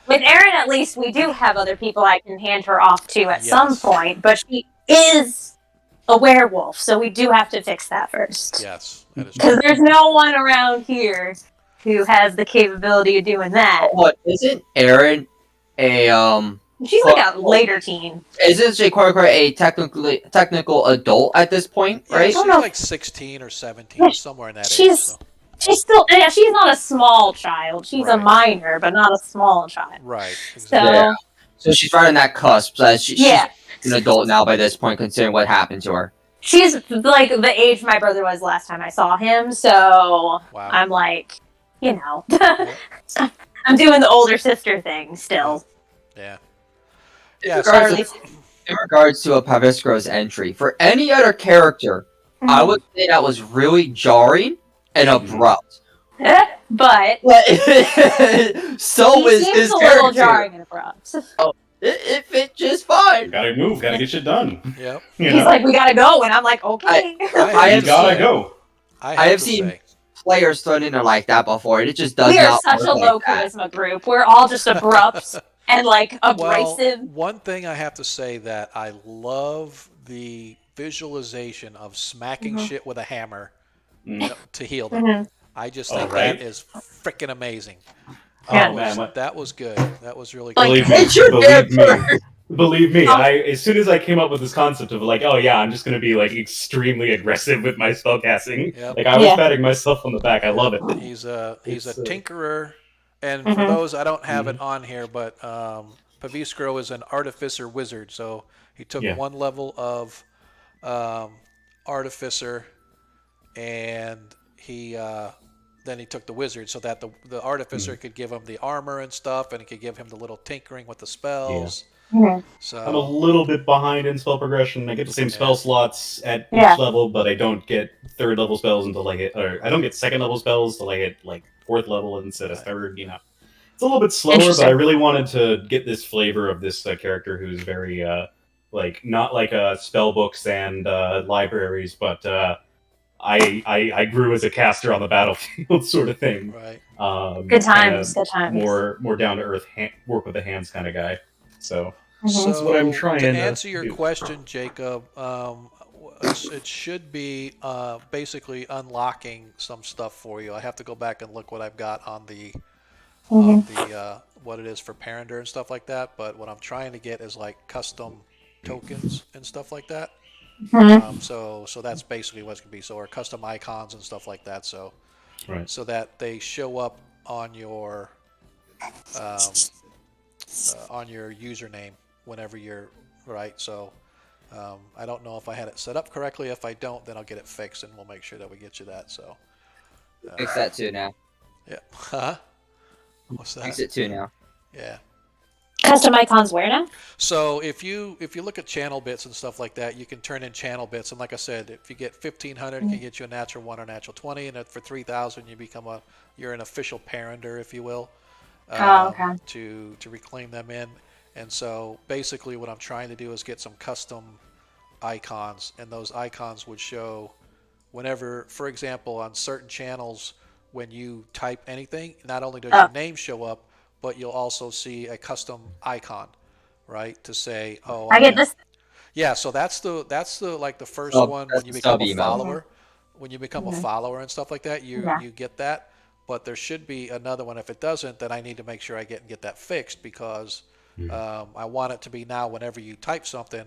With Erin, at least, we do have other people I can hand her off to at some point, but she is a werewolf, so we do have to fix that first. Yes, that is true. Because there's no one around here who has the capability of doing that. What isn't Aaron a She's like a later teen. Isn't she quite a technical adult at this point, Yeah, right? she's like 16 or 17, somewhere in that age. So. She's still, she's not a small child. She's a minor, but not a small child. Right. Exactly. So she's right on that cusp. She's an adult now by this point, considering what happened to her. She's like the age my brother was last time I saw him, so I'm like, you know, I'm doing the older sister thing still. Yeah. In regards to a Pavisco's entry, for any other character, I would say that was really jarring and abrupt. But so is his a character. Little jarring and abrupt. It fit just fine. Gotta move, gotta get shit done. Yep. He's like, we gotta go, and I'm like, okay. I gotta go. I have seen players thrown in there like that before, and it just does not. We are such a low charisma group. We're all just abrupt and like abrasive. Well, one thing I have to say that I love the visualization of smacking shit with a hammer to heal them. I just think that is freaking amazing. That was good. That was really good. Believe me, as soon as I came up with this concept of like, oh yeah, I'm just gonna be like extremely aggressive with my spellcasting. Yep. Like I was patting myself on the back. I love it. He's a tinkerer, and for those I don't have it on here, but Paviscro is an artificer wizard. So he took one level of artificer, and then he took the wizard, so that the artificer could give him the armor and stuff, and it could give him the little tinkering with the spells. So I'm a little bit behind in spell progression. I get the same spell slots at each level, but I don't get third level spells until I hit, or I don't get second level spells until I hit like fourth level instead of third. You know, it's a little bit slower, but I really wanted to get this flavor of this character who's very like not like spell books and libraries, but I grew as a caster on the battlefield, sort of thing. Right. Good times. Good times. More down to earth, work with the hands kind of guy. So that's what I'm trying to answer your question, Jacob. It should be basically unlocking some stuff for you. I have to go back and look what I've got on the what it is for Parander and stuff like that. But what I'm trying to get is like custom tokens and stuff like that. So that's basically what it's gonna be. So, or custom icons and stuff like that. So, so that they show up on your username whenever you're right. So, I don't know if I had it set up correctly. If I don't, then I'll get it fixed, and we'll make sure that we get you that. So, fix that too now. Yeah. Huh? What's that? Fix it too now. Yeah. Custom icons where now? So if you look at channel bits and stuff like that, you can turn in channel bits. And like I said, if you get 1,500, it can get you a natural 1 or natural 20. And for 3,000, you're an official Parander, if you will, to reclaim them in. And so basically what I'm trying to do is get some custom icons. And those icons would show whenever, for example, on certain channels, when you type anything, not only does your name show up, but you'll also see a custom icon, right? To say, oh, I get this. Yeah, so that's the like the first one when you become a follower. When you become a follower and stuff like that, you get that. But there should be another one. If it doesn't, then I need to make sure I get that fixed, because I want it to be now whenever you type something,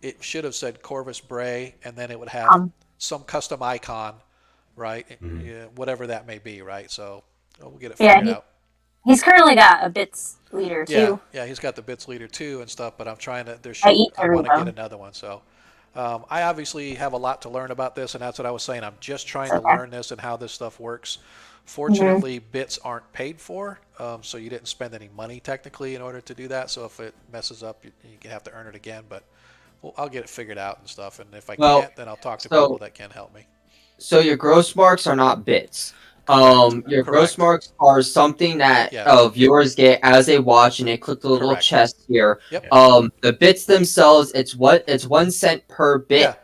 it should have said Corvus Bray, and then it would have some custom icon, right? Yeah, whatever that may be, right? So we'll get it figured out. He's currently got a bits leader too. Yeah, he's got the bits leader too and stuff. But I'm trying to. I want to get another one. So I obviously have a lot to learn about this, and that's what I was saying. I'm just trying to learn this and how this stuff works. Fortunately, bits aren't paid for, so you didn't spend any money technically in order to do that. So if it messes up, you have to earn it again. But I'll get it figured out and stuff. And if I can't, then I'll talk to people that can help me. So your gross marks are not bits. Your gross marks are something that viewers get as they watch, and they click the little chest here. Yep. The bits themselves, it's 1 cent per bit. Yeah.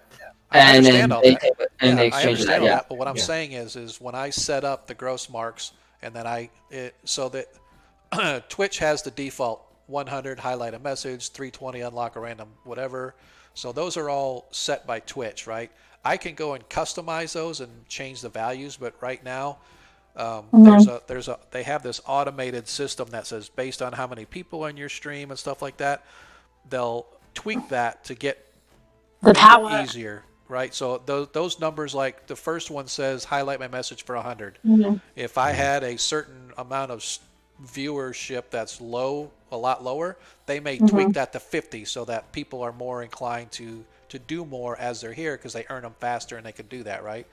I and then understand all that. they exchange that. Yeah. But what I'm saying is when I set up the gross marks, and then so that Twitch has the default 100 highlight a message, 320 unlock a random whatever. So those are all set by Twitch, right? I can go and customize those and change the values, but right now They have this automated system that says based on how many people on your stream and stuff like that, they'll tweak that to get the power easier, right? So those numbers, like the first one says highlight my message for 100. If I had a certain amount of viewership that's low, a lot lower, they may tweak that to 50 so that people are more inclined to do more as they're here because they earn them faster and they can do that, right?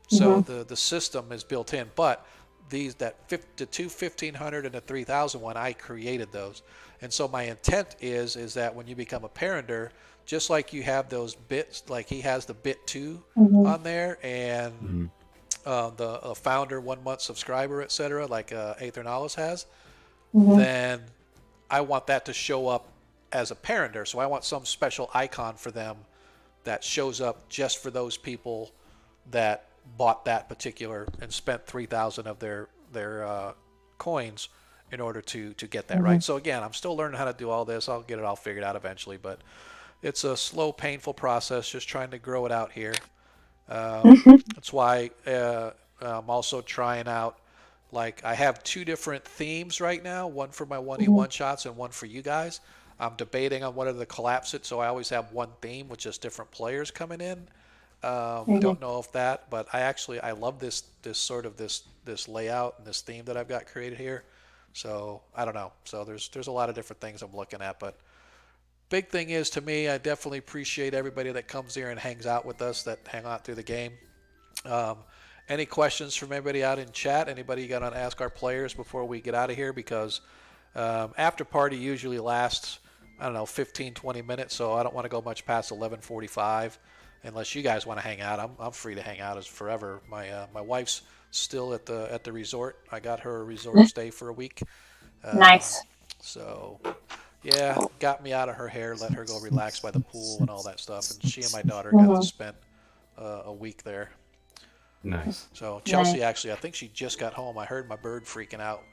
So the system is built in, but the 1500 and the 3000 one, I created those. And so my intent is that when you become a parender, just like you have those bits, like he has the bit 2 on there, and the founder 1 month subscriber, etc., like Aethernalis has, then I want that to show up as a parender. So I want some special icon for them that shows up just for those people that bought that particular and spent 3,000 of their coins in order to get that right. So again, I'm still learning how to do all this. I'll get it all figured out eventually, but it's a slow, painful process just trying to grow it out here. That's why I'm also trying out, like, I have 2 different themes right now, one for my 1v1 shots and one for you guys. I'm debating on whether to collapse it, so I always have one theme with just different players coming in. Don't know if that, but I love this sort of this layout and this theme that I've got created here. So I don't know. So there's a lot of different things I'm looking at, but big thing is, to me, I definitely appreciate everybody that comes here and hangs out with us, that hang out through the game. Any questions from anybody out in chat? Anybody got to ask our players before we get out of here? Because after party usually lasts, I don't know, 15, 20 minutes, so I don't want to go much past 11:45 unless you guys want to hang out. I'm free to hang out as forever. My wife's still at the resort. I got her a resort stay for a week. Nice. So, yeah, got me out of her hair, let her go relax by the pool and all that stuff, and she and my daughter got to spend a week there. Nice. So Chelsea, actually, I think she just got home. I heard my bird freaking out.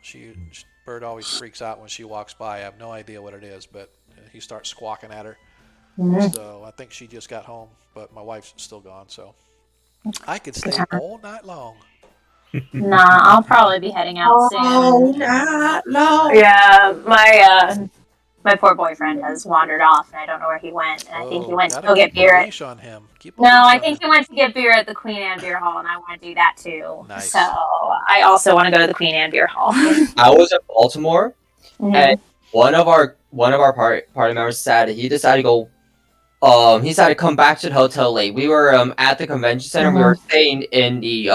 Bird always freaks out when she walks by. I have no idea what it is, but he starts squawking at her. So I think she just got home, but my wife's still gone. So I could stay all night long. Nah, I'll probably be heading out soon. Oh, not long. Yeah, my poor boyfriend has wandered off, and I don't know where he went. And I think he went to go get beer. On him. I think he went to get beer at the Queen Anne Beer Hall, and I want to do that too. Nice. So I also want to go to the Queen Anne Beer Hall. I was in Baltimore, and one of our party members decided to go. He decided to come back to the hotel late. We were at the convention center. We were staying in the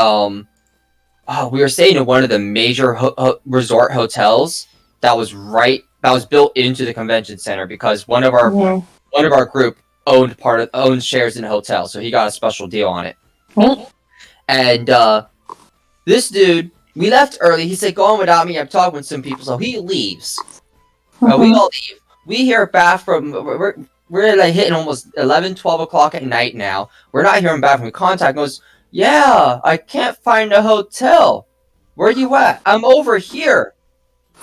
we were staying in one of the major resort hotels that was built into the convention center because one of our group owned shares in the hotel, so he got a special deal on it. And this dude, we left early. He said, "Go on without me. I'm talking with some people." So he leaves. We all leave. We hear back from we're like hitting almost 11, 12 o'clock at night now. We're not hearing back from contact. Goes, "Yeah, I can't find a hotel. Where you at? I'm over here.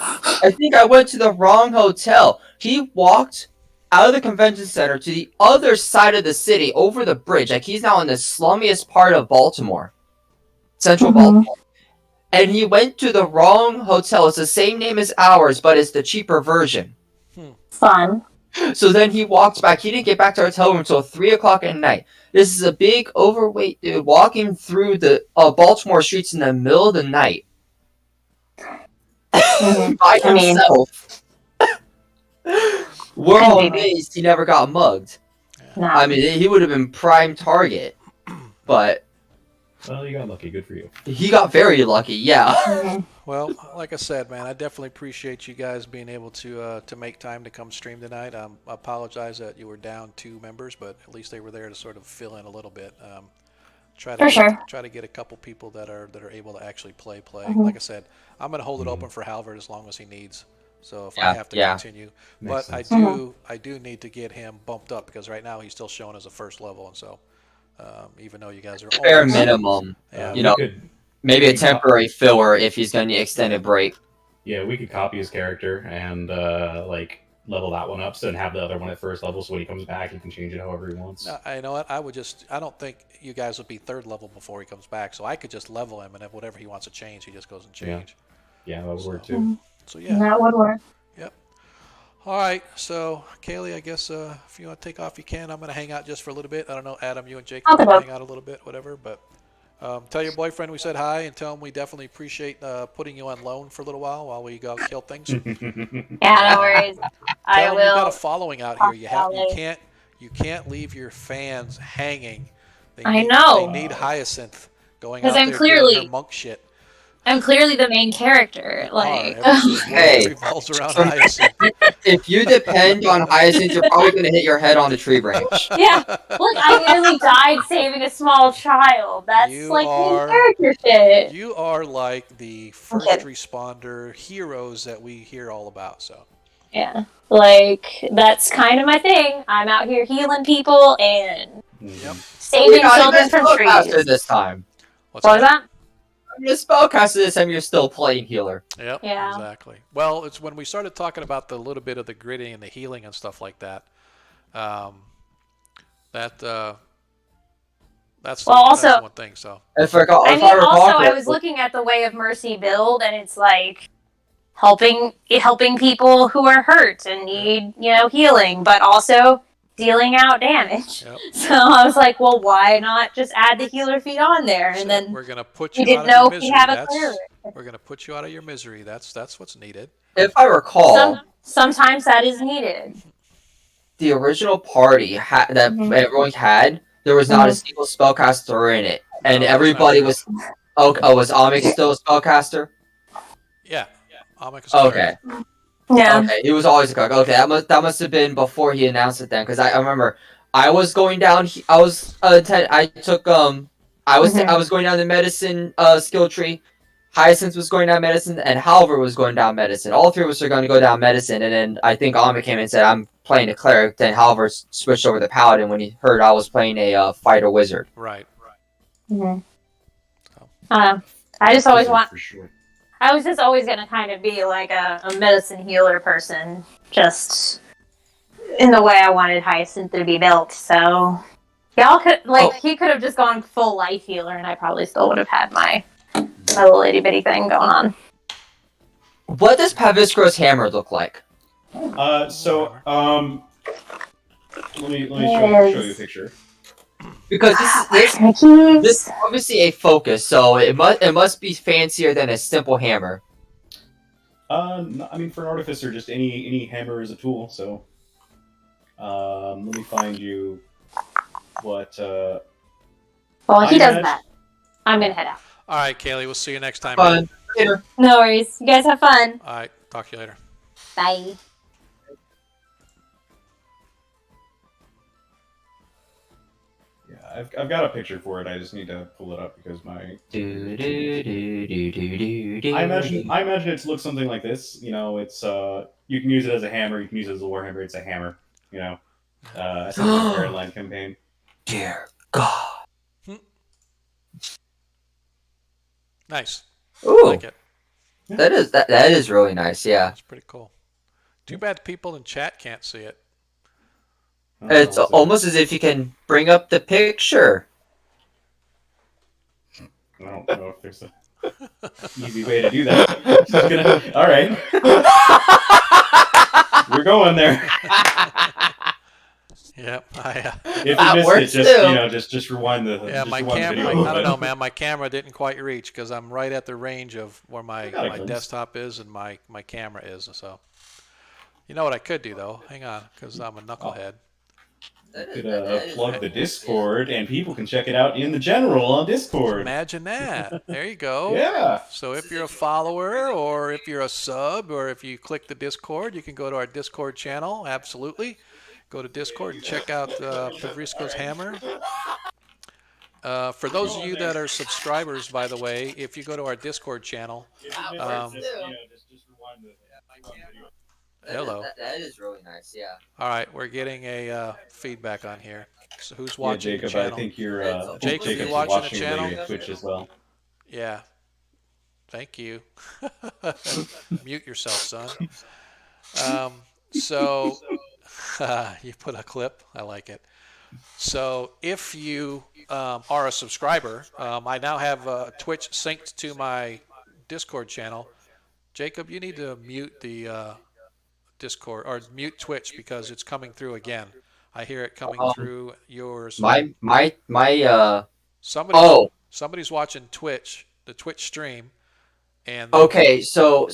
I think I went to the wrong hotel." He walked out of the convention center to the other side of the city, over the bridge. Like, he's now in the slummiest part of Baltimore. Central Baltimore. And he went to the wrong hotel. It's the same name as ours, but it's the cheaper version. Fun. So then he walks back. He didn't get back to our hotel room until 3 o'clock at night. This is a big, overweight dude walking through the Baltimore streets in the middle of the night. By himself. We're all amazed he never got mugged. No. I mean, he would have been prime target. But well, you got lucky. Good for you. He got very lucky, yeah. Well, like I said, man, I definitely appreciate you guys being able to make time to come stream tonight. I apologize that you were down 2 members, but at least they were there to sort of fill in a little bit. Try to get a couple people that are able to actually play. Like I said, I'm going to hold it open for Halvard as long as he needs. So if I have to continue, but I do need to get him bumped up because right now he's still showing as a first level, and so even though you guys are bare minimum, maybe a temporary filler if he's going to need extended break. Yeah, we could copy his character and like level that one up, so then have the other one at first level. So when he comes back, he can change it however he wants. You know what? I don't think you guys would be third level before he comes back, so I could just level him, and if whatever he wants to change, he just goes and change. Yeah, that would work too. So yeah, that would work. Yep. All right, so Kaylee, I guess if you want to take off, you can. I'm going to hang out just for a little bit. I don't know, Adam, you and Jake can hang out a little bit, whatever. But tell your boyfriend we said hi, and tell him we definitely appreciate putting you on loan for a little while we go kill things. Yeah, no worries. I will. You've got a following out here. You can't leave your fans hanging. I know. They need Hyacinth going out I'm there clearly doing her monk shit. I'm clearly the main character. Like, hey, revolves around Hyacinth. If you depend on Hyacinth, you're probably gonna hit your head on the tree branch. Yeah, look, I nearly died saving a small child. That's main character shit. You are like the first responder heroes that we hear all about. So. Yeah, like that's kind of my thing. I'm out here healing people and saving children from trees. This time. What was that? You're a spellcaster this time. You're still playing healer. Yep. Yeah. Exactly. Well, it's when we started talking about the little bit of the gritty and the healing and stuff like that. That's one thing. So. I was looking at the Way of Mercy build, and it's like helping people who are hurt and need healing, but also dealing out damage. Yep. So I was like, well, why not just add the healer feat on there? And then we're gonna put you didn't know if we have a clear. We're gonna put you out of your misery. That's what's needed. If I recall, sometimes that is needed. The original party that everyone had, there was not a single spellcaster in it, and everybody was. Was Amik still a spellcaster? Yeah, Amik is okay. Yeah. Okay, he was always a cook. Okay, that must have been before he announced it then, because I remember I was going down. I was going down the medicine skill tree. Hyacinth was going down medicine, and Halvar was going down medicine. All three of us are going to go down medicine, and then I think Amik came in and said, "I'm playing a cleric." Then Halvar switched over to paladin when he heard I was playing a fighter wizard. Right. Mm-hmm. I just always want. For sure. I was just always going to kind of be like a medicine healer person, just in the way I wanted Hyacinth to be built. So y'all could he could have just gone full life healer, and I probably still would have had my little itty bitty thing going on. What does Paviscro's hammer look like? Let me show you a picture. Because this is obviously a focus, so it must be fancier than a simple hammer. I mean, for an artificer, just any hammer is a tool. So, let me find you what. Well, he does that. I'm gonna head out. All right, Kaylee. We'll see you next time. Fun. Later. No worries. You guys have fun. All right. Talk to you later. Bye. I've got a picture for it. I just need to pull it up because my. I imagine it to look something like this. It's you can use it as a hammer. You can use it as a warhammer. It's a hammer. As a Fairyland campaign. Dear God. Nice. Ooh. I like it. That is really nice. Yeah. It's pretty cool. Too bad people in chat can't see it. It's almost as if you can bring up the picture. I don't know if there's a easy way to do that. All right. We're going there. Yep. If you missed it, just rewind the. Yeah, my camera. I don't know, man. My camera didn't quite reach because I'm right at the range of where my desktop is and my camera is. So, you know what I could do though? Hang on, because I'm a knucklehead. Could plug the Discord, and people can check it out in the general on Discord. Imagine that. There you go. Yeah. So if you're a follower, or if you're a sub, or if you click the Discord, you can go to our Discord channel. Absolutely. Go to Discord and check out Pavrisco's hammer. For those of you that are subscribers, by the way, if you go to our Discord channel. Hello. That is really nice, yeah. All right, we're getting a feedback on here. So who's watching Jacob, the channel? I think you're Jacob, you watching the channel? Twitch as well. Yeah. Thank you. Mute yourself, son. So you put a clip. I like it. So if you are a subscriber, I now have Twitch synced to my Discord channel. Jacob, you need to mute the Discord or mute Twitch because it's coming through again. I hear it coming through yours. My Somebody's oh, somebody's watching Twitch, the Twitch stream, and okay, so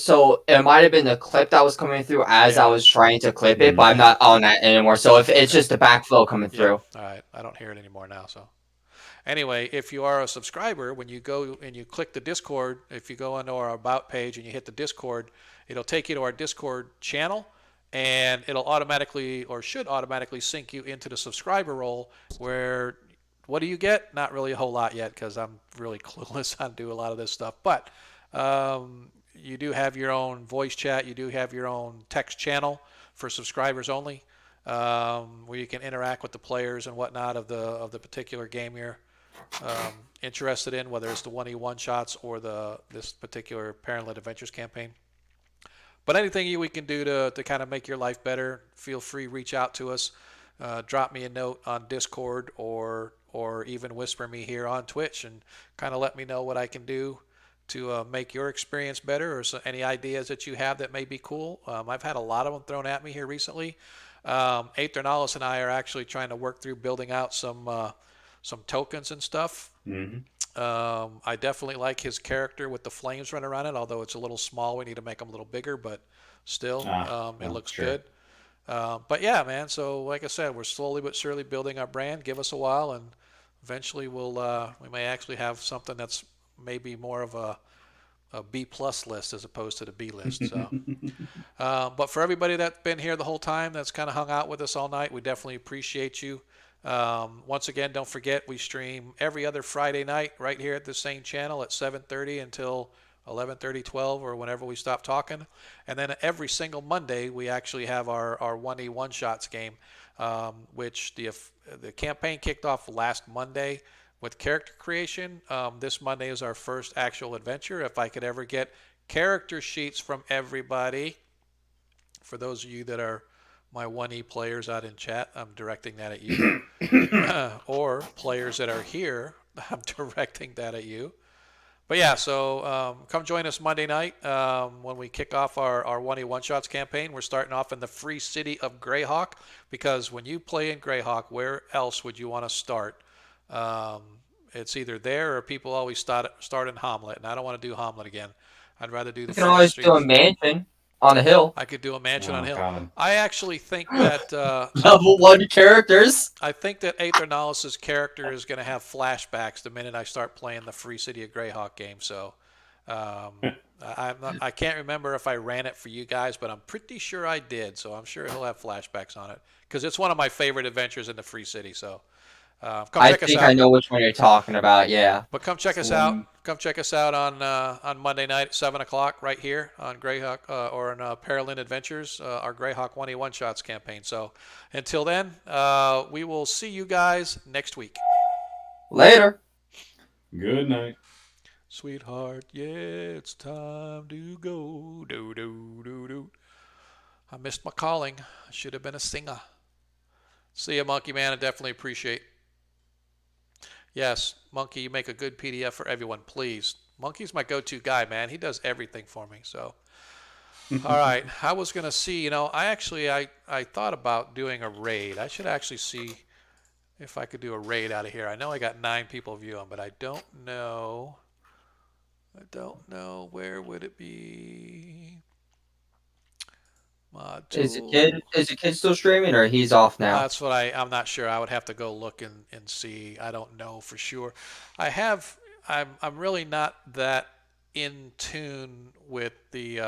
it might have been the clip that was coming through as I was trying to clip it, but I'm not on that anymore. So if it's just the backflow coming through. All right, I don't hear it anymore now. So anyway, if you are a subscriber, when you go and you click the Discord, if you go onto our About page and you hit the Discord, it'll take you to our Discord channel, and it'll automatically or should automatically sync you into the subscriber role where what do you get? Not really a whole lot yet because I'm really clueless on do a lot of this stuff. But you do have your own voice chat. You do have your own text channel for subscribers only, where you can interact with the players and whatnot of the particular game you're interested in, whether it's the 1v1 shots or this particular Parent-Led Adventures campaign. But anything we can do to kind of make your life better, feel free, reach out to us. Drop me a note on Discord or even whisper me here on Twitch and kind of let me know what I can do to make your experience better or any ideas that you have that may be cool. I've had a lot of them thrown at me here recently. Aethernalis and I are actually trying to work through building out some tokens and stuff. Mm-hmm. I definitely like his character with the flames running around it, although it's a little small. We need to make him a little bigger, but still, it looks good. But yeah, man, so like I said, we're slowly but surely building our brand. Give us a while, and eventually we may actually have something that's maybe more of a B+ list as opposed to the B list. So, but for everybody that's been here the whole time, that's kind of hung out with us all night, we definitely appreciate you. Once again, don't forget we stream every other Friday night right here at the same channel at 7:30 until 11:30, 12, or whenever we stop talking. And then every single Monday, we actually have our 1v1 shots game, which the campaign kicked off last Monday with character creation. This Monday is our first actual adventure. If I could ever get character sheets from everybody, for those of you that are my 1E players out in chat, I'm directing that at you. Or players that are here, I'm directing that at you. But yeah, so come join us Monday night when we kick off our 1v1 shots campaign. We're starting off in the free city of Greyhawk, because when you play in Greyhawk, where else would you want to start? It's either there or people always start in Hamlet, and I don't want to do Hamlet again. I'd rather do the free You can always streets. do a mansion on a hill. I could do a mansion on a hill. God. I actually think that Level 1 characters. I think that Aethernalis' character is going to have flashbacks the minute I start playing the Free City of Greyhawk game. So I can't remember if I ran it for you guys, but I'm pretty sure I did. So I'm sure he'll have flashbacks on it because it's one of my favorite adventures in the Free City. So come check us out. I know which one you're talking about. Yeah. But come check us out. Come check us out on Monday night at 7 o'clock right here on Greyhawk or on Parent-Led Adventures, our Greyhawk 1v1 shots campaign. So until then, we will see you guys next week. Later. Good night. Sweetheart, yeah, it's time to go. Do, do, do, do. I missed my calling. I should have been a singer. See ya, Monkey Man. I definitely appreciate. Yes, Monkey, you make a good PDF for everyone, please. Monkey's my go-to guy, man. He does everything for me. So, all right. I was gonna see. I thought about doing a raid. I should actually see if I could do a raid out of here. I know I got 9 people viewing, but I don't know. Where would it be? Is the kid still streaming, or he's off now? That's what I'm not sure. I would have to go look and see. I don't know for sure. I'm really not that in tune with the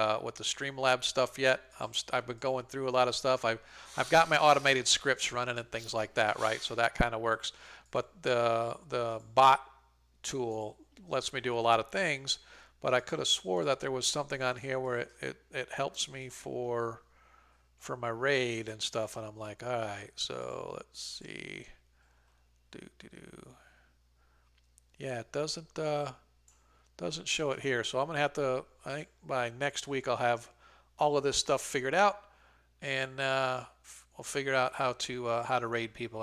Streamlabs stuff yet. I've been going through a lot of stuff. I've got my automated scripts running and things like that, right? So that kind of works. But the bot tool lets me do a lot of things. But I could have swore that there was something on here where it helps me for my raid and stuff, and I'm like, all right, so let's see. Yeah, it doesn't show it here, so I'm gonna have to. I think by next week I'll have all of this stuff figured out, and we'll figure out how to raid people.